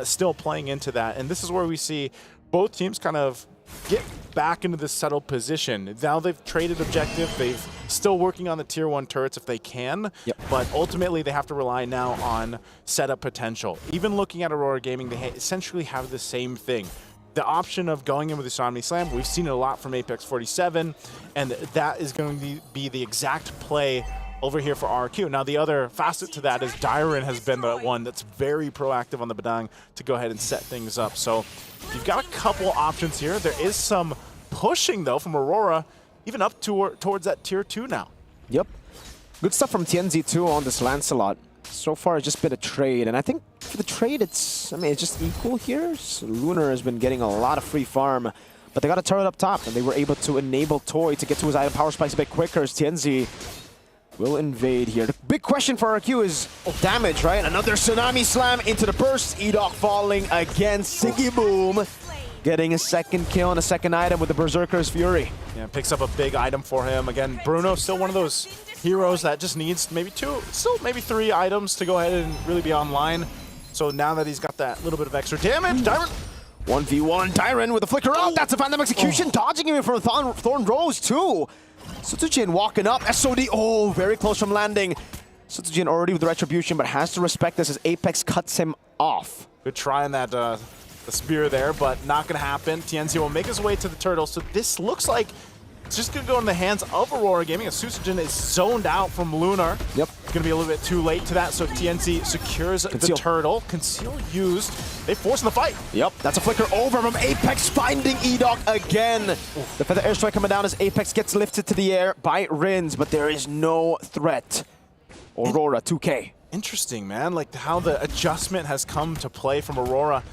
still playing into that. And this is where we see both teams kind of get back into this settled position. Now they've traded objective. They've still working on the tier 1 turrets if they can. But ultimately, they have to rely now on setup potential. Even looking at Aurora Gaming, they essentially have the same thing. Toy, Sigiboom, and Dyron. They have to the option of going in with the Tsunami Slam, we've seen it a lot from Apex 47, and that is going to be the exact play over here for RQ. Now, the other facet to that is Dyron has been the one that's very proactive on the Badang to go ahead and set things up. So you've got a couple options here. There is some pushing, though, from Aurora, even up towards that tier 2 now. Yep. Good stuff from TNZ, too, on this Lancelot. So far, it's just been a trade, and I think for the trade, it's just equal here. So Lunar has been getting a lot of free farm, but they got a turret up top, and they were able to enable Toy to get to his item power spikes a bit quicker as TNZ will invade here. The big question for RQ is damage, right? Another Tsunami Slam into the burst. Edok falling again. Siggy Boom getting a second kill and a second item with the Berserker's Fury. Yeah, picks up a big item for him. Again, Bruno still one of those heroes that just needs maybe maybe 3 items to go ahead and really be online. So now that he's got that little bit of extra damage, Dyron 1v1, Dyron with a flicker out. That's a Phantom Execution, dodging him from Thorn Rose too. Sutujin walking up, SOD, very close from landing. Sutujin already with the Retribution, but has to respect this as Apex cuts him off. Good try on that the spear there, but not going to happen. TNC will make his way to the turtle, so this looks like it's just going to go in the hands of Aurora Gaming as Sutujin is zoned out from Lunar. Yep. It's going to be a little bit too late to that, so TNC secures the turtle. Conceal used. They force in the fight. Yep, that's a flicker over from Apex finding Edok again. The Feather Airstrike coming down as Apex gets lifted to the air by Rins, but there is no threat. Aurora, 2K. Interesting, man. Like how the adjustment has come to play from Aurora.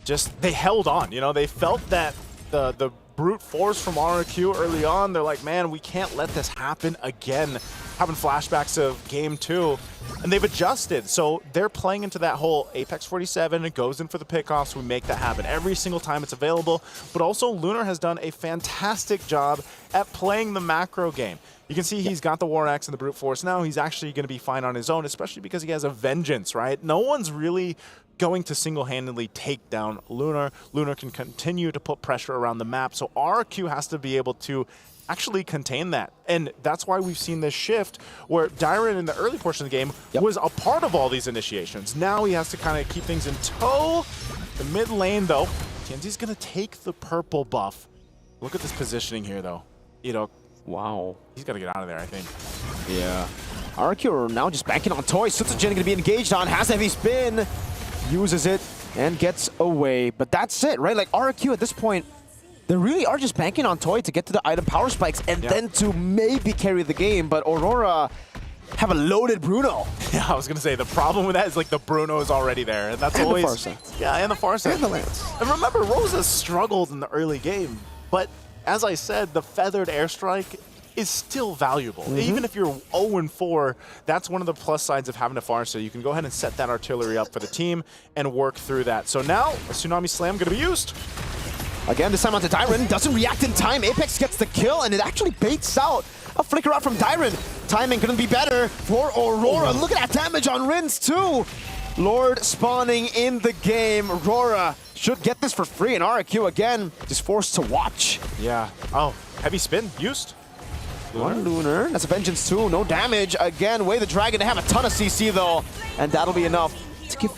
Just, they held on, you know, they felt that the brute force from RQ early on. They're like, man, we can't let this happen again. Having flashbacks of game 2, and they've adjusted. So they're playing into that whole Apex 47. It goes in for the pickoffs. We make that happen every single time it's available. But also, Lunar has done a fantastic job at playing the macro game. You can see he's got the War Axe and the brute force now. He's actually going to be fine on his own, especially because he has a vengeance, right? No one's really going to single-handedly take down Lunar. Lunar can continue to put pressure around the map, so RQ has to be able to actually contain that. And that's why we've seen this shift where Dyron in the early portion of the game was a part of all these initiations. Now he has to kind of keep things in tow. The mid lane, though, TNZ's going to take the purple buff. Look at this positioning here, though. You know, wow. He's got to get out of there, I think. Yeah. RQ are now just banking on Toy. Sutujin going to be engaged on, has a heavy spin, uses it, and gets away. But that's it, right? Like, RQ at this point, they really are just banking on Toy to get to the item power spikes and then to maybe carry the game. But Aurora have a loaded Bruno. Yeah, I was going to say, the problem with that is, like, the Bruno is already there. And that's always... the Farsa. Yeah, and the Farsa. And the Lance. And remember, Rosa struggled in the early game. But as I said, the Feathered Airstrike is still valuable. Even if you're 0-4, that's one of the plus sides of having a Farsa. You can go ahead and set that artillery up for the team and work through that. So now, a Tsunami Slam going to be used. Again, this time onto Dyron. Doesn't react in time. Apex gets the kill, and it actually baits out a flicker out from Dyron. Timing couldn't be better for Aurora. Look at that damage on Rins, too. Lord spawning in the game. Aurora should get this for free, and RQ again just forced to watch. Yeah. Oh, heavy spin used. One Lunar. That's a Vengeance too. No damage. Again, Way the Dragon. They have a ton of CC though, and that'll be enough to give.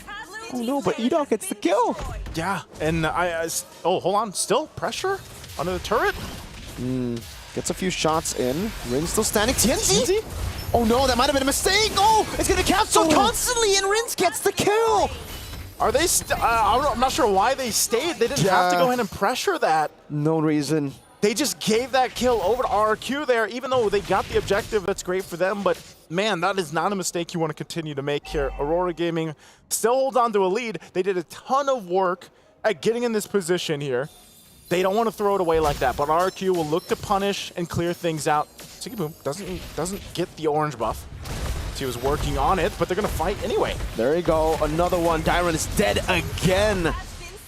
Oh no, but Edok gets the kill. Yeah, and oh, hold on. Still pressure under the turret. Gets a few shots in. Rin's still standing. TNZ? Oh no, that might have been a mistake. Oh, it's gonna cancel constantly, and Rins gets the kill. Are they? I'm not sure why they stayed. They didn't have to go ahead and pressure that. No reason. They just gave that kill over to RQ there, even though they got the objective. That's great for them, but man, that is not a mistake you want to continue to make here. Aurora Gaming still holds on to a lead. They did a ton of work at getting in this position here. They don't want to throw it away like that, but RQ will look to punish and clear things out. Siggy Boom doesn't get the orange buff. He was working on it, but they're going to fight anyway. There you go. Another one. Dyron is dead again.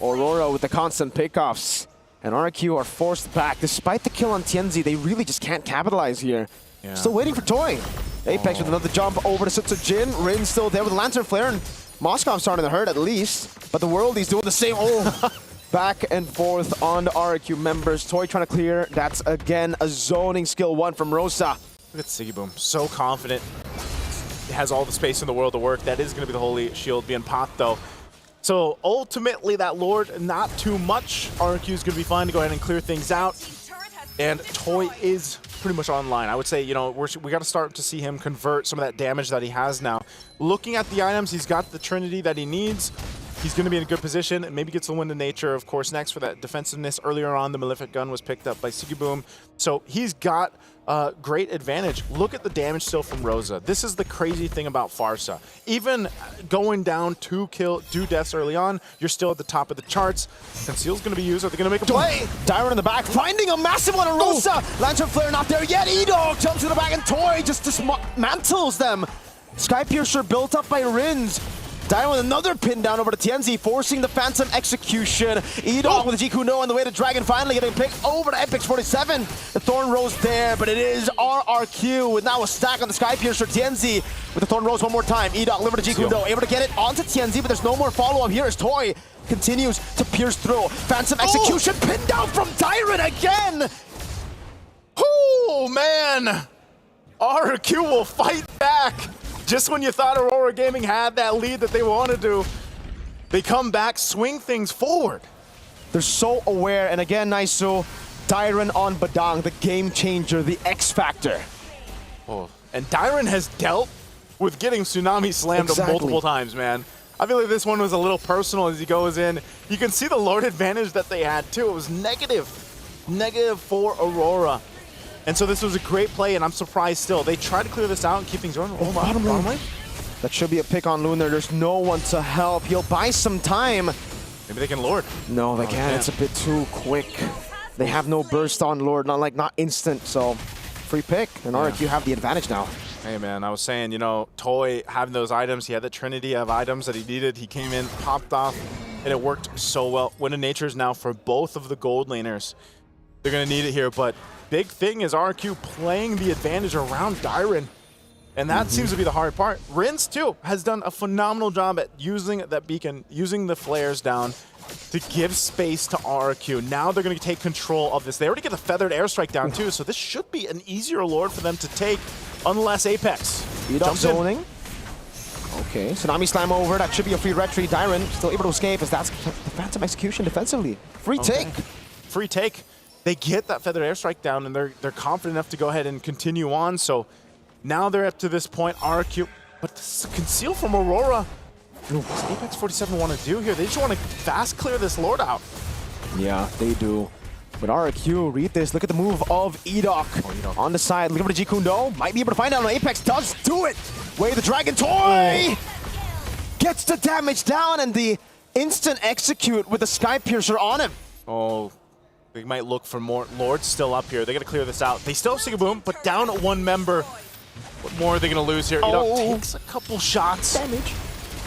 Aurora with the constant pickoffs. And RQ are forced back. Despite the kill on TNZ, they really just can't capitalize here. Yeah. Still waiting for Toy. Apex with another jump over to Sutujin. Rin's still there with the Lantern Flare, and Moscow's starting to hurt at least. But the Worldie's doing the same. Oh, back and forth on the RQ members. Toy trying to clear. That's again a zoning skill 1 from Rosa. Look at Siggy Boom. So confident. Has all the space in the world to work. That is going to be the Holy Shield being popped, though. So ultimately, that Lord, not too much. RQ is going to be fine to go ahead and clear things out. And Toy is pretty much online. I would say, you know, we got to start to see him convert some of that damage that he has now. Looking at the items, he's got the Trinity that he needs. He's going to be in a good position and maybe gets the Wind of Nature, of course, next for that defensiveness. Earlier on, the Malefic Gun was picked up by Sigiboom. So he's got a great advantage. Look at the damage still from Rosa. This is the crazy thing about Farsa. Even going down 2 deaths early on, you're still at the top of the charts. Conceal's going to be used. Are they going to make a play? Dyron in the back, finding a massive one on Rosa. Lantern Flare not there yet. E-Dog jumps to the back and Toy just dismantles them. Sky Piercer built up by Rins. Dyron with another pin down over to Tianzi, forcing the Phantom Execution. E-Dog with the Jiku No on the way to Dragon, finally getting picked over to Epix 47. The Thorn Rose there, but it is RRQ with now a stack on the Sky Piercer. Tianzi with the Thorn Rose one more time. E-Dog over to Jiku No, able to get it onto Tianzi, but there's no more follow-up here as Toy continues to pierce through. Phantom Execution pinned down from Dyron again! Oh, man! RRQ will fight back! Just when you thought Aurora Gaming had that lead that they wanted to, they come back, swing things forward. They're so aware, and again, Naisu, Dyron on Badang, the game changer, the X factor. Oh, and Dyron has dealt with getting Tsunami slammed multiple times, man. I feel like this one was a little personal as he goes in. You can see the Lord advantage that they had too. It was negative for Aurora. And so this was a great play, and I'm surprised still. They tried to clear this out and keep things going. Oh, bottom lane. That should be a pick on Lunar. There's no one to help. He'll buy some time. Maybe they can Lord. No, they can't. It's a bit too quick. They have no burst on Lord, not instant. So free pick, and RQ have the advantage now. Hey, man, I was saying, you know, Toy having those items, he had the trinity of items that he needed. He came in, popped off, and it worked so well. Wind of Nature is now for both of the gold laners. They're going to need it here, but big thing is RQ playing the advantage around Dyron. And that seems to be the hard part. Rins, too, has done a phenomenal job at using that beacon, using the flares down to give space to RQ. Now they're going to take control of this. They already get the feathered airstrike down, too, so this should be an easier Lord for them to take, unless Apex jumps zoning. Okay, Tsunami Slam over. That should be a free retreat. Dyron still able to escape as that's the Phantom Execution defensively. Free take. Free take. They get that feathered airstrike down, and they're confident enough to go ahead and continue on. So now they're up to this point. RQ, but this is conceal from Aurora. What does Apex 47 want to do here? They just want to fast clear this Lord out. Yeah, they do. But RQ, read this. Look at the move of E-Dog on the side. Look over to Jikundo. Might be able to find out. Apex does do it. Way the Dragon Toy gets the damage down, and the instant execute with the Sky Piercer on him. Oh. They might look for more. Lord's still up here. They got to clear this out. They still have Sigaboom, but down at one member. What more are they going to lose here? E-Dog takes a couple shots. Damage.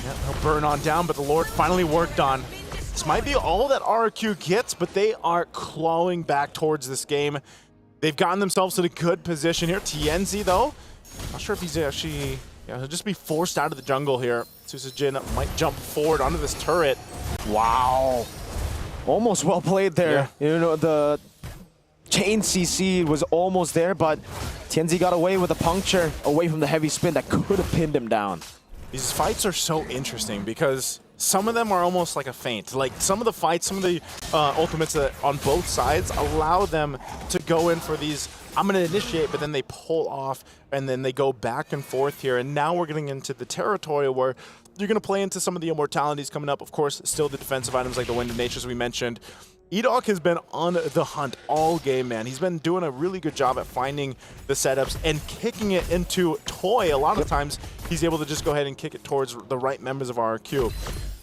Yeah, they'll burn on down, but the Lord finally worked on. This might be all that RQ gets, but they are clawing back towards this game. They've gotten themselves in a good position here. Tienzi, though, not sure if he's actually... Yeah, he'll just be forced out of the jungle here. Susujin might jump forward onto this turret. Wow. Almost well played there. Yeah. You know, the chain CC was almost there, but Tienzi got away with a puncture away from the heavy spin that could have pinned him down. These fights are so interesting because some of them are almost like a feint. Like some of the fights, some of the ultimates that on both sides allow them to go in for these, I'm going to initiate, but then they pull off and then they go back and forth here. And now we're getting into the territory where you're going to play into some of the immortalities coming up. Of course, still the defensive items like the Wind of Nature, as we mentioned. E-Dog has been on the hunt all game, man. He's been doing a really good job at finding the setups and kicking it into Toy. A lot of times, he's able to just go ahead and kick it towards the right members of RQ.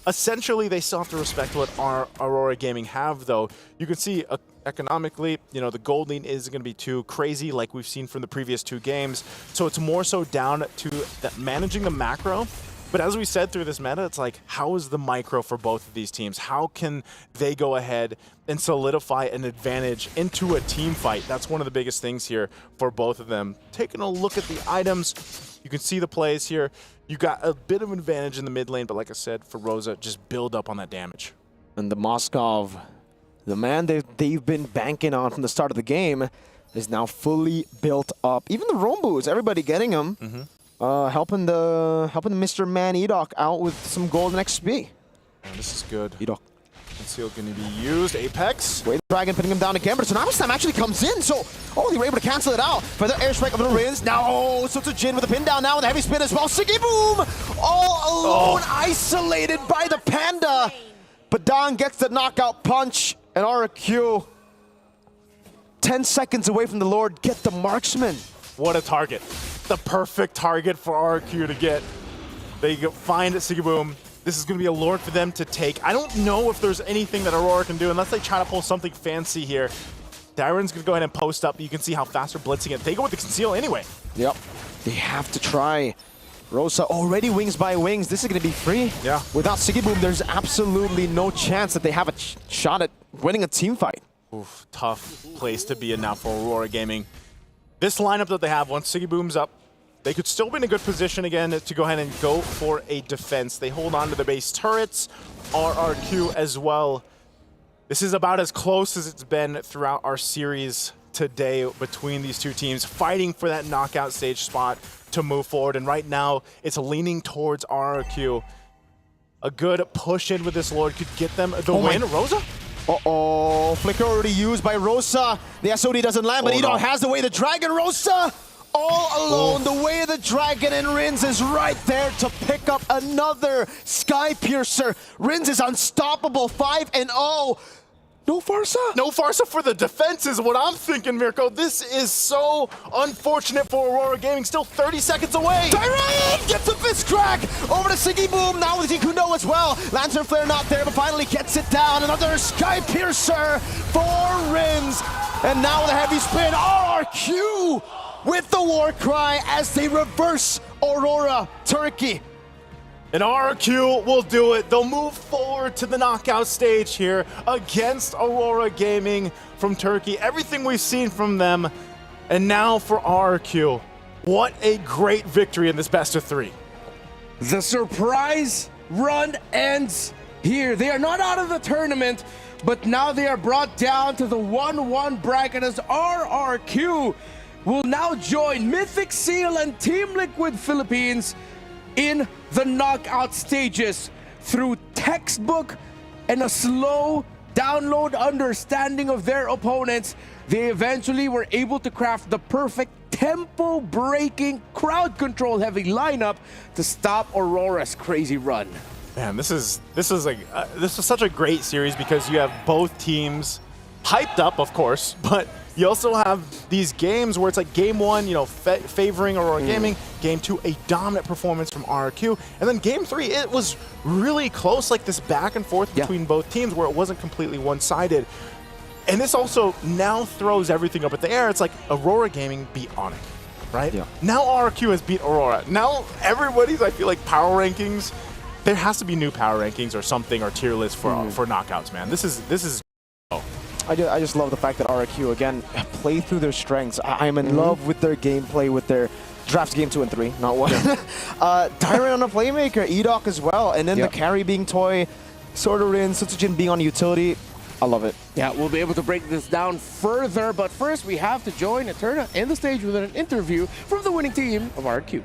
Essentially, they still have to respect what our Aurora Gaming have, though. You can see economically, you know, the gold lean isn't going to be too crazy like we've seen from the previous 2 games. So it's more so down to managing the macro. But as we said through this meta, it's like, how is the micro for both of these teams? How can they go ahead and solidify an advantage into a team fight? That's one of the biggest things here for both of them. Taking a look at the items, you can see the plays here. You got a bit of an advantage in the mid lane, but like I said, for Rosa, just build up on that damage. And the Moskov, the man they've been banking on from the start of the game, is now fully built up. Even the Rombus, everybody getting them. Helping the Mr. Man E-Dog out with some golden XP. Oh, this is good. EDOC. Conceal going to be used. Apex. Wait, Dragon pinning him down again, but Tsunami Slam actually comes in, so they were able to cancel it out. Further airstrike of the Rins. Now, Jin with a pin down now with a heavy spin as well. Siggy Boom! All alone, isolated by the Panda. But Don gets the knockout punch, and RQ 10 seconds away from the Lord, get the marksman. What a target. The perfect target for RQ to get. They find Siggy Boom. This is going to be a Lord for them to take. I don't know if there's anything that Aurora can do unless they try to pull something fancy here. Darren's going to go ahead and post up. You can see how fast they're blitzing it. They go with the conceal anyway. Yep. They have to try. Rosa already wings by wings. This is going to be free. Yeah. Without Siggy Boom, there's absolutely no chance that they have a shot at winning a team fight. Oof, tough place to be in now for Aurora Gaming. This lineup that they have, once Siggy Boom's up, they could still be in a good position again to go ahead and go for a defense. They hold on to the base turrets, RRQ as well. This is about as close as it's been throughout our series today between these two teams, fighting for that knockout stage spot to move forward. And right now, it's leaning towards RRQ. A good push in with this Lord could get them the win. Rosa? Uh-oh, Flicker already used by Rosa. The SOD doesn't land, but EDOC has the way the Dragon. Rosa all alone. The way the Dragon, and Rins is right there to pick up another Sky Piercer. Rins is unstoppable, 5-0. No Farsa? No Farsa for the defense is what I'm thinking, Mirko. This is so unfortunate for Aurora Gaming. Still 30 seconds away. Tyrant gets a fist crack over to Siggy Boom. Now with Ikuno as well. Lantern Flare not there, but finally gets it down. Another Sky Piercer for Rins. And now with a heavy spin, RRQ with the war cry as they reverse Aurora Turkey. And RRQ will do it. They'll move forward to the knockout stage here against Aurora Gaming from Turkey. Everything we've seen from them. And now for RRQ. What a great victory in this best of three. The surprise run ends here. They are not out of the tournament, but now they are brought down to the 1-1 bracket as RRQ will now join Mythic Seal and Team Liquid Philippines in the knockout stages. Through textbook and a slow download understanding of their opponents, they eventually were able to craft the perfect tempo-breaking, crowd control-heavy lineup to stop Aurora's crazy run. Man, this is such a great series because you have both teams hyped up, of course, but you also have these games where it's like game one, you know, favoring Aurora Gaming, game two, a dominant performance from RRQ, and then game three, it was really close, like this back and forth between both teams where it wasn't completely one-sided. And this also now throws everything up in the air. It's like Aurora Gaming beat Onic, right? Yeah. Now RRQ has beat Aurora. Now everybody's, I feel like, power rankings, there has to be new power rankings or something, or tier lists for knockouts, man. This is. I just love the fact that RRQ, again, play through their strengths. I'm in love with their gameplay, with their drafts game 2 and 3, not 1. Tyrant on a playmaker, EDOC as well, and then the carry being Toy, Sordorin, Sutsujin being on utility. I love it. Yeah, we'll be able to break this down further, but first we have to join Eterna in the stage with an interview from the winning team of RRQ.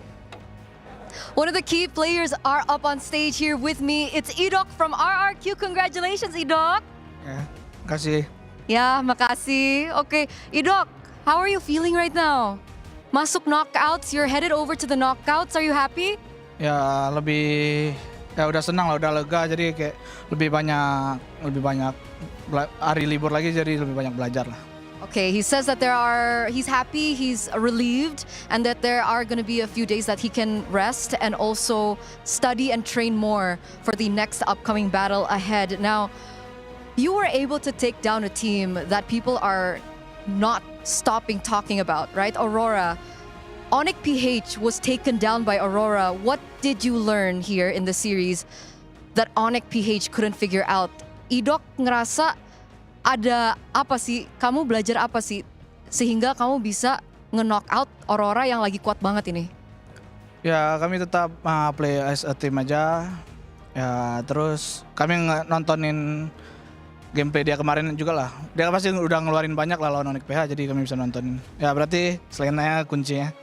One of the key players are up on stage here with me. It's EDOC from RRQ. Congratulations, EDOC. Kasih. Yeah, makasih. Okay, EDOC, how are you feeling right now? Masuk knockouts, you're headed over to the knockouts. Are you happy? Ya lebih, ya udah senang lah, udah lega, jadi kayak lebih banyak hari libur lagi, jadi lebih banyak belajar lah. Okay, he says that he's happy, he's relieved, and that there are going to be a few days that he can rest and also study and train more for the next upcoming battle ahead. Now, you were able to take down a team that people are not stopping talking about, right? Aurora. Onic PH was taken down by Aurora. What did you learn here in the series that Onic PH couldn't figure out? EDOC ngerasa ada apa sih? Kamu belajar apa sih sehingga kamu bisa nge-knockout Aurora yang lagi kuat banget ini? Ya kami tetap play as a team aja. Ya terus kami nontonin gameplay dia kemarin juga lah. Dia pasti udah ngeluarin banyak lah lawan Onic PH, jadi kami bisa nontonin. Ya berarti selainnya kuncinya.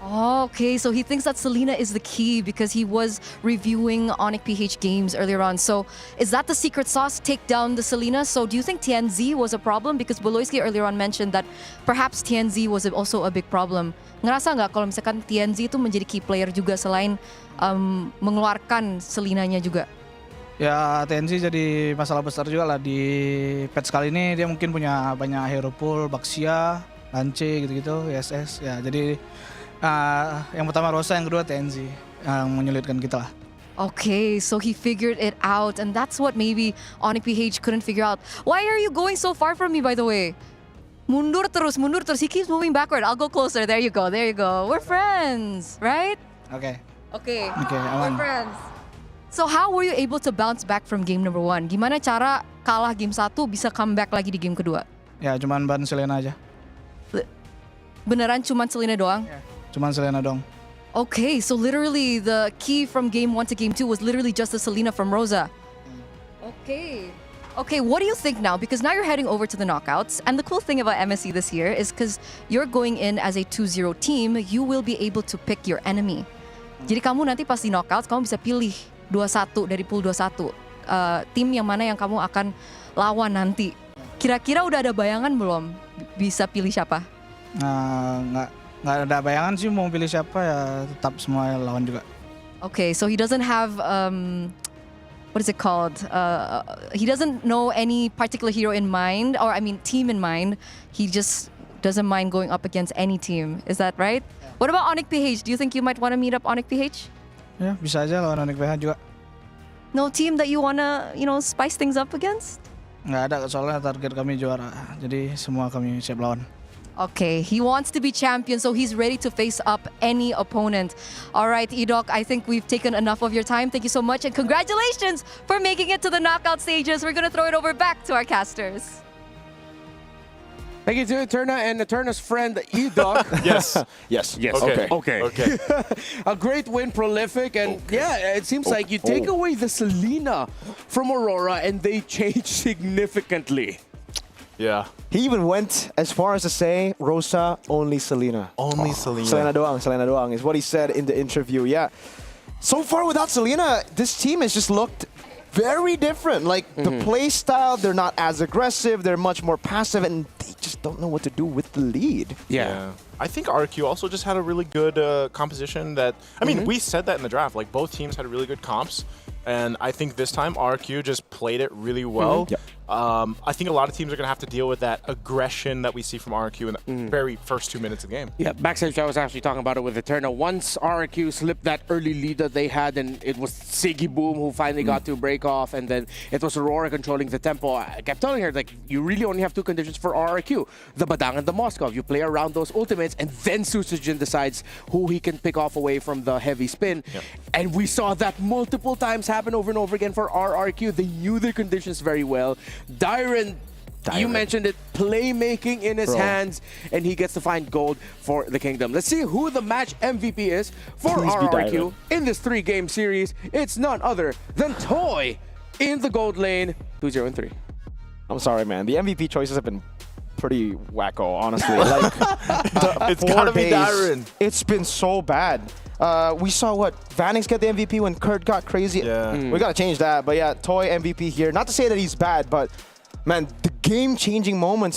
Oh, okay, so he thinks that Selena is the key because he was reviewing Onyx PH games earlier on. So is that the secret sauce, take down the Selena? So do you think TNZ was a problem? Because Boloisky earlier on mentioned that perhaps TNZ was also a big problem. Ngerasa nggak kalau misalkan TNZ itu menjadi key player juga selain mengeluarkan Selenanya juga? Ya TNZ jadi masalah besar juga lah di patch kali ini. Dia mungkin punya banyak hero pool, Baxia, Lance gitu-gitu, ISS. Ya jadi yang pertama Rosa, yang kedua TNZ yang menyulitkan kita lah. Okay, so he figured it out, and that's what maybe Onyx PH couldn't figure out. Why are you going so far from me, by the way? Mundur terus. He keeps moving backward. I'll go closer. There you go. We're friends, right? Okay, We're aman. friends. So how were you able to bounce back from game number 1? Gimana cara kalah game 1 bisa comeback lagi di game kedua? Ya cuman ban Selena aja. Beneran cuman Selena doang? Cuman Selena dong. Okay, so literally the key from game 1 to game 2 was literally just the Selena from Rosa. Okay, what do you think now? Because now you're heading over to the knockouts. And the cool thing about MSC this year is because you're going in as a 2-0 team, you will be able to pick your enemy. Jadi kamu nanti pas di knockouts, kamu bisa pilih 2-1 dari pool 2-1. Tim yang mana yang kamu akan lawan nanti. Kira-kira udah ada bayangan belum? Bisa pilih siapa? Nggak ada bayangan sih mau pilih siapa, ya tetap semua lawan juga. Okay, so he doesn't have what is it called? He doesn't know any particular hero in mind, or I mean team in mind. He just doesn't mind going up against any team. Is that right? Yeah. What about Onyx PH? Do you think you might want to meet up Onyx PH? Ya, bisa aja lawan Onyx PH juga. No team that you wanna, spice things up against? Nggak ada, soalnya target kami juara. Jadi semua kami siap lawan. Okay, he wants to be champion, so he's ready to face up any opponent. All right, Edok, I think we've taken enough of your time. Thank you so much, and congratulations for making it to the knockout stages. We're going to throw it over back to our casters. Thank you to Eterna and Eterna's friend, Edok. Yes. Okay. A great win, prolific, and it seems like you take away the Selena from Aurora, and they change significantly. Yeah. He even went as far as to say, Rosa, only Selena. Only Selena. Selena doang is what he said in the interview. Yeah. So far without Selena, this team has just looked very different. Like the play style, they're not as aggressive, they're much more passive, and they just don't know what to do with the lead. Yeah. I think RQ also just had a really good composition that, I mean, we said that in the draft, like both teams had really good comps. And I think this time RQ just played it really well. I think a lot of teams are going to have to deal with that aggression that we see from RQ in the very first 2 minutes of the game. Yeah, backstage I was actually talking about it with Eterna. Once RQ slipped that early lead that they had, and it was Siggy Boom who finally got to break off, and then it was Aurora controlling the tempo. I kept telling her, like, you really only have 2 conditions for RQ. The Badang and the Moskov. You play around those ultimates, and then Susujin decides who he can pick off away from the heavy spin. And we saw that multiple times happen over and over again for RRQ. They knew their conditions very well. Dyron, you mentioned it, playmaking in his hands, and he gets to find gold for the Kingdom. Let's see who the match MVP is for RRQ in this 3-game series. It's none other than Toy in the gold lane, 2-0-3. I'm sorry, man. The MVP choices have been pretty wacko, honestly. Like, it's gotta be Dyron. It's been so bad. We saw Vannix get the MVP when Kurt got crazy. We gotta change that. But yeah, Toy MVP here. Not to say that he's bad, but man, the game-changing moments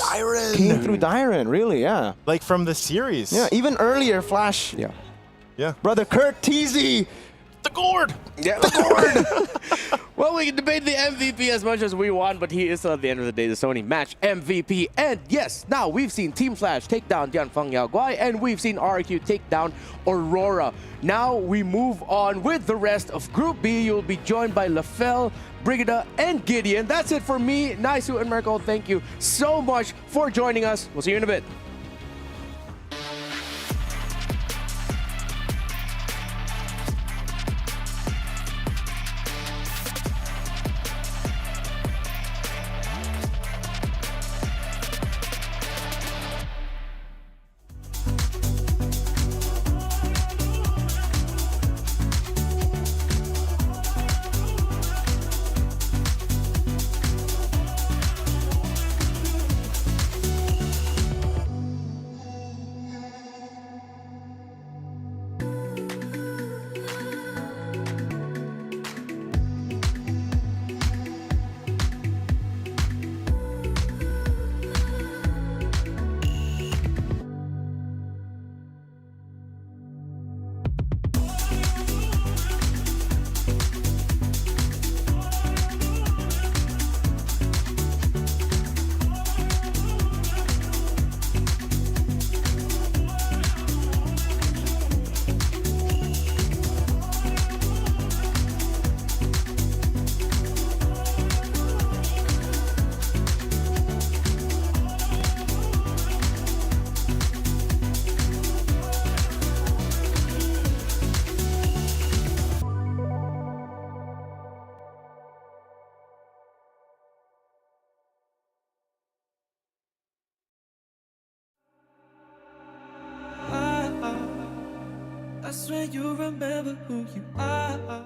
came through Dyron. Really, yeah. Like from the series. Yeah, even earlier, Flash. Yeah. Brother Kurt Teasy. The gourd. Yeah, the gourd. Well, we can debate the MVP as much as we want, but he is still at the end of the day the Sony match MVP. And yes, now we've seen Team Flash take down Dianfeng Yao Guai, and we've seen RQ take down Aurora. Now we move on with the rest of Group B. You'll be joined by Lafell, Brigida, and Gideon. That's it for me, Naisu, and Merkel. Thank you so much for joining us. We'll see you in a bit. when you remember who you are.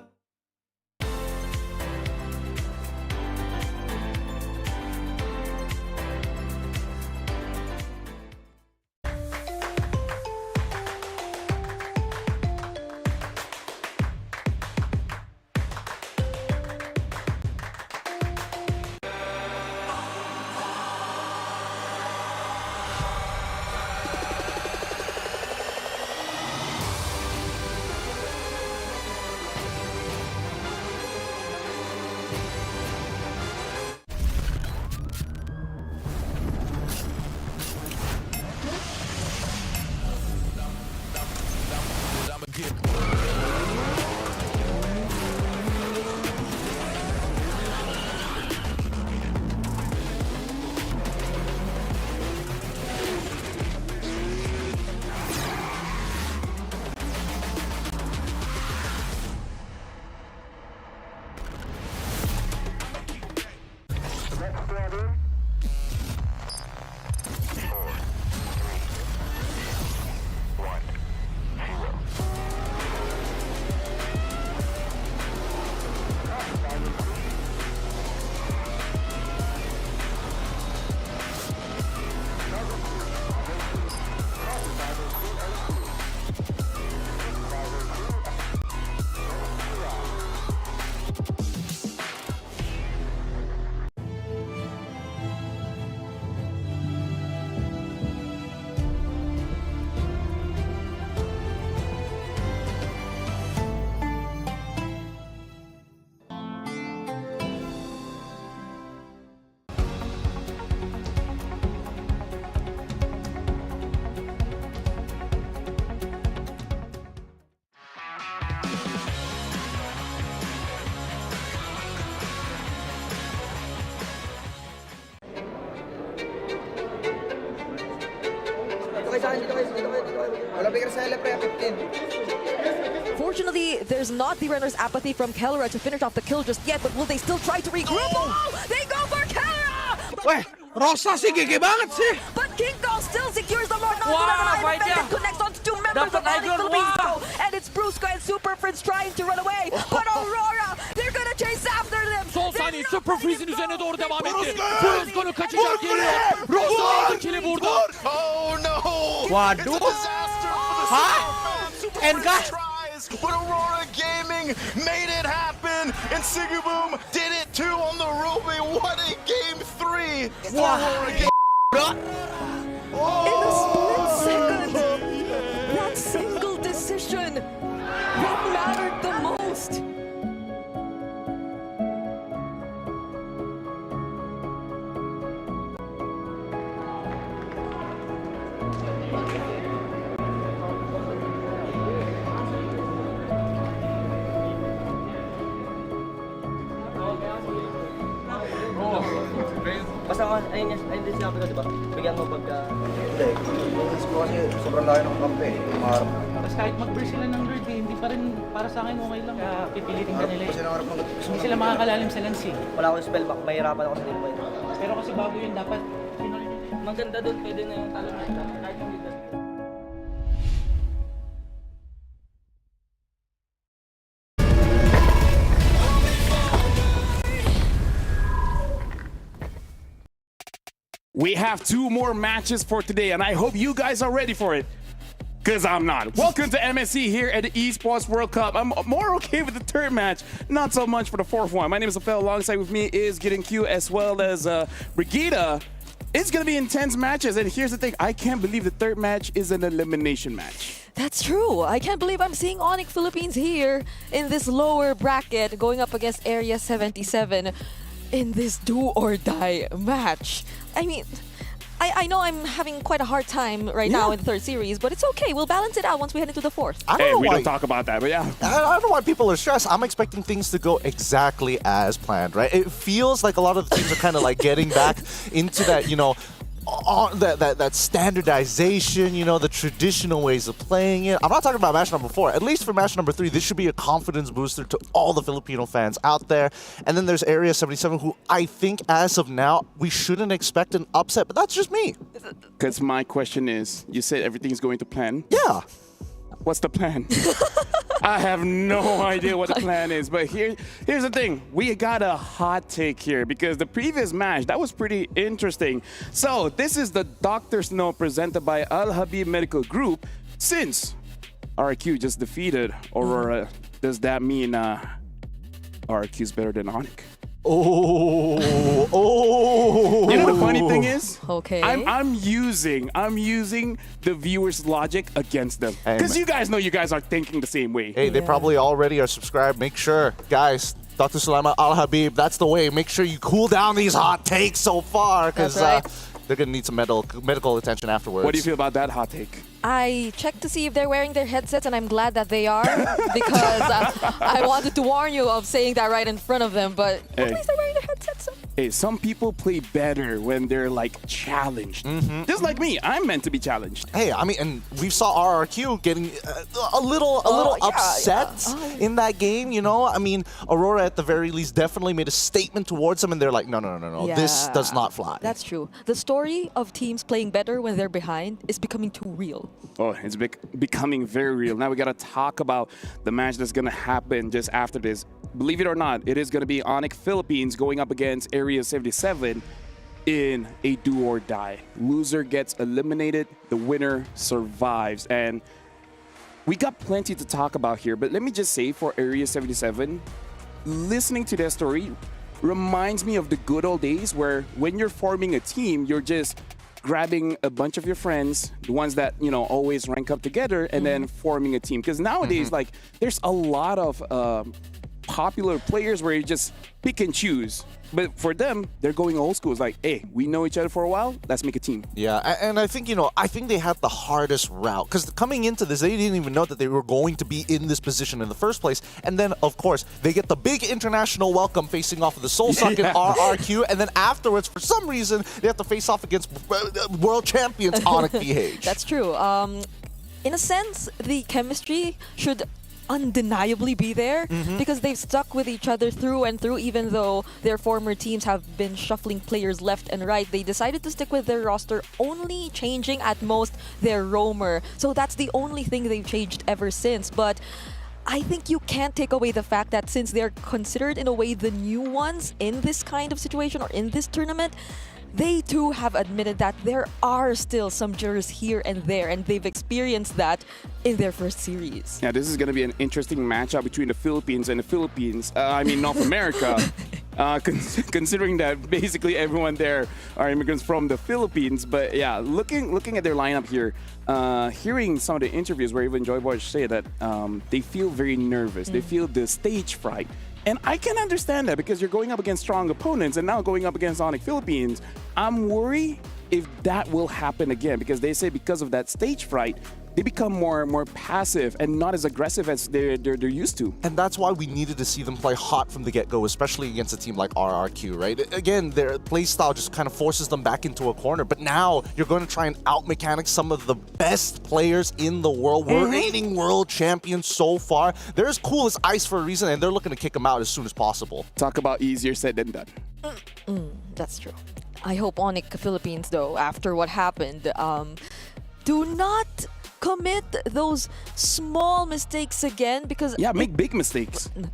Fortunately, there's not the runner's apathy from Kellera to finish off the kill just yet, but will they still try to regroup? Oh! They go for Kellera! Weh, Rosa si gigi banget sih. But King Kong still secures the Lord Wah, fight Knight niya. and connects on to two members Dapat of Onyx Idol, Philippines wah. though. And it's Brusco and Super Prince trying to run away. But Aurora, they're gonna chase after them. Son saniye Super Freeze'in üzerine doğru devam etti. Brusco'nun kaçacak geliyor. Rosa ikili vurdu. Oh no! Waduh. Hah? NK? But Aurora Gaming made it happen, and Sigiboom did it too on the Ruby. What a game 3 for Aurora Gaming. In a split second, that single decision that mattered the most. Basta ayun din sinabi ko, di ba? Bigyan mo pagka... Hindi. Yung ko kasi sobrang laki ng kampe. Maharap. Tapos kahit mag-burst sila ng Lord, hindi pa rin para sa akin okay lang. Kaya pipilitin ka nila Hindi sila makakalalim sa lens eh. Wala akong spellback, mahirapan ako sa limbo. Pero kasi bago yun, dapat maganda doon, pwede na yung talo na kahit hindi doon. We have 2 more matches for today, and I hope you guys are ready for it. Because I'm not. Welcome to MSC here at the Esports World Cup. I'm more okay with the third match, not so much for the fourth one. My name is Rafael. Alongside with me is Getting Q as well as Brigitte. It's going to be intense matches, and here's the thing. I can't believe the third match is an elimination match. That's true. I can't believe I'm seeing Onyx Philippines here in this lower bracket going up against Area 77 in this do-or-die match. I mean, I know I'm having quite a hard time right now in the third series, but it's okay. We'll balance it out once we head into the fourth. We don't talk about that, but yeah. I don't know why people are stressed. I'm expecting things to go exactly as planned, right? It feels like a lot of the things are kind of like getting back into that, you know, that standardization, you know, the traditional ways of playing it. I'm not talking about match number 4. At least for match number 3, this should be a confidence booster to all the Filipino fans out there. And then there's Area 77, who I think as of now, we shouldn't expect an upset, but that's just me. Because my question is, you said everything's going to plan. Yeah. What's the plan? I have no idea what the plan is, but here's the thing. We got a hot take here because the previous match, that was pretty interesting. So this is the Doctor's Note presented by Al Habib Medical Group. Since RQ just defeated Aurora, does that mean RQ's better than Onyx? Oh. You know the funny thing is, okay, I'm using the viewers' logic against them because you guys know you guys are thinking the same way. Hey, they probably already are subscribed. Make sure, guys. Dr. Sulaiman Al Habib, that's the way. Make sure you cool down these hot takes so far because they're gonna need some medical attention afterwards. What do you feel about that hot take? I checked to see if they're wearing their headsets, and I'm glad that they are because I wanted to warn you of saying that right in front of them, but at least they're wearing their headsets. So. Hey, some people play better when they're like challenged. Just like me, I'm meant to be challenged. Hey, I mean, and we saw RRQ getting a little upset in that game, you know? I mean, Aurora at the very least definitely made a statement towards them, and they're like, no, this does not fly. That's true. The story of teams playing better when they're behind is becoming too real. Oh, it's becoming very real. Now we got to talk about the match that's going to happen just after this. Believe it or not, it is going to be Onyx Philippines going up against Area 77 in a do or die. Loser gets eliminated, the winner survives. And we got plenty to talk about here, but let me just say for Area 77, listening to their story reminds me of the good old days where when you're forming a team, you're just grabbing a bunch of your friends, the ones that, you know, always rank up together, and then forming a team. Because nowadays, like, there's a lot of popular players where you just pick and choose. But for them, they're going old school. It's like, hey, we know each other for a while, let's make a team. Yeah, and I think, I think they had the hardest route. Because coming into this, they didn't even know that they were going to be in this position in the first place. And then, of course, they get the big international welcome facing off of the Soul-Sucking RRQ. And then afterwards, for some reason, they have to face off against world champions Onyx BH. That's true. In a sense, the chemistry should undeniably be there because they've stuck with each other through and through. Even though their former teams have been shuffling players left and right, they decided to stick with their roster, only changing at most their roamer. So that's the only thing they've changed ever since. But I think you can't take away the fact that since they're considered in a way the new ones in this kind of situation or in this tournament, they too have admitted that there are still some jitters here and there, and they've experienced that in their first series. Yeah, this is going to be an interesting matchup between the Philippines and the Philippines. I mean, North America. Considering that basically everyone there are immigrants from the Philippines. But yeah, looking at their lineup here, hearing some of the interviews where even Joy Boy say that they feel very nervous. They feel the stage fright. And I can understand that because you're going up against strong opponents and now going up against Onyx Philippines. I'm worried if that will happen again because they say because of that stage fright, they become more passive and not as aggressive as they're used to. And that's why we needed to see them play hot from the get-go, especially against a team like RRQ, right? Again, their play style just kind of forces them back into a corner. But now you're going to try and out-mechanic some of the best players in the world. We're reigning world champions so far. They're as cool as ice for a reason, and they're looking to kick them out as soon as possible. Talk about easier said than done. That's true. I hope Onyx Philippines, though, after what happened, do not commit those small mistakes again because make big mistakes. No.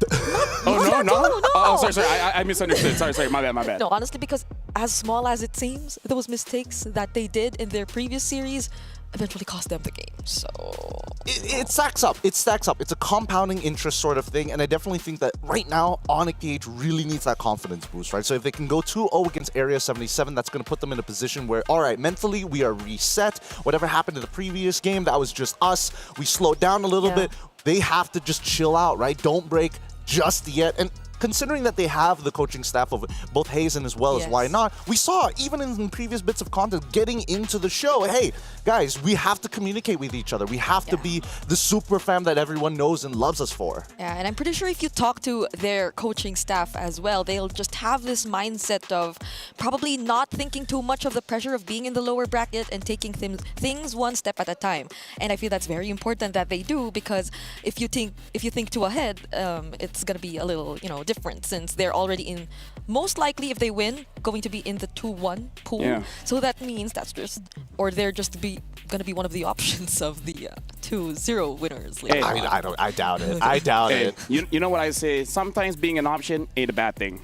Oh, sorry, I misunderstood. Sorry, my bad. No, honestly, because as small as it seems, those mistakes that they did in their previous series eventually cost them the game. So it stacks up. It's a compounding interest sort of thing, and I definitely think that right now Onyx BH really needs that confidence boost, right? So if they can go 2-0 against Area 77, that's going to put them in a position where, all right, mentally we are reset. Whatever happened in the previous game, that was just us. We slowed down a little bit. They have to just chill out, right? Don't break just yet. And considering that they have the coaching staff of both Hazen as well as Why Not, we saw even in previous bits of content getting into the show, hey, guys, we have to communicate with each other. We have to be the super fam that everyone knows and loves us for. Yeah, and I'm pretty sure if you talk to their coaching staff as well, they'll just have this mindset of probably not thinking too much of the pressure of being in the lower bracket and taking things one step at a time. And I feel that's very important that they do because if you think too ahead, it's gonna be a little, different since they're already in, most likely if they win, going to be in the 2-1 pool. Yeah. So that means that's just, or they're just going to be one of the options of the 2-0 winners. Later. I mean, I doubt it. I doubt Hey, it. you know what I say? Sometimes being an option ain't a bad thing.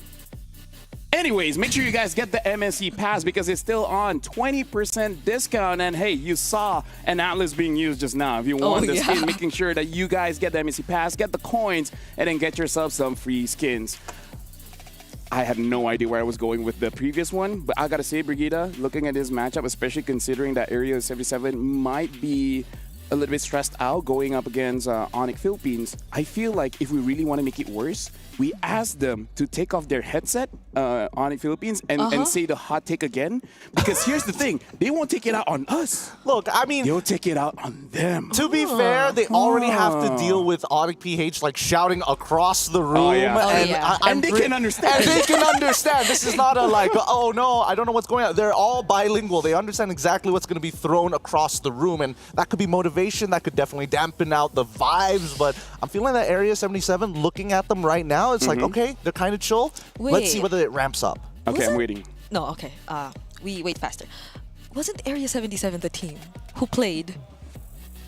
Anyways, make sure you guys get the MSC pass because it's still on 20% discount. And hey, you saw an atlas being used just now. If you want the skin, making sure that you guys get the MSC pass, get the coins, and then get yourself some free skins. I had no idea where I was going with the previous one, but I gotta say, Brigida, looking at this matchup, especially considering that Area 77 might be a little bit stressed out going up against Onyx Philippines, I feel like if we really want to make it worse, we ask them to take off their headset, Onyx Philippines, and say the hot take again. Because here's the thing, they won't take it out on us. Look, I mean, they'll take it out on them. To be fair, they already have to deal with Onyx PH like shouting across the room. And they can understand. And they can understand. This is not a like, oh no, I don't know what's going on. They're all bilingual. They understand exactly what's going to be thrown across the room. And that could be motivation. That could definitely dampen out the vibes. But I'm feeling that Area 77, looking at them right now, it's like, okay, they're kind of chill. Let's see whether it ramps up. Okay, I'm waiting. No, okay. We wait faster. Wasn't Area 77 the team who played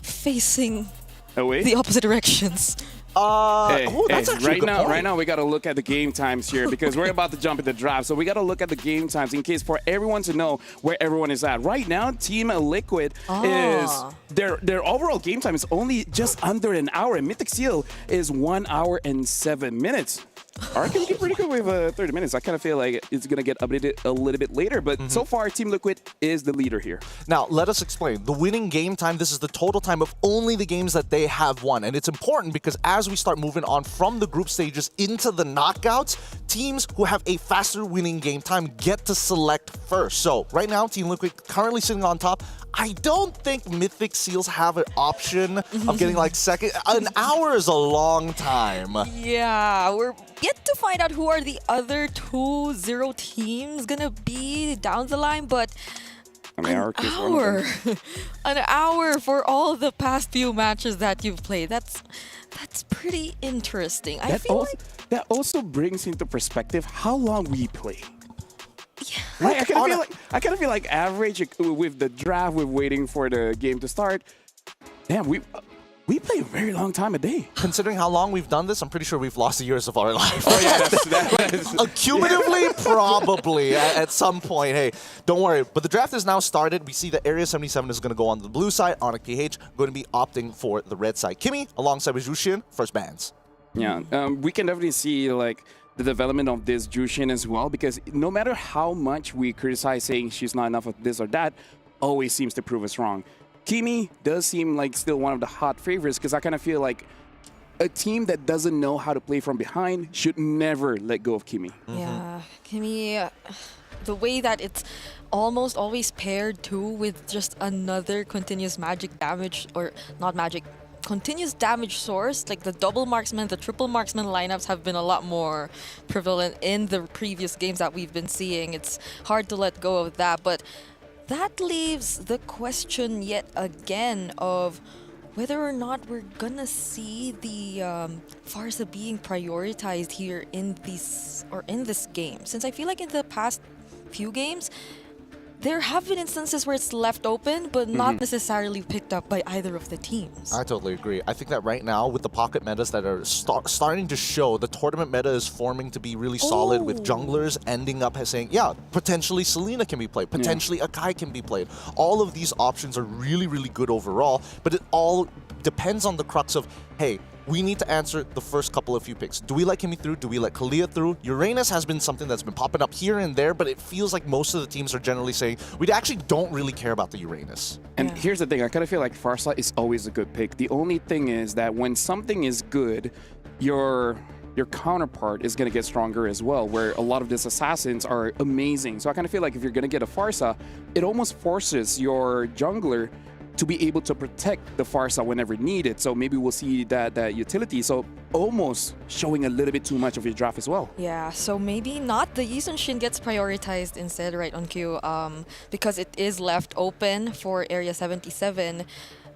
facing the opposite directions? Right now we gotta look at the game times here because we're about to jump into draft. So we gotta look at the game times in case for everyone to know where everyone is at. Right now, Team Liquid is their overall game time is only just under an hour, and Mythic Seal is 1 hour and 7 minutes. Arc can get pretty good with 30 minutes. I kind of feel like it's going to get updated a little bit later, but so far, Team Liquid is the leader here. Now, let us explain. The winning game time, this is the total time of only the games that they have won. And it's important because as we start moving on from the group stages into the knockouts, teams who have a faster winning game time get to select first. So right now, Team Liquid currently sitting on top. I don't think Mythic Seals have an option of getting like second. An hour is a long time. Yeah, we're yet to find out who are the other 2-0 teams gonna be down the line, but an hour for all the past few matches that you've played. That's pretty interesting. That also brings into perspective how long we play. Yeah. Right? I kind of feel like average with the draft, with waiting for the game to start. Damn, we play a very long time a day. Considering how long we've done this, I'm pretty sure we've lost years of our life. Oh yeah, that's cumulatively, probably at some point. Hey, don't worry. But the draft is now started. We see that Area 77 is going to go on the blue side. Onyx PH going to be opting for the red side. Kimmy, alongside with Jushin, first bans. Yeah, we can definitely see like the development of this Jushin as well, because no matter how much we criticize saying she's not enough of this or that, always seems to prove us wrong. Kimi does seem like still one of the hot favorites because I kind of feel like a team that doesn't know how to play from behind should never let go of Kimi. Yeah, Kimi, the way that it's almost always paired too with just another continuous magic damage, or not magic, continuous damage source, like the double marksman, the triple marksman lineups have been a lot more prevalent in the previous games that we've been seeing. It's hard to let go of that, but that leaves the question yet again of whether or not we're gonna see the Farsa being prioritized here in this game. Since I feel like in the past few games, there have been instances where it's left open, but not necessarily picked up by either of the teams. I totally agree. I think that right now, with the pocket metas that are starting to show, the tournament meta is forming to be really solid, with junglers ending up saying, yeah, potentially Selena can be played, potentially Akai can be played. All of these options are really, really good overall, but it all depends on the crux of, hey, we need to answer the first couple of few picks. Do we let Kimi through? Do we let Kalia through? Uranus has been something that's been popping up here and there, but it feels like most of the teams are generally saying, we actually don't really care about the Uranus. And here's the thing, I kind of feel like Farsa is always a good pick. The only thing is that when something is good, your counterpart is going to get stronger as well, where a lot of these assassins are amazing. So I kind of feel like if you're going to get a Farsa, it almost forces your jungler to be able to protect the Farsa whenever needed. So maybe we'll see that utility. So almost showing a little bit too much of your draft as well. Yeah, so maybe not the Yi Sun-shin gets prioritized instead, right, on Q, because it is left open for Area 77.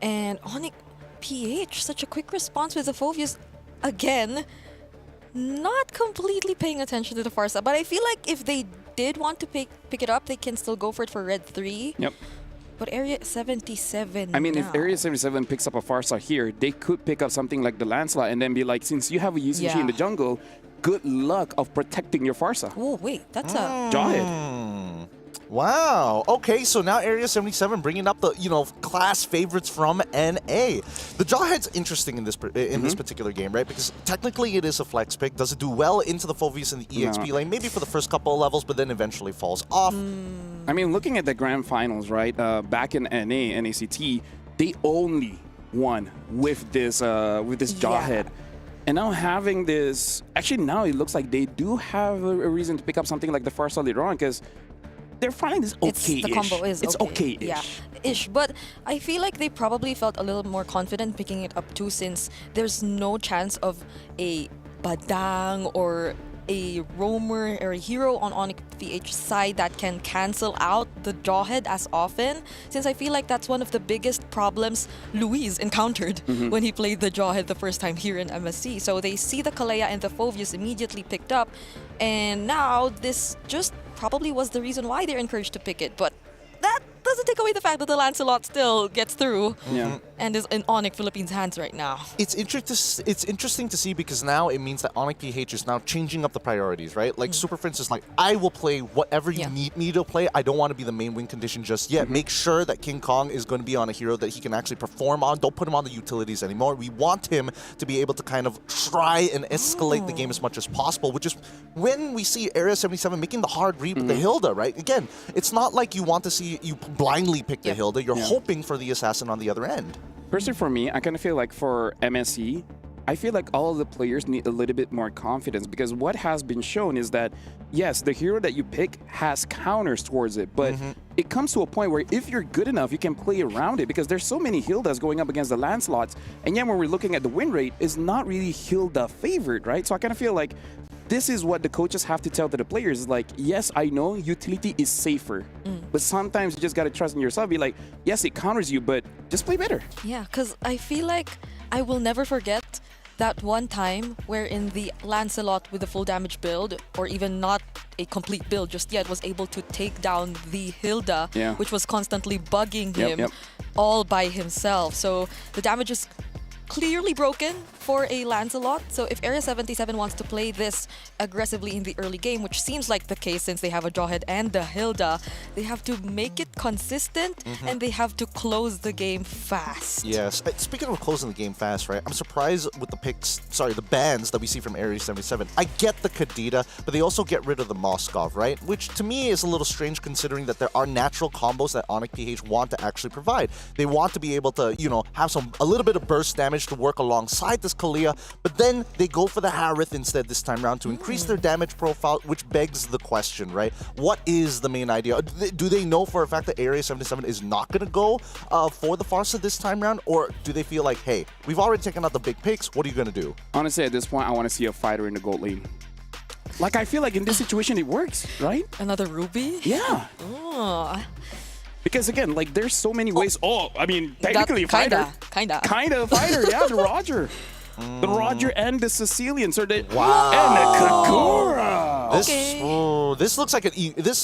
And Onyx PH, such a quick response with the Phobius again. not completely paying attention to the Farsa, but I feel like if they did want to pick it up, they can still go for it for Red 3. Yep. But Area 77 I mean, now. if Area 77 picks up a Farsa here, they could pick up something like the Lancelot and then be like, since you have a Yuzushi in the jungle, good luck of protecting your Farsa. Oh, wait, that's a... Jawhead. Wow. Okay, so now Area 77 bringing up the, class favorites from NA. The Jawhead's interesting in this this particular game, right? Because technically it is a flex pick. Does it do well into the Phoveus and the EXP lane? Maybe for the first couple of levels, but then eventually falls off. I mean, looking at the grand finals, right? Back in NACT, they only won with this Jawhead. And now having this, actually now it looks like they do have a reason to pick up something like the Farsa later on, because their finding is okay-ish. The combo is it's okay-ish. Yeah, ish. But I feel like they probably felt a little more confident picking it up too, since there's no chance of a Badang or a roamer or a hero on Onyx PH side that can cancel out the Jawhead as often, since I feel like that's one of the biggest problems Luis encountered when he played the Jawhead the first time here in MSC. So they see the Kalea and the Phoveus immediately picked up, and now this just probably was the reason why they're encouraged to pick it. But that doesn't take away the fact that the Lancelot still gets through and is in Onyx Philippines' hands right now. It's interesting to see, because now it means that Onyx PH is now changing up the priorities, right? Like Super Prince is like, I will play whatever you need me to play. I don't want to be the main win condition just yet. Make sure that King Kong is going to be on a hero that he can actually perform on. Don't put him on the utilities anymore. We want him to be able to kind of try and escalate the game as much as possible, which is when we see Area 77 making the hard read with the Hilda, right? Again, it's not like you want to see you blindly pick the Hilda. You're hoping for the assassin on the other end. Personally, for me, I kind of feel like for MSC, I feel like all of the players need a little bit more confidence, because what has been shown is that, yes, the hero that you pick has counters towards it, but it comes to a point where if you're good enough, you can play around it, because there's so many Hildas going up against the Lancelots, and yet when we're looking at the win rate, it's not really Hilda favored, right? So I kind of feel like this is what the coaches have to tell to the players, is like, yes, I know utility is safer, but sometimes you just got to trust in yourself. Be like, yes, it counters you, but just play better. Yeah, because I feel like I will never forget that one time wherein the Lancelot with a full damage build, or even not a complete build just yet, was able to take down the Hilda, which was constantly bugging him all by himself. So the damage is clearly broken for a Lancelot. So if Area 77 wants to play this aggressively in the early game, which seems like the case since they have a Jawhead and the Hilda, they have to make it consistent and they have to close the game fast. Yes. Speaking of closing the game fast, right? I'm surprised with the bans that we see from Area 77. I get the Kadita, but they also get rid of the Moskov, right? Which to me is a little strange, considering that there are natural combos that Onyx PH want to actually provide. They want to be able to, have a little bit of burst damage to work alongside this Kalea, but then they go for the Harith instead this time around to increase their damage profile, which begs the question, right? What is the main idea? Do they know for a fact that Area 77 is not going to go for the Farsa this time around, or do they feel like, hey, we've already taken out the big picks, what are you going to do? Honestly, at this point, I want to see a fighter in the gold lane. Like, I feel like in this situation, it works, right? Another Ruby? Yeah. Oh. Because again, like, there's so many ways. I mean, technically a fighter. Kinda a fighter, yeah, the Roger. The Roger and the Sicilians are the and the Kakura. This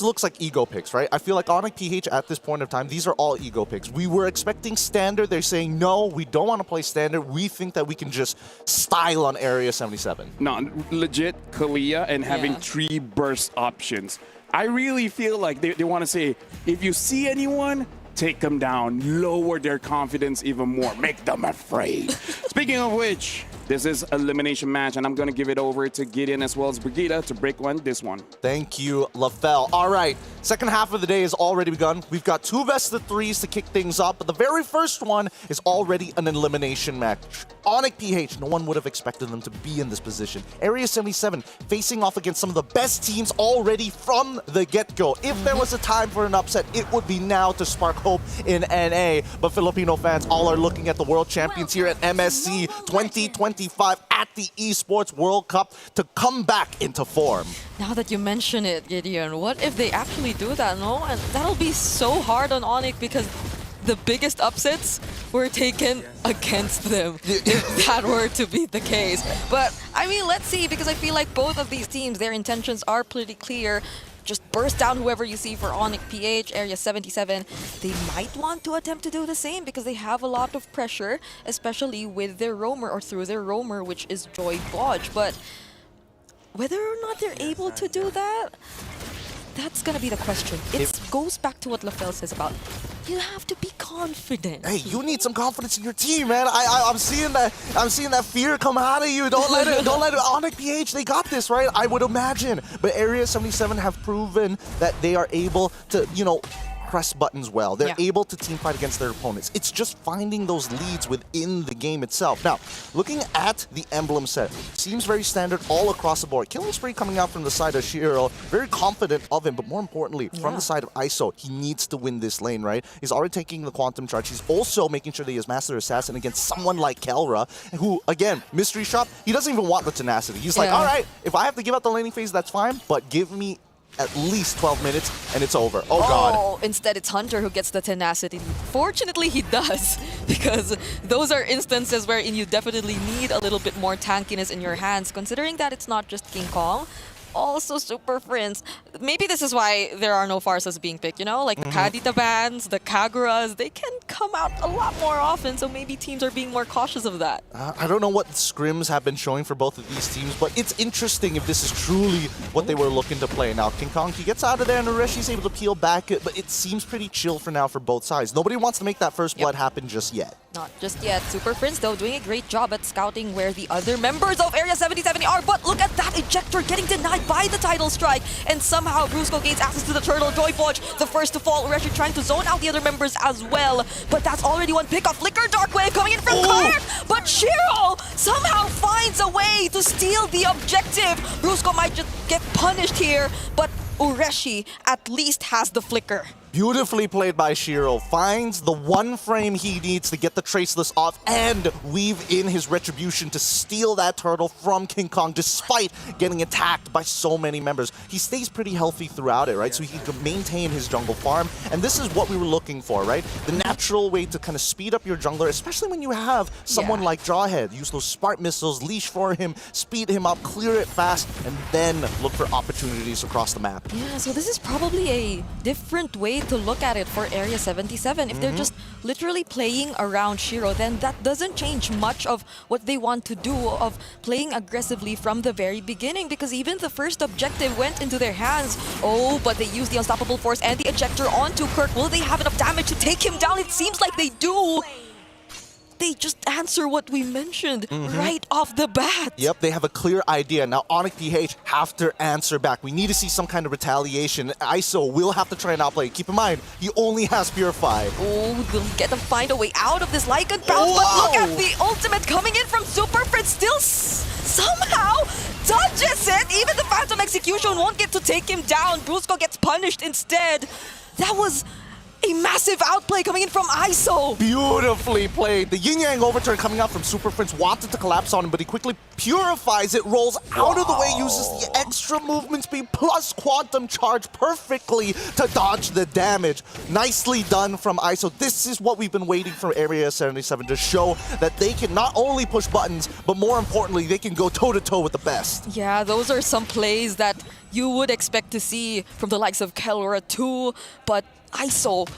looks like ego picks, right? I feel like Onyx PH at this point of time, these are all ego picks. We were expecting standard. They're saying no, we don't want to play standard. We think that we can just style on Area 77. No, legit Kalea and having 3 burst options. I really feel like they want to say, if you see anyone, take them down, lower their confidence even more, make them afraid. Speaking of which, this is elimination match, and I'm going to give it over to Gideon as well as Brigida to break this one. Thank you, LaFell. All right, second half of the day has already begun. We've got 2 best of 3s to kick things up, but the very first one is already an elimination match. Onyx PH, no one would have expected them to be in this position. Area 77 facing off against some of the best teams already from the get-go. If there was a time for an upset, it would be now to spark hope in NA. But Filipino fans all are looking at the world champions here at MSC 2025 at the Esports World Cup to come back into form. Now that you mention it, Gideon, what if they actually do that, no? And that'll be so hard on Onyx, because the biggest upsets were taken against them, if that were to be the case. But, I mean, let's see, because I feel like both of these teams, their intentions are pretty clear. Just burst down whoever you see for Onyx PH, Area 77. They might want to attempt to do the same because they have a lot of pressure, especially with their roamer or through their roamer, which is Joy Bodge. But whether or not they're able to do that, that's gonna be the question. It goes back to what LaFell says about you have to be confident. Hey, you need some confidence in your team, man. I'm seeing that fear come out of you. Don't let it. Onyx PH, they got this, right? I would imagine. But Area 77 have proven that they are able to, press buttons well. They're able to team fight against their opponents. It's just finding those leads within the game itself. Now, looking at the emblem set, seems very standard all across the board. Killing spree coming out from the side of Shiro, very confident of him, but more importantly, from the side of ISO, he needs to win this lane, right? He's already taking the Quantum Charge. He's also making sure that he has Master Assassin against someone like Kelra, who, again, Mystery Shop, he doesn't even want the tenacity. He's like, all right, if I have to give up the laning phase, that's fine, but give me at least 12 minutes and it's over. Oh god. Instead it's Hunter who gets the tenacity. Fortunately he does, because those are instances wherein you definitely need a little bit more tankiness in your hands, considering that it's not just King Kong, also Super Friends. Maybe this is why there are no Farsas being picked, like the Kadita bans, the Kaguras, they can come out a lot more often, so maybe teams are being more cautious of that. I don't know what scrims have been showing for both of these teams, but it's interesting if this is truly what they were looking to play. Now, King Kong, he gets out of there and Ureshi's able to peel back, but it seems pretty chill for now for both sides. Nobody wants to make that first blood happen just yet. Not just yet. Super Prince, though, doing a great job at scouting where the other members of Area 77 are, but look at that ejector getting denied by the Tidal Strike, and somehow Brusco gains access to the Turtle. Joy Bodge, the first to fall. Ureshi trying to zone out the other members as well, but that's already one pick-off. Flicker Dark Wave coming in from Kark, but Shiro somehow finds a way to steal the objective. Brusco might just get punished here, but Ureshi at least has the Flicker. Beautifully played by Shiro. Finds the one frame he needs to get the Traceless off and weave in his retribution to steal that turtle from King Kong despite getting attacked by so many members. He stays pretty healthy throughout it, right? So he can maintain his jungle farm. And this is what we were looking for, right? The natural way to kind of speed up your jungler, especially when you have someone like Jawhead. Use those Spark Missiles, leash for him, speed him up, clear it fast, and then look for opportunities across the map. Yeah, so this is probably a different way to look at it for Area 77. If they're just literally playing around Shiro, then that doesn't change much of what they want to do of playing aggressively from the very beginning, because even the first objective went into their hands. Oh, but they used the Unstoppable Force and the ejector onto Kirk. Will they have enough damage to take him down? It seems like they do. They just answer what we mentioned right off the bat. Yep, they have a clear idea. Now, Onyx PH have to answer back. We need to see some kind of retaliation. ISO will have to try and outplay. Keep in mind, he only has Purify. Oh, they'll get to find a way out of this Lycan bounce, but look at the ultimate coming in from Super Fred. Still somehow dodges it. Even the Phantom Execution won't get to take him down. Brusco gets punished instead. That was a massive outplay coming in from ISO. Beautifully played. The yin-yang overturn coming out from Super Prince wanted to collapse on him, but he quickly purifies it, rolls out of the way, uses the extra movement speed plus Quantum Charge perfectly to dodge the damage. Nicely done from ISO. This is what we've been waiting for Area 77 to show that they can not only push buttons, but more importantly, they can go toe-to-toe with the best. Yeah, those are some plays that you would expect to see from the likes of Kelra too, but ISO,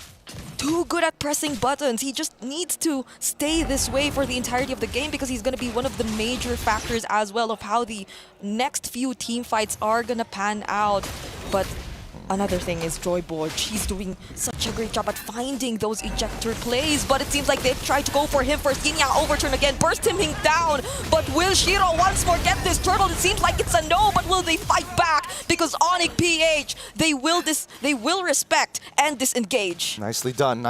too good at pressing buttons. He just needs to stay this way for the entirety of the game, because he's going to be one of the major factors as well of how the next few team fights are going to pan out. But another thing is Joy Bodge. He's doing such a great job at finding those ejector plays, but it seems like they've tried to go for him first. Yin-yang overturn again, burst him down, but will Shiro once more get this turtle? It seems like it's a no, but will they fight back? Because Onyx PH, they will respect and disengage. Nicely done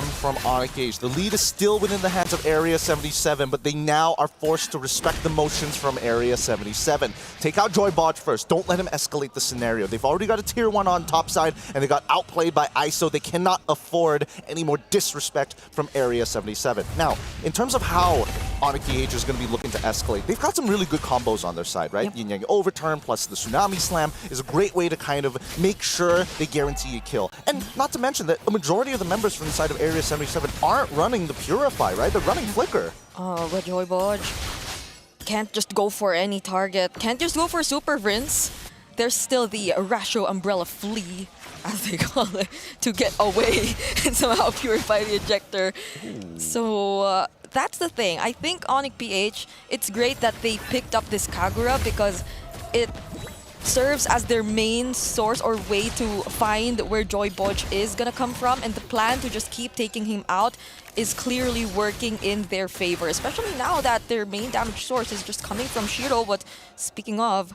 from Onyx PH. The lead is still within the hands of Area 77, but they now are forced to respect the motions from Area 77. Take out Joy Bodge first. Don't let him escalate the scenario. They've already got a tier 1 on top side, and they got outplayed by ISO. They cannot afford any more disrespect from Area 77. Now, in terms of how Onyx DH is going to be looking to escalate. They've got some really good combos on their side, right? Yin Yang Overturn plus the Tsunami Slam is a great way to kind of make sure they guarantee a kill. And not to mention that a majority of the members from the side of Area 77 aren't running the Purify, right? They're running Flicker. Oh, but Joy Bodge can't just go for any target. Can't just go for Super Prince. There's still the Rasho Umbrella Flea, as they call it, to get away and somehow purify the ejector. So that's the thing. I think Onyx PH, it's great that they picked up this Kagura because it serves as their main source or way to find where Joy Bodge is gonna come from, and the plan to just keep taking him out is clearly working in their favor, especially now that their main damage source is just coming from Shiro. But speaking of,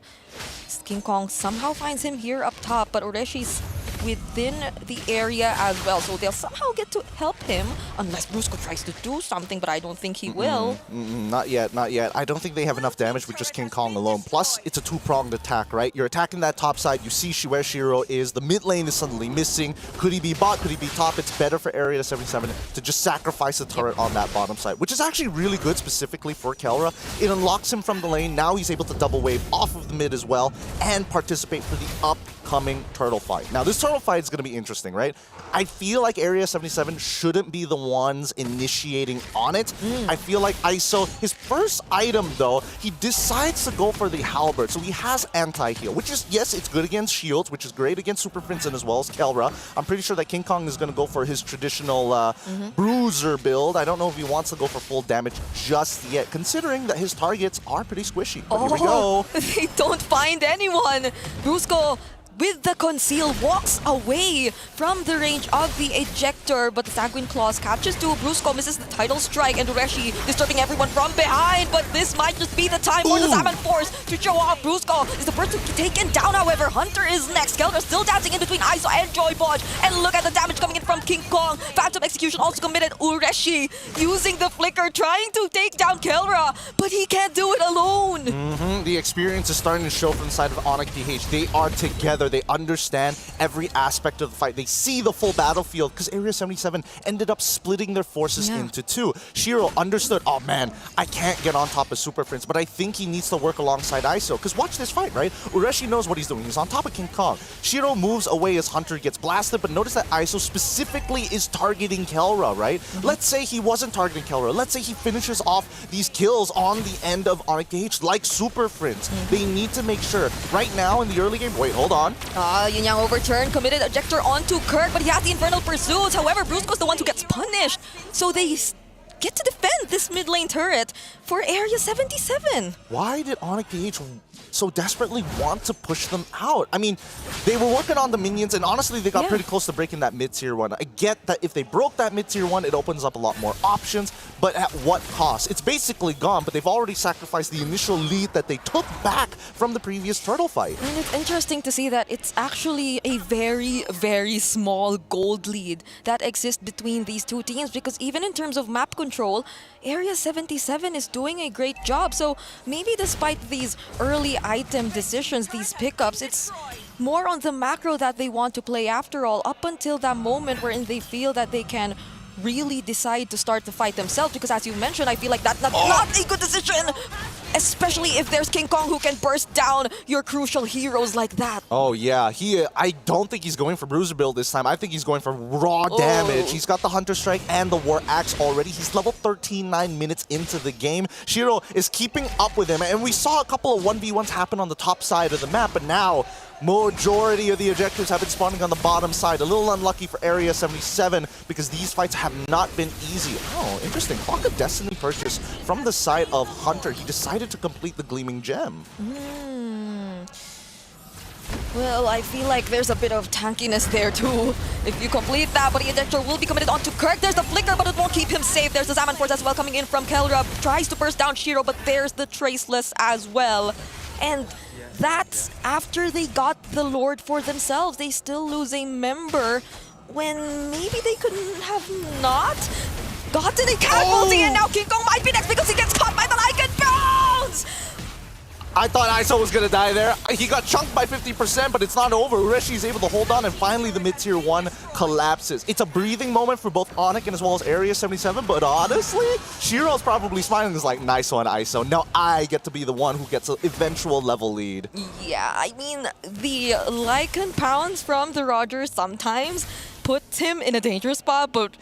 King Kong somehow finds him here up top, but Ureshi's within the area as well, so they'll somehow get to help him unless Brusco tries to do something, but I don't think he will. Not yet, not yet. I don't think they have enough damage with just King Kong alone. Plus, it's a two-pronged attack, right? You're attacking that top side, you see where Shiro is, the mid lane is suddenly missing. Could he be bot, could he be top? It's better for Area 77 to just sacrifice the turret on that bottom side, which is actually really good specifically for Kelra. It unlocks him from the lane, now he's able to double wave off of the mid as well, and participate for the upcoming turtle fight. Now, this turtle fight is going to be interesting, right? I feel like Area 77 shouldn't be the ones initiating on it. I feel like ISO, his first item though, he decides to go for the Halberd. So he has anti-heal, which is, yes, it's good against shields, which is great against Super Prince and as well as Kelra. I'm pretty sure that King Kong is going to go for his traditional bruiser build. I don't know if he wants to go for full damage just yet, considering that his targets are pretty squishy. But here we go. They don't find anyone. Brusco, with the conceal, walks away from the range of the ejector, but the Sanguine Claws catches to Brusco, misses the title strike, and Ureshi disturbing everyone from behind, but this might just be the time for the Salmon Force to show off. Brusco is the first to be taken down, however. Hunter is next. Kelra still dancing in between ISO and Joy Bodge, and look at the damage coming in from King Kong. Phantom Execution also committed. Ureshi using the Flicker, trying to take down Kelra, but he can't do it alone. The experience is starting to show from the side of Onyx DH. They are together. They understand every aspect of the fight. They see the full battlefield because Area 77 ended up splitting their forces into two. Shiro understood, oh man, I can't get on top of Super Prince, but I think he needs to work alongside ISO. Because watch this fight, right? Ureshi knows what he's doing. He's on top of King Kong. Shiro moves away as Hunter gets blasted, but notice that ISO specifically is targeting Kelra, right? Let's say he wasn't targeting Kelra. Let's say he finishes off these kills on the end of Onyx DH like Super Prince. They need to make sure. Right now in the early game, wait, hold on. Yin Yang Overturn committed ejector onto Kirk, but he has the Infernal Pursuits. However, Brusco's the one who gets punished. So they get to defend this mid lane turret for Area 77. Why did Onyx DH so desperately want to push them out? I mean, they were working on the minions, and honestly, they got pretty close to breaking that mid-tier one. I get that if they broke that mid-tier one, it opens up a lot more options, but at what cost? It's basically gone, but they've already sacrificed the initial lead that they took back from the previous turtle fight. And it's interesting to see that it's actually a very, very small gold lead that exists between these two teams, because even in terms of map control, Area 77 is doing a great job. So maybe despite these early item decisions, these pickups, it's more on the macro that they want to play after all, up until that moment wherein they feel that they can really decide to start the fight themselves. Because as you mentioned, I feel like that's not a good decision, especially if there's King Kong who can burst down your crucial heroes like that. Oh yeah, I don't think he's going for Bruiser build this time. I think he's going for raw damage. He's got the Hunter Strike and the War Axe already. He's level 13, 9 minutes into the game. Shiro is keeping up with him, and we saw a couple of 1v1s happen on the top side of the map, but now majority of the ejectors have been spawning on the bottom side. A little unlucky for Area 77 because these fights have not been easy. Oh, interesting. Clock of Destiny purchase from the side of Hunter. He decided to complete the Gleaming Gem. Well, I feel like there's a bit of tankiness there too. If you complete that, but the ejector will be committed onto Kirk. There's the Flicker, but it won't keep him safe. There's the Salmon Force as well coming in from Kelra. Tries to burst down Shiro, but there's the Traceless as well. And that's after they got the Lord for themselves. They still lose a member when maybe they couldn't have not gotten a casualty, and now King Kong might be next because he gets caught by the Lycan Bounce! I thought ISO was going to die there. He got chunked by 50%, but it's not over. Ureshi is able to hold on, and finally the mid-tier 1 collapses. It's a breathing moment for both Onyx and as well as Area 77, but honestly, Shiro's probably smiling. Is like, nice one, ISO. Now I get to be the one who gets an eventual level lead. Yeah, I mean, the Lycan pounds from the Rogers sometimes puts him in a dangerous spot, but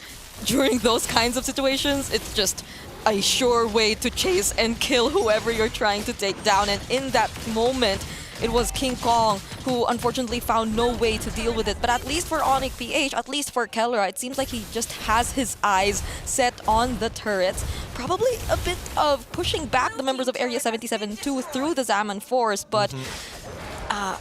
during those kinds of situations, it's just a sure way to chase and kill whoever you're trying to take down. And in that moment, it was King Kong who unfortunately found no way to deal with it. But at least for Onyx PH, at least for Kellera, it seems like he just has his eyes set on the turrets. Probably a bit of pushing back the members of Area 77 too through the Zaman Force, but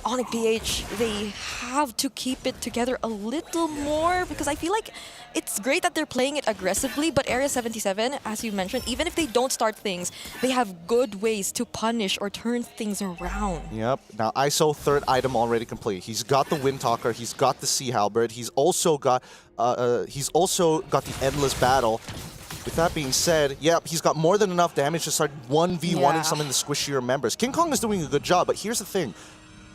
Onyx PH, they have to keep it together a little more, because I feel like it's great that they're playing it aggressively, but Area 77, as you mentioned, even if they don't start things, they have good ways to punish or turn things around. Yep. Now ISO, third item already complete. He's got the Wind Talker, he's got the Sea Halberd, he's also got the Endless Battle. With that being said, yep, he's got more than enough damage to start 1v1ing some of the squishier members. King Kong is doing a good job, but here's the thing.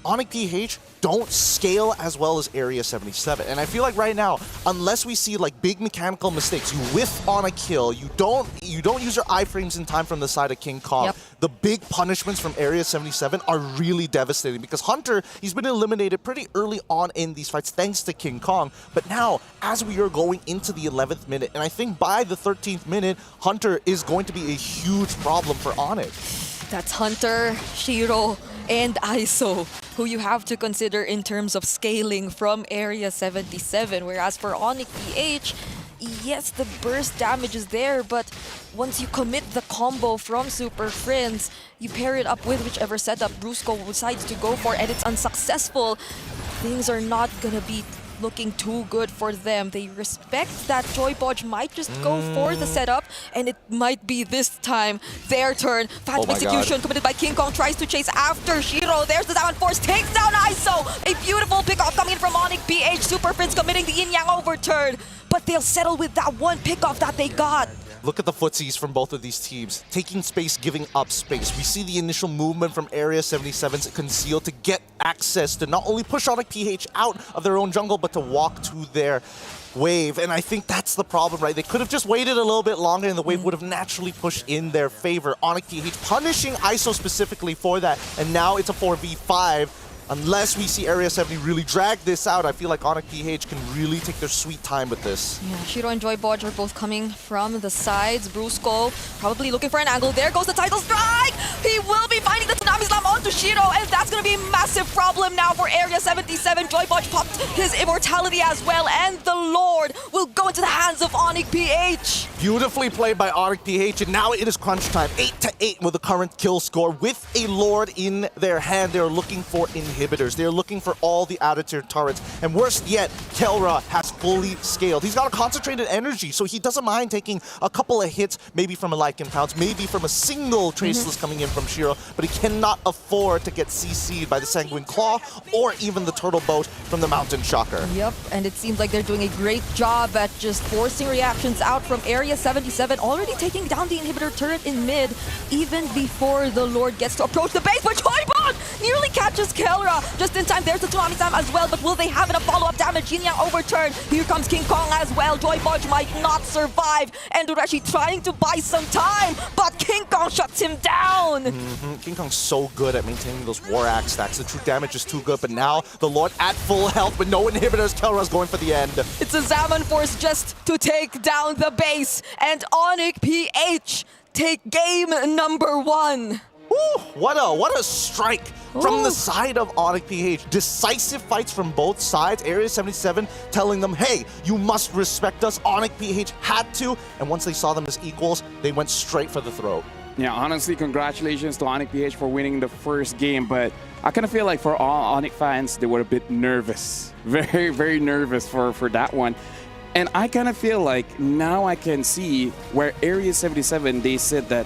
Onyx PH don't scale as well as Area 77. And I feel like right now, unless we see like big mechanical mistakes, you whiff on a kill, you don't use your iframes in time from the side of King Kong, the big punishments from Area 77 are really devastating, because Hunter, he's been eliminated pretty early on in these fights thanks to King Kong. But now, as we are going into the 11th minute, and I think by the 13th minute, Hunter is going to be a huge problem for Onyx. That's Hunter, Shiro, and ISO, who you have to consider in terms of scaling from Area 77. Whereas for Onyx PH, yes, the burst damage is there, but once you commit the combo from Super Friends, you pair it up with whichever setup Brusco decides to go for, and it's unsuccessful, things are not gonna be looking too good for them. They respect that Joy Bodge might just go for the setup, and it might be this time their turn. Phantom Execution committed by King Kong, tries to chase after Shiro. There's the Zaman Force, takes down ISO. A beautiful pickoff coming in from Onyx PH. Super Prince committing the Yin Yang overturn, but they'll settle with that one pickoff that they got. Look at the footsies from both of these teams. Taking space, giving up space. We see the initial movement from Area 77's Conceal to get access to not only push Onyx PH out of their own jungle, but to walk to their wave. And I think that's the problem, right? They could have just waited a little bit longer and the wave would have naturally pushed in their favor. Onyx PH punishing ISO specifically for that. And now it's a 4v5. Unless we see Area 70 really drag this out, I feel like Onyx PH can really take their sweet time with this. Yeah, Shiro and Joy Bodge are both coming from the sides. Brusco probably looking for an angle. There goes the title strike! He will be finding the Tsunami Slam onto Shiro, and that's going to be a massive problem now for Area 77. Joy Bodge popped his immortality as well, and the Lord will go into the hands of Onyx PH. Beautifully played by Onyx PH, and now it is crunch time. 8-8 with the current kill score. With a Lord in their hand, they're looking for inhibitors. They're looking for all the outer tier turrets. And worse yet, Kellera has fully scaled. He's got a concentrated energy, so he doesn't mind taking a couple of hits, maybe from a Lycan Pounce, maybe from a single Traceless coming in from Shiro, but he cannot afford to get CC'd by the Sanguine Claw or even the Turtle Boat from the Mountain Shocker. Yep, and it seems like they're doing a great job at just forcing reactions out from Area 77, already taking down the inhibitor turret in mid, even before the Lord gets to approach the base, but Joy Bodge nearly catches Kellera just in time. There's the Tsunami Slam as well, but will they have enough follow-up damage? Yin Yang overturn. Here comes King Kong as well. Joy Bodge might not survive, and Urashi trying to buy some time, but King Kong shuts him down. King Kong's so good at maintaining those War Axe stacks. The true damage is too good, but now the Lord at full health with no inhibitors. Kellera's going for the end. It's a Zaman Force just to take down the base, and Onyx PH take game number 1. Ooh, what a strike from the side of Onyx PH. Decisive fights from both sides. Area 77 telling them, hey, you must respect us. Onyx PH had to, and once they saw them as equals, they went straight for the throat. Yeah, honestly, congratulations to Onyx PH for winning the first game, but I kind of feel like for all Onyx fans, they were a bit nervous. Very, very nervous for that one. And I kind of feel like now I can see where Area 77, they said that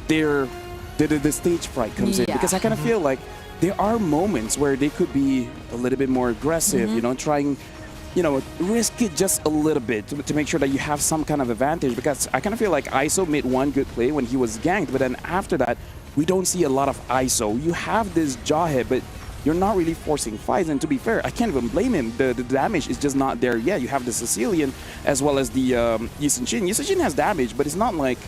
the stage fright comes in, because I kind of feel like there are moments where they could be a little bit more aggressive, you know, trying, you know, risk it just a little bit to make sure that you have some kind of advantage, because I kind of feel like ISO made one good play when he was ganked, but then after that, we don't see a lot of ISO. You have this jawhead, but you're not really forcing fights. And to be fair, I can't even blame him. The damage is just not there yet. You have the Sicilian as well as the Yisun Shin. Yisun Shin has damage, but it's not like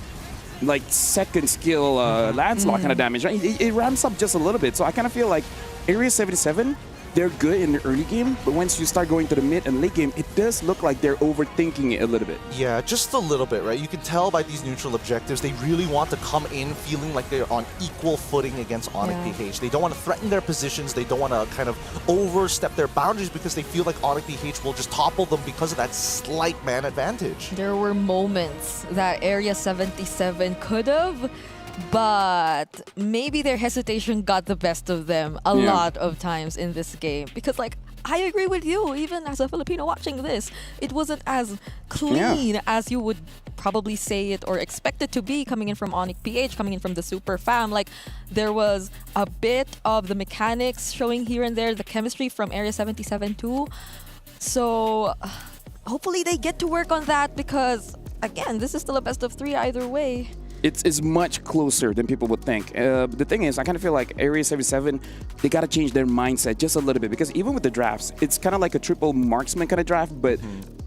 second skill Lancelot kind of damage. Right? It ramps up just a little bit. So I kind of feel like Area 77, they're good in the early game, but once you start going to the mid and late game, it does look like they're overthinking it a little bit. Yeah, just a little bit, right? You can tell by these neutral objectives, they really want to come in feeling like they're on equal footing against Onic PH. They don't want to threaten their positions. They don't want to kind of overstep their boundaries because they feel like Onic PH will just topple them because of that slight man advantage. There were moments that Area 77 could have, but maybe their hesitation got the best of them a lot of times in this game. Because, like, I agree with you, even as a Filipino watching this, it wasn't as clean as you would probably say it or expect it to be coming in from Onic PH, coming in from the Super Fam. Like, there was a bit of the mechanics showing here and there, the chemistry from Area 77 too. So, hopefully they get to work on that because, again, this is still a best of 3 either way. It's much closer than people would think. The thing is, I kind of feel like Area 77, they got to change their mindset just a little bit because even with the drafts, it's kind of like a triple marksman kind of draft, but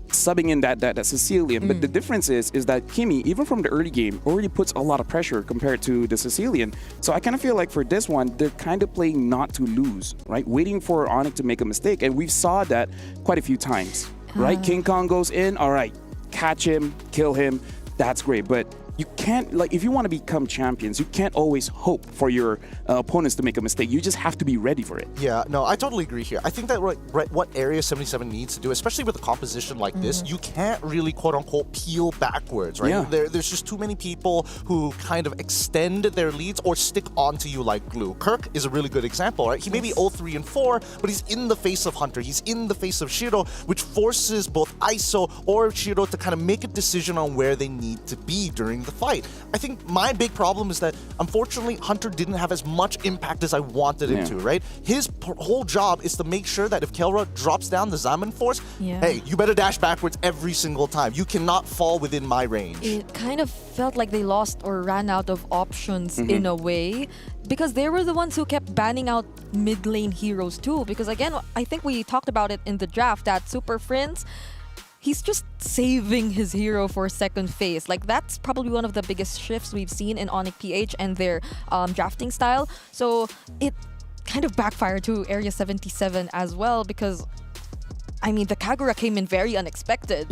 subbing in that Sicilian. But the difference is that Kimi, even from the early game, already puts a lot of pressure compared to the Sicilian. So I kind of feel like for this one, they're kind of playing not to lose, right? Waiting for Onic to make a mistake. And we saw that quite a few times, right? King Kong goes in, all right, catch him, kill him. That's great. But you can't, like, if you want to become champions, you can't always hope for your opponents to make a mistake. You just have to be ready for it. Yeah, no, I totally agree here. I think that what Area 77 needs to do, especially with a composition like this, you can't really quote-unquote peel backwards, right? Yeah. There's just too many people who kind of extend their leads or stick onto you like glue. Kirk is a really good example, right? He may be 0-3 and 4, but he's in the face of Hunter. He's in the face of Shiro, which forces both ISO or Shiro to kind of make a decision on where they need to be during the fight. I think my big problem is that, unfortunately, Hunter didn't have as much impact as I wanted him to, right? His whole job is to make sure that if Kelra drops down the Zaman Force, hey, you better dash backwards every single time. You cannot fall within my range. It kind of felt like they lost or ran out of options in a way, because they were the ones who kept banning out mid lane heroes too. Because again, I think we talked about it in the draft that Super Friends, he's just saving his hero for second phase. Like, that's probably one of the biggest shifts we've seen in Onic PH and their drafting style. So it kind of backfired to Area 77 as well because, I mean, the Kagura came in very unexpected,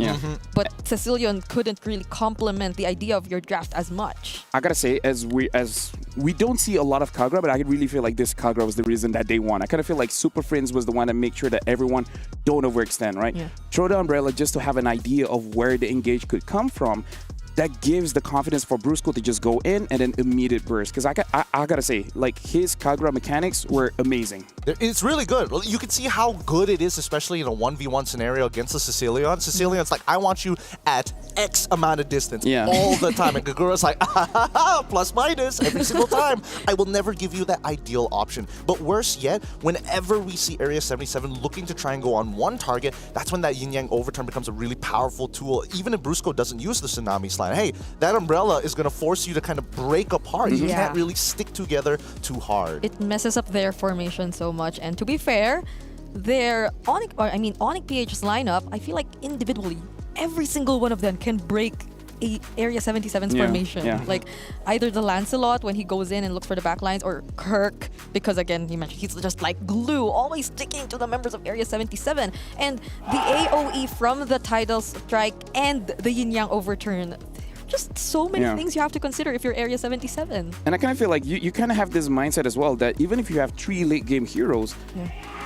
but Sicilian couldn't really complement the idea of your draft as much. I gotta say, as we don't see a lot of Kagura, but I really feel like this Kagura was the reason that they won. I kind of feel like Super Friends was the one that made sure that everyone don't overextend, right? Throw the umbrella just to have an idea of where the engage could come from. That gives the confidence for Brusco to just go in and then immediate burst. Because I gotta say, like, his Kagura mechanics were amazing. It's really good. You can see how good it is, especially in a 1v1 scenario against the Sicilian. Sicilian's like, I want you at X amount of distance all the time. And Kagura's like, plus minus every single time. I will never give you that ideal option. But worse yet, whenever we see Area 77 looking to try and go on one target, that's when that yin-yang overturn becomes a really powerful tool. Even if Brusco doesn't use the Tsunami Slide, hey, that umbrella is going to force you to kind of break apart. You can't really stick together too hard. It messes up their formation so much. And to be fair, their Onic PH's lineup, I feel like individually, every single one of them can break Area 77's formation. Like, either the Lancelot when he goes in and looks for the backlines, or Kirk, because again, he mentioned he's just like glue, always sticking to the members of Area 77. And the AoE from the Tidal Strike and the Yin Yang Overturn, just so many things you have to consider if you're Area 77. And I kind of feel like you kind of have this mindset as well that even if you have 3 late game heroes,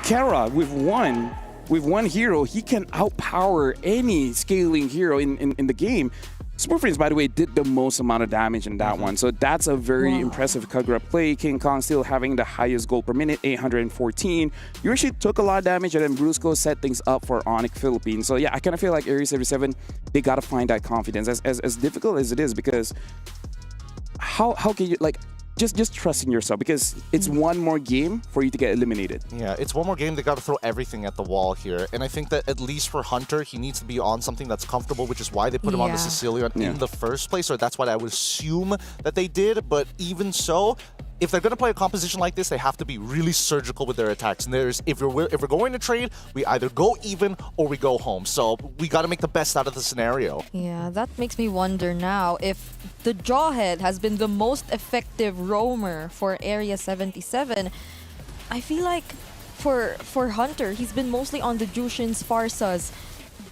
Kara with one hero, he can outpower any scaling hero in the game. Super Friends, by the way, did the most amount of damage in that one. So that's a very impressive Kagura play. King Kong still having the highest gold per minute, 814. You actually took a lot of damage, and then Brusco set things up for Onic Philippines. So yeah, I kind of feel like Area 77, they got to find that confidence. As difficult as it is, because how can you, like, just trust in yourself, because it's one more game for you to get eliminated. Yeah, it's one more game. They got to throw everything at the wall here. And I think that at least for Hunter, he needs to be on something that's comfortable, which is why they put him on the Sicilian in the first place, or that's what I would assume that they did. But even so, if they're going to play a composition like this, they have to be really surgical with their attacks. And if we're going to trade, we either go even or we go home. So we got to make the best out of the scenario. Yeah, that makes me wonder now if the Jawhead has been the most effective roamer for Area 77. I feel like for Hunter, he's been mostly on the Jushins, Farsas,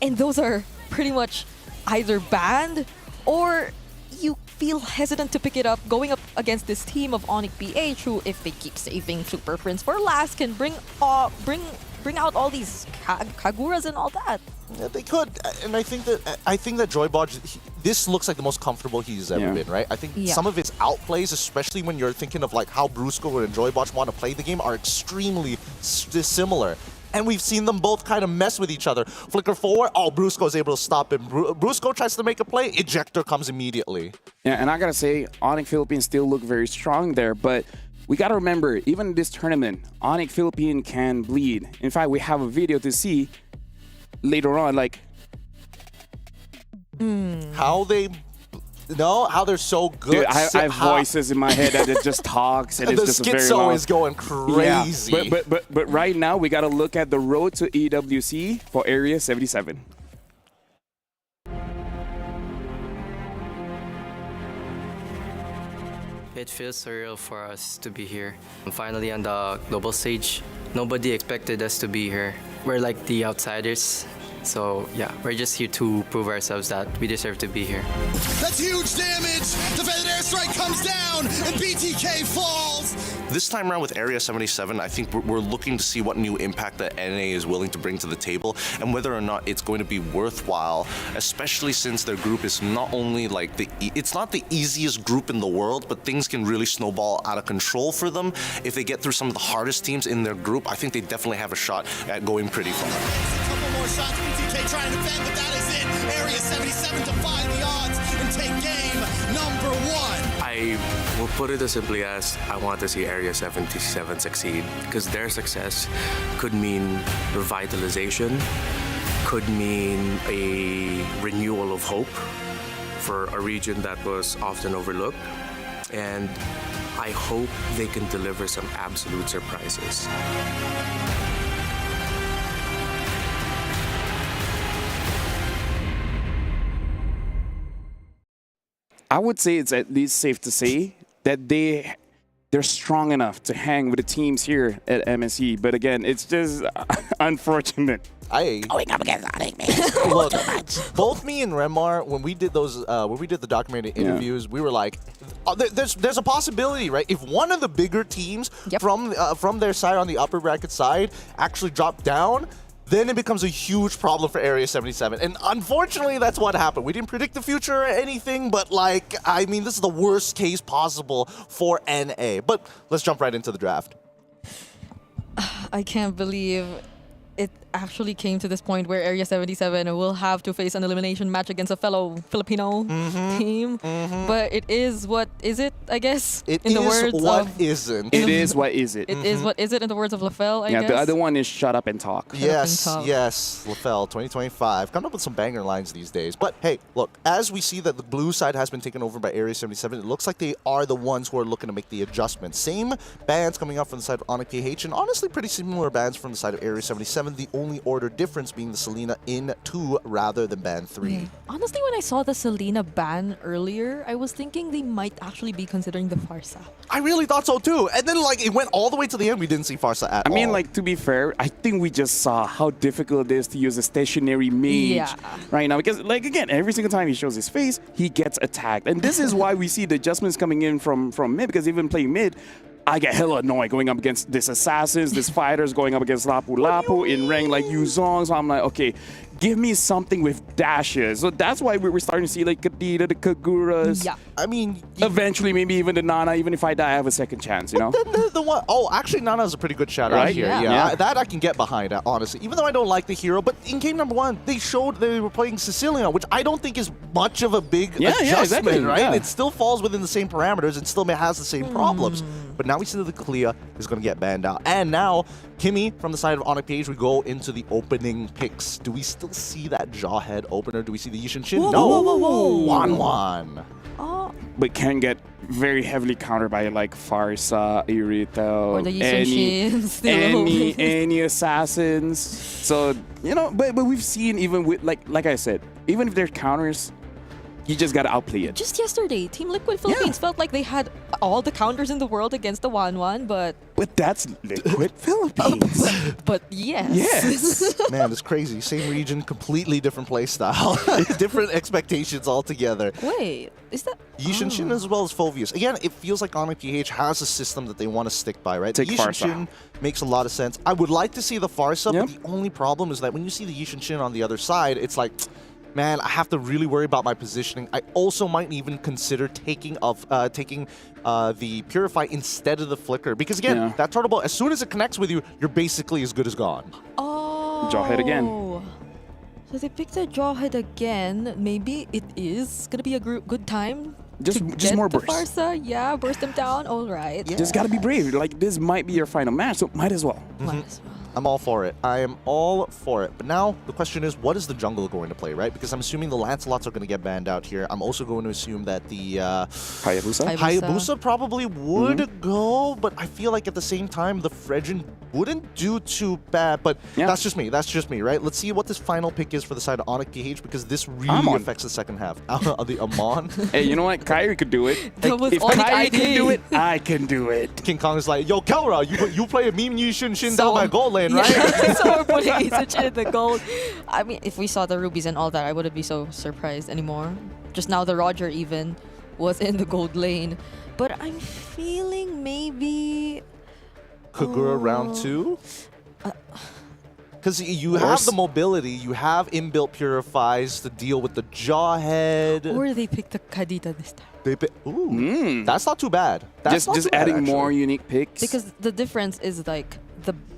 and those are pretty much either banned or you feel hesitant to pick it up going up against this team of Onyx BH, who, if they keep saving Super Prince for last, can bring out all these Kaguras and all that. Yeah, they could, and I think that Joybodge, this looks like the most comfortable he's ever been, right? I think some of his outplays, especially when you're thinking of like how Brusco and Joybodge want to play the game, are extremely similar. And we've seen them both kind of mess with each other. Flicker forward, Brusco is able to stop him. Brusco tries to make a play, ejector comes immediately. Yeah, and I gotta say, Onyx Philippines still look very strong there, but we gotta remember, even in this tournament, Onyx Philippines can bleed. In fact, we have a video to see later on, like how they're so good. Dude, I have voices in my head that it just talks, and it's just very long. The schizo is going crazy. Yeah, but right now we gotta look at the road to EWC for Area 77. It feels surreal for us to be here. And finally on the global stage, nobody expected us to be here. We're like the outsiders. So yeah, we're just here to prove ourselves that we deserve to be here. That's huge damage! The feathered airstrike comes down and BTK falls! This time around with Area 77, I think we're looking to see what new impact that NA is willing to bring to the table and whether or not it's going to be worthwhile, especially since their group is not only like it's not the easiest group in the world, but things can really snowball out of control for them. If they get through some of the hardest teams in their group, I think they definitely have a shot at going pretty far. A couple more shots, BTK trying to defend, but that is it. Area 77 defy the odds and take game number 1. I will put it as simply as I want to see Area 77 succeed, because their success could mean revitalization, could mean a renewal of hope for a region that was often overlooked, and I hope they can deliver some absolute surprises. I would say it's at least safe to say that they're strong enough to hang with the teams here at MSC. But again, it's just unfortunate. Going up against Look, both me and Remar, when we did the documentary interviews, we were like, there's a possibility, right? If one of the bigger teams from their side on the upper bracket side actually dropped down, then it becomes a huge problem for Area 77. And unfortunately, that's what happened. We didn't predict the future or anything, but like, I mean, this is the worst case possible for NA. But let's jump right into the draft. I can't believe it actually came to this point where Area 77 will have to face an elimination match against a fellow Filipino team. But it is what is it, I guess? It is what isn't. It is what is it. It is what is it in the words of LaFell, I guess? The other one is shut up and talk. Yes, LaFell, 2025. Coming up with some banger lines these days. But hey, look, as we see that the blue side has been taken over by Area 77, it looks like they are the ones who are looking to make the adjustments. Same bans coming up from the side of Onyx PH, and honestly pretty similar bans from the side of Area 77. The only order difference being the Selena in 2 rather than ban 3. Honestly, when I saw the Selena ban earlier, I was thinking they might actually be considering the Farsa. I really thought so too. And then like it went all the way to the end, we didn't see Farsa at all. I mean, like, to be fair, I think we just saw how difficult it is to use a stationary mage right now. Because, like, again, every single time he shows his face, he gets attacked. And this is why we see the adjustments coming in from mid, because even playing mid, I get hella annoyed going up against this assassins, this fighters going up against Lapu Lapu in rank like Yuzong. So I'm like, okay, give me something with dashes. So that's why we were starting to see like Kadita, the Kaguras. Yeah. I mean, eventually maybe even the Nana. Even if I die, I have a second chance, you know? The one, actually Nana's a pretty good shout out here. Yeah. That I can get behind, honestly. Even though I don't like the hero, but in game number 1, they showed they were playing Sicilian, which I don't think is much of a big adjustment, right? Yeah. It still falls within the same parameters and still has the same problems. but now we see that the Kalia is going to get banned out. And now, Kimmy, from the side of Onyx PH, we go into the opening picks. Do we still see that Jawhead opener? Do we see the Yishin Shin? Whoa, No. whoa, whoa, whoa. 1-1. Oh. But can get very heavily countered by like Farsa, Irito, Or the Yishin Shin. any assassins. So, you know, but we've seen even with like I said, even if they're counters, you just gotta outplay it. Just yesterday, Team Liquid Philippines felt like they had all the counters in the world against the 1-1, but that's Liquid Philippines. but yes. Yes. Man, it's crazy. Same region, completely different play style. Different expectations altogether. Wait, is that... Yishin Shin as well as Phoveus. Again, it feels like Onyx PH has a system that they want to stick by, right? Take Yishin Farsa. Shin makes a lot of sense. I would like to see the Farsa, but the only problem is that when you see the Yishin Shin on the other side, it's like... Man, I have to really worry about my positioning. I also might even consider taking the Purify instead of the Flicker. Because again, that turtle ball, as soon as it connects with you, you're basically as good as gone. Oh. Jawhead again. So they picked a Jawhead again. Maybe it is going to be a good time. Just more burst. Farsa. Yeah, burst them down. All right. Just gotta be brave. Like, this might be your final match, so might as well. Might as well. I'm all for it. I am all for it. But now the question is, what is the jungle going to play, right? Because I'm assuming the Lancelots are going to get banned out here. I'm also going to assume that the Hayabusa probably would go, but I feel like at the same time, the Fredrin wouldn't do too bad. But that's just me. That's just me, right? Let's see what this final pick is for the side of Onyx PH, because this really affects the second half. The Amon. Hey, you know what? Kyrie could do it. If Kyrie can do it, I can do it. King Kong is like, yo, Kelra, you play a meme Yishin Shin down my goal lane, right? So we're putting Yishin in the gold. I mean, if we saw the rubies and all that, I wouldn't be so surprised anymore. Just now, the Roger even was in the gold lane. But I'm feeling maybe... Kagura round 2? Because you have the mobility, you have inbuilt purifies to deal with the Jawhead. Or they picked the Kadita this time. That's not too bad. Just adding more unique picks. Because the difference is like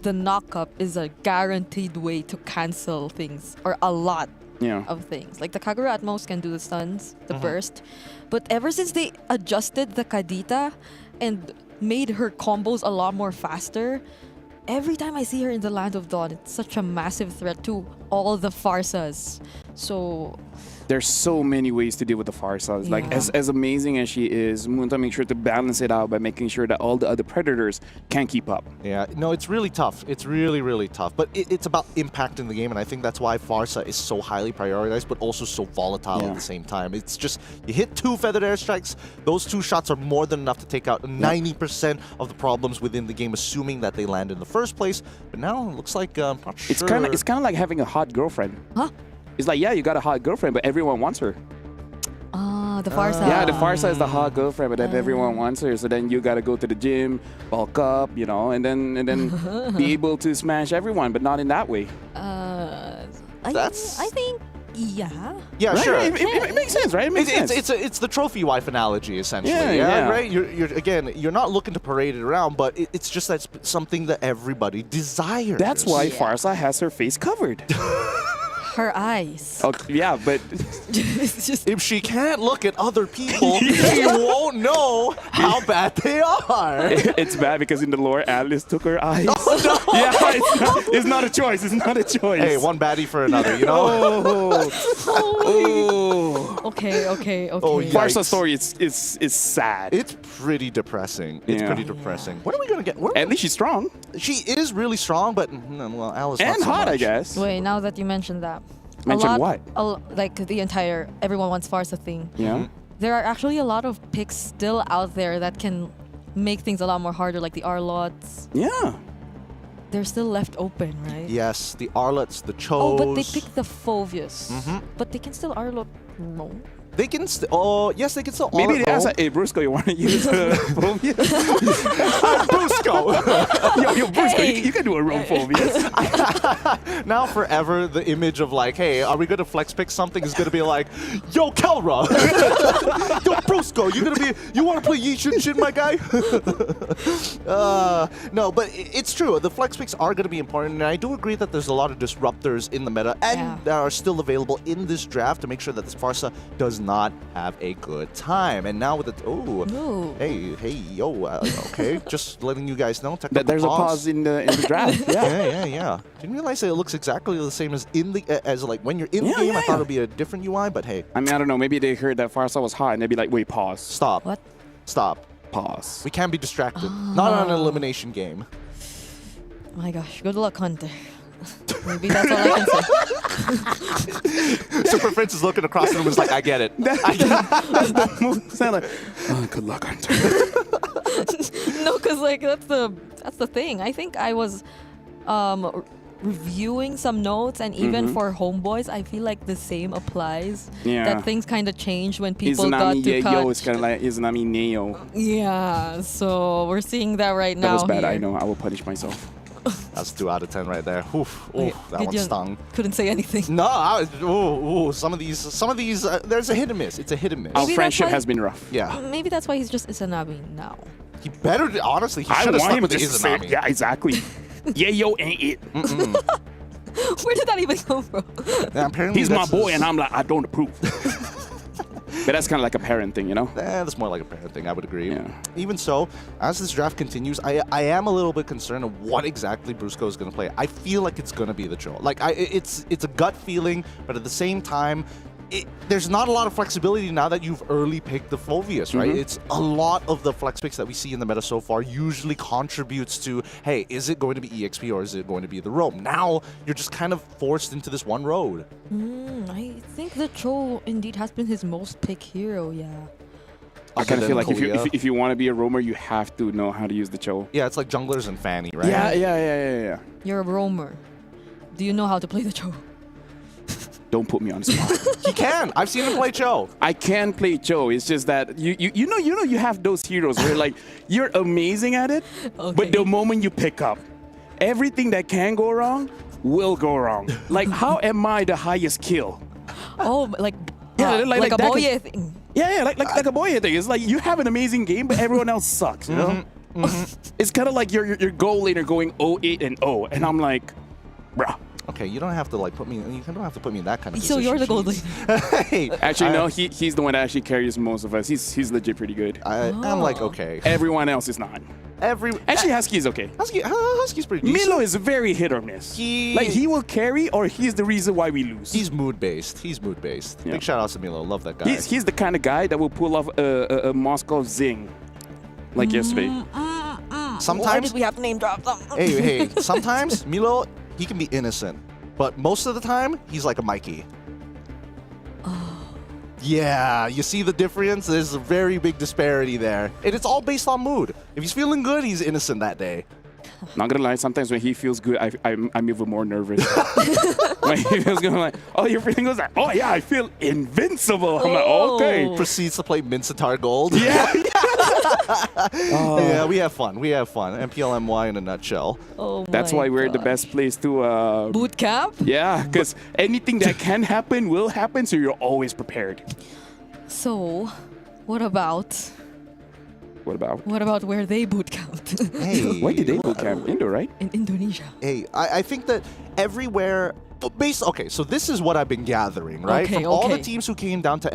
the knock-up is a guaranteed way to cancel things, or a lot of things. Like the Kagura at most can do the stuns, the burst. But ever since they adjusted the Kadita and made her combos a lot more faster, every time I see her in the Land of Dawn, it's such a massive threat to all the Farsas. So... There's so many ways to deal with the Farsas. Like, as amazing as she is, Munta makes sure to balance it out by making sure that all the other predators can't keep up. Yeah, no, it's really tough. It's really, really tough. But it's about impact in the game, and I think that's why Farsa is so highly prioritized, but also so volatile at the same time. It's just, you hit 2 feathered airstrikes, those 2 shots are more than enough to take out 90% of the problems within the game, assuming that they land in the first place. But now it looks like, I'm not sure. It's kind of like having a hot girlfriend. Huh? It's like, yeah, you got a hot girlfriend, but everyone wants her. The Farsa. Yeah, the Farsa is the hot girlfriend, but then everyone wants her. So then you got to go to the gym, bulk up, you know, and then be able to smash everyone, but not in that way. I think, Yeah, right? sure. It makes sense, right? It makes sense. It's the trophy wife analogy, essentially. Yeah. Right? You're not looking to parade it around, but it's just that's something that everybody desires. That's why Farsa has her face covered. her eyes. Oh, yeah, but if she can't look at other people, she won't know how bad they are. It's bad because in the lore, Alice took her eyes. Oh, no. Yeah, it's not a choice. It's not a choice. Hey, one baddie for another, you know? Okay. Oh, Farsa's story is sad. It's pretty depressing. It's pretty depressing. When are we going to get... At least she's strong. She is really strong, but, well, Alice and not so hot, much. I guess. Wait, now that you mentioned that. What? Like the entire everyone wants Farsa thing. Yeah. There are actually a lot of picks still out there that can make things a lot more harder, like the Arlots. Yeah. They're still left open, right? Yes, the Arlots, the Chos. Oh, but they picked the Phoveus. But they can still Arlot roam. They can still... yes, they can still... Maybe they ask, hey, Brusco, you want to use Phoveus? Brusco! Yo, Brusco, hey. you can do a roam Phoveus. Now forever, the image of like, hey, are we going to flex pick something is going to be like, yo, Kelra! Yo, Brusco, you want to play Yishin Shin, my guy? No, but it's true. The flex picks are going to be important, and I do agree that there's a lot of disruptors in the meta and that are still available in this draft to make sure that this Farsa does not have a good time. And now with the hey, yo, okay, just letting you guys know. That there's a pause in the draft. Yeah. Didn't realize that it looks exactly the same as like when you're in the game. I thought it'd be a different UI, but hey. I mean, I don't know. Maybe they heard that Farsa was hot and they'd be like, wait, pause. Stop. What? Stop. Pause. We can't be distracted. Not on an elimination game. Oh my gosh, good luck, Hunter. Maybe that's all I can say. Super Prince is looking across the room and is like, I get it. That's the move. Sound like, good luck, Hunter. No, because like that's the thing. I think I was reviewing some notes, and even for homeboys, I feel like the same applies. Yeah. That things kind of changed when people got Izanami to Yeyo is kind of like Izanami Neo. Yeah, so we're seeing that right now. That was bad. Here. I know. I will punish myself. That's 2 out of 10 right there. Oof, that one stung. Couldn't say anything. No, some of these. There's a hit and miss. It's a hit and miss. Our friendship has been rough. Yeah. Maybe that's why he's just Izanami now. He better, honestly, he should have stuck with the Izanami. Yeah, exactly. Yayo ain't it. Where did that even come from? Yeah, apparently he's my boy, and I'm like, I don't approve. But that's kind of like a parent thing, you know? That's more like a parent thing, I would agree. Yeah. Even so, as this draft continues, I am a little bit concerned of what exactly Brusco is going to play. I feel like it's going to be the Cho. Like, it's a gut feeling, but at the same time, there's not a lot of flexibility now that you've early picked the Phoveus, right? It's a lot of the flex picks that we see in the meta so far usually contributes to, hey, is it going to be EXP or is it going to be the Roam? Now, you're just kind of forced into this one road. I think the Cho indeed has been his most picked hero, yeah. I kind of feel like if you want to be a roamer, you have to know how to use the Cho. Yeah, it's like junglers and Fanny, right? Yeah. You're a roamer. Do you know how to play the Cho? Don't put me on the spot. He can. I've seen him play Cho. I can play Cho. It's just that you know you have those heroes where like you're amazing at it, but the moment you pick up, everything that can go wrong will go wrong. Like, how am I the highest kill? Oh, like like a that Boye thing. Yeah, like a Boye thing. It's like you have an amazing game, but everyone else sucks. You know, it's kind of like your goal laner going 0-8-0, and I'm like, bruh. Okay, you don't have to like put me. You don't have to put me in that kind of So position. you're the gold leader. Hey, actually, no. He's the one that actually carries most of us. He's legit pretty good. I'm like, okay. Everyone else is not. Actually, Husky is okay. Husky's pretty decent. Milo is very hit or miss. He will carry, or he's the reason why we lose. He's mood based. Yeah. Big shout out to Milo. Love that guy. He's the kind of guy that will pull off a Moscow zing, like yesterday. Sometimes why did we have to name drop them? hey. Sometimes Milo, he can be innocent, but most of the time he's like a Mikey. Yeah, you see the difference? There's a very big disparity there. And it's all based on mood. If he's feeling good, he's innocent that day. Not gonna lie, sometimes when he feels good, I'm even more nervous. When he feels good, I'm like, oh, you're feeling good? Like, oh yeah, I feel invincible. I'm like, okay. Proceeds to play Mincetar Gold. Yeah. Yeah, we have fun. MPLMY in a nutshell. Oh That's why we're the best place to... boot camp? Yeah, because anything that can happen will happen, so you're always prepared. So, what about where they boot camped? Hey, why did they boot camp? Indo, right? In Indonesia. Hey, I think that everywhere... Okay, so this is what I've been gathering, right? From all the teams who came down to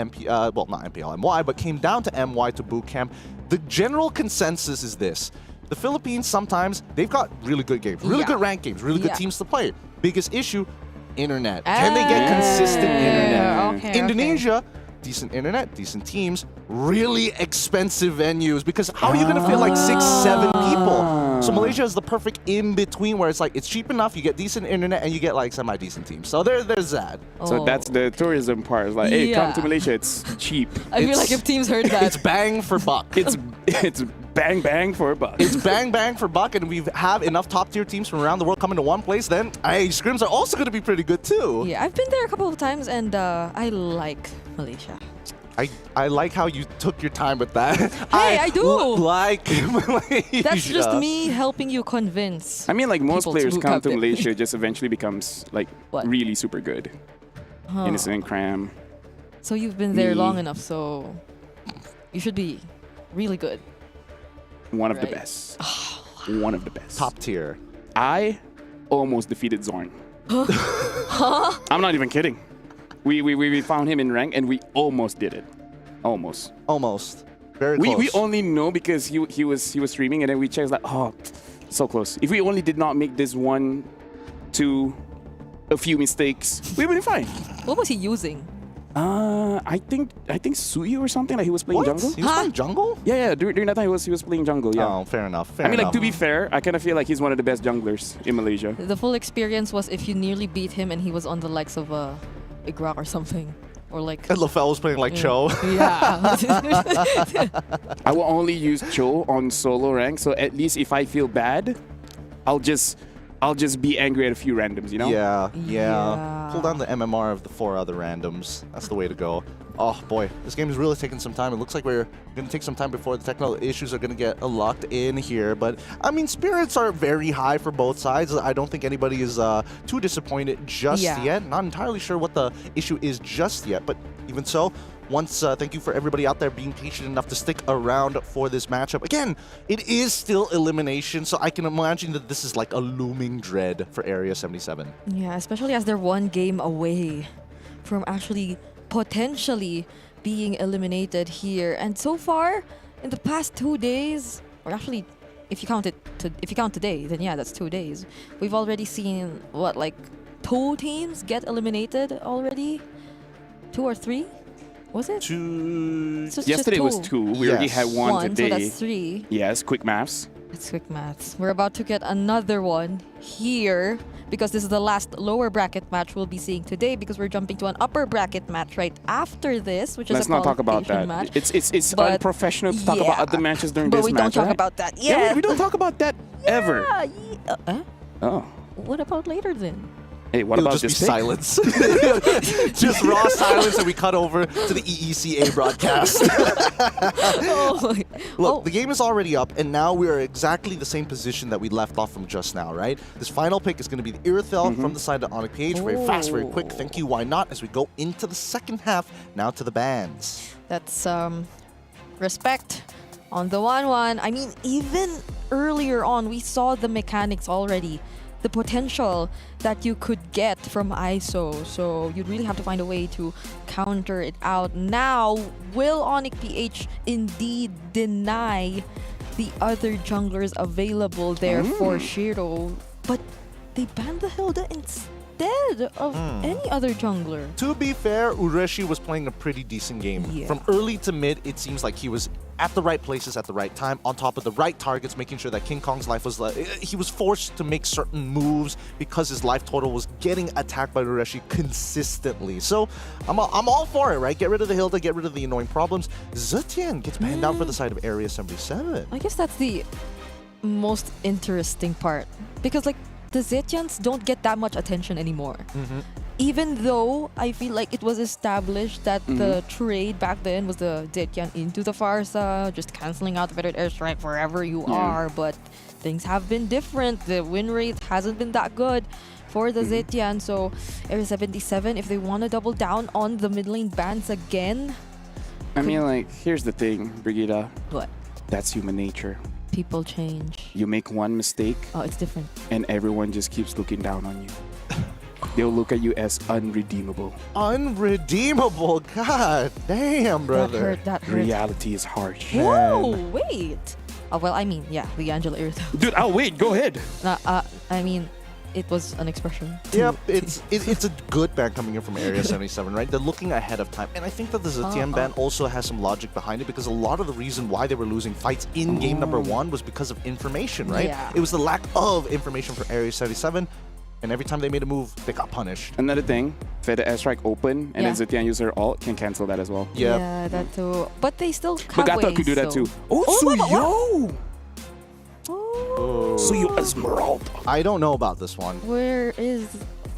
well, not MPLMY, but came down to MY to boot camp, the general consensus is this. The Philippines, sometimes, they've got really good games, really good ranked games, really good teams to play. Biggest issue, internet. Can they get consistent internet? Indonesia, decent internet, decent teams, really expensive venues, because how are you going to fit like 6, 7 people? So Malaysia is the perfect in-between where it's like, it's cheap enough, you get decent internet, and you get like semi-decent teams. So there's that. So that's the tourism part. It's like, hey, come to Malaysia, it's cheap. I feel like if teams heard that. It's bang for buck. It's bang for a buck. It's bang for buck, and we have enough top-tier teams from around the world coming to one place, then scrims are also going to be pretty good too. Yeah, I've been there a couple of times, and I like Malaysia. I like how you took your time with that. Hey, I do. Like Malaysia. That's just me helping you convince. I mean, like most players come to there. Malaysia, just eventually becomes like really super good. Innocent, Cram. So you've been there long enough, so you should be really good. One of the best. One of the best. Top tier. I almost defeated Zorn. Huh? I'm not even kidding. We found him in rank and we almost did it. Almost. Almost. Very close. We only know because he was streaming and then we checked like, oh, so close. If we only did not make this one, two, a few mistakes, we would be fine. What was he using? I think Suyu or something. Like he was playing jungle. He was playing jungle? Yeah. During that time, he was playing jungle. Yeah. Oh, fair enough. I mean, like to be fair, I kind of feel like he's one of the best junglers in Malaysia. The full experience was if you nearly beat him and he was on the likes of Igrak or something. Or like... And LaFell was playing like Cho. Yeah. I will only use Cho on solo rank, so at least if I feel bad, I'll just be angry at a few randoms, you know? Yeah. Pull down the MMR of the 4 other randoms. That's the way to go. Oh boy, this game is really taking some time. It looks like we're going to take some time before the technical issues are going to get locked in here. But, I mean, spirits are very high for both sides. I don't think anybody is too disappointed just yet. Not entirely sure what the issue is just yet. But even so, thank you for everybody out there being patient enough to stick around for this matchup. Again, it is still elimination, so I can imagine that this is like a looming dread for Area 77. Yeah, especially as they're one game away from actually potentially being eliminated here. And so far, in the past 2 days, or actually, if you count today, then yeah, that's 2 days. We've already seen what, like 2 teams get eliminated already? 2 or 3? Was it? Yesterday was 2. We already had one today. So that's 3. Yes, quick maths. It's quick maths. We're about to get another one here because this is the last lower bracket match we'll be seeing today because we're jumping to an upper bracket match right after this, which Let's is a not talk about that. match. It's unprofessional to talk about other matches during this match. But we don't talk about that yet. Yeah, we don't talk about that ever. Oh. What about later then? Hey, what It'll about just this be pick? silence? Just raw silence, and we cut over to the EECA broadcast. Look, the game is already up, and now we are exactly the same position that we left off from just now, right? This final pick is going to be the Irithel from the side of Onyx PH. Very fast, very quick. Thank you, why not? As we go into the second half, now to the bans. That's respect on the 1-1. I mean, even earlier on, we saw the mechanics already. The potential that you could get from ISO. So you'd really have to find a way to counter it out. Now, will Onyx PH indeed deny the other junglers available there for Shiro? But they banned the Hilda instead of any other jungler. To be fair, Ureshi was playing a pretty decent game. Yeah. From early to mid, it seems like he was at the right places at the right time, on top of the right targets, making sure that King Kong's life was... he was forced to make certain moves because his life total was getting attacked by Ureshi consistently. So I'm all for it, right? Get rid of the Hilda, get rid of the annoying problems. Zetian gets banned out for the side of Area 77. I guess that's the most interesting part. Because, like, the Zetians don't get that much attention anymore. Even though I feel like it was established that the trade back then was the Zetian into the Farsa, just cancelling out the Veteran Airstrike wherever you are, but things have been different. The win rate hasn't been that good for the Zetian, so Area 77, if they want to double down on the mid lane bans again... I mean, like, here's the thing, Brigida. What? That's human nature. People change. You make one mistake. Oh, it's different. And everyone just keeps looking down on you. They'll look at you as unredeemable. Unredeemable? God damn, brother. That hurt. Reality is harsh. Whoa, wait. Oh, well, I mean, yeah, the Angela Irithel. Dude, I'll wait. Go ahead. I mean, it was an expression. Yep, it's a good ban coming in from Area 77, right? They're looking ahead of time. And I think that the Zetian ban also has some logic behind it because a lot of the reason why they were losing fights in game number 1 was because of information, right? Yeah. It was the lack of information for Area 77. And every time they made a move, they got punished. Another thing, Fed Airstrike open, and then Zetian user ult can cancel that as well. Yeah, that too. But they still have Bagata ways, could do that so. too. Oh, Suyo! Suyo Esmeralda. I don't know about this one. Where is...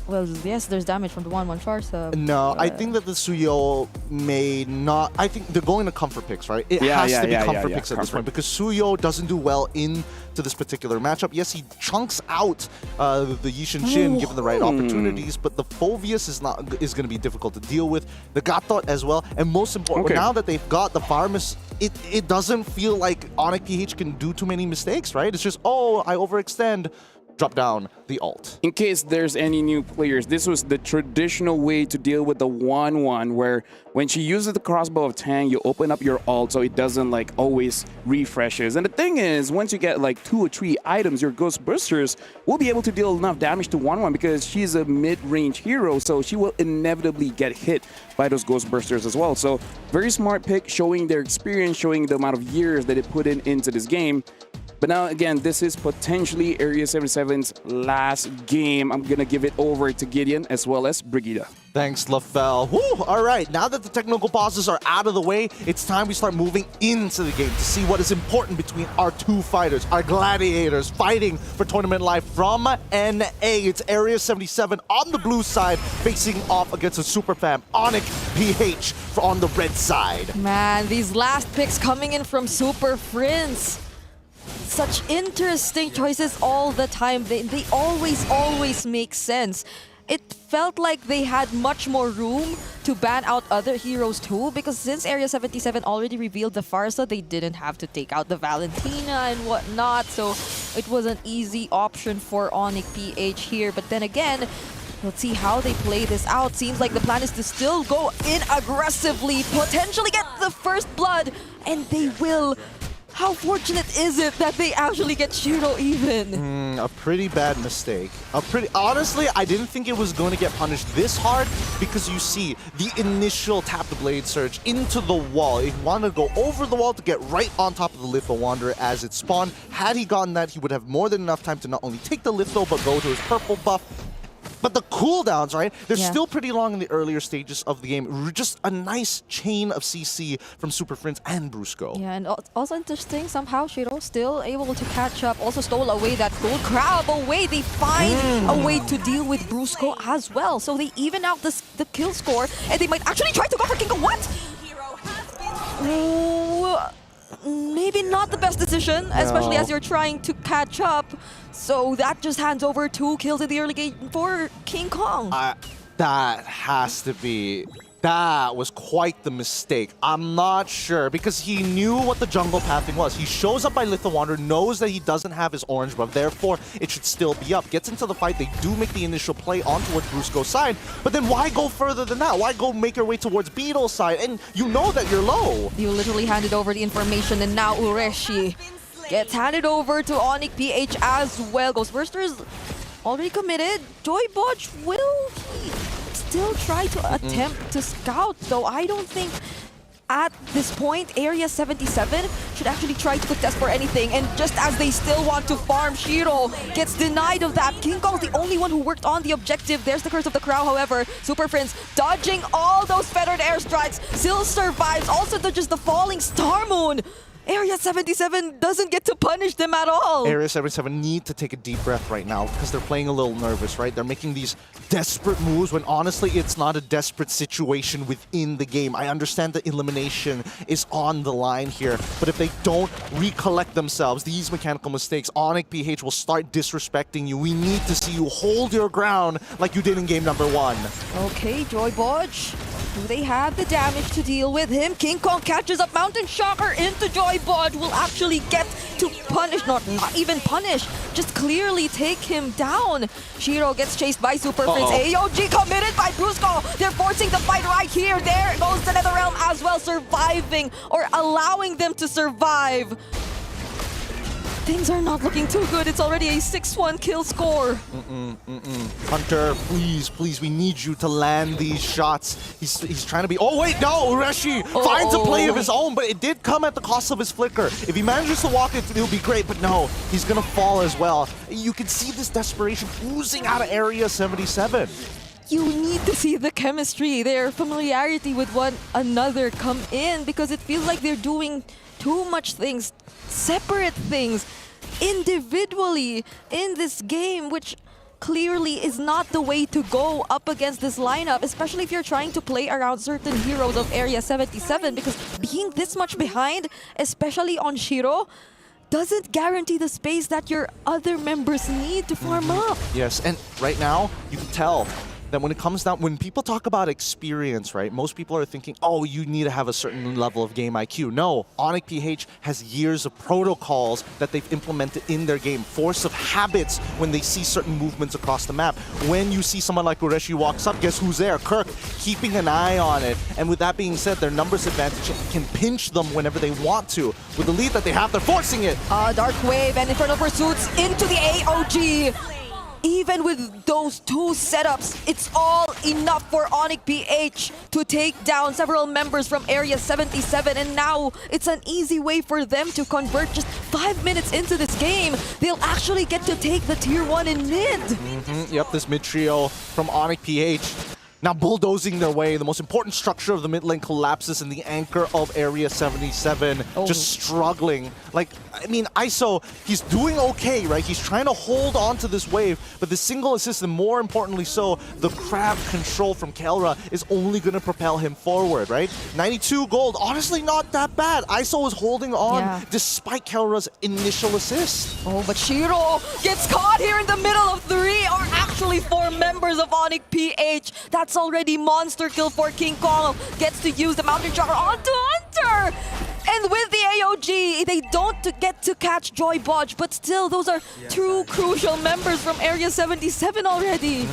Well, yes, there's damage from the 1-1 Farsa. No, I think that the Suyo may not... I think they're going to comfort picks, right? It has to be comfort picks at this point because Suyo doesn't do well into this particular matchup. Yes, he chunks out the Yishin Shin given the right opportunities, but the Phoveus is going to be difficult to deal with. The Gatot as well. And most important, now that they've got the Farmus, it doesn't feel like Onyx PH can do too many mistakes, right? It's just, oh, I overextend. drop down the ult. In case there's any new players, this was the traditional way to deal with the 1-1, where when she uses the crossbow of Tang, you open up your ult so it doesn't like always refreshes. And the thing is, once you get like 2 or 3 items, your Ghost Bursters will be able to deal enough damage to 1-1 because she's a mid-range hero, so she will inevitably get hit by those Ghost Bursters as well. So very smart pick, showing their experience, showing the amount of years that they put into this game. But now, again, this is potentially Area 77's last game. I'm going to give it over to Gideon as well as Brigida. Thanks, LaFell. Woo! All right, now that the technical pauses are out of the way, it's time we start moving into the game to see what is important between our 2 fighters, our gladiators, fighting for tournament life from NA. It's Area 77 on the blue side, facing off against a super fam, Onyx PH on the red side. Man, these last picks coming in from Super Friends. Such interesting choices all the time. They always make sense. It felt like they had much more room to ban out other heroes too, because since Area 77 already revealed the Farsa, they didn't have to take out the Valentina and whatnot, so it was an easy option for Onyx PH here. But then again, let's see how they play this out. Seems like the plan is to still go in aggressively, potentially get the first blood, and they will. How fortunate is it that they actually get Shiro even? A pretty bad mistake. Honestly, I didn't think it was going to get punished this hard because you see the initial tap the blade surge into the wall. He wanted to go over the wall to get right on top of the Litho Wanderer as it spawned. Had he gotten that, he would have more than enough time to not only take the Litho, but go to his purple buff. But the cooldowns, right? They're still pretty long in the earlier stages of the game. Just a nice chain of CC from Super Friends and Brusco. Yeah, and also interesting, somehow Shiro still able to catch up. Also stole away that gold crab away. They find a way to deal with Brusco as well. So they even out the kill score, and they might actually try to go for King Kong. What? Maybe not the best decision, especially as you're trying to catch up. So that just hands over 2 kills in the early game for King Kong. That has to be... That was quite the mistake. I'm not sure, because he knew what the jungle pathing was. He shows up by Litho Wanderer, knows that he doesn't have his orange buff, therefore it should still be up. Gets into the fight, they do make the initial play on towards Brusco's side, but then why go further than that? Why go make your way towards Beetle's side? And you know that you're low. You literally handed over the information, and now Ureshi gets handed over to Onyx PH as well. Ghostbusters already committed. Joy Bodge, will he still try to attempt to scout, though? I don't think at this point Area 77 should actually try to contest for anything, and just as they still want to farm, Shiro gets denied of that. King Kong's the only one who worked on the objective. There's the Curse of the Crow, however. Super Friends dodging all those feathered airstrikes, still survives, also dodges the falling Star Moon. Area 77 doesn't get to punish them at all. Area 77 need to take a deep breath right now because they're playing a little nervous, right? They're making these desperate moves when honestly it's not a desperate situation within the game. I understand that elimination is on the line here, but if they don't recollect themselves, these mechanical mistakes, Onyx PH will start disrespecting you. We need to see you hold your ground like you did in game number 1. Okay, Joy Bodge. Do they have the damage to deal with him? King Kong catches up Mountain Shocker into Joy Bodge. Will actually get to punish, not even punish, just clearly take him down. Shiro gets chased by Super Friends. AOG committed by Brusco. They're forcing the fight right here. There goes the NetherRealm as well, surviving or allowing them to survive. Things are not looking too good. It's already a 6-1 kill score. Hunter, please, we need you to land these shots. He's trying to be... Oh, wait, no! Ureshi finds a play of his own, but it did come at the cost of his flicker. If he manages to walk it, it'll be great, but no, he's gonna fall as well. You can see this desperation oozing out of Area 77. You need to see the chemistry, their familiarity with one another come in, because it feels like they're doing too much things, separate things, individually in this game, which clearly is not the way to go up against this lineup, especially if you're trying to play around certain heroes of Area 77, because being this much behind, especially on Shiro, doesn't guarantee the space that your other members need to farm up. Yes, and right now, you can tell that when it comes down, when people talk about experience, right, most people are thinking, oh, you need to have a certain level of game IQ. No, Onyx PH has years of protocols that they've implemented in their game, force of habits when they see certain movements across the map. When you see someone like Ureshi walks up, guess who's there? Kirk, keeping an eye on it. And with that being said, their numbers advantage can pinch them whenever they want to. With the lead that they have, they're forcing it. Dark Wave and Infernal Pursuits into the AOG. Even with those two setups, it's all enough for Onyx PH to take down several members from Area 77, and now it's an easy way for them to convert. Just 5 minutes into this game, they'll actually get to take the Tier 1 in mid. Yep, this mid trio from Onyx PH. Now bulldozing their way, the most important structure of the mid lane collapses and the anchor of Area 77 just struggling. Like, I mean, ISO, he's doing okay, right? He's trying to hold on to this wave, but the single assist, and more importantly so, the crab control from Kelra is only going to propel him forward, right? 92 gold, honestly not that bad. ISO is holding on despite Kelra's initial assist. Oh, but Shiro gets caught here in the middle of 3, or actually 4 members of Onyx PH. That's already monster kill for King Kong. Gets to use the Mountain Charger onto Hunter. And with the AOG, they don't get to catch Joy Bodge, but still, those are two crucial members from Area 77 already.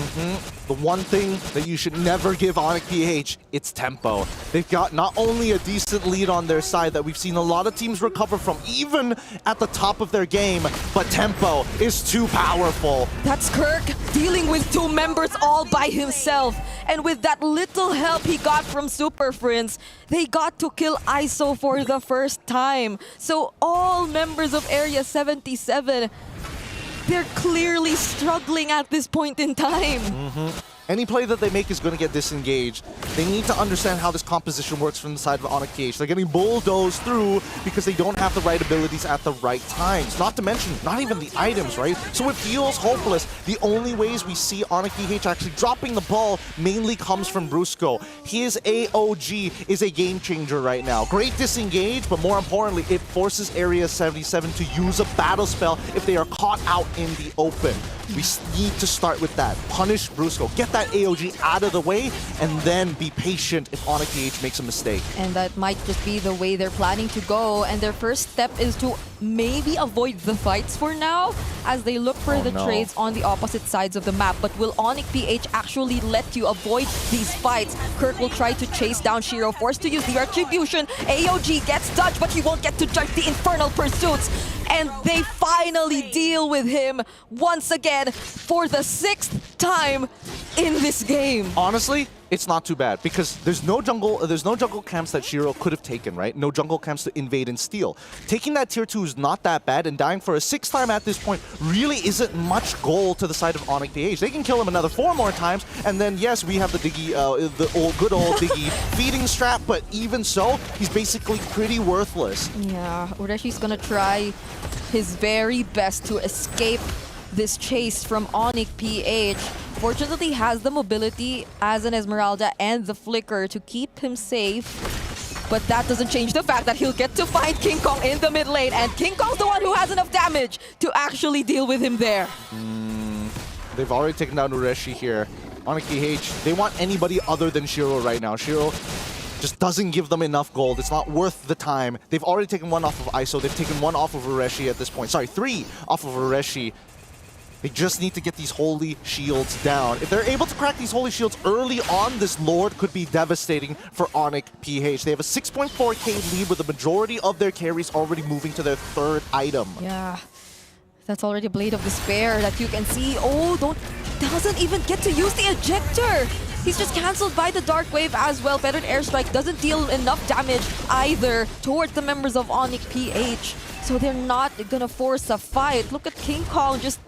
The one thing that you should never give Onyx PH, it's tempo. They've got not only a decent lead on their side that we've seen a lot of teams recover from, even at the top of their game, but tempo is too powerful. That's Kirk dealing with 2 members all by himself. And with that little help he got from Super Friends, they got to kill ISO for the first time. So all members of Area 77, they're clearly struggling at this point in time. Any play that they make is going to get disengaged. They need to understand how this composition works from the side of Onyx PH. They're getting bulldozed through because they don't have the right abilities at the right times. Not to mention, not even the items, right? So it feels hopeless. The only ways we see Onyx PH actually dropping the ball mainly comes from Brusco. His AOG is a game changer right now. Great disengage, but more importantly, it forces Area 77 to use a battle spell if they are caught out in the open. We need to start with that. Punish Brusco. Get that AOG out of the way, and then be patient if Onyx PH makes a mistake. And that might just be the way they're planning to go. And their first step is to maybe avoid the fights for now, as they look for the trades on the opposite sides of the map. But will Onyx PH actually let you avoid these fights? Kirk will try to chase down Shiro, forced to use the Retribution. AOG gets dodged, but he won't get to judge the Infernal Pursuits. And they finally deal with him once again for the 6th time in this game. Honestly, it's not too bad because there's no jungle camps that Shiro could have taken, right? No jungle camps to invade and steal. Taking that tier 2 is not that bad, and dying for a 6th time at this point really isn't much goal to the side of Onyx PH. They can kill him another 4 more times, and then yes, we have the Diggy, good old Diggy feeding strap, but even so, he's basically pretty worthless. Yeah, Ureshi's gonna try his very best to escape this chase from Onyx PH. Fortunately, has the mobility as an Esmeralda and the Flicker to keep him safe. But that doesn't change the fact that he'll get to find King Kong in the mid lane, and King Kong's the one who has enough damage to actually deal with him there. They've already taken down Ureshi here. Onyx PH, they want anybody other than Shiro right now. Shiro just doesn't give them enough gold. It's not worth the time. They've already taken 1 off of ISO. They've taken 1 off of Ureshi at this point. Sorry, 3 off of Ureshi. They just need to get these holy shields down. If they're able to crack these holy shields early on, this Lord could be devastating for Onyx PH. They have a 6.4k lead with the majority of their carries already moving to their 3rd item. Yeah, that's already a Blade of Despair that you can see. Oh, doesn't even get to use the ejector. He's just cancelled by the Dark Wave as well. Fettered Airstrike doesn't deal enough damage either towards the members of Onyx PH. So they're not gonna force a fight. Look at King Kong just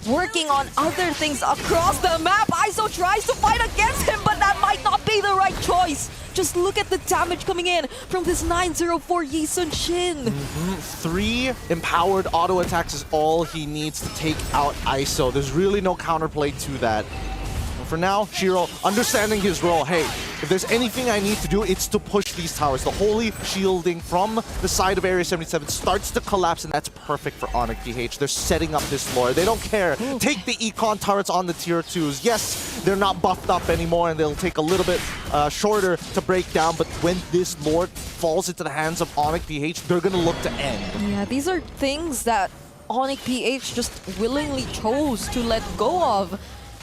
working on other things across the map. ISO tries to fight against him, but that might not be the right choice. Just look at the damage coming in from this 904 Yi Sun Shin. 3 empowered auto attacks is all he needs to take out ISO. There's really no counterplay to that. For now, Shiro, understanding his role, hey, if there's anything I need to do, it's to push these towers. The holy shielding from the side of Area 77 starts to collapse, and that's perfect for Onyx PH. They're setting up this lore. They don't care. Take the econ turrets on the tier 2s. Yes, they're not buffed up anymore, and they'll take a little bit shorter to break down, but when this lore falls into the hands of Onyx PH, they're going to look to end. Yeah, these are things that Onyx PH just willingly chose to let go of.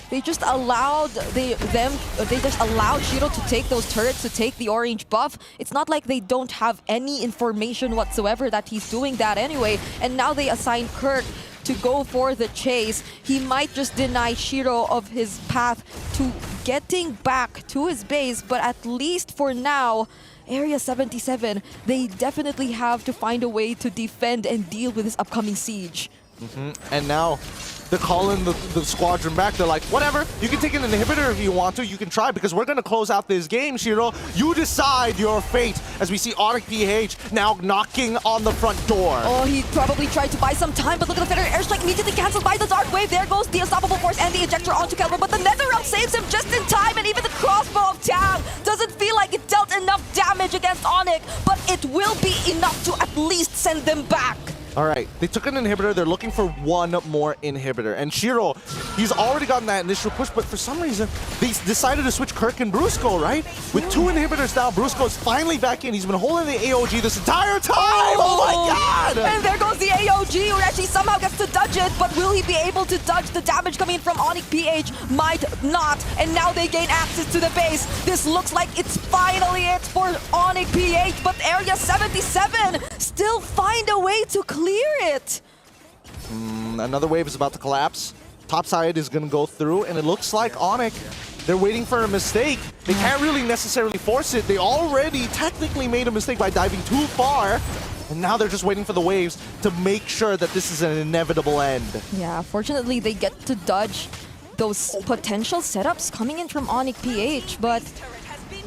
They just allowed Shiro to take those turrets, to take the orange buff. It's not like they don't have any information whatsoever that he's doing that anyway. And now they assign Kirk to go for the chase. He might just deny Shiro of his path to getting back to his base, but at least for now, Area 77, they definitely have to find a way to defend and deal with this upcoming siege. And now they're calling the squadron back. They're like, whatever, you can take an inhibitor if you want to. You can try, because we're going to close out this game, Shiro. You decide your fate. As we see Onyx PH now knocking on the front door. Oh, he probably tried to buy some time, but look at the Federal Airstrike immediately cancelled by the Dark Wave. There goes the Unstoppable Force and the Ejector onto Kelvin, but the Netherrealm saves him just in time, and even the Crossbow of Tang doesn't feel like it dealt enough damage against Onyx, but it will be enough to at least send them back. All right, they took an inhibitor. They're looking for one more inhibitor. And Shiro, he's already gotten that initial push, but for some reason, they decided to switch Kirk and Brusco, right? With 2 inhibitors now, Brusco is finally back in. He's been holding the AOG this entire time! Oh my god! And there goes the AOG, who actually somehow gets to dodge it, but will he be able to dodge the damage coming from Onyx PH? Might not. And now they gain access to the base. This looks like it's finally it for Onyx PH, but Area 77 still find a way to clear it. Another wave is about to collapse. Topside is going to go through, and it looks like Onyx, they're waiting for a mistake. They can't really necessarily force it. They already technically made a mistake by diving too far, and now they're just waiting for the waves to make sure that this is an inevitable end. Yeah, fortunately they get to dodge those potential setups coming in from Onyx PH, but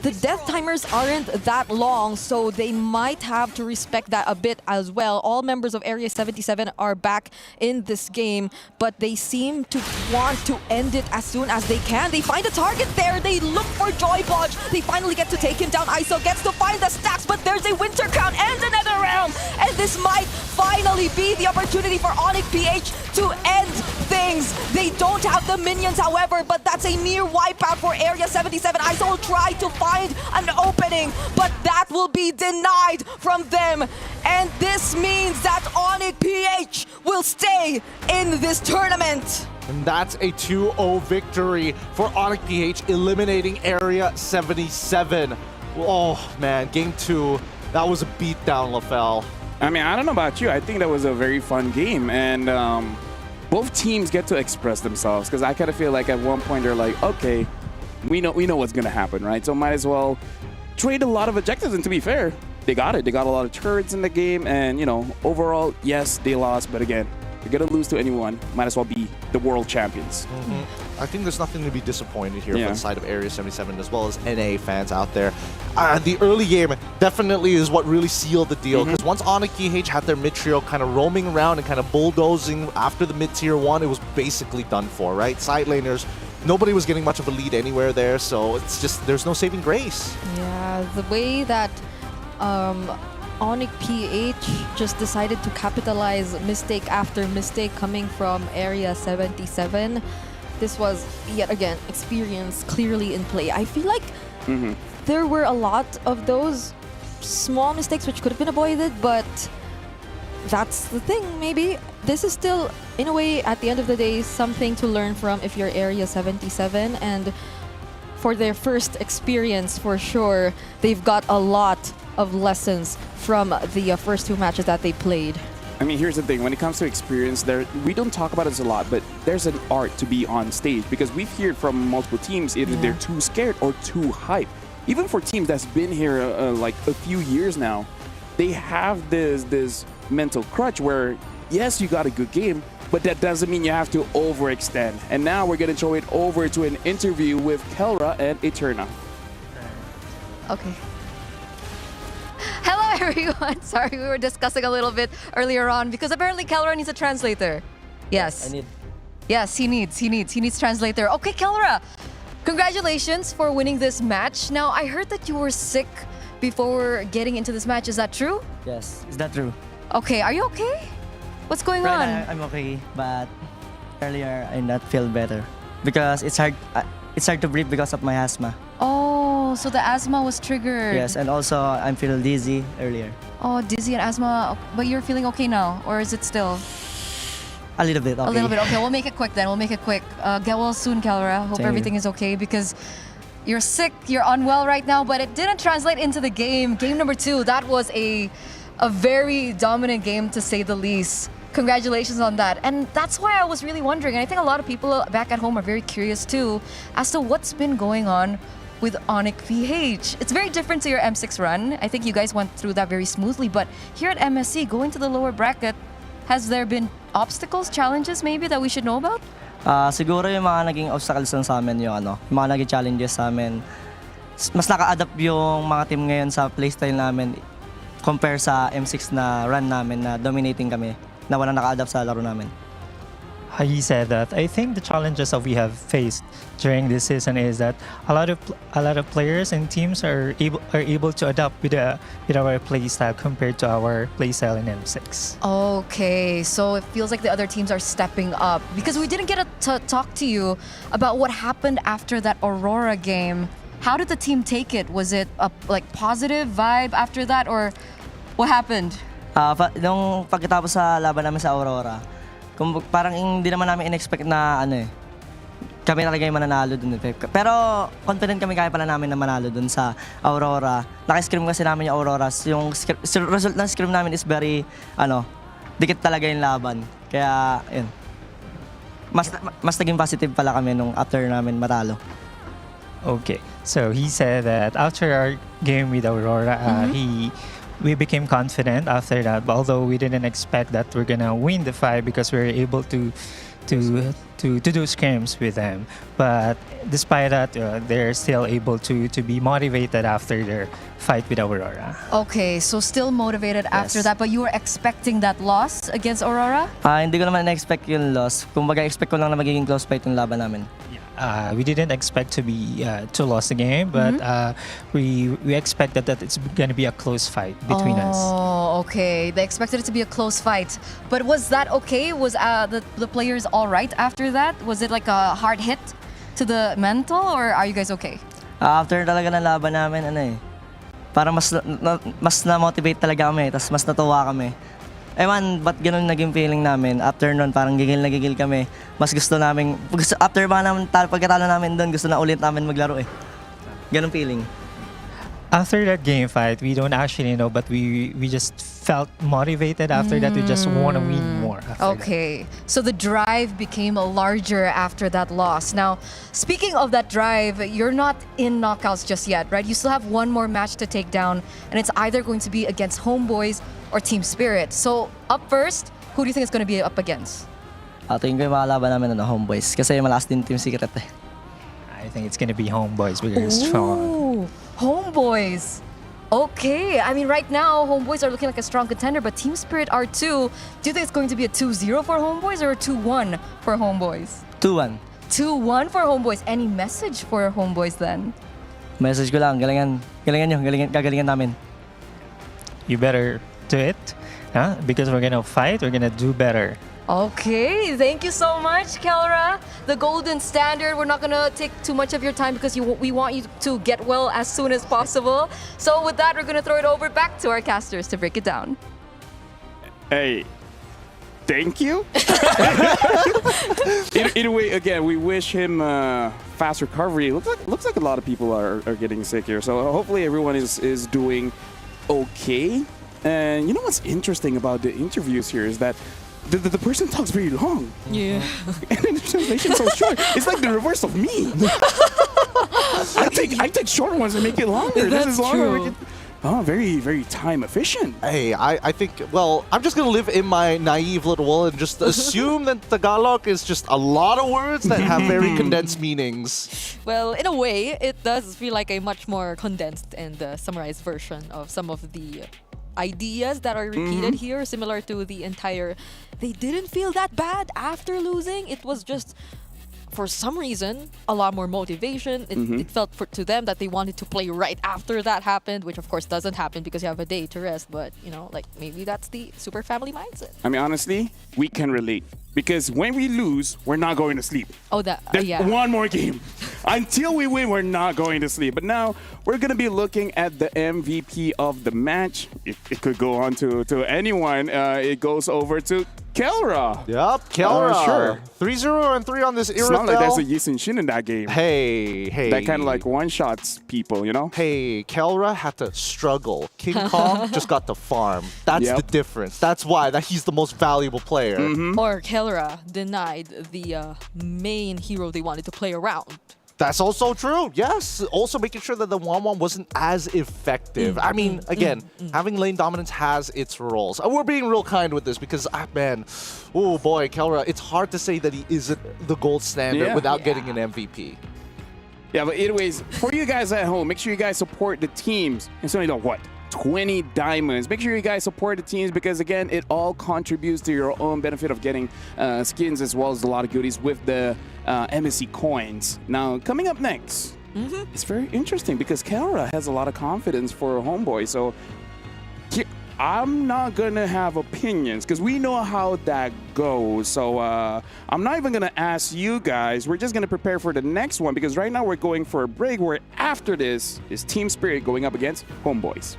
the death timers aren't that long, so they might have to respect that a bit as well. All members of Area 77 are back in this game, but they seem to want to end it as soon as they can. They find a target there. They look for Joy Bodge. They finally get to take him down. ISO gets to find the stacks, but there's a Winter Crown and another realm. And this might finally be the opportunity for Onyx PH to end things. They don't have the minions, however, but that's a near wipeout for Area 77. ISO will try to find an opening, but that will be denied from them. And this means that Onyx PH will stay in this tournament. And that's a 2-0 victory for Onyx PH, eliminating Area 77. Oh man, game 2, that was a beatdown, LaFell. I mean, I don't know about you. I think that was a very fun game, and both teams get to express themselves, because I kind of feel like at one point they're like, okay, we know what's going to happen, right? So might as well trade a lot of objectives, and to be fair, they got it. They got a lot of turrets in the game, and, you know, overall, yes, they lost, but again, you're going to lose to anyone, might as well be the world champions. I think there's nothing to be disappointed here from the side of Area 77, as well as NA fans out there. The early game definitely is what really sealed the deal, because once Onyx PH had their mid-trio kind of roaming around and kind of bulldozing after the mid-tier 1, it was basically done for, right? Side laners, nobody was getting much of a lead anywhere there, so it's just, there's no saving grace. Yeah, the way that Onyx PH just decided to capitalize mistake after mistake coming from Area 77, this was, yet again, experience clearly in play. I feel like there were a lot of those small mistakes which could have been avoided, but that's the thing, maybe. This is still, in a way, at the end of the day, something to learn from if you're Area 77, and for their first experience, for sure, they've got a lot of lessons from the first 2 matches that they played. I mean, here's the thing. When it comes to experience, we don't talk about this a lot, but there's an art to be on stage, because we've heard from multiple teams either they're too scared or too hyped. Even for teams that's been here like a few years now, they have this mental crutch where, yes, you got a good game, but that doesn't mean you have to overextend. And now we're going to throw it over to an interview with Kelra and Eterna. Okay. Hello, everyone. Sorry, we were discussing a little bit earlier on because apparently Kelra needs a translator. Yes. I need. Yes, he needs translator. Okay, Kelra. Congratulations for winning this match. Now, I heard that you were sick before getting into this match. Is that true? Yes, is that true? Okay, are you okay? What's going Right on? now, I'm okay, but earlier I not feel better because it's hard to breathe because of my asthma. Oh, so the asthma was triggered. Yes, and also I'm feeling dizzy earlier. Oh, dizzy and asthma. But you're feeling okay now, or is it still? A little bit, okay. A little bit. Okay, we'll make it quick then. We'll make it quick. Get well soon, Calra. Hope Thank you. everything is okay because you're sick, you're unwell right now, but it didn't translate into the game. Game number 2, that was a very dominant game to say the least. Congratulations on that. And that's why I was really wondering, and I think a lot of people back at home are very curious too, as to what's been going on with Onyx PH. It's very different to your M6 run. I think you guys went through that very smoothly, but here at MSC, going to the lower bracket, has there been obstacles, challenges maybe that we should know about? Siguro yung mga naging obstacles lang sa amin yung yung mga naging challenges sa amin. Mas naka-adapt yung mga team ngayon sa playstyle namin compare sa M6 na run namin na dominating kami, na walang naka-adapt sa laro namin. He said that I think the challenges that we have faced during this season is that a lot of players and teams are able to adapt with our play style compared to our play style in M6. Okay, so it feels like the other teams are stepping up because we didn't get to talk to you about what happened after that Aurora game. How did the team take it? Was it a positive vibe after that, or what happened? Nung pagkatapos sa laban namin sa Aurora, parang hindi naman namin in-expect na kami talaga yung mananalo dun. Pero confident kami kaya pala namin na manalo dun sa Aurora. Naka-scrim kasi namin yung Aurora. Yung result ng scrim namin is very, dikit talaga yung laban. Kaya, yun. Mas naging positive pala kami nung after namin matalo. Okay, so he said that after our game with Aurora, we became confident after that, but although we didn't expect that we're gonna win the fight because we were able to do scrims with them. But despite that, they're still able to be motivated after their fight with Aurora. Okay, so still motivated after that, but you were expecting that loss against Aurora? Hindi ko naman na-expect yung loss. Kumbaga, expect ko lang na magiging close fight yung laban namin. We didn't expect to lose the game, but we expected that it's going to be a close fight between us. Oh, okay. They expected it to be a close fight. But was that okay? Was the players all right after that? Was it like a hard hit to the mental, or are you guys okay? After talaga ng laban namin, parang mas na-motivate talaga kami, tas mas natuwa kami. Ewan, ba't ganun naging feeling namin? After nun, parang gigil na gigil kami. Mas gusto namin, after ba namin, pagkatalo namin doon, gusto na ulit namin maglaro eh. Ganun feeling. After that game fight, we don't actually know, but we just felt motivated after that. We just want to win more. Okay, so the drive became larger after that loss. Now, speaking of that drive, you're not in knockouts just yet, right? You still have one more match to take down, and it's either going to be against Homeboys or Team Spirit. So, up first, who do you think is going to be up against? Tingin ko yung makalaban namin Homeboys kasi malakas din Team Secret eh. I think it's going to be Homeboys because it's strong. Ooh, Homeboys. Okay, I mean right now Homeboys are looking like a strong contender, but Team Spirit are too. Do you think it's going to be a 2-0 for Homeboys or a 2-1 for Homeboys? 2-1. 2-1 for Homeboys. Any message for Homeboys then? Message ko lang, galingan nyo, gagalingan namin. You better do it, because we're gonna fight, we're gonna do better. Okay, thank you so much, Kelra. The golden standard. We're not gonna take too much of your time because we want you to get well as soon as possible. So with that, we're gonna throw it over back to our casters to break it down. Hey, thank you. In a way, again, we wish him fast recovery. Looks like a lot of people are getting sick here. So hopefully everyone is doing okay. And you know what's interesting about the interviews here is that the person talks very long. Yeah. And then the translation so short. It's like the reverse of me. I take short ones and make it longer. That's this is longer. true. Very, very time efficient. Hey, I think, well, I'm just going to live in my naive little world and just assume that Tagalog is just a lot of words that have very condensed meanings. Well, in a way, it does feel like a much more condensed and summarized version of some of the ideas that are repeated here, similar to the entire. They didn't feel that bad after losing. It was just for some reason, a lot more motivation. It felt to them that they wanted to play right after that happened, which of course doesn't happen because you have a day to rest. But, you know, like maybe that's the super family mindset. I mean, honestly, we can relate. Because when we lose, we're not going to sleep. Oh, yeah. One more game. Until we win, we're not going to sleep. But now we're going to be looking at the MVP of the match. It could go on to anyone. It goes over to Kelra. Yep, Kelra. Sure. 3-0-3 on this It's not like Irithel. there's a Yisun Shin in that game. Hey. That kind of like one-shots people, you know? Hey, Kelra had to struggle. King Kong just got to farm. That's the difference. That's why he's the most valuable player. Or Kelra denied the main hero they wanted to play around. That's also true. Yes. Also making sure that the 1-1 wasn't as effective. I mean, again, having lane dominance has its roles. We're being real kind with this because, man, oh boy, Kelra, it's hard to say that he isn't the gold standard without getting an MVP. Yeah, but anyways, for you guys at home, make sure you guys support the teams. It's only the what? 20 diamonds. Make sure you guys support the teams because, again, it all contributes to your own benefit of getting skins as well as a lot of goodies with the MSC coins. Now, coming up next, it's very interesting because Kelra has a lot of confidence for Homeboy. So I'm not going to have opinions because we know how that goes. So I'm not even going to ask you guys. We're just going to prepare for the next one because right now we're going for a break where after this is Team Spirit going up against Homeboys.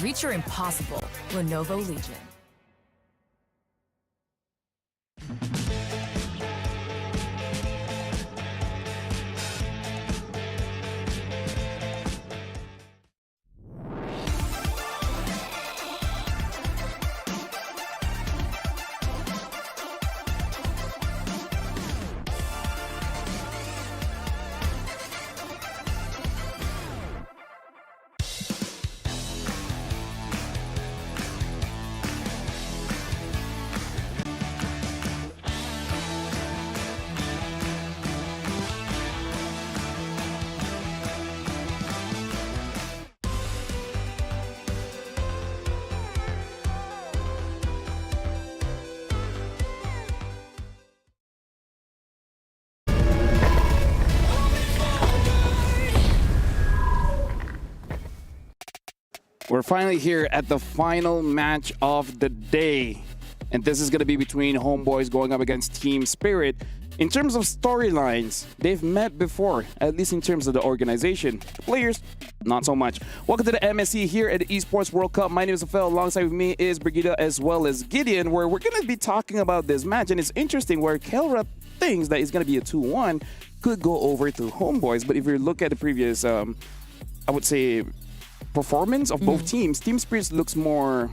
Reach your impossible. Lenovo Legion. We're finally here at the final match of the day. And this is going to be between Homeboys going up against Team Spirit. In terms of storylines, they've met before, at least in terms of the organization. The players, not so much. Welcome to the MSC here at the Esports World Cup. My name is Rafael. Alongside with me is Brigida as well as Gideon, where we're going to be talking about this match. And it's interesting where Kelra thinks that it's going to be a 2-1, could go over to Homeboys. But if you look at the previous, I would say, performance of both teams, Team Spirit looks more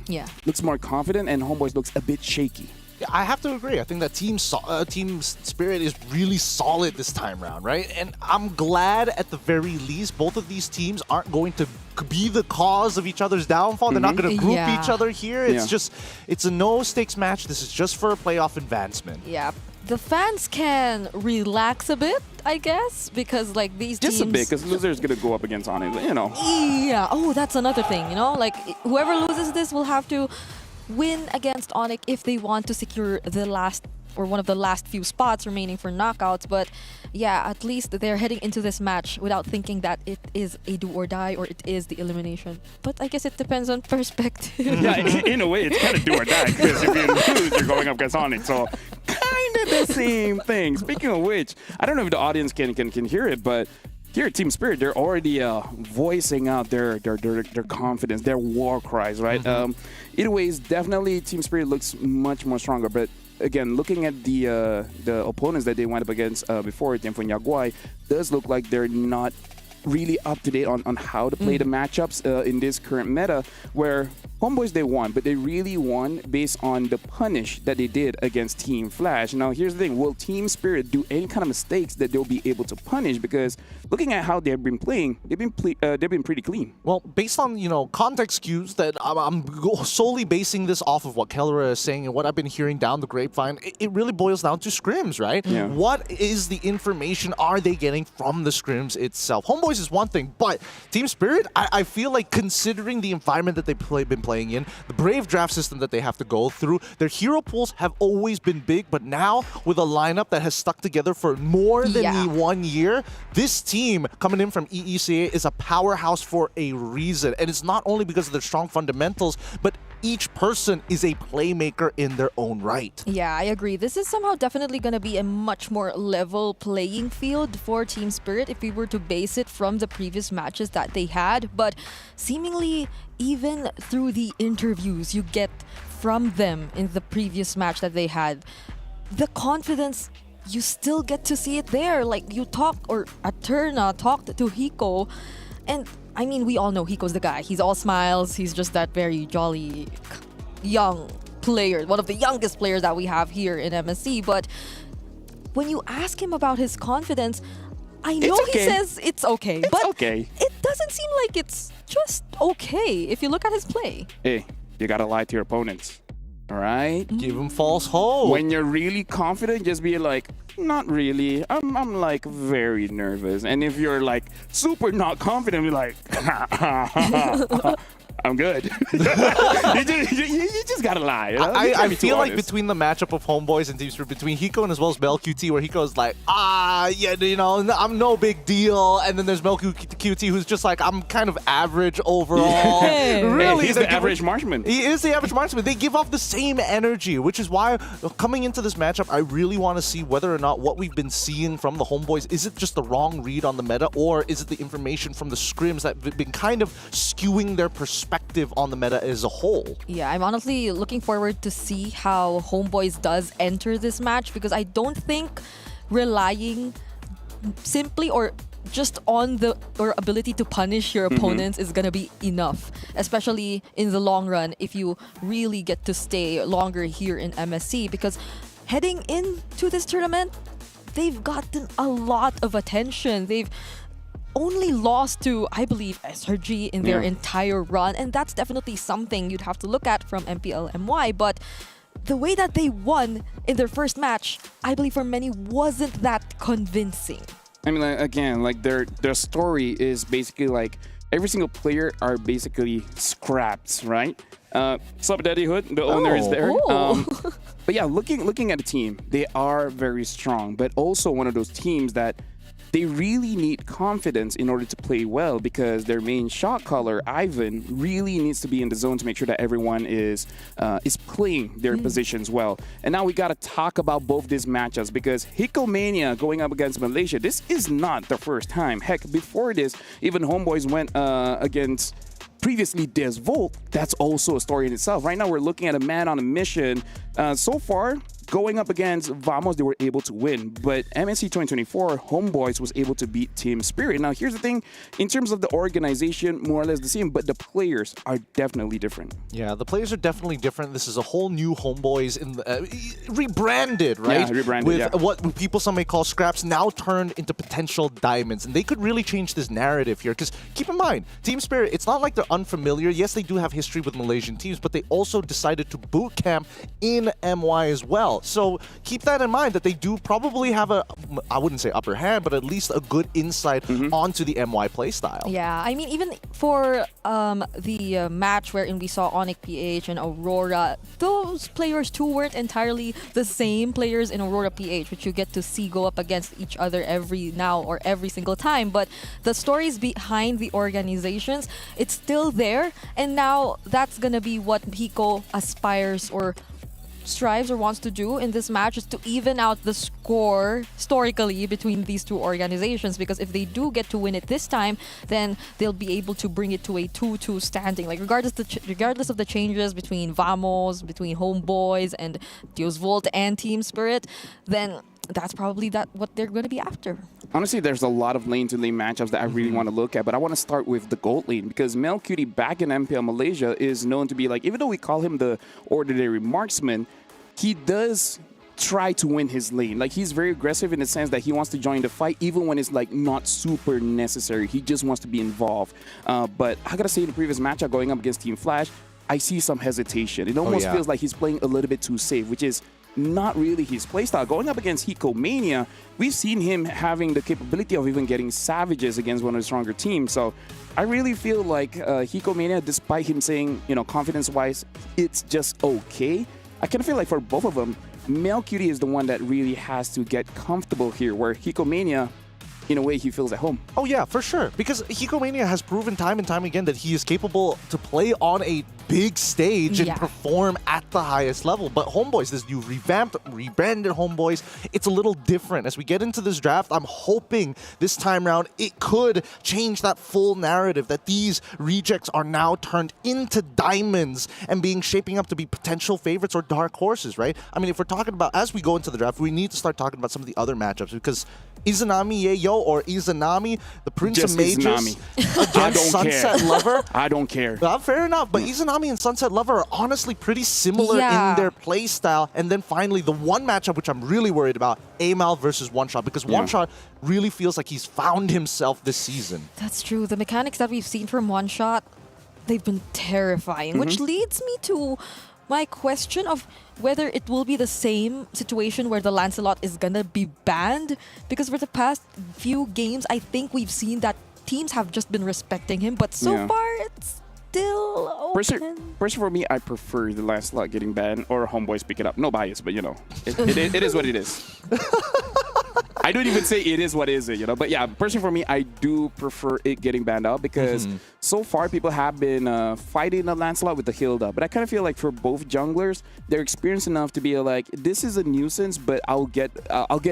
confident, and Homeboys looks a bit shaky. Yeah, I have to agree. I think that Team Spirit is really solid this time round, right? And I'm glad at the very least both of these teams aren't going to be the cause of each other's downfall. They're not going to group each other here. It's it's a no-stakes match. This is just for a playoff advancement. Yeah. The fans can relax a bit, I guess, because like these teams... Just a bit, because loser's going to go up against Onyx, you know. Yeah. Oh, that's another thing, you know? Like, whoever loses this will have to win against Onyx if they want to secure the last or one of the last few spots remaining for knockouts. But yeah, at least they're heading into this match without thinking that it is a do or die or it is the elimination. But I guess it depends on perspective. Yeah, in a way, it's kind of do or die, because if you lose, you're going up against Onyx. So kind of the same thing. Speaking of which, I don't know if the audience can hear it, but here at Team Spirit, they're already voicing out their confidence, their war cries, right? Either ways, definitely Team Spirit looks much more stronger. But again, looking at the opponents that they went up against before, Tiempo Yaguay, does look like they're not really up to date on how to play the matchups in this current meta, where Homeboys, they won, but they really won based on the punish that they did against Team Flash. Now, here's the thing. Will Team Spirit do any kind of mistakes that they'll be able to punish? Because looking at how they've been playing, they've been pretty clean. Well, based on, context cues that I'm solely basing this off of what Kellera is saying and what I've been hearing down the grapevine, it really boils down to scrims, right? Yeah. What is the information are they getting from the scrims itself? Homeboys is one thing, but Team Spirit, I feel like considering the environment that they've been playing in, the Brave draft system that they have to go through, their hero pools have always been big, but now with a lineup that has stuck together for more than 1 year, this team coming in from EECA is a powerhouse for a reason. And it's not only because of their strong fundamentals, but each person is a playmaker in their own right. Yeah, I agree. This is somehow definitely going to be a much more level playing field for Team Spirit if we were to base it from the previous matches that they had. But seemingly, even through the interviews you get from them in the previous match that they had, the confidence, you still get to see it there. Like, you talk, or Aterna talked to Hiko, and I mean, we all know Hiko's the guy. He's all smiles. He's just that very jolly, young player, one of the youngest players that we have here in MSC. But when you ask him about his confidence, I know he says it's okay. But it doesn't seem like it's just okay if you look at his play. Hey, you gotta lie to your opponents. All right? Give them false hope. When you're really confident, just be like, not really. I'm like very nervous. And if you're like super not confident, be like, I'm good. you just gotta lie. You know? I feel like between the matchup of Homeboys and Team Spirit, between Hiko and as well as Mel QT, where Hiko's like, I'm no big deal. And then there's Mel QT who's just like, I'm kind of average overall. Really? He's the average marksman. He is the average marksman. They give off the same energy, which is why coming into this matchup, I really want to see whether or not what we've been seeing from the Homeboys, is it just the wrong read on the meta, or is it the information from the scrims that have been kind of skewing their perspective perspective on the meta as a whole. Yeah, I'm honestly looking forward to see how Homeboys does enter this match, because I don't think relying simply or just on the ability to punish your opponents is gonna be enough, especially in the long run if you really get to stay longer here in MSC, because heading into this tournament, they've gotten a lot of attention. They've only lost to, I believe, SRG in their entire run, and that's definitely something you'd have to look at from MPL-MY, but the way that they won in their first match, I believe for many wasn't that convincing. I mean, like, again, like their story is basically like every single player are basically scraps, right? Sup, Daddy Hood, the owner is there. But yeah, looking at the team, they are very strong, but also one of those teams that they really need confidence in order to play well, because their main shot caller, Ivan, really needs to be in the zone to make sure that everyone is playing their positions well. And now we got to talk about both these matchups, because Hikomania going up against Malaysia, this is not the first time. Heck, before this, even Homeboys went against previously Des Volt. That's also a story in itself. Right now, we're looking at a man on a mission. So far, going up against Vamos, they were able to win. But MSC 2024, Homeboys was able to beat Team Spirit. Now, here's the thing. In terms of the organization, more or less the same, but the players are definitely different. Yeah, the players are definitely different. This is a whole new Homeboys, rebranded, right? Yeah, rebranded, with what people some may call scraps, now turned into potential diamonds. And they could really change this narrative here. Because keep in mind, Team Spirit, it's not like they're unfamiliar. Yes, they do have history with Malaysian teams, but they also decided to boot camp in MY as well. So keep that in mind, that they do probably have a, I wouldn't say upper hand, but at least a good insight onto the MY playstyle. Yeah, I mean, even for the match wherein we saw Onyx PH and Aurora, those players too weren't entirely the same players in Aurora PH, which you get to see go up against each other every single time. But the stories behind the organizations, it's still there. And now that's going to be what Hiko aspires or strives or wants to do in this match, is to even out the score historically between these two organizations, because if they do get to win it this time, then they'll be able to bring it to a 2-2 standing. Like regardless of the changes between Vamos, between Homeboys and Dios Volt and Team Spirit, then that's probably what they're going to be after. Honestly, there's a lot of lane-to-lane matchups that I really want to look at, but I want to start with the gold lane, because Mel Cutie back in MPL Malaysia is known to be like, even though we call him the ordinary marksman, he does try to win his lane. Like, he's very aggressive in the sense that he wants to join the fight even when it's like not super necessary. He just wants to be involved. But I gotta say, in the previous matchup going up against Team Flash, I see some hesitation. It almost feels like he's playing a little bit too safe, which is not really his playstyle. Going up against Hikomania, we've seen him having the capability of even getting savages against one of the stronger teams. So I really feel like Hikomania, despite him saying, you know, confidence-wise, it's just okay, I kind of feel like for both of them, Mel Cutie is the one that really has to get comfortable here, where Hikomania, in a way, he feels at home. Oh yeah, for sure. Because Hikomania has proven time and time again that he is capable to play on a big stage and perform at the highest level. But Homeboys, this new rebranded Homeboys, it's a little different. As we get into this draft, I'm hoping this time around it could change that full narrative, that these rejects are now turned into diamonds and shaping up to be potential favorites or dark horses, right? I mean, if we're talking about, as we go into the draft, we need to start talking about some of the other matchups, because Izanami Yayo or Izanami, the Prince of Mages against Sunset Lover. I don't care. Fair enough, but Izanami and Sunset Lover are honestly pretty similar in their play style. And then finally, the one matchup which I'm really worried about, Amal versus One Shot, because One Shot really feels like he's found himself this season. That's true. The mechanics that we've seen from One Shot, they've been terrifying, which leads me to my question of whether it will be the same situation where the Lancelot is gonna be banned, because for the past few games, I think we've seen that teams have just been respecting him, but so far it's still open. Personally, for me, I prefer the Lancelot getting banned or Homeboys pick it up. No bias, but you know, it is what it is. I don't even say it is what is it, you know. But yeah, personally for me, I do prefer it getting banned out, because so far people have been fighting the Lancelot with the Hilda. But I kind of feel like for both junglers, they're experienced enough to be like, this is a nuisance, but I'll get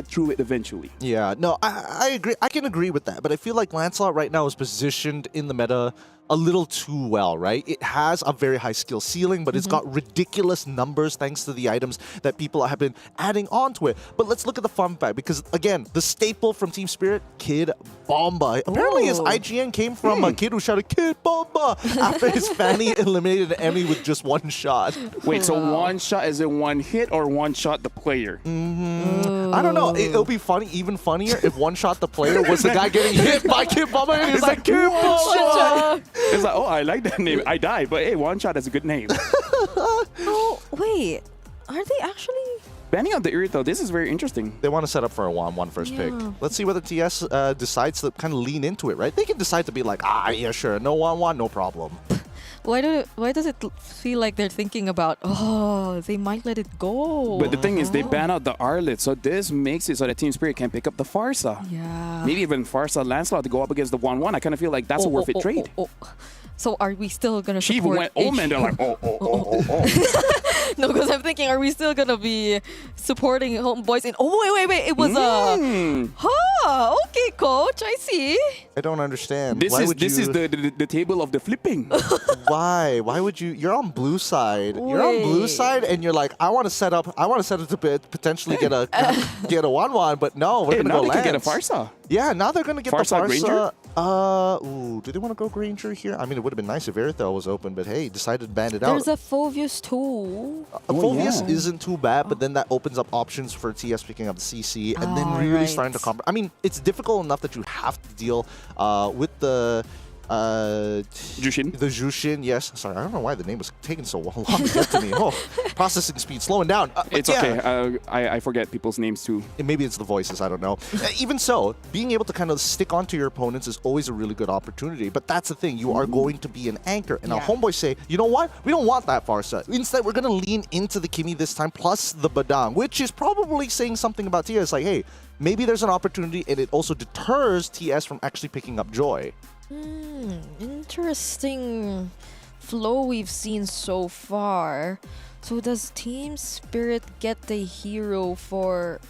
through it eventually. Yeah, no, I agree. I can agree with that. But I feel like Lancelot right now is positioned in the meta a little too well, right? It has a very high skill ceiling, but it's got ridiculous numbers thanks to the items that people have been adding onto it. But let's look at the fun fact, because again, the staple from Team Spirit, Kid Bomba. Apparently his IGN came from a kid who shouted Kid Bomba after his Fanny eliminated an enemy with just one shot. Wait, so one shot, is it one hit or one shot the player? I don't know. It'll be funny, even funnier if one shot the player was the guy getting hit by Kid Bomba and he's like, Kid Bomba! It's like, oh, I like that name. I died, but hey, one shot is a good name. Oh, wait. Are they actually... Banning out the Irito, this is very interesting. They want to set up for a 1-1 first pick. Let's see whether TS decides to kind of lean into it, right? They can decide to be like, yeah, sure, no 1-1, no problem. Why does it feel like they're thinking about, they might let it go? But the thing is, they ban out the Arlet, so this makes it so that Team Spirit can pick up the Farsa. Yeah. Maybe even Farsa Lancelot to go up against the 1-1. I kind of feel like that's a worth it trade. So are we still going to She even went Omen, they're like, No, because I'm thinking, are we still going to be supporting Homeboys in... Oh, wait. It was okay, coach. I see. I don't understand. This is the table of the flipping. Why? Why would you? You're on blue side. You're on blue side, and you're like, I want to set up to potentially get a 1-1, but no, we're gonna go now they Lance. can get a Farsa. Yeah, now they're gonna get Farsa the Farsa. Granger? Do they want to go Granger here? I mean, it would have been nice if Erythel was open, but hey, decided to ban it out. There's a Phoveus too. Phoveus isn't too bad, but then that opens up options for TS picking up the CC, and then really starting to compromise. I mean, it's difficult enough that you have to deal with the Jushin? The Jushin, yes. Sorry, I don't know why the name was taking so long to get to me. Processing speed slowing down. It's okay. I forget people's names too. Maybe it's the voices, I don't know. Even so, being able to kind of stick onto your opponents is always a really good opportunity. But that's the thing, you are going to be an anchor. And now Homeboys say, you know what? We don't want that Farsa. Instead, we're going to lean into the Kimi this time, plus the Badang, which is probably saying something about TS. Like, hey, maybe there's an opportunity, and it also deters TS from actually picking up Joy. Interesting flow we've seen so far. So does Team Spirit get the hero for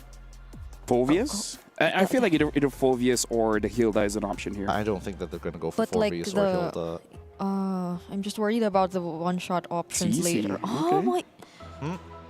Phoveus? I feel like either Phoveus or the Hilda is an option here. I don't think that they're going to go for But like Phoveus or Hilda. I'm just worried about the one-shot options later. Oh my...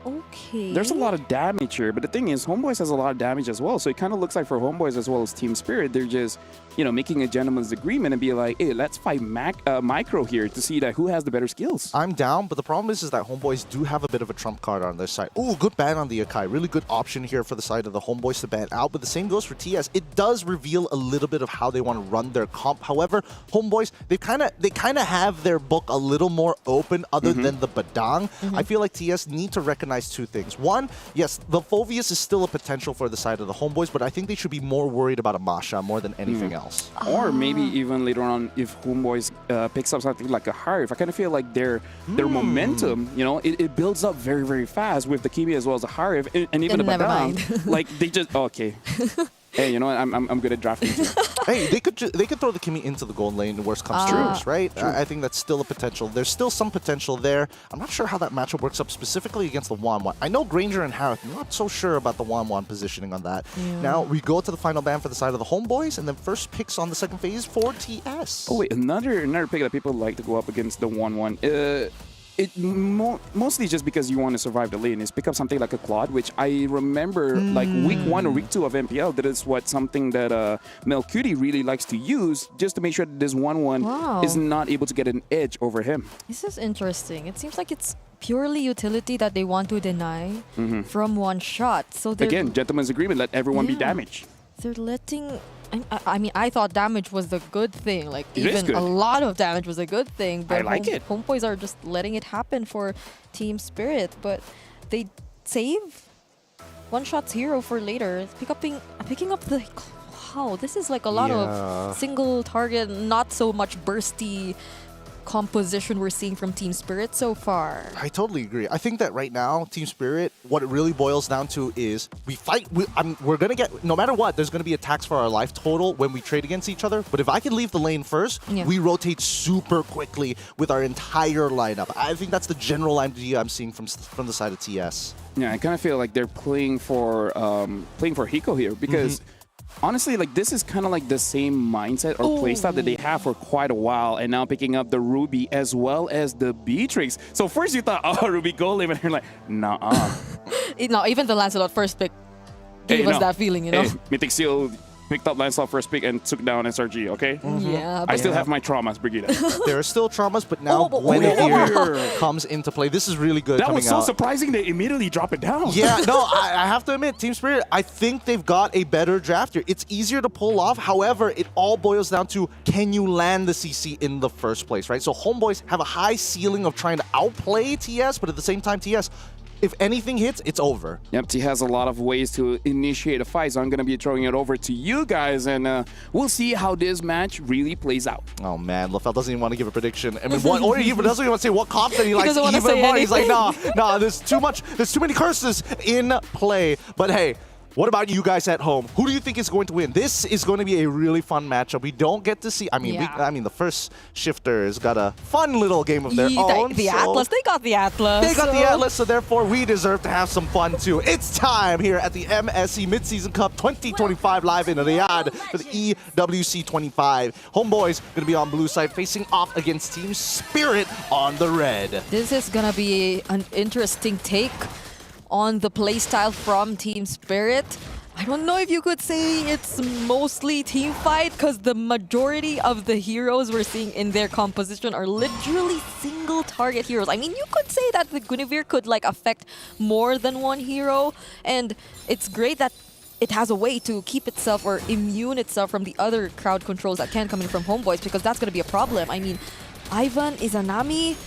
Okay. There's a lot of damage here, but the thing is, Homeboys has a lot of damage as well. So it kind of looks like for Homeboys as well as Team Spirit, they're just, making a gentleman's agreement and be like, hey, let's fight Micro here to see that who has the better skills. I'm down, but the problem is that Homeboys do have a bit of a trump card on their side. Ooh, good ban on the Akai. Really good option here for the side of the Homeboys to ban out, but the same goes for TS. It does reveal a little bit of how they want to run their comp. However, Homeboys, they kind of have their book a little more open other than the Badang. I feel like TS need to recognize two things. One, yes, the Phoveus is still a potential for the side of the Homeboys, but I think they should be more worried about a Masha more than anything else. Or maybe even later on, if Homeboys picks up something like a Harif, I kind of feel like their momentum, it builds up very, very fast with the Kimi as well as the Harif, and even the Badang. Like, they just, okay. Hey, you know what? I'm good at drafting too. Hey, they could throw the Kimi into the gold lane, worst comes to worst, right? I think that's still a potential. There's still some potential there. I'm not sure how that matchup works up specifically against the 1-1. I know Granger and Harith, I'm not so sure about the 1-1 positioning on that. Now, we go to the final ban for the side of the Homeboys, and then first picks on the second phase for TS. Oh, wait, another pick that people like to go up against the 1-1. Mostly just because you want to survive the lane is pick up something like a Claude, which I remember like week 1 or week 2 of MPL, that is something that Melcuti really likes to use just to make sure that this 1-1 is not able to get an edge over him. This is interesting. It seems like it's purely utility that they want to deny from one shot. So again, gentleman's agreement, let everyone be damaged. They're letting... I mean, I thought damage was the good thing. Like, it even a lot of damage was a good thing. But I like it. Homeboys are just letting it happen for Team Spirit. But they save one-shot's hero for later. Picking up the... Wow, this is like a lot of single target, not so much bursty composition we're seeing from Team Spirit so far. I totally agree. I think that right now, Team Spirit, what it really boils down to is we fight. We're going to get, no matter what, there's going to be attacks for our life total when we trade against each other. But if I can leave the lane first, we rotate super quickly with our entire lineup. I think that's the general idea I'm seeing from the side of TS. Yeah, I kind of feel like they're playing for Hiko here because honestly, like this is kind of like the same mindset or playstyle that they have for quite a while, and now picking up the Ruby as well as the Beatrix. So first you thought, oh, Ruby Golem, and you're like, nah. No, even the Lancelot first pick gave us that feeling, you know? Hey, Mythic Seal picked up Lancelot first pick and took down SRG, okay? Yeah, I still have my traumas, Brigida. There are still traumas, but now Guinevere comes into play. This is really good That coming was so out. surprising they immediately drop it down. Yeah, no, I have to admit, Team Spirit, I think they've got a better draft here. It's easier to pull off. However, it all boils down to, can you land the CC in the first place, right? So Homeboys have a high ceiling of trying to outplay TS, but at the same time, TS, if anything hits, it's over. Yep, T has a lot of ways to initiate a fight, so I'm going to be throwing it over to you guys, and we'll see how this match really plays out. Oh man, LaFell doesn't even want to give a prediction. I mean, or he doesn't even want to say what comp that he likes doesn't even more. He's like, anything. nah, there's too many curses in play. But hey, what about you guys at home? Who do you think is going to win? This is going to be a really fun matchup. We don't get to see. I mean, the first shifters got a fun little game of their own. The Atlas, they got the Atlas. They got the Atlas, so therefore we deserve to have some fun too. It's time here at the MSC Midseason Cup 2025 live in Riyadh for the EWC 25. Homeboys going to be on blue side, facing off against Team Spirit on the red. This is gonna be an interesting take on the playstyle from Team Spirit. I don't know if you could say it's mostly team fight, because the majority of the heroes we're seeing in their composition are literally single target heroes. I mean, you could say that the Guinevere could like affect more than one hero, and it's great that it has a way to keep itself or immune itself from the other crowd controls that can come in from Homeboys, because that's going to be a problem. I mean, Ivan, Izanami,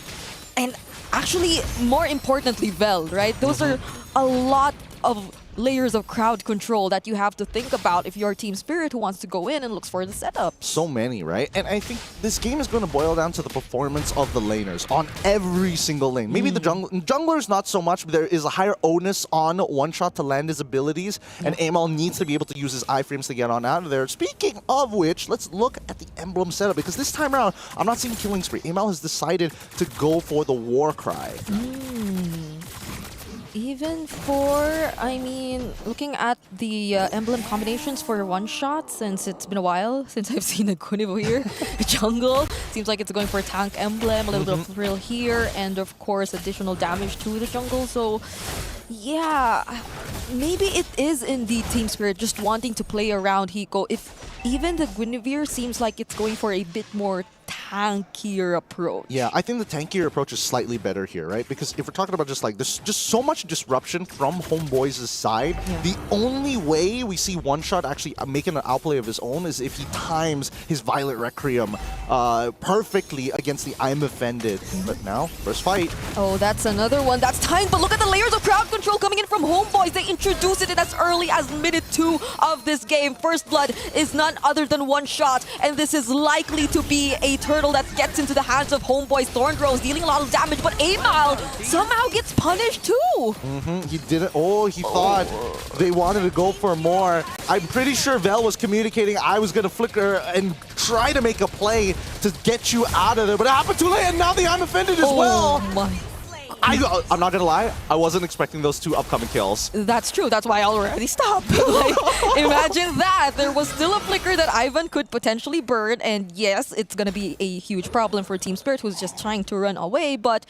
and actually, more importantly, Vel, right? Those are a lot of layers of crowd control that you have to think about if you're Team Spirit who wants to go in and looks for the setup. So many, right? And I think this game is going to boil down to the performance of the laners on every single lane. Maybe the junglers not so much, but there is a higher onus on One Shot to land his abilities, and Amal needs to be able to use his iframes to get on out of there. Speaking of which, let's look at the emblem setup, because this time around, I'm not seeing Killing Spree. Amal has decided to go for the War Cry. Even for, I mean, looking at the emblem combinations for one-shot, since it's been a while since I've seen a Guinevere jungle, seems like it's going for a tank emblem, a little bit of thrill here, and of course additional damage to the jungle. So yeah, maybe it is indeed Team Spirit just wanting to play around Hiko. If even the Guinevere seems like it's going for a bit more tankier approach. Yeah, I think the tankier approach is slightly better here, right? Because if we're talking about just like, there's just so much disruption from Homeboys' side. The only way we see One Shot actually making an outplay of his own is if he times his Violet Requiem perfectly against the I'm Offended. But now, first fight. Oh, that's another one that's timed, but look at the layers of crowd control coming in from Homeboys. They introduced it as early as minute 2 of this game. First blood is none other than One Shot, and this is likely to be a turtle that gets into the hands of Homeboys. Thorn Rose dealing a lot of damage, but Amal somehow gets punished too. He didn't. Oh, he thought they wanted to go for more. I'm pretty sure Vel was communicating I was going to flicker and try to make a play to get you out of there, but it happened too late, and now the I'm Offended as well. My. I'm not gonna lie, I wasn't expecting those 2 upcoming kills. That's true, that's why I already stopped. Like, imagine that, there was still a flicker that Ivan could potentially burn, and yes, it's gonna be a huge problem for Team Spirit, who's just trying to run away, but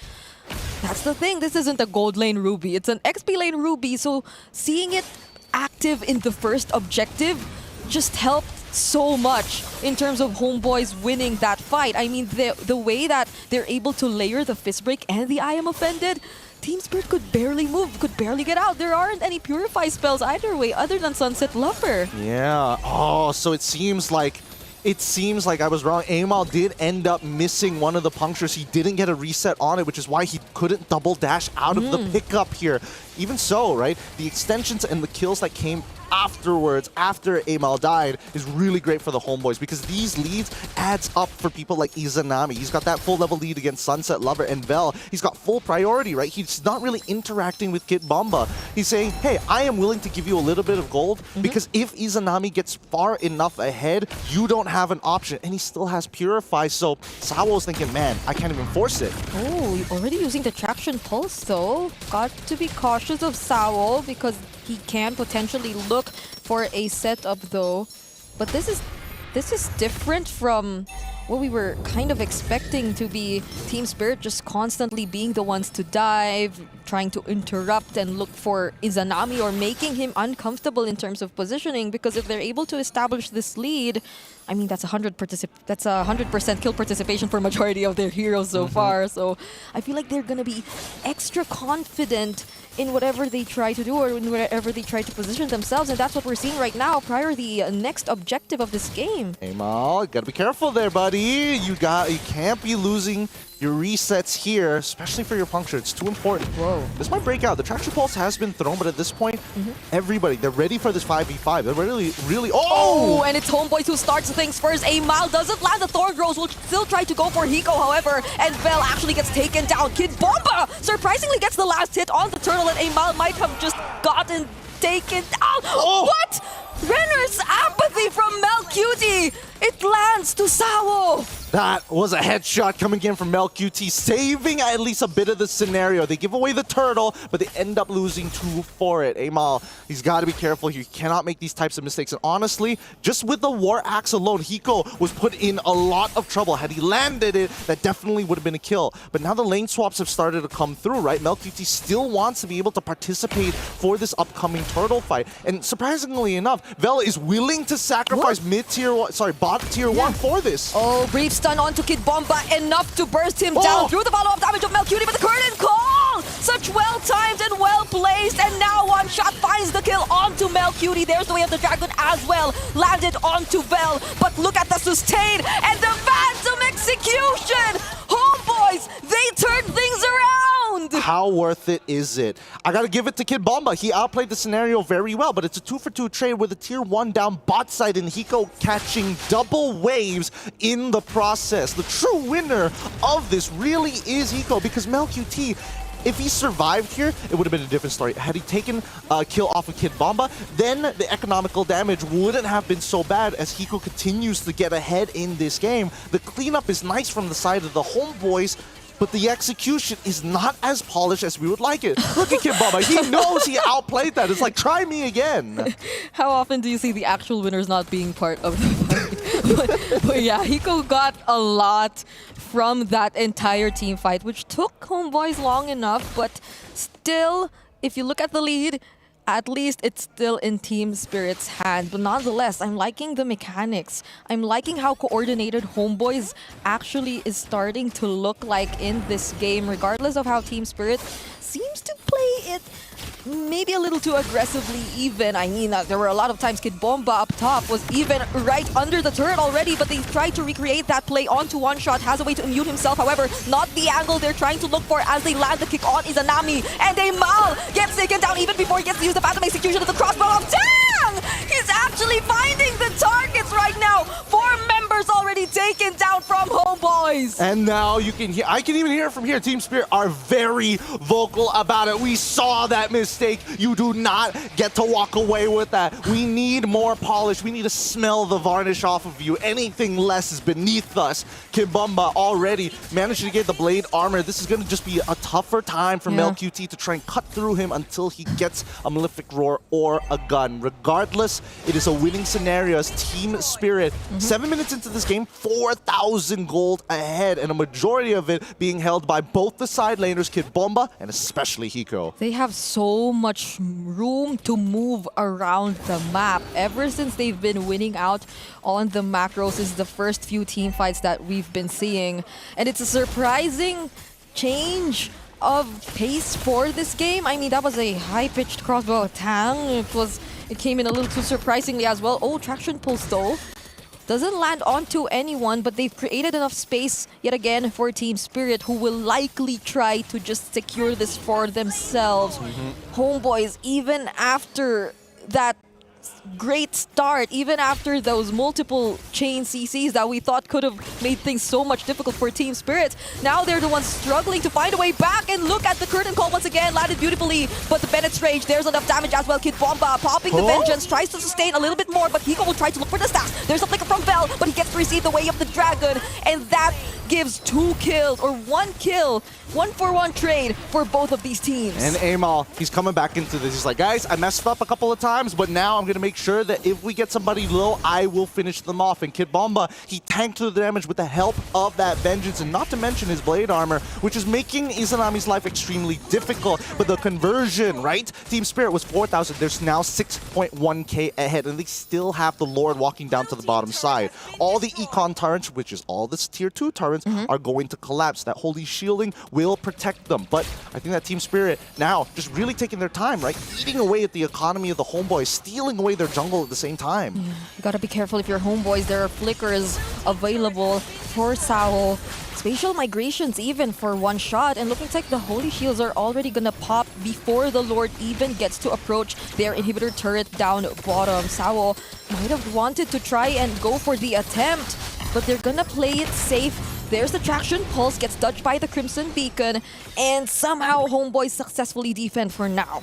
that's the thing, this isn't a gold lane Ruby, it's an XP lane Ruby, so seeing it active in the first objective just helped so much in terms of Homeboys winning that fight. I mean, the way that they're able to layer the Fist Break and the I Am Offended, Team Spirit could barely move, could barely get out. There aren't any Purify spells either way other than Sunset Lover. Yeah. Oh, so it seems like I was wrong. Amal did end up missing one of the punctures. He didn't get a reset on it, which is why he couldn't double dash out of the pickup here. Even so, right, the extensions and the kills that came afterwards, after Amal died, is really great for the Homeboys, because these leads adds up for people like Izanami. He's got that full level lead against Sunset Lover and Vel. He's got full priority, right? He's not really interacting with Kid Bomba. He's saying, hey, I am willing to give you a little bit of gold, because if Izanami gets far enough ahead, you don't have an option, and he still has Purify. So Sawo's thinking, man, I can't even force it. Oh, already using the Traction Pulse though. Got to be cautious of Sawo, because he can potentially look for a setup though. But this is different from what we were kind of expecting to be Team Spirit just constantly being the ones to dive, trying to interrupt and look for Izanami or making him uncomfortable in terms of positioning, because if they're able to establish this lead, I mean, that's 100% kill participation for majority of their heroes so far. So I feel like they're going to be extra confident in whatever they try to do or in whatever they try to position themselves. And that's what we're seeing right now prior to the next objective of this game. Hey, Mal, you gotta be careful there, buddy. You can't be losing your resets here, especially for your puncture. It's too important. Whoa. This might break out. The Traction Pulse has been thrown, but at this point, everybody, they're ready for this 5v5. They're really... Oh! And it's Homeboys who starts things first. Amal doesn't land the Thorn Rose, will still try to go for Hiko, however, and Vel actually gets taken down. Kid Bomba surprisingly gets the last hit on the turtle, and Amal might have just gotten taken down. Oh! What? Renner's apathy from Melcutie! It lands to Sawo! That was a headshot coming in from Melcutie, saving at least a bit of the scenario. They give away the turtle, but they end up losing 2 for it. Amal, he's got to be careful. He cannot make these types of mistakes. And honestly, just with the War Axe alone, Hiko was put in a lot of trouble. Had he landed it, that definitely would have been a kill. But now the lane swaps have started to come through, right? Melcutie still wants to be able to participate for this upcoming turtle fight. And surprisingly enough, Vel is willing to sacrifice bot tier 1 for this. Oh, brief stun onto Kid Bomba, enough to burst him down through the follow-up damage of Melcutie, but the curtain call! Such well-timed and well-placed, and now One Shot finds the kill onto Melcutie. There's the way of the dragon as well, landed onto Vel, but look at the sustain and the Phantom execution! Homeboys, they turned things around! How worth it is it? I gotta give it to Kid Bomba. He outplayed the scenario very well, but it's a 2-for-2 trade with a tier 1 down bot side and Hiko catching double waves in the process. The true winner of this really is Hiko, because Melcutie, if he survived here, it would have been a different story. Had he taken a kill off of Kid Bomba, then the economical damage wouldn't have been so bad as Hiko continues to get ahead in this game. The cleanup is nice from the side of the Homeboys, but the execution is not as polished as we would like it. Look at Kid Bomba. He knows he outplayed that. It's like, try me again. How often do you see the actual winners not being part of the fight? but yeah, Hiko got a lot from that entire team fight, which took Homeboys long enough, but still, if you look at the lead, at least it's still in Team Spirit's hands. But nonetheless, I'm liking the mechanics. I'm liking how coordinated Homeboys actually is starting to look like in this game, regardless of how Team Spirit seems to play it maybe a little too aggressively even. I mean, there were a lot of times Kid Bomba up top was even right under the turret already, but they tried to recreate that play onto One Shot, has a way to immune himself. However, not the angle they're trying to look for as they land the kick on Izanami. And Amal gets taken down even before he gets to use the Phantom execution of the crossbow of Tang! He's actually finding the targets right now. 4 members already taken down from Homeboys. And now you can hear, I can even hear it from here. Team Spirit are very vocal about it. We saw that mistake. You do not get to walk away with that. We need more polish. We need to smell the varnish off of you. Anything less is beneath us. Kid Bomba already managed to get the blade armor. This is going to just be a tougher time for Melcutie to try and cut through him until he gets a Malefic Roar or a gun. Regardless, it is a winning scenario as Team Spirit, 7 minutes into this game, 4,000 gold ahead, and a majority of it being held by both the side laners, Kid Bomba and especially Hiko. They have so much room to move around the map. Ever since they've been winning out on the macros is the first few team fights that we've been seeing. And it's a surprising change of pace for this game. I mean, that was a high-pitched crossbow Tang. It came in a little too surprisingly as well. Oh, Traction Pulse though. Doesn't land onto anyone, but they've created enough space yet again for Team Spirit, who will likely try to just secure this for themselves. Homeboys, even after that great start, even after those multiple chain CCs that we thought could have made things so much difficult for Team Spirit, now they're the ones struggling to find a way back. And look at the curtain call once again, landed beautifully, but the Bennett's Rage, there's enough damage as well. Kid Bomba popping the Vengeance, tries to sustain a little bit more, but Hiko will try to look for the staff. There's a flicker from Vel, but he gets to receive the way of the dragon, and that gives 2 kills, or 1 kill 1-for-1 trade for both of these teams. And Amal, he's coming back into this. He's like, guys, I messed up a couple of times, but now I'm going to make sure that if we get somebody low, I will finish them off. And Kid Bomba, he tanked the damage with the help of that Vengeance, and not to mention his Blade Armor, which is making Izanami's life extremely difficult. But the conversion, right? Team Spirit was 4,000. There's now 6.1k ahead, and they still have the Lord walking down to the bottom side. All the Econ turrets, which is all this tier 2 turrets, are going to collapse. That Holy Shielding will protect them. But I think that Team Spirit now just really taking their time, right? Eating away at the economy of the Homeboys, stealing away their jungle at the same time. Yeah. You gotta be careful if you're Homeboys. There are flickers available for Sao. Spatial migrations even for one shot, and looking like the Holy Shields are already gonna pop before the Lord even gets to approach their inhibitor turret down bottom. Sao might have wanted to try and go for the attempt, but they're gonna play it safe. There's the traction, Pulse gets dodged by the Crimson Beacon, and somehow Homeboys successfully defend for now.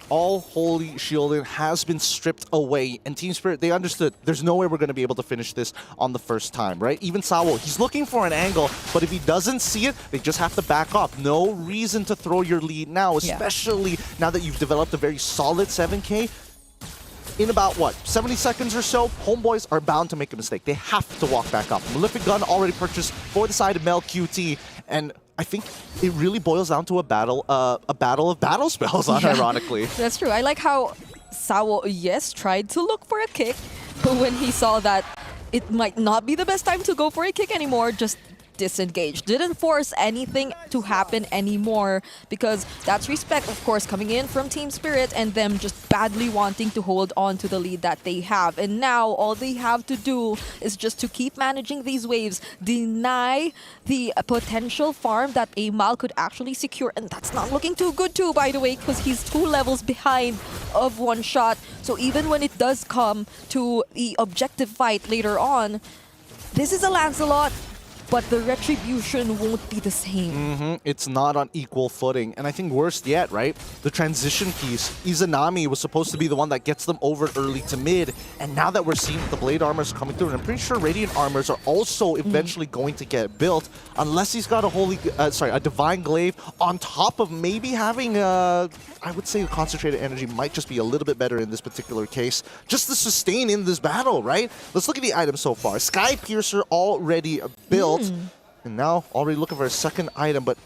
All Holy Shielding has been stripped away, and Team Spirit, they understood there's no way we're going to be able to finish this on the first time, right? Even Sawo, he's looking for an angle, but if he doesn't see it, they just have to back off. No reason to throw your lead now, especially now that you've developed a very solid 7K. In about, 70 seconds or so, Homeboys are bound to make a mistake. They have to walk back up. Malefic Gun already purchased for the side of Mel QT, and I think it really boils down to a battle of battle spells, unironically. That's true. I like how Sao, yes, tried to look for a kick, but when he saw that it might not be the best time to go for a kick anymore, just disengaged. Didn't force anything to happen anymore, because that's respect, of course, coming in from Team Spirit and them just badly wanting to hold on to the lead that they have. And now all they have to do is just to keep managing these waves, deny the potential farm that Amal could actually secure. And that's not looking too good too, by the way, because he's 2 levels behind of one shot. So even when it does come to the objective fight later on, this is a Lancelot, but the retribution won't be the same. It's not on equal footing. And I think worst yet, right? The transition piece. Izanami was supposed to be the one that gets them over early to mid. And now that we're seeing the Blade Armors coming through, and I'm pretty sure Radiant Armors are also eventually going to get built, unless he's got a Divine Glaive on top of maybe having I would say the Concentrated Energy might just be a little bit better in this particular case, just to sustain in this battle, right? Let's look at the items so far. Sky Piercer already built. And now already looking for a second item, but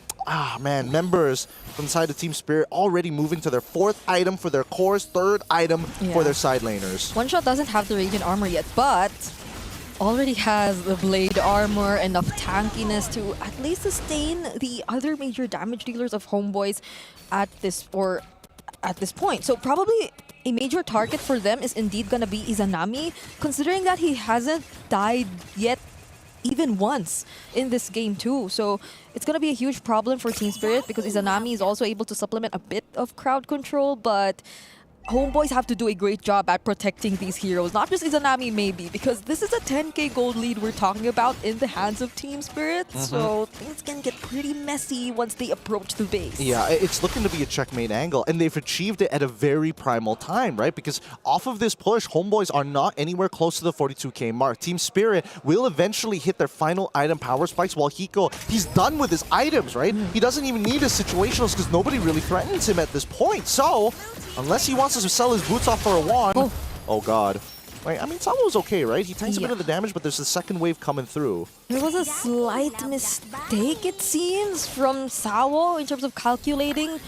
man, members from the side of Team Spirit already moving to their 4th item for their cores, 3rd item for their side laners. One Shot doesn't have the Radiant Armor yet, but already has the Blade Armor, enough tankiness to at least sustain the other major damage dealers of Homeboys at this point. So probably a major target for them is indeed gonna be Izanami, considering that he hasn't died yet even once in this game too. So it's going to be a huge problem for Team Spirit, because Izanami is also able to supplement a bit of crowd control, but Homeboys have to do a great job at protecting these heroes. Not just Izanami maybe, because this is a 10k gold lead we're talking about in the hands of Team Spirit. So things can get pretty messy once they approach the base. Yeah, it's looking to be a checkmate angle, and they've achieved it at a very primal time, right? Because off of this push, Homeboys are not anywhere close to the 42k mark. Team Spirit will eventually hit their final item power spikes, while Hiko, he's done with his items, right? He doesn't even need his situationals because nobody really threatens him at this point. So, unless he wants to sell his boots off for a wand. Oh god. Wait, I mean, Samo's okay, right? He tanks a bit of the damage, but there's a second wave coming through. There was a slight mistake, it seems, from Sao in terms of calculating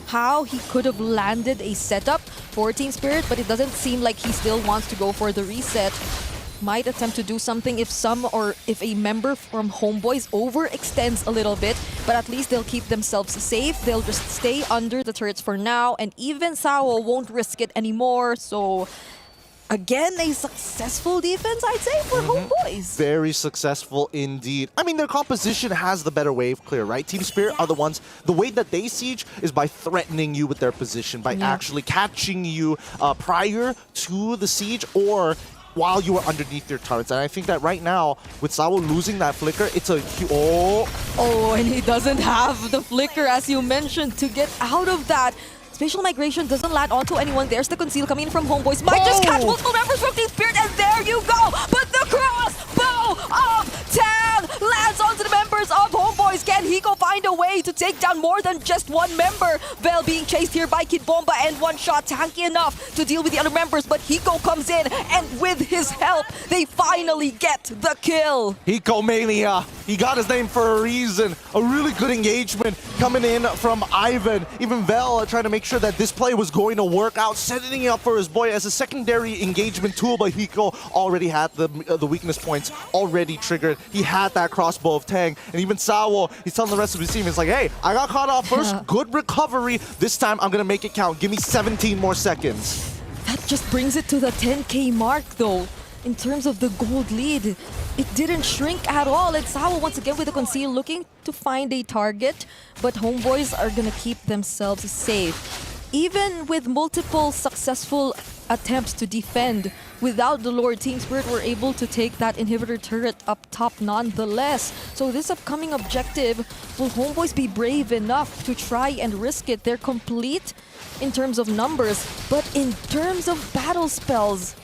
how he could have landed a setup for Team Spirit, but it doesn't seem like he still wants to go for the reset. Might attempt to do something if a member from Homeboys overextends a little bit, but at least they'll keep themselves safe. They'll just stay under the turrets for now, and even Sao won't risk it anymore. So again, a successful defense, I'd say, for Homeboys. Very successful indeed. I mean, their composition has the better wave clear, right? Team Spirit are the ones, the way that they siege is by threatening you with their position, by actually catching you prior to the siege or while you are underneath your turrets. And I think that right now, with Sawo losing that flicker, it's a... Oh, and he doesn't have the flicker, as you mentioned, to get out of that. Spatial migration doesn't land onto anyone. There's the conceal coming in from Homeboys. Might just catch multiple members from Team Spirit, and there you go! But the crossbow of 10 lands onto the members of Homeboys. Can Hiko find find a way to take down more than just one member. Vel being chased here by Kid Bomba, and one shot tanky enough to deal with the other members, but Hiko comes in, and with his help, they finally get the kill. Hiko Mania, he got his name for a reason. A really good engagement coming in from Ivan. Even Vel trying to make sure that this play was going to work out, setting it up for his boy as a secondary engagement tool, but Hiko already had the weakness points already triggered. He had that crossbow of Tang, and even Sawo, he's telling the rest of his team, he's like, hey, I got caught off first, good recovery. This time I'm gonna make it count. Give me 17 more seconds. That just brings it to the 10K mark though. In terms of the gold lead, it didn't shrink at all. It's Sawo once again with the conceal looking to find a target, but Homeboys are gonna keep themselves safe. Even with multiple successful attempts to defend, without the Lord, Team Spirit were able to take that inhibitor turret up top nonetheless. So this upcoming objective, will Homeboys be brave enough to try and risk it? They're complete in terms of numbers, but in terms of battle spells,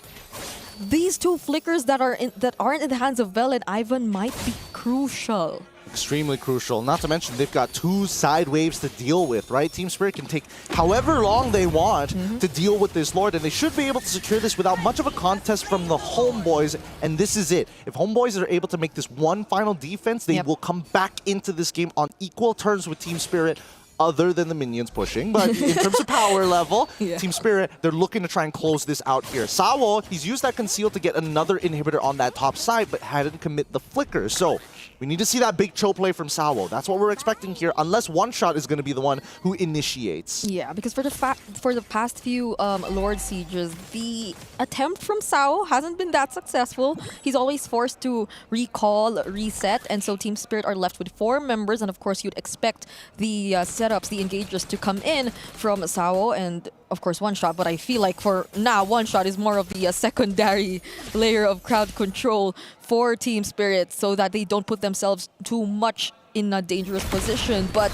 these two flickers that aren't in the hands of Vel and Ivan might be crucial. Extremely crucial. Not to mention they've got 2 side waves to deal with, right? Team Spirit can take however long they want to deal with this Lord, and they should be able to secure this without much of a contest from the Homeboys, and this is it. If Homeboys are able to make this one final defense, they will come back into this game on equal terms with Team Spirit, other than the minions pushing. But in terms of power level, Team Spirit, they're looking to try and close this out here. Sawo, he's used that conceal to get another inhibitor on that top side, but hadn't commit the flicker. So we need to see that big choke play from Sawo. That's what we're expecting here, unless One Shot is going to be the one who initiates. Yeah, because for the past few Lord Sieges, the attempt from Sawo hasn't been that successful. He's always forced to recall, reset, and so Team Spirit are left with 4 members, and of course you'd expect the setups, the engagers to come in from Sawo and of course One Shot, but I feel like for now One Shot is more of the secondary layer of crowd control for Team Spirit so that they don't put themselves too much in a dangerous position. But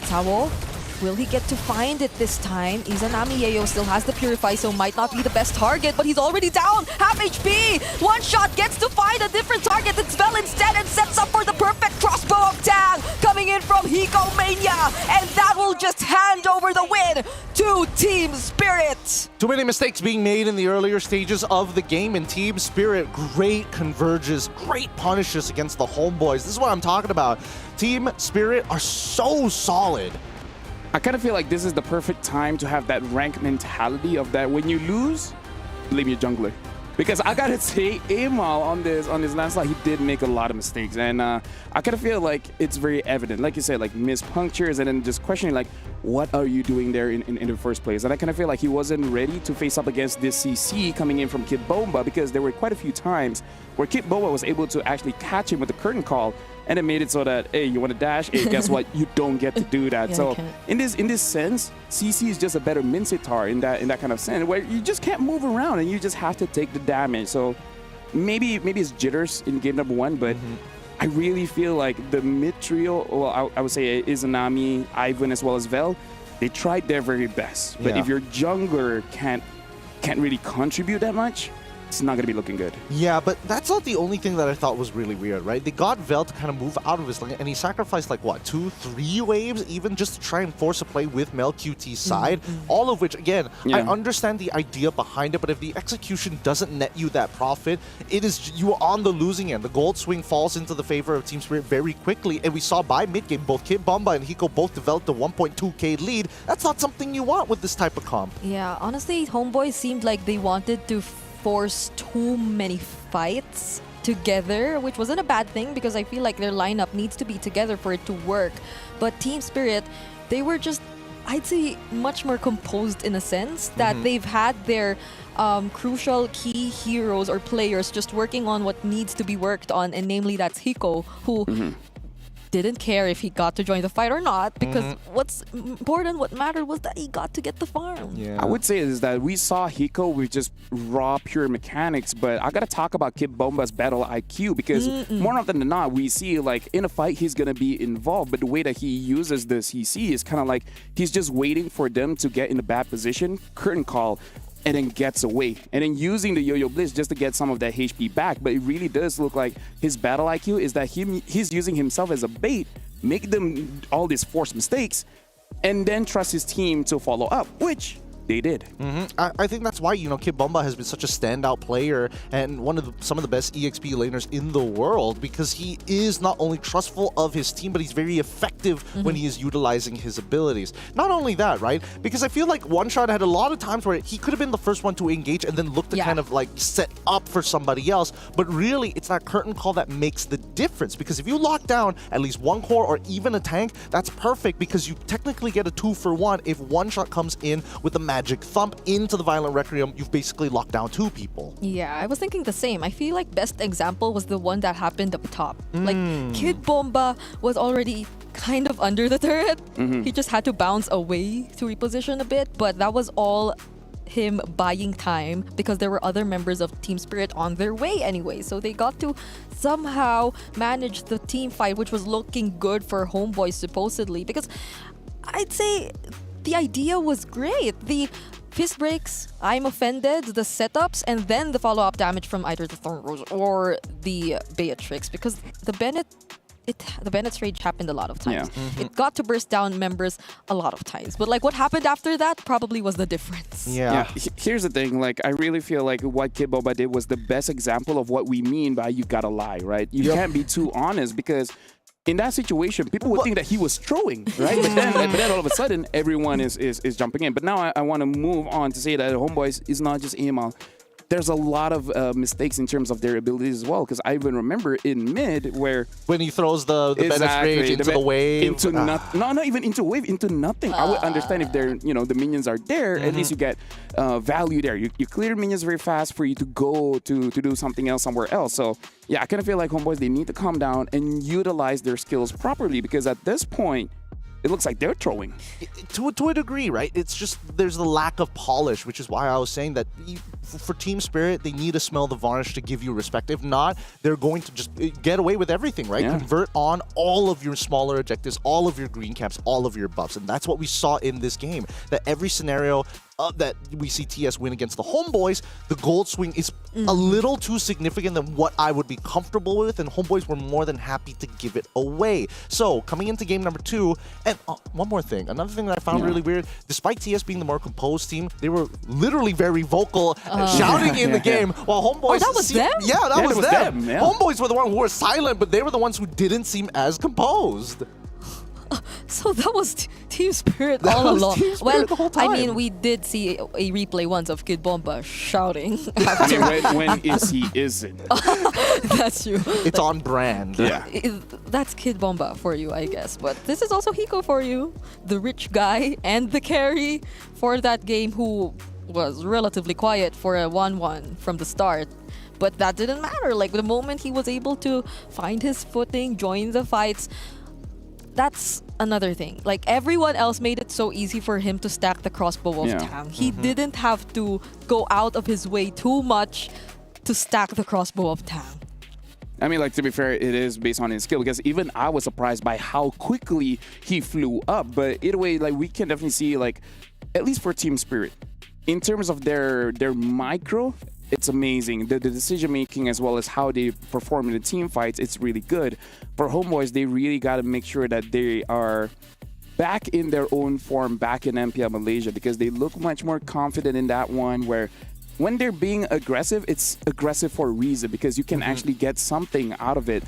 Sawo, will he get to find it this time? Izanami Yeo still has the Purify, so might not be the best target, but he's already down, half HP! One Shot gets to find a different target, it's Vel instead, and sets up for the perfect crossbow of Tang, coming in from Hiko Mania, and that will just hand over the win to Team Spirit! Too many mistakes being made in the earlier stages of the game, and Team Spirit, great converges, great punishes against the Homeboys. This is what I'm talking about. Team Spirit are so solid. I kind of feel like this is the perfect time to have that rank mentality of that when you lose, blame your jungler. Because I gotta say, Amal on this landslide, he did make a lot of mistakes, and I kind of feel like it's very evident. Like you said, like missed punctures, and then just questioning like, what are you doing there in the first place? And I kind of feel like he wasn't ready to face up against this CC coming in from Kid Bomba, because there were quite a few times where Kid Bomba was able to actually catch him with the curtain call, and it made it so that, hey, you want to dash? Hey, guess what? You don't get to do that. So in this sense, CC is just a better Mincetar in that kind of sense, where you just can't move around and you just have to take the damage. So maybe it's jitters in game number 1, but I really feel like the mid trio, well, I would say Izanami, Ivan, as well as Vel, they tried their very best. But if your jungler can't really contribute that much, it's not going to be looking good. Yeah, but that's not the only thing that I thought was really weird, right? They got Vel to kind of move out of his lane, and he sacrificed like, what, 2-3 waves even just to try and force a play with Mel QT's side, all of which, again, I understand the idea behind it, but if the execution doesn't net you that profit, it is you are on the losing end. The gold swing falls into the favor of Team Spirit very quickly, and we saw by mid-game, both Kid Bomba and Hiko both developed a 1.2k lead. That's not something you want with this type of comp. Yeah, honestly, Homeboys seemed like they wanted to force too many fights together, which wasn't a bad thing because I feel like their lineup needs to be together for it to work. But Team Spirit, they were just, I'd say, much more composed in a sense that they've had their crucial key heroes or players just working on what needs to be worked on, and namely that's Hiko, who didn't care if he got to join the fight or not, because what's important, what mattered was that he got to get the farm. I would say is that we saw Hiko with just raw, pure mechanics, but I gotta talk about Kid Bomba's battle IQ, because more often than not, we see like in a fight he's gonna be involved, but the way that he uses the CC is kind of like he's just waiting for them to get in a bad position, curtain call, and then gets away, and then using the Yo-Yo Blitz just to get some of that HP back. But it really does look like his battle IQ is that he's using himself as a bait make them all these forced mistakes, and then trust his team to follow up, which they did. I think that's why, Kid Bomba has been such a standout player and some of the best EXP laners in the world, because he is not only trustful of his team, but he's very effective when he is utilizing his abilities. Not only that, right? Because I feel like One Shot had a lot of times where he could have been the first one to engage and then look to kind of like set up for somebody else. But really, it's that curtain call that makes the difference. Because if you lock down at least one core or even a tank, that's perfect, because you technically get a 2-for-1 if One Shot comes in with the magic thump into the Violent Requiem. You've basically locked down 2 people. Yeah, I was thinking the same. I feel like best example was the one that happened up top. Like, Kid Bomba was already kind of under the turret. He just had to bounce away to reposition a bit, but that was all him buying time because there were other members of Team Spirit on their way anyway. So they got to somehow manage the team fight, which was looking good for Homeboys supposedly, because I'd say the idea was great. The fist breaks, I'm offended, the setups, and then the follow-up damage from either the Thorn Rose or the Beatrix, because the Bennett's rage happened a lot of times. It got to burst down members a lot of times. But like what happened after that probably was the difference. Here's the thing, like I really feel like what Kid Boba did was the best example of what we mean by you gotta lie, right? You can't be too honest, because in that situation, people would think that he was throwing, right? but then all of a sudden, everyone is jumping in. But now I want to move on to say that Homeboys is not just AML. There's a lot of mistakes in terms of their abilities as well. Because I even remember in mid where when he throws the Bennett's Rage into the wave, not even into wave, into nothing. I would understand if they're the minions are there. At least you get value there. You clear minions very fast for you to go to do something else somewhere else. So yeah, I kind of feel like Homeboys, they need to calm down and utilize their skills properly, because at this point, it looks like they're throwing. To a degree, right? It's just there's the lack of polish, which is why I was saying that for Team Spirit, they need to smell the varnish to give you respect. If not, they're going to just get away with everything, right? Convert on all of your smaller objectives, all of your green caps, all of your buffs. And that's what we saw in this game, that every scenario that we see TS win against the Homeboys, the gold swing is a little too significant than what I would be comfortable with, and Homeboys were more than happy to give it away. So coming into game number 2, and one more thing, another thing that I found really weird, despite TS being the more composed team, they were literally very vocal, shouting in the game, while Homeboys... that was them? Yeah, that was them. Yeah. Homeboys were the ones who were silent, but they were the ones who didn't seem as composed. So that was Team Spirit all along. Well, I mean, we did see a replay once of Kid Bomba shouting. I mean, when is he isn't? That's true. It's on brand. Yeah. That's Kid Bomba for you, I guess. But this is also Hiko for you, the rich guy and the carry for that game, who was relatively quiet for a 1-1 from the start. But that didn't matter. Like, the moment he was able to find his footing, join the fights, that's another thing. Like, everyone else made it so easy for him to stack the crossbow of Tang. He didn't have to go out of his way too much to stack the crossbow of Tang. I mean, like, to be fair, it is based on his skill, because even I was surprised by how quickly he flew up. But either way, like, we can definitely see, like, at least for Team Spirit, in terms of their micro, it's amazing. The decision-making, as well as how they perform in the team fights, it's really good. For Homeboys, they really got to make sure that they are back in their own form, back in MPL Malaysia, because they look much more confident in that one, where when they're being aggressive, it's aggressive for a reason, because you can actually get something out of it.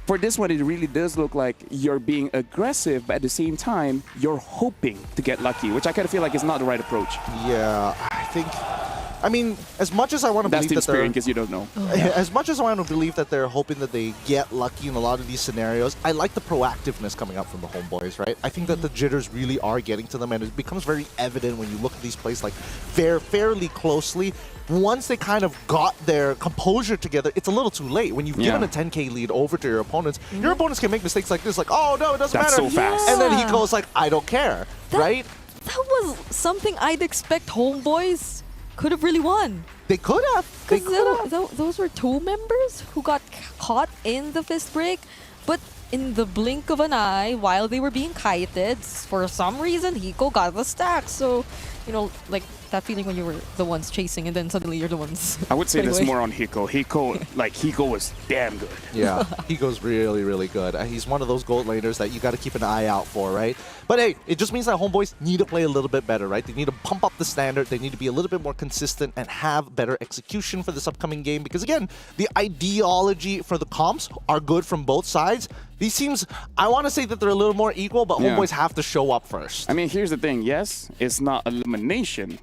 For this one, it really does look like you're being aggressive, but at the same time, you're hoping to get lucky, which I kind of feel like is not the right approach. Yeah, I mean, as much as I want to believe that they're... because you don't know. As much as I want to believe that they're hoping that they get lucky in a lot of these scenarios, I like the proactiveness coming up from the Homeboys, right? I think that the jitters really are getting to them, and it becomes very evident when you look at these plays like fairly closely. Once they kind of got their composure together, it's a little too late. When you've given a 10k lead over to your opponents can make mistakes like this, like, oh no, it doesn't matter. That's so fast. And then he goes like, I don't care, right? That was something I'd expect Homeboys could have really won. They could have. They could have. Those were two members who got caught in the fist break, but in the blink of an eye, while they were being kited, for some reason, Hiko got the stack. So, you know, like that feeling when you were the ones chasing and then suddenly you're the ones. I would say running this away. more on Hiko. Hiko was damn good. Yeah, Hiko's really, really good. He's one of those gold laners that you got to keep an eye out for, right? But hey, it just means that homeboys need to play a little bit better, right? They need to pump up the standard. They need to be a little bit more consistent and have better execution for this upcoming game. Because again, the ideology for the comps are good from both sides. These teams, I want to say that they're a little more equal, but homeboys have to show up first. I mean, here's the thing. Yes, it's not elimination,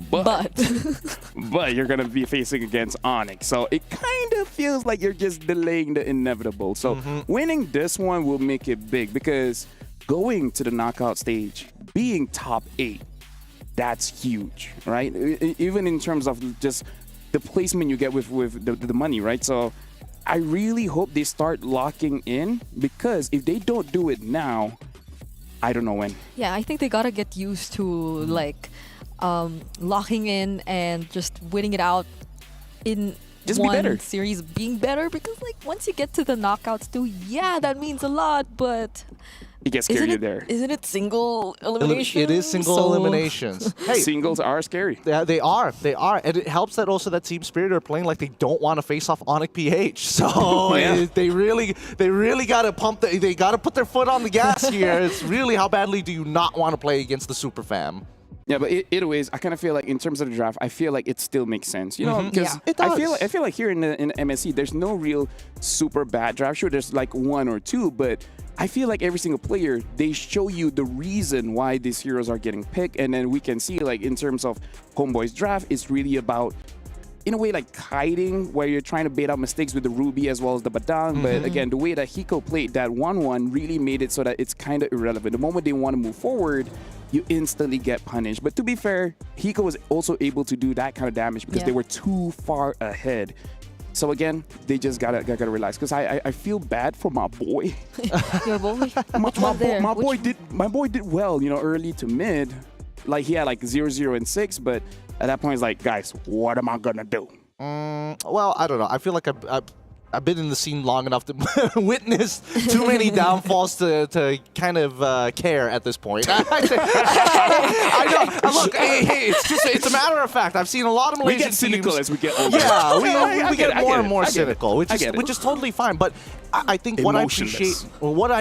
but you're going to be facing against Onyx. So it kind of feels like you're just delaying the inevitable. So winning this one will make it big because going to the knockout stage, being top 8, that's huge, right? Even in terms of just the placement you get with the money, right? So I really hope they start locking in because if they don't do it now, I don't know when. Yeah, I think they gotta get used to like locking in and just winning it out in just be better. series, being better. Because like once you get to the knockouts too, yeah, that means a lot. But it gets scarier there. Isn't it single elimination? It is single eliminations. Hey, singles are scary. Yeah, they are. They are. And it helps that also that Team Spirit are playing like they don't want to face off Onyx PH. So they really got to pump. They got to put their foot on the gas here. It's really how badly do you not want to play against the Super Fam? Yeah, but either ways, I kind of feel like in terms of the draft, I feel like it still makes sense. You know, because it does. I feel like here in the MSC, there's no real super bad draft. Sure, there's like one or two, but I feel like every single player, they show you the reason why these heroes are getting picked. And then we can see, like, in terms of Homeboy's draft, it's really about, in a way, like kiting, where you're trying to bait out mistakes with the Ruby as well as the Badang. But again, the way that Hiko played that 1-1 really made it so that it's kind of irrelevant. The moment they want to move forward, you instantly get punished. But to be fair, Hiko was also able to do that kind of damage because they were too far ahead. So again, they just gotta realize, because I feel bad for my boy. Your boy? My boy did well, you know, early to mid. Like he had like 0-0 and 6, but at that point it's like, guys, what am I gonna do? Well, I don't know. I feel like I've been in the scene long enough to witness too many downfalls to kind of care at this point. I know. Look, hey, it's a matter of fact. I've seen a lot of Malaysian we get cynical teams. As we get older. Yeah, we get more and more cynical, which is totally fine. But I think what I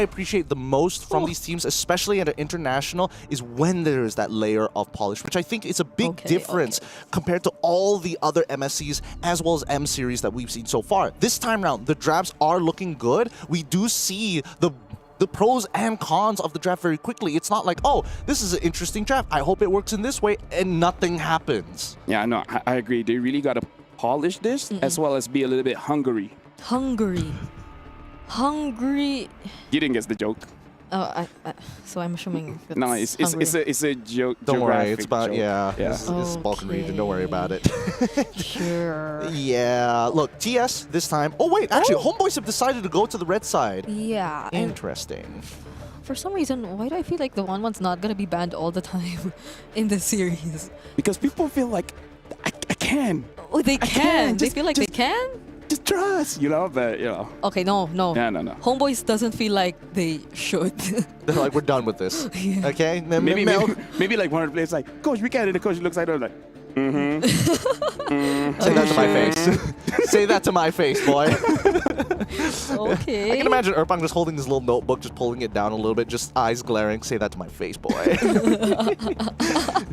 appreciate the most from these teams, especially at an international, is when there is that layer of polish, which I think is a big difference compared to all the other MSCs as well as M series that we've seen so far. This time around, the drafts are looking good. We do see the pros and cons of the draft very quickly. It's not like, oh, this is an interesting draft, I hope it works in this way, and nothing happens. Yeah, no, I agree. They really got to polish this as well as be a little bit hungry. Hungry. You didn't guess the joke. Oh, so I'm assuming it's no, it's a joke. Don't worry, it's about joke. This is Balkan region. Don't worry about it. Sure. Yeah. Look, TS this time. Oh wait, actually, homeboys have decided to go to the red side. Yeah. Interesting. For some reason, why do I feel like the 1-1's not gonna be banned all the time in this series? Because people feel like I can. Oh, they can. They feel like they can. Just trust, you know, but you know. Okay, no. Yeah, no. Homeboys doesn't feel like they should. They're like, we're done with this. Yeah. Okay? Maybe like one of the players like, Coach, we can. And the coach looks like, like, Say that to my face. Say that to my face, boy. Okay. I can imagine Erpang just holding his little notebook, just pulling it down a little bit, just eyes glaring. Say that to my face, boy.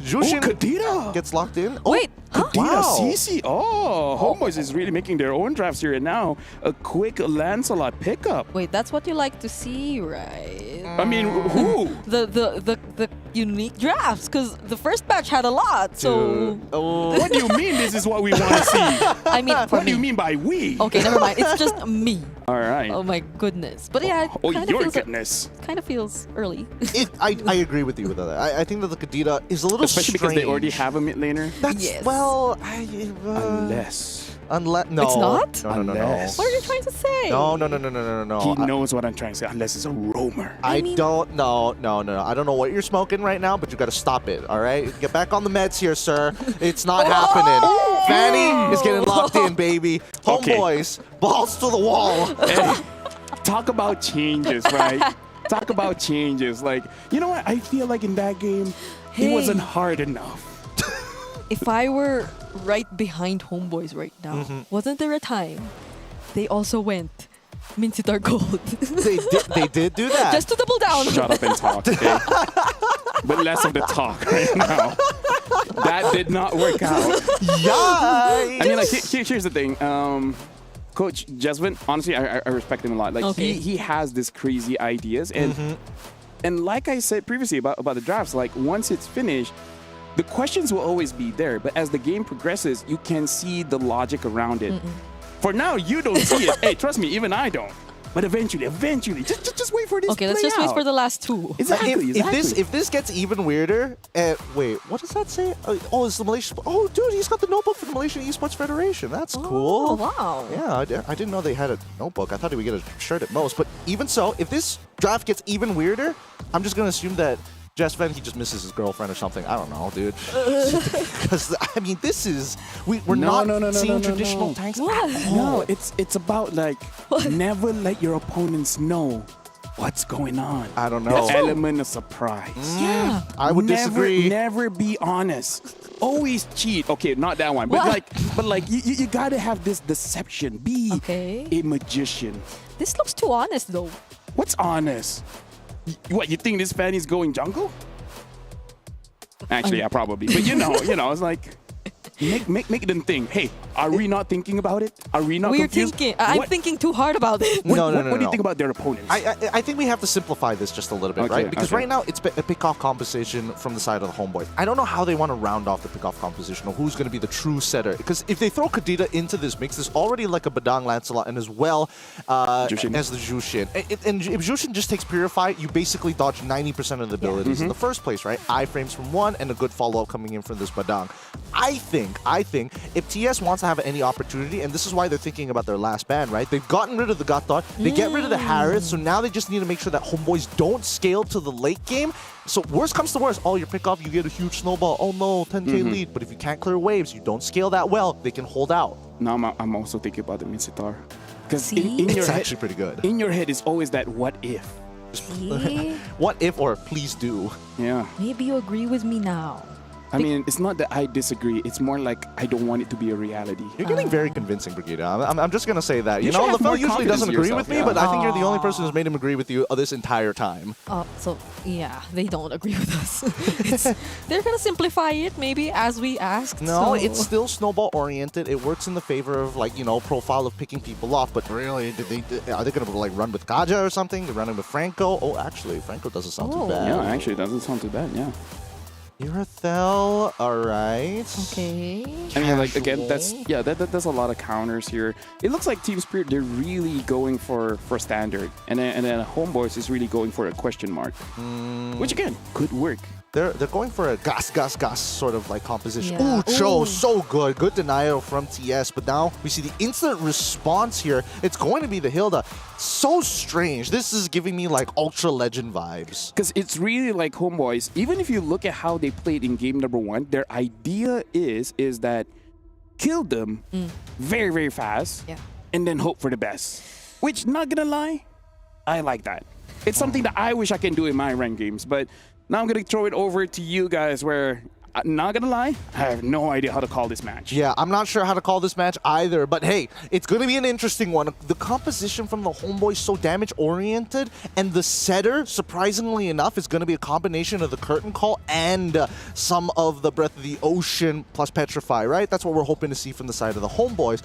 Jushin Kadira gets locked in. Wait. Kadira, CC. Homeboys is really making their own drafts here. And now a quick Lancelot pickup. Wait, that's what you like to see, right? I mean, who? The unique drafts, because the first batch had a lot. So what do you mean this is what we want to see? I mean, what do you mean by we? Okay, never mind. It's just me. All right. Oh my goodness. But yeah, kind of feels early. I agree with you with that. I think that the Kadira is a little especially strange. Because they already have a mid laner. That's yes. Well, Unless no, It's not? No. Unless. What are you trying to say? No. He knows what I'm trying to say, unless it's a rumor. I don't. No. I don't know what you're smoking right now, but you got to stop it. All right, get back on the meds here, sir. It's not happening. Fanny is getting locked in, baby. Homeboys, balls to the wall. Hey, talk about changes, right? Talk about changes. Like, you know what? I feel like in that game, it wasn't hard enough. If I were right behind Homeboys right now, wasn't there a time they also went Mincitar Gold? They did do that. Just to double down. Shut up and talk, okay? But less of the talk right now. That did not work out. Yikes! I mean, like, here's the thing. Coach Jesvin, honestly, I respect him a lot. Like, he has these crazy ideas. And like I said previously about the drafts, like, once it's finished, the questions will always be there. But as the game progresses, you can see the logic around it. For now, you don't see it. Hey, trust me, even I don't. But eventually, just wait for this. Okay, let's just wait for the last two. Exactly. If this gets even weirder, wait, what does that say? Oh, it's the Malaysian. Oh, dude, he's got the notebook for the Malaysian Esports Federation. That's cool. Wow. Yeah, I didn't know they had a notebook. I thought he would get a shirt at most. But even so, if this draft gets even weirder, I'm just gonna assume that Jesven, he just misses his girlfriend or something. I don't know, dude. Because I mean, this is we're not seeing traditional tanks. No, it's about like never let your opponents know what's going on. I don't know. The element of surprise. Yeah. I would disagree. Never be honest. Always cheat. Okay, not that one. But like you gotta have this deception. Be a magician. This looks too honest though. What's honest? What, you think this fan is going jungle? Actually, yeah, probably. But you know, it's like make them think. Hey, are we not thinking about it? Are we not We're confused? thinking. I'm thinking too hard about it. What do you think about their opponents? I think we have to simplify this just a little bit, right? Because right now it's a pick-off composition from the side of the Homeboys. I don't know how they want to round off the pick-off composition or who's going to be the true setter. Because if they throw Kadita into this mix, there's already like a Badang Lancelot and as well as the Jushin. And if Jushin just takes Purify, you basically dodge 90% of the abilities in the first place, right? Iframes from one and a good follow-up coming in from this Badang. I think if TS wants to have any opportunity, and this is why they're thinking about their last ban, right? They've gotten rid of the Gatot, they get rid of the Harris, so now they just need to make sure that Homeboys don't scale to the late game. So worst comes to worst, you pick off, you get a huge snowball. Oh no, 10k lead. But if you can't clear waves, you don't scale that well, they can hold out. Now I'm also thinking about the Mincitar. Because it's actually pretty good. In your head is always that what if. What if or please do. Yeah. Maybe you agree with me now. I mean, it's not that I disagree. It's more like I don't want it to be a reality. You're getting very convincing, Brigida. I'm just going to say that. You know, LaFell usually doesn't agree with me, but I think you're the only person who's made him agree with you this entire time. So, yeah, they don't agree with us. They're going to simplify it, maybe, as we asked. No, it's still snowball-oriented. It works in the favor of, like, you know, profile of picking people off. But really, are they going to, like, run with Kaja or something? They're running with Franco? Oh, actually, Franco doesn't sound too bad. Yeah, actually, it doesn't sound too bad, yeah. Urathel, alright. Okay. I mean, like, again, that's a lot of counters here. It looks like Team Spirit, they're really going for standard. And then Homeboys is really going for a question mark. Which, again, could work. They're going for a gas sort of like composition. Yeah. Ooh, Cho, so good. Good denial from TS, but now we see the instant response here. It's going to be the Hilda. So strange. This is giving me like Ultra Legend vibes. Because it's really like Homeboys. Even if you look at how they played in game number 1, their idea is that kill them very, very fast and then hope for the best. Which, not gonna lie, I like that. It's something that I wish I can do in my ranked games, but now I'm going to throw it over to you guys where, not going to lie, I have no idea how to call this match. Yeah, I'm not sure how to call this match either, but hey, it's going to be an interesting one. The composition from the Homeboys so damage-oriented, and the setter, surprisingly enough, is going to be a combination of the Curtain Call and some of the Breath of the Ocean plus Petrify, right? That's what we're hoping to see from the side of the Homeboys.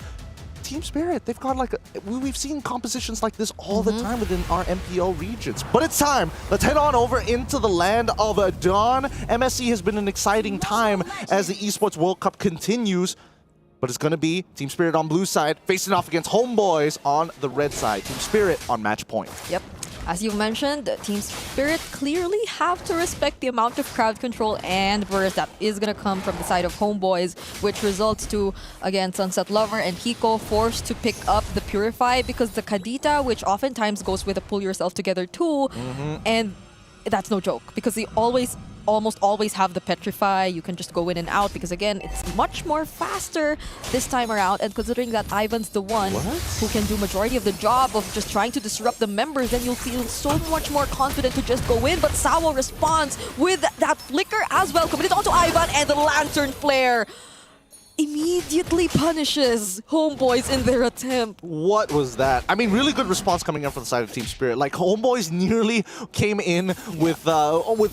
Team Spirit, they've got like we've seen compositions like this all the time within our MPL regions. But it's time. Let's head on over into the land of Dawn. MSC has been an exciting time as the Esports World Cup continues. But it's going to be Team Spirit on blue side facing off against Homeboys on the red side. Team Spirit on match point. Yep. As you mentioned, Team Spirit clearly have to respect the amount of crowd control and burst that is going to come from the side of Homeboys, which results to, again, Sunset Lover and Hiko forced to pick up the Purify because the Kadita, which oftentimes goes with a pull yourself together too, and that's no joke because they almost always have the Petrify. You can just go in and out because, again, it's much more faster this time around. And considering that Ivan's the one who can do majority of the job of just trying to disrupt the members, then you'll feel so much more confident to just go in. But Sawo responds with that flicker as well, committed onto Ivan, and the Lantern Flare immediately punishes Homeboys in their attempt. What was that? I mean, really good response coming in from the side of Team Spirit. Like, Homeboys nearly came in with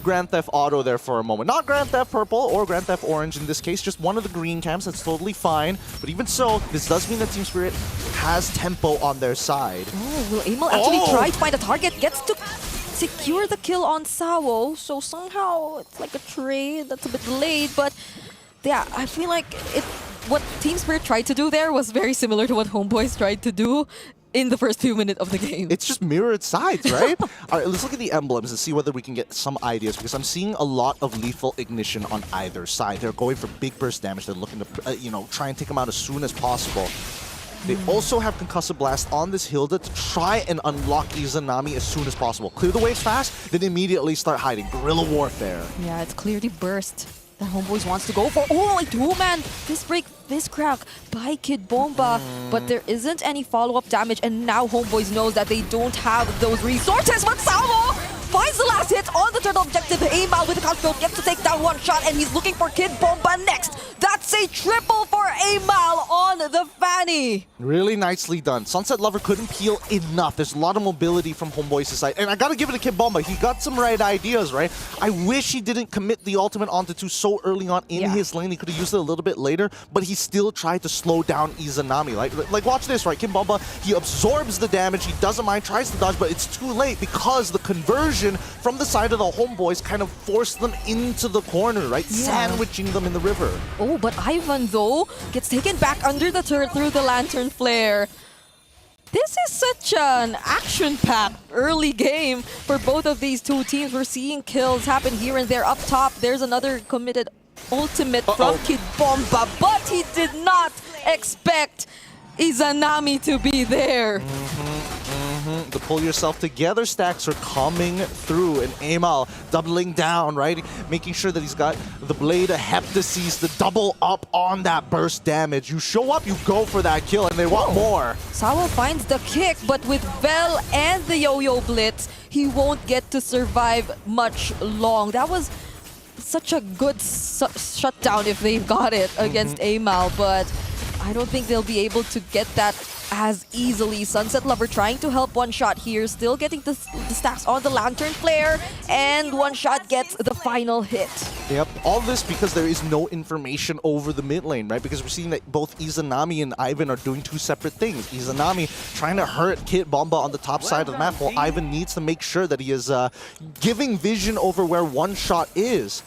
Grand Theft Auto there for a moment. Not Grand Theft Purple or Grand Theft Orange in this case, just one of the green camps. That's totally fine. But even so, this does mean that Team Spirit has tempo on their side. Oh, will Amel actually try to find a target? Gets to secure the kill on Sawo. So somehow it's like a trade that's a bit delayed, but yeah, I feel like what Team Spirit tried to do there was very similar to what Homeboys tried to do in the first few minutes of the game. It's just mirrored sides, right? All right, let's look at the emblems and see whether we can get some ideas, because I'm seeing a lot of lethal ignition on either side. They're going for big burst damage. They're looking to, try and take them out as soon as possible. They also have Concussive Blast on this Hilda to try and unlock Izanami as soon as possible. Clear the waves fast, then immediately start hiding. Guerrilla warfare. Yeah, it's clearly burst that Homeboys wants to go for. Oh, like two-man fist break, fist crack by Kid Bomba. But there isn't any follow-up damage, and now Homeboys knows that they don't have those resources. But Sawo finds the last hit on the turtle objective. Amal with the control gets to take down one shot, and he's looking for Kid Bomba next. That's a triple for Amal on the Fanny. Really nicely done. Sunset Lover couldn't peel enough. There's a lot of mobility from Homeboy's side. And I gotta give it to Kid Bomba. He got some right ideas, right? I wish he didn't commit the ultimate onto 2 so early on in his lane. He could have used it a little bit later, but he still tried to slow down Izanami. Like watch this, right? Kid Bomba, he absorbs the damage. He doesn't mind, tries to dodge, but it's too late because the conversion from the side of the Homeboys kind of forced them into the corner, right? Sandwiching them in the river. Oh, but Ivan, though, gets taken back under the turret through the Lantern Flare. This is such an action-packed early game for both of these two teams. We're seeing kills happen here and there. Up top, there's another committed ultimate from Kid Bomba, but he did not expect Izanami to be there. The pull yourself together stacks are coming through, and Amal doubling down, right? Making sure that he's got the Blade of Heptases to double up on that burst damage. You show up, you go for that kill, and they want more. Sawo finds the kick, but with Vel and the Yo-Yo Blitz, he won't get to survive much long. That was such a good shutdown if they've got it against Amal, but I don't think they'll be able to get that as easily. Sunset Lover trying to help One Shot here, still getting the stacks on the Lantern Flare, and One Shot gets the final hit. Yep, all this because there is no information over the mid lane, right? Because we're seeing that both Izanami and Ivan are doing 2 separate things. Izanami trying to hurt Kid Bomba on the top side of the map, while Ivan needs to make sure that he is giving vision over where One Shot is.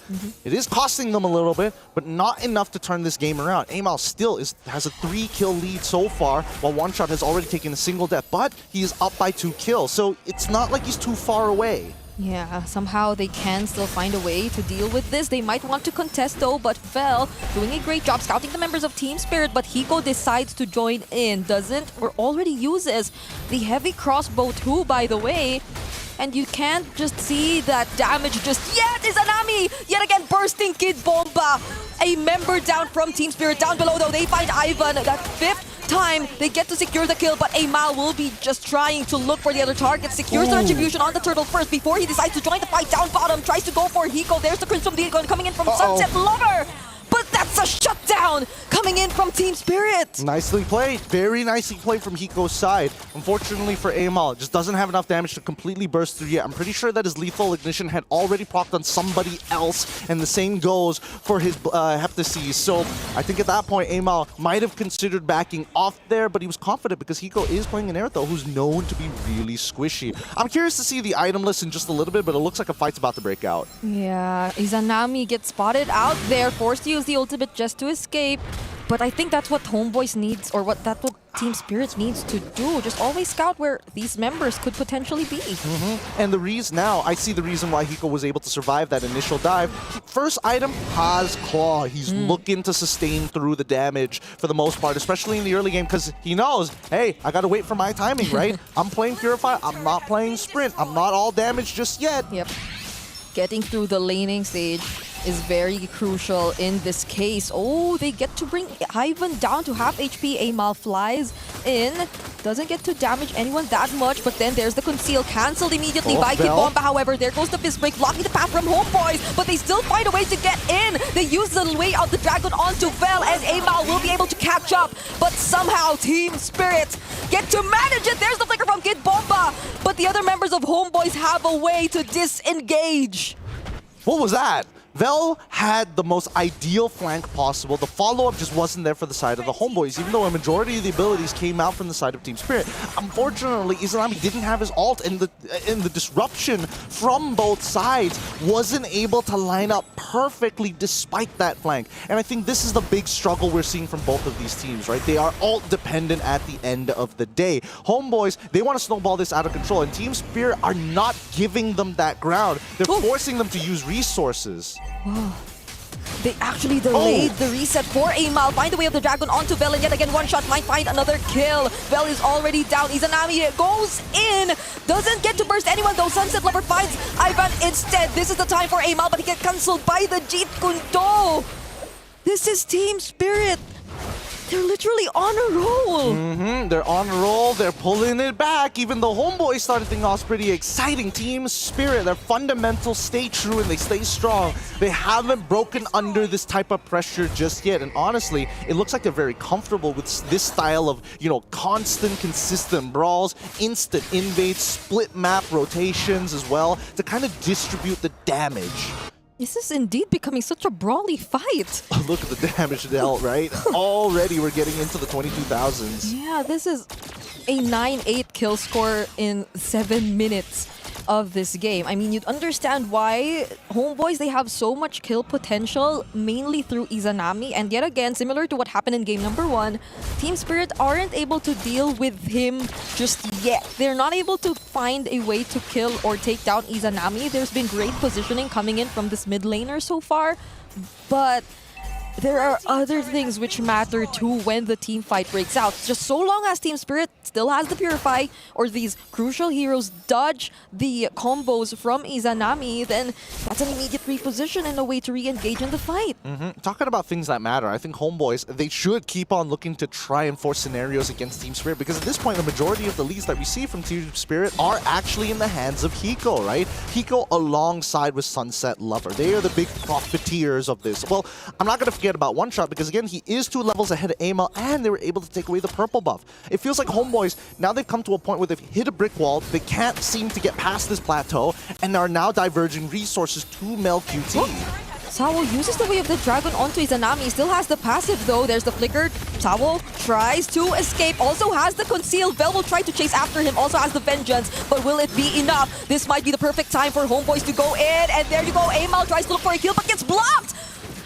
It is costing them a little bit, but not enough to turn this game around. Amal still has a 3-kill lead so far, while One Shot has already taken a single death, but he is up by 2 kills, so it's not like he's too far away. Yeah, somehow they can still find a way to deal with this. They might want to contest though, but Fel doing a great job scouting the members of Team Spirit, but Hiko decides to join in, doesn't, or already uses the heavy crossbow too, by the way. And you can't just see that damage just yet. Izanami yet again bursting Kid Bomba. A member down from Team Spirit. Down below though, they find Ivan. That 5th time they get to secure the kill, but Amal will be just trying to look for the other target. Secures the retribution on the turtle first before he decides to join the fight down bottom. Tries to go for Hiko. There's the Crimson Beat coming in from Sunset Lover. But that's a shutdown coming in from Team Spirit. Nicely played. Very nicely played from Hiko's side. Unfortunately for Amal, just doesn't have enough damage to completely burst through yet. I'm pretty sure that his lethal ignition had already procced on somebody else, and the same goes for his Heptases. So I think at that point, Amal might have considered backing off there, but he was confident because Hiko is playing an Aerotho who's known to be really squishy. I'm curious to see the item list in just a little bit, but it looks like a fight's about to break out. Yeah, Izanami gets spotted out there, forced to use the ultimate just to escape. But I think that's what Homeboys needs, or what that will Team Spirit needs to do. Just always scout where these members could potentially be. And the reason now, I see the reason why Hiko was able to survive that initial dive. First item, Ha's Claw. He's looking to sustain through the damage for the most part, especially in the early game, because he knows, hey, I got to wait for my timing, right? I'm playing Purify. I'm not playing Sprint. I'm not all damaged just yet. Yep. Getting through the laning stage is very crucial in this case. Oh, they get to bring Ivan down to half HP. Amal flies in. Doesn't get to damage anyone that much, but then there's the conceal. Cancelled immediately by Kid Bomba. However, there goes the fist break, blocking the path from Homeboys, but they still find a way to get in. They use the way of the dragon onto Vel, and Amal will be able to catch up, but somehow Team Spirit get to manage it. There's the flicker from Kid Bomba, but the other members of Homeboys have a way to disengage. What was that? Vel had the most ideal flank possible. The follow-up just wasn't there for the side of the Homeboys, even though a majority of the abilities came out from the side of Team Spirit. Unfortunately, Izanami didn't have his ult, and the disruption from both sides wasn't able to line up perfectly despite that flank. And I think this is the big struggle we're seeing from both of these teams, right? They are ult-dependent at the end of the day. Homeboys, they want to snowball this out of control, and Team Spirit are not giving them that ground. They're forcing them to use resources. Wow. They actually delayed the reset for Amal. Find the way of the dragon onto Vel, and yet again one shot might find another kill. Vel is already down. Izanami goes in. Doesn't get to burst anyone though. Sunset Lover finds Ivan instead. This is the time for Amal, but he gets cancelled by the Jeet Kune Do. This is Team Spirit. They're literally on a roll. They're on a roll. They're pulling it back. Even though Homeboys started things off pretty exciting. Team Spirit, their fundamentals stay true and they stay strong. They haven't broken under this type of pressure just yet. And honestly, it looks like they're very comfortable with this style of, you know, constant, consistent brawls, instant invades, split map rotations as well to kind of distribute the damage. This is indeed becoming such a brawly fight. Look at the damage dealt, right? Already we're getting into the 22,000s. Yeah, this is a 9-8 kill score in 7 minutes of this game. I mean, you'd understand why Homeboys, they have so much kill potential, mainly through Izanami. And yet again, similar to what happened in game number 1, Team Spirit aren't able to deal with him just yet. They're not able to find a way to kill or take down Izanami. There's been great positioning coming in from this mid laner so far, but there are other things which matter too when the team fight breaks out. Just so long as Team Spirit still has the Purify or these crucial heroes dodge the combos from Izanami, then that's an immediate reposition and a way to re-engage in the fight. Talking about things that matter, I think Homeboys, they should keep on looking to try and force scenarios against Team Spirit, because at this point, the majority of the leads that we see from Team Spirit are actually in the hands of Hiko, right? Hiko alongside with Sunset Lover. They are the big profiteers of this. Well, I'm not going to forget about One Shot, because again, he is 2 levels ahead of Amal, and they were able to take away the purple buff. It feels like Homeboys, now they've come to a point where they've hit a brick wall, they can't seem to get past this plateau, and are now diverging resources to Mel QT. Sawo uses the way of the dragon onto Izanami. Still has the passive though. There's the flicker. Sawo tries to escape. Also has the conceal. Vel will try to chase after him. Also has the vengeance. But will it be enough? This might be the perfect time for Homeboys to go in. And there you go. Amal tries to look for a kill but gets blocked.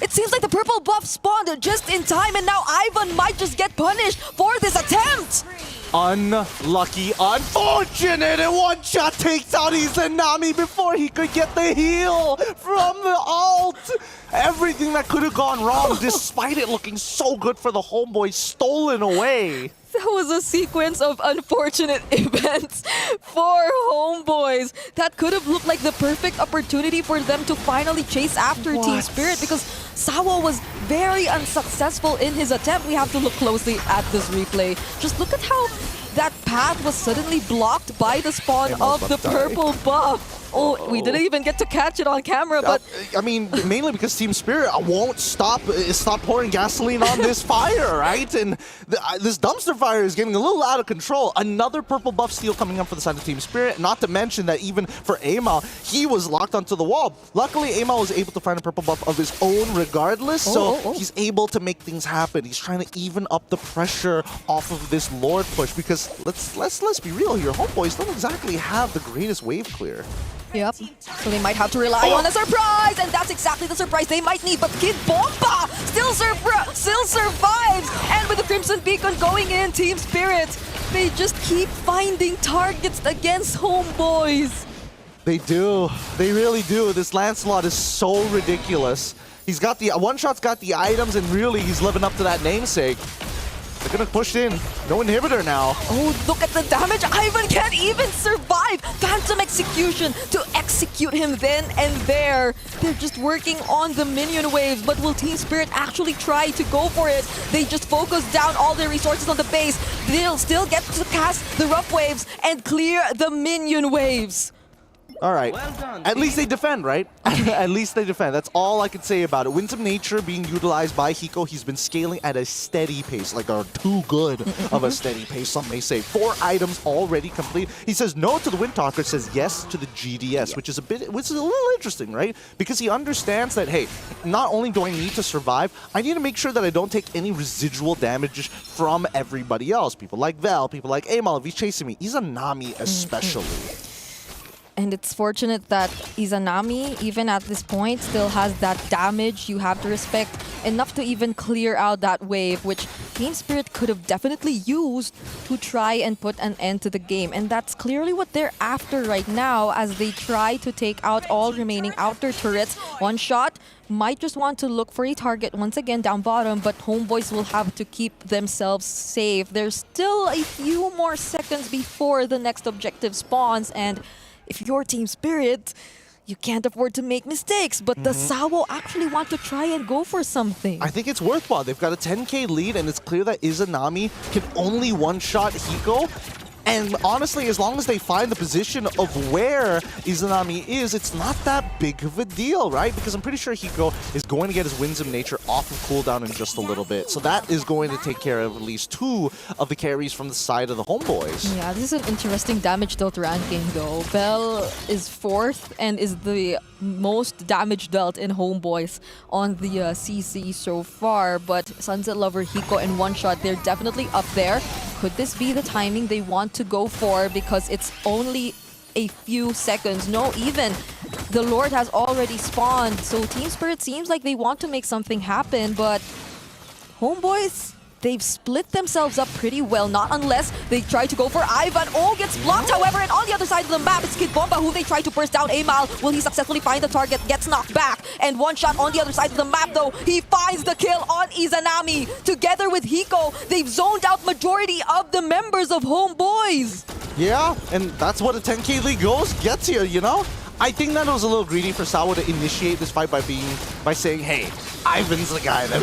It seems like the purple buff spawned just in time, and now Ivan might just get punished for this attempt. Unlucky, unfortunate, and One Shot takes out Izanami before he could get the heal from the ult. Everything that could have gone wrong, despite it looking so good for the Homeboys, stolen away. That was a sequence of unfortunate events for Homeboys. That could have looked like the perfect opportunity for them to finally chase after Team Spirit, because Sawo was very unsuccessful in his attempt. We have to look closely at this replay. Just look at how that path was suddenly blocked by the spawn of the purple buff. Oh, we didn't even get to catch it on camera, but... I mean, mainly because Team Spirit won't stop pouring gasoline on this fire, right? And this dumpster fire is getting a little out of control. Another purple buff steal coming up for the side of Team Spirit. Not to mention that even for Amal, he was locked onto the wall. Luckily, Amal was able to find a purple buff of his own regardless, so he's able to make things happen. He's trying to even up the pressure off of this Lord push, because let's be real here. Homeboys don't exactly have the greatest wave clear. Yep. So they might have to rely on a surprise, and that's exactly the surprise they might need. But Kid Bomba still survives! And with the Crimson Beacon going in, Team Spirit, they just keep finding targets against Homeboys. They do. They really do. This Lancelot is so ridiculous. He's got the one-shot's got the items, and really he's living up to that namesake. They're gonna push in. No inhibitor now. Oh, look at the damage. Ivan can't even survive. Phantom Execution to execute him then and there. They're just working on the minion waves, but will Team Spirit actually try to go for it? They just focus down all their resources on the base. They'll still get to cast the rough waves and clear the minion waves. All right. At least they defend, right? At least they defend. That's all I can say about it. Winds of Nature being utilized by Hiko. He's been scaling at a steady pace, like a too good of a steady pace, some may say. 4 items already complete. He says no to the Wind Talker, says yes to the GDS, which is a little interesting, right? Because he understands that, hey, not only do I need to survive, I need to make sure that I don't take any residual damage from everybody else. People like Vel, people like Amal, if he's chasing me. Izanami especially. And it's fortunate that Izanami, even at this point, still has that damage you have to respect, enough to even clear out that wave, which Team Spirit could have definitely used to try and put an end to the game. And that's clearly what they're after right now as they try to take out all remaining outer turrets. One shot might just want to look for a target once again down bottom, but Homeboys will have to keep themselves safe. There's still a few more seconds before the next objective spawns, and if you're Team Spirit, you can't afford to make mistakes, but the Sawo actually want to try and go for something. I think it's worthwhile. They've got a 10k lead, and it's clear that Izanami can only one-shot Hiko. And honestly, as long as they find the position of where Izanami is, it's not that big of a deal, right? Because I'm pretty sure Hiko is going to get his Winds of Nature off of cooldown in just a little bit. So that is going to take care of at least 2 of the carries from the side of the Homeboys. Yeah, this is an interesting damage dealt ranking though. Bell is 4th and is the most damage dealt in Homeboys on the CC so far. But Sunset Lover, Hiko, and One Shot, they're definitely up there. Could this be the timing they want to go for, because it's only a few seconds? No, even the Lord has already spawned, so Team Spirit seems like they want to make something happen, but Homeboys, they've split themselves up pretty well, not unless they try to go for Ivan. Oh, gets blocked, however, and on the other side of the map, it's Kid Bomba who they try to burst down. Amal, will he successfully find the target? Gets knocked back, and One Shot on the other side of the map, though. He finds the kill on Izanami. Together with Hiko, they've zoned out majority of the members of Homeboys. Yeah, and that's what a 10k league gets you, you know? I think that was a little greedy for Sawo to initiate this fight by saying, hey, Ivan's the guy that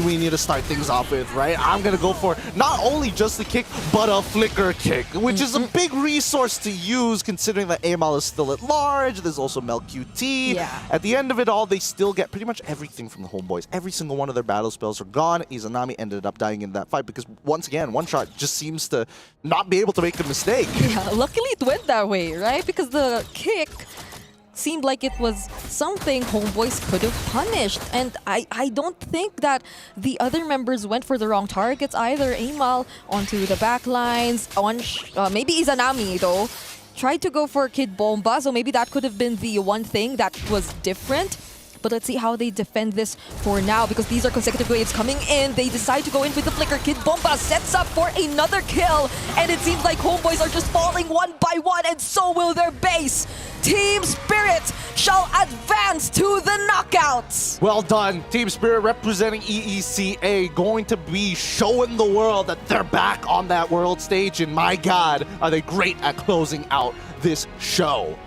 we need to start things off with, right? I'm gonna go for not only just the kick, but a flicker kick, which is a big resource to use considering that Amal is still at large. There's also Mel QT. Yeah. At the end of it all, they still get pretty much everything from the Homeboys. Every single one of their battle spells are gone. Izanami ended up dying in that fight because once again, One Shot just seems to not be able to make a mistake. Yeah, luckily it went that way, right? Because the kick seemed like it was something Homeboys could have punished. And I don't think that the other members went for the wrong targets either. Amal onto the back lines. Maybe Izanami, though, tried to go for Kid Bomba, so maybe that could have been the one thing that was different. But let's see how they defend this for now, because these are consecutive waves coming in. They decide to go in with the flicker. Kid Bomba sets up for another kill, and it seems like Homeboys are just falling one by one, and so will their base. Team Spirit shall advance to the knockouts. Well done. Team Spirit representing EECA, going to be showing the world that they're back on that world stage, and my God, are they great at closing out this show.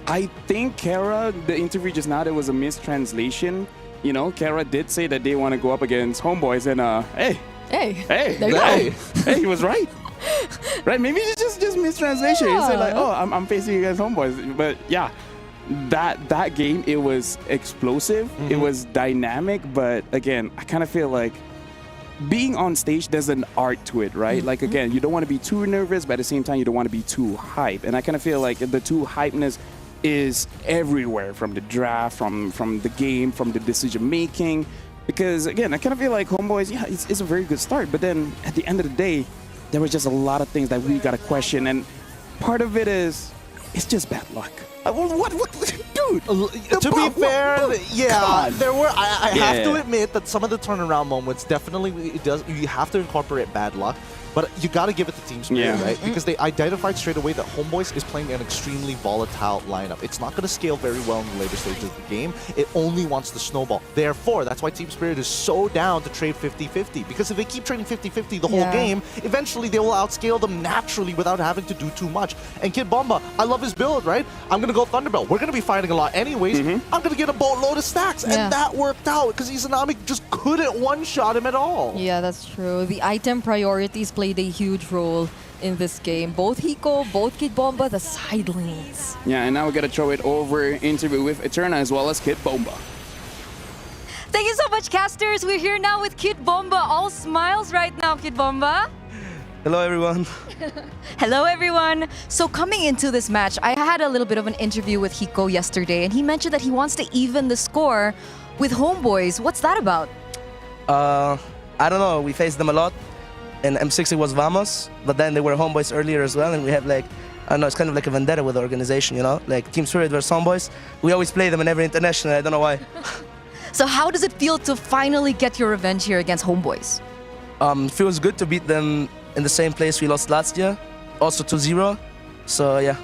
I think Kara, the interview just now, there was a mistranslation. You know, Kara did say that they want to go up against Homeboys, and Hey, there you go. Hey, he was right. Right, maybe it's just mistranslation. Yeah. He said like, oh, I'm facing you against Homeboys. But yeah, that game, it was explosive. It was dynamic, but again, I kind of feel like being on stage, there's an art to it, right? Like, again, you don't want to be too nervous, but at the same time, you don't want to be too hype. And I kind of feel like the too hypeness is everywhere, from the draft, from the game, from the decision making. Because again, I kind of feel like Homeboys, yeah, it's a very good start, but then at the end of the day, there was just a lot of things that we got to question. And part of it is it's just bad luck. What, dude? To be fair, yeah, there were. I have to Yeah. admit that some of the turnaround moments definitely You have to incorporate bad luck, but you got to give it to Team Spirit, Yeah. right? Because they identified straight away that Homeboys is playing an extremely volatile lineup. It's not going to scale very well in the later stages of the game. It only wants to snowball. Therefore, that's why Team Spirit is so down to trade 50-50. Because if they keep trading 50-50 the whole Yeah. game, eventually they will outscale them naturally without having to do too much. And Kid Bomba, I love his build, right? I'm going to go Thunderbelt. We're going to be fighting a lot anyways. I'm going to get a boatload of stacks. Yeah. And that worked out because Izanami just couldn't one-shot him at all. Yeah, that's true. The item priorities played a huge role in this game. Both Hiko, both Kid Bomba, the side lanes. Yeah, and now we gotta throw it over interview with Eterna as well as Kid Bomba. Thank you so much, casters. We're here now with Kid Bomba. All smiles right now, Kid Bomba. Hello, everyone. Hello, everyone. So coming into this match, I had a little bit of an interview with Hiko yesterday, and he mentioned that he wants to even the score with Homeboys. What's that about? I don't know. We faced them a lot. In M6 it was Vamos, but then they were Homeboys earlier as well, and we have like, I don't know, it's kind of like a vendetta with the organization, you know? Like Team Spirit versus Homeboys. We always play them in every international. I don't know why. So how does it feel to finally get your revenge here against Homeboys? Feels good to beat them in the same place we lost last year, also 2-0. So yeah.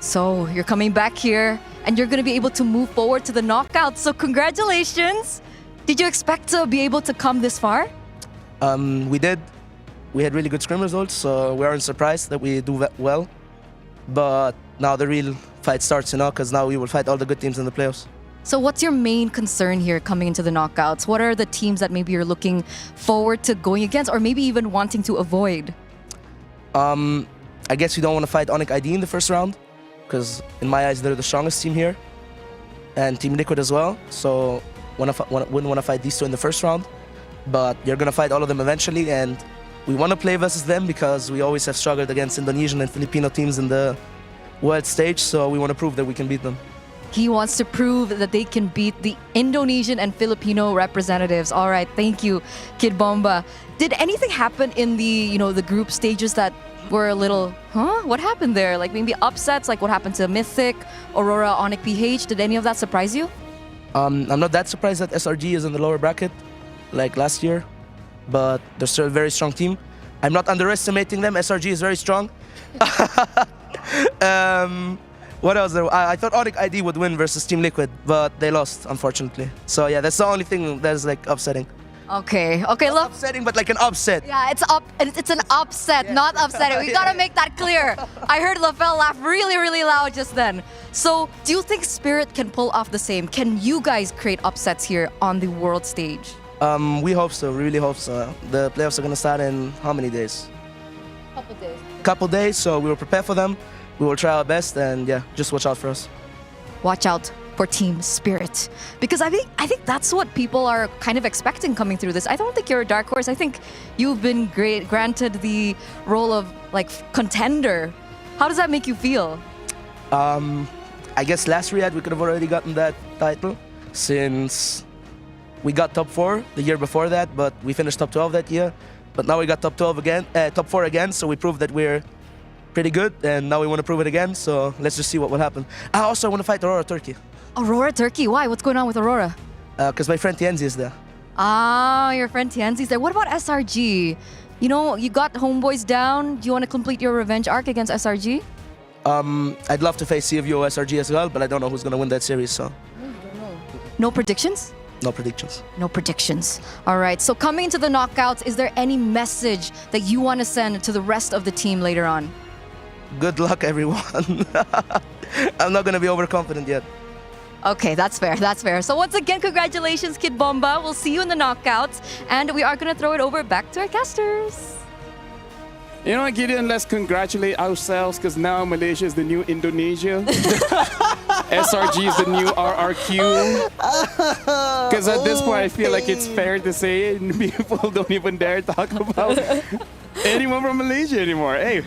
So you're coming back here, and you're going to be able to move forward to the knockout. So congratulations. Did you expect to be able to come this far? We did. We had really good scrim results, so we aren't surprised that we do well. But now the real fight starts, you know, because now we will fight all the good teams in the playoffs. So what's your main concern here coming into the knockouts? What are the teams that maybe you're looking forward to going against, or maybe even wanting to avoid? I guess we don't want to fight Onyx ID in the first round, because in my eyes they're the strongest team here, and Team Liquid as well. So wouldn't want to fight these two in the first round, but you're gonna fight all of them eventually, and we want to play versus them because we always have struggled against Indonesian and Filipino teams in the world stage. So we want to prove that we can beat them. He wants to prove that they can beat the Indonesian and Filipino representatives. All right, thank you, Kid Bomba. Did anything happen in the, the group stages that were a little, what happened there? Like maybe upsets, like what happened to Mythic, Aurora, Onyx PH? Did any of that surprise you? I'm not that surprised that SRG is in the lower bracket, like last year, but they're still a very strong team. I'm not underestimating them. SRG is very strong. What else? I thought Onyx ID would win versus Team Liquid, but they lost, unfortunately. So yeah, that's the only thing that's like upsetting. Okay, Not look. upsetting, but like an upset. Yeah, it's an upset, not upsetting. We gotta make that clear. I heard LaFell laugh really, really loud just then. So, do you think Spirit can pull off the same? Can you guys create upsets here on the world stage? We hope so. We really hope so. The playoffs are gonna start in how many days? Couple days. So we will prepare for them. We will try our best, and yeah, just watch out for us. Watch out for Team Spirit, because I think that's what people are kind of expecting coming through this. I don't think you're a dark horse. I think you've been granted the role of like contender. How does that make you feel? I guess last Riyadh we could have already gotten that title since we got top 4 the year before that, but we finished top 12 that year. But now we got top 12 again, top 4 again, so we proved that we're pretty good, and now we want to prove it again, so let's just see what will happen. I also want to fight Aurora Turkey. Aurora Turkey, why? What's going on with Aurora? Because my friend Tienzi is there. Ah, your friend Tianzi's there. What about SRG? You got Homeboys down. Do you want to complete your revenge arc against SRG? I'd love to face CFU or SRG as well, but I don't know who's going to win that series, so. No predictions? No predictions. No predictions. All right, so coming into the knockouts, is there any message that you want to send to the rest of the team later on? Good luck, everyone. I'm not going to be overconfident yet. Okay, that's fair. That's fair. So once again, congratulations, Kid Bomba. We'll see you in the knockouts, and we are going to throw it over back to our casters. You know what, Gideon, let's congratulate ourselves because now Malaysia is the new Indonesia. SRG is the new RRQ. Because at this point, I feel like it's fair to say it. People don't even dare talk about anyone from Malaysia anymore. Hey,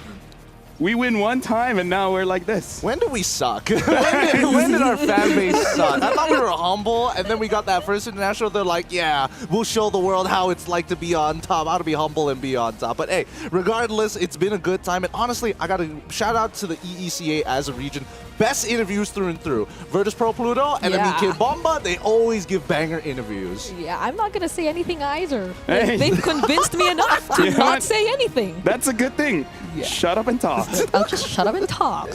We win one time and now we're like this. When do we suck? when did our fan base suck? I thought we were humble, and then we got that first international. They're like, yeah, we'll show the world how it's like to be on top, how to be humble and be on top. But hey, regardless, it's been a good time. And honestly, I got to shout out to the EECA as a region. Best interviews through and through. Virtus Pro Pluto and I mean Kid Bomba, they always give banger interviews. Yeah, I'm not gonna say anything either. Hey. They've convinced me enough to not say anything. That's a good thing. Shut up and talk. I'll just shut up and talk.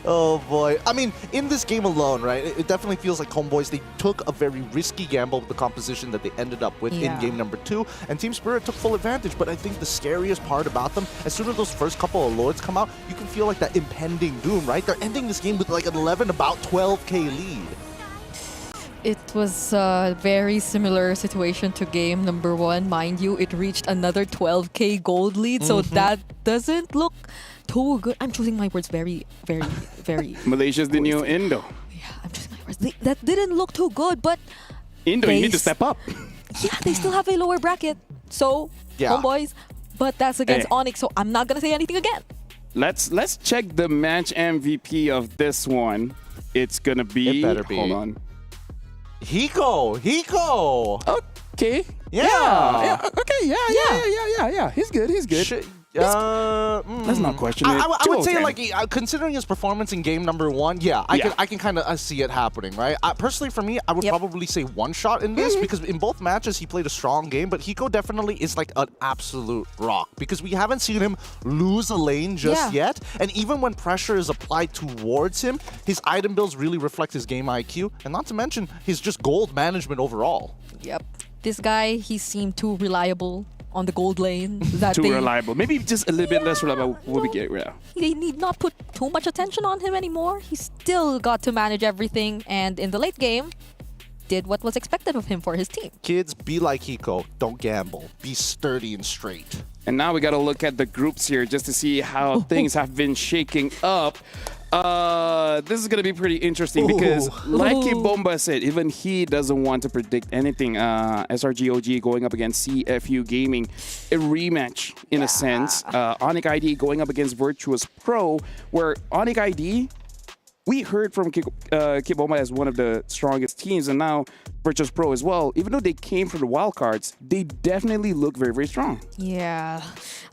Oh boy. I mean, in this game alone, right, it definitely feels like Homeboys, they took a very risky gamble with the composition that they ended up with in game number 2, and Team Spirit took full advantage. But I think the scariest part about them, as soon as those first couple of Lords come out, you can feel like that impending doom, right? They're ending this game with like an 11, about 12k lead. It was a very similar situation to game number 1. Mind you, it reached another 12k gold lead, so that doesn't look too good. I'm choosing my words very, very, very... Malaysia's the new Indo. Yeah, I'm choosing my words. That didn't look too good, but... Indo, you need to step up. Yeah, they still have a lower bracket. So, Homeboys, but that's against Onyx, so I'm not going to say anything again. Let's check the match MVP of this one. It's going to be... It better be. Hold on. Hiko! Okay. Yeah. Yeah. He's good. Let's not question it. I would say, like, considering his performance in game number 1, I can kind of see it happening, right? Personally, for me, I would probably say one shot in this because in both matches he played a strong game, but Hiko definitely is like an absolute rock because we haven't seen him lose a lane just yet, and even when pressure is applied towards him, his item builds really reflect his game IQ, and not to mention his just gold management overall. Yep. This guy, he seemed too reliable on the gold lane. Too reliable. Maybe just a little bit less reliable would be great. Yeah. They need not put too much attention on him anymore. He still got to manage everything, and in the late game, did what was expected of him for his team. Kids, be like Hiko. Don't gamble. Be sturdy and straight. And now we got to look at the groups here just to see how things have been shaking up. This is going to be pretty interesting because, like Bomba said, even he doesn't want to predict anything. SRGOG going up against CFU Gaming, a rematch in a sense. Onyx ID going up against Virtuous Pro, where Onyx ID, we heard from Kibomba as one of the strongest teams, and now Virtuous Pro as well. Even though they came from the wildcards, they definitely look very, very strong. Yeah.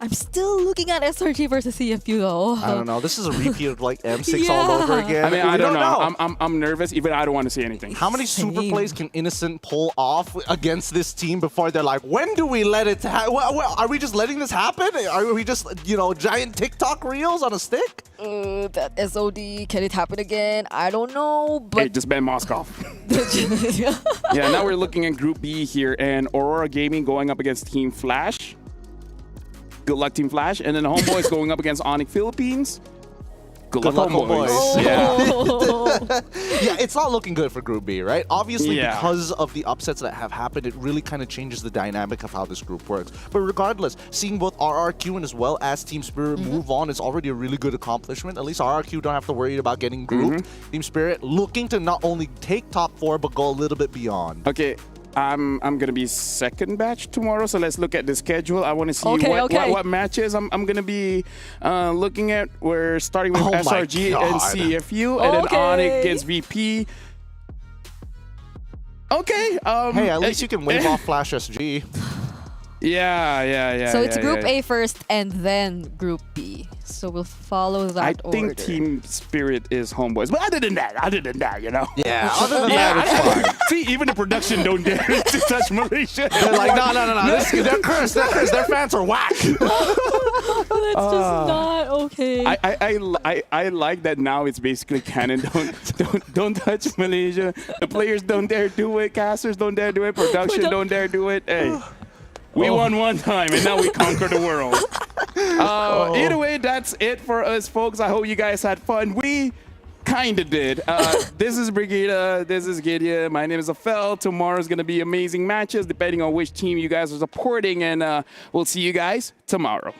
I'm still looking at SRG versus CFU though. I don't know. This is a repeat of like M6 all over again. I mean, I don't know. I'm nervous. Even I don't want to see anything. How many super plays can Innocent pull off against this team before they're like, when do we let it happen? Are we just letting this happen? Are we just, giant TikTok reels on a stick? That SOD, can it happen again? I don't know, but... Hey, just ban Moskov. Yeah, now we're looking at Group B here, and Aurora Gaming going up against Team Flash. Good luck, Team Flash. And then Homeboys going up against Onyx Philippines. Good luck, Homeboys. Yeah, it's not looking good for Group B, right? Obviously, because of the upsets that have happened, it really kind of changes the dynamic of how this group works. But regardless, seeing both RRQ and as well as Team Spirit move on is already a really good accomplishment. At least RRQ don't have to worry about getting grouped. Team Spirit looking to not only take top 4, but go a little bit beyond. Okay. I'm gonna be second batch tomorrow, so let's look at the schedule. I want to see what matches I'm gonna be looking at. We're starting with SRG and CFU, and then Onyx against VP. Okay. Hey, at least you can wave off Flash SG. Yeah. So it's Group A first, and then Group B. So we'll follow that order. I think Team Spirit is Homeboys. But other than that, Yeah, other than that, it's fine. See, even the production don't dare to touch Malaysia. They're like, no. They're cursed. Their fans are whack. That's just not okay. I like that now it's basically canon. Don't touch Malaysia. The players don't dare do it. Casters don't dare do it. Production don't dare do it. Hey. We won one time, and now we conquer the world. Either way, that's it for us, folks. I hope you guys had fun. We kind of did. This is Brigida. This is Gideon. My name is Afel. Tomorrow's going to be amazing matches, depending on which team you guys are supporting. And we'll see you guys tomorrow.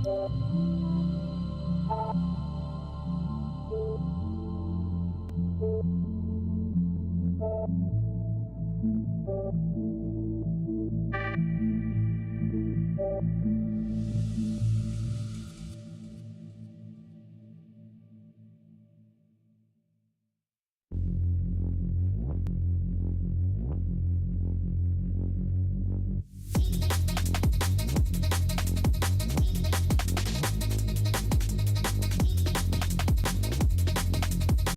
Thank you.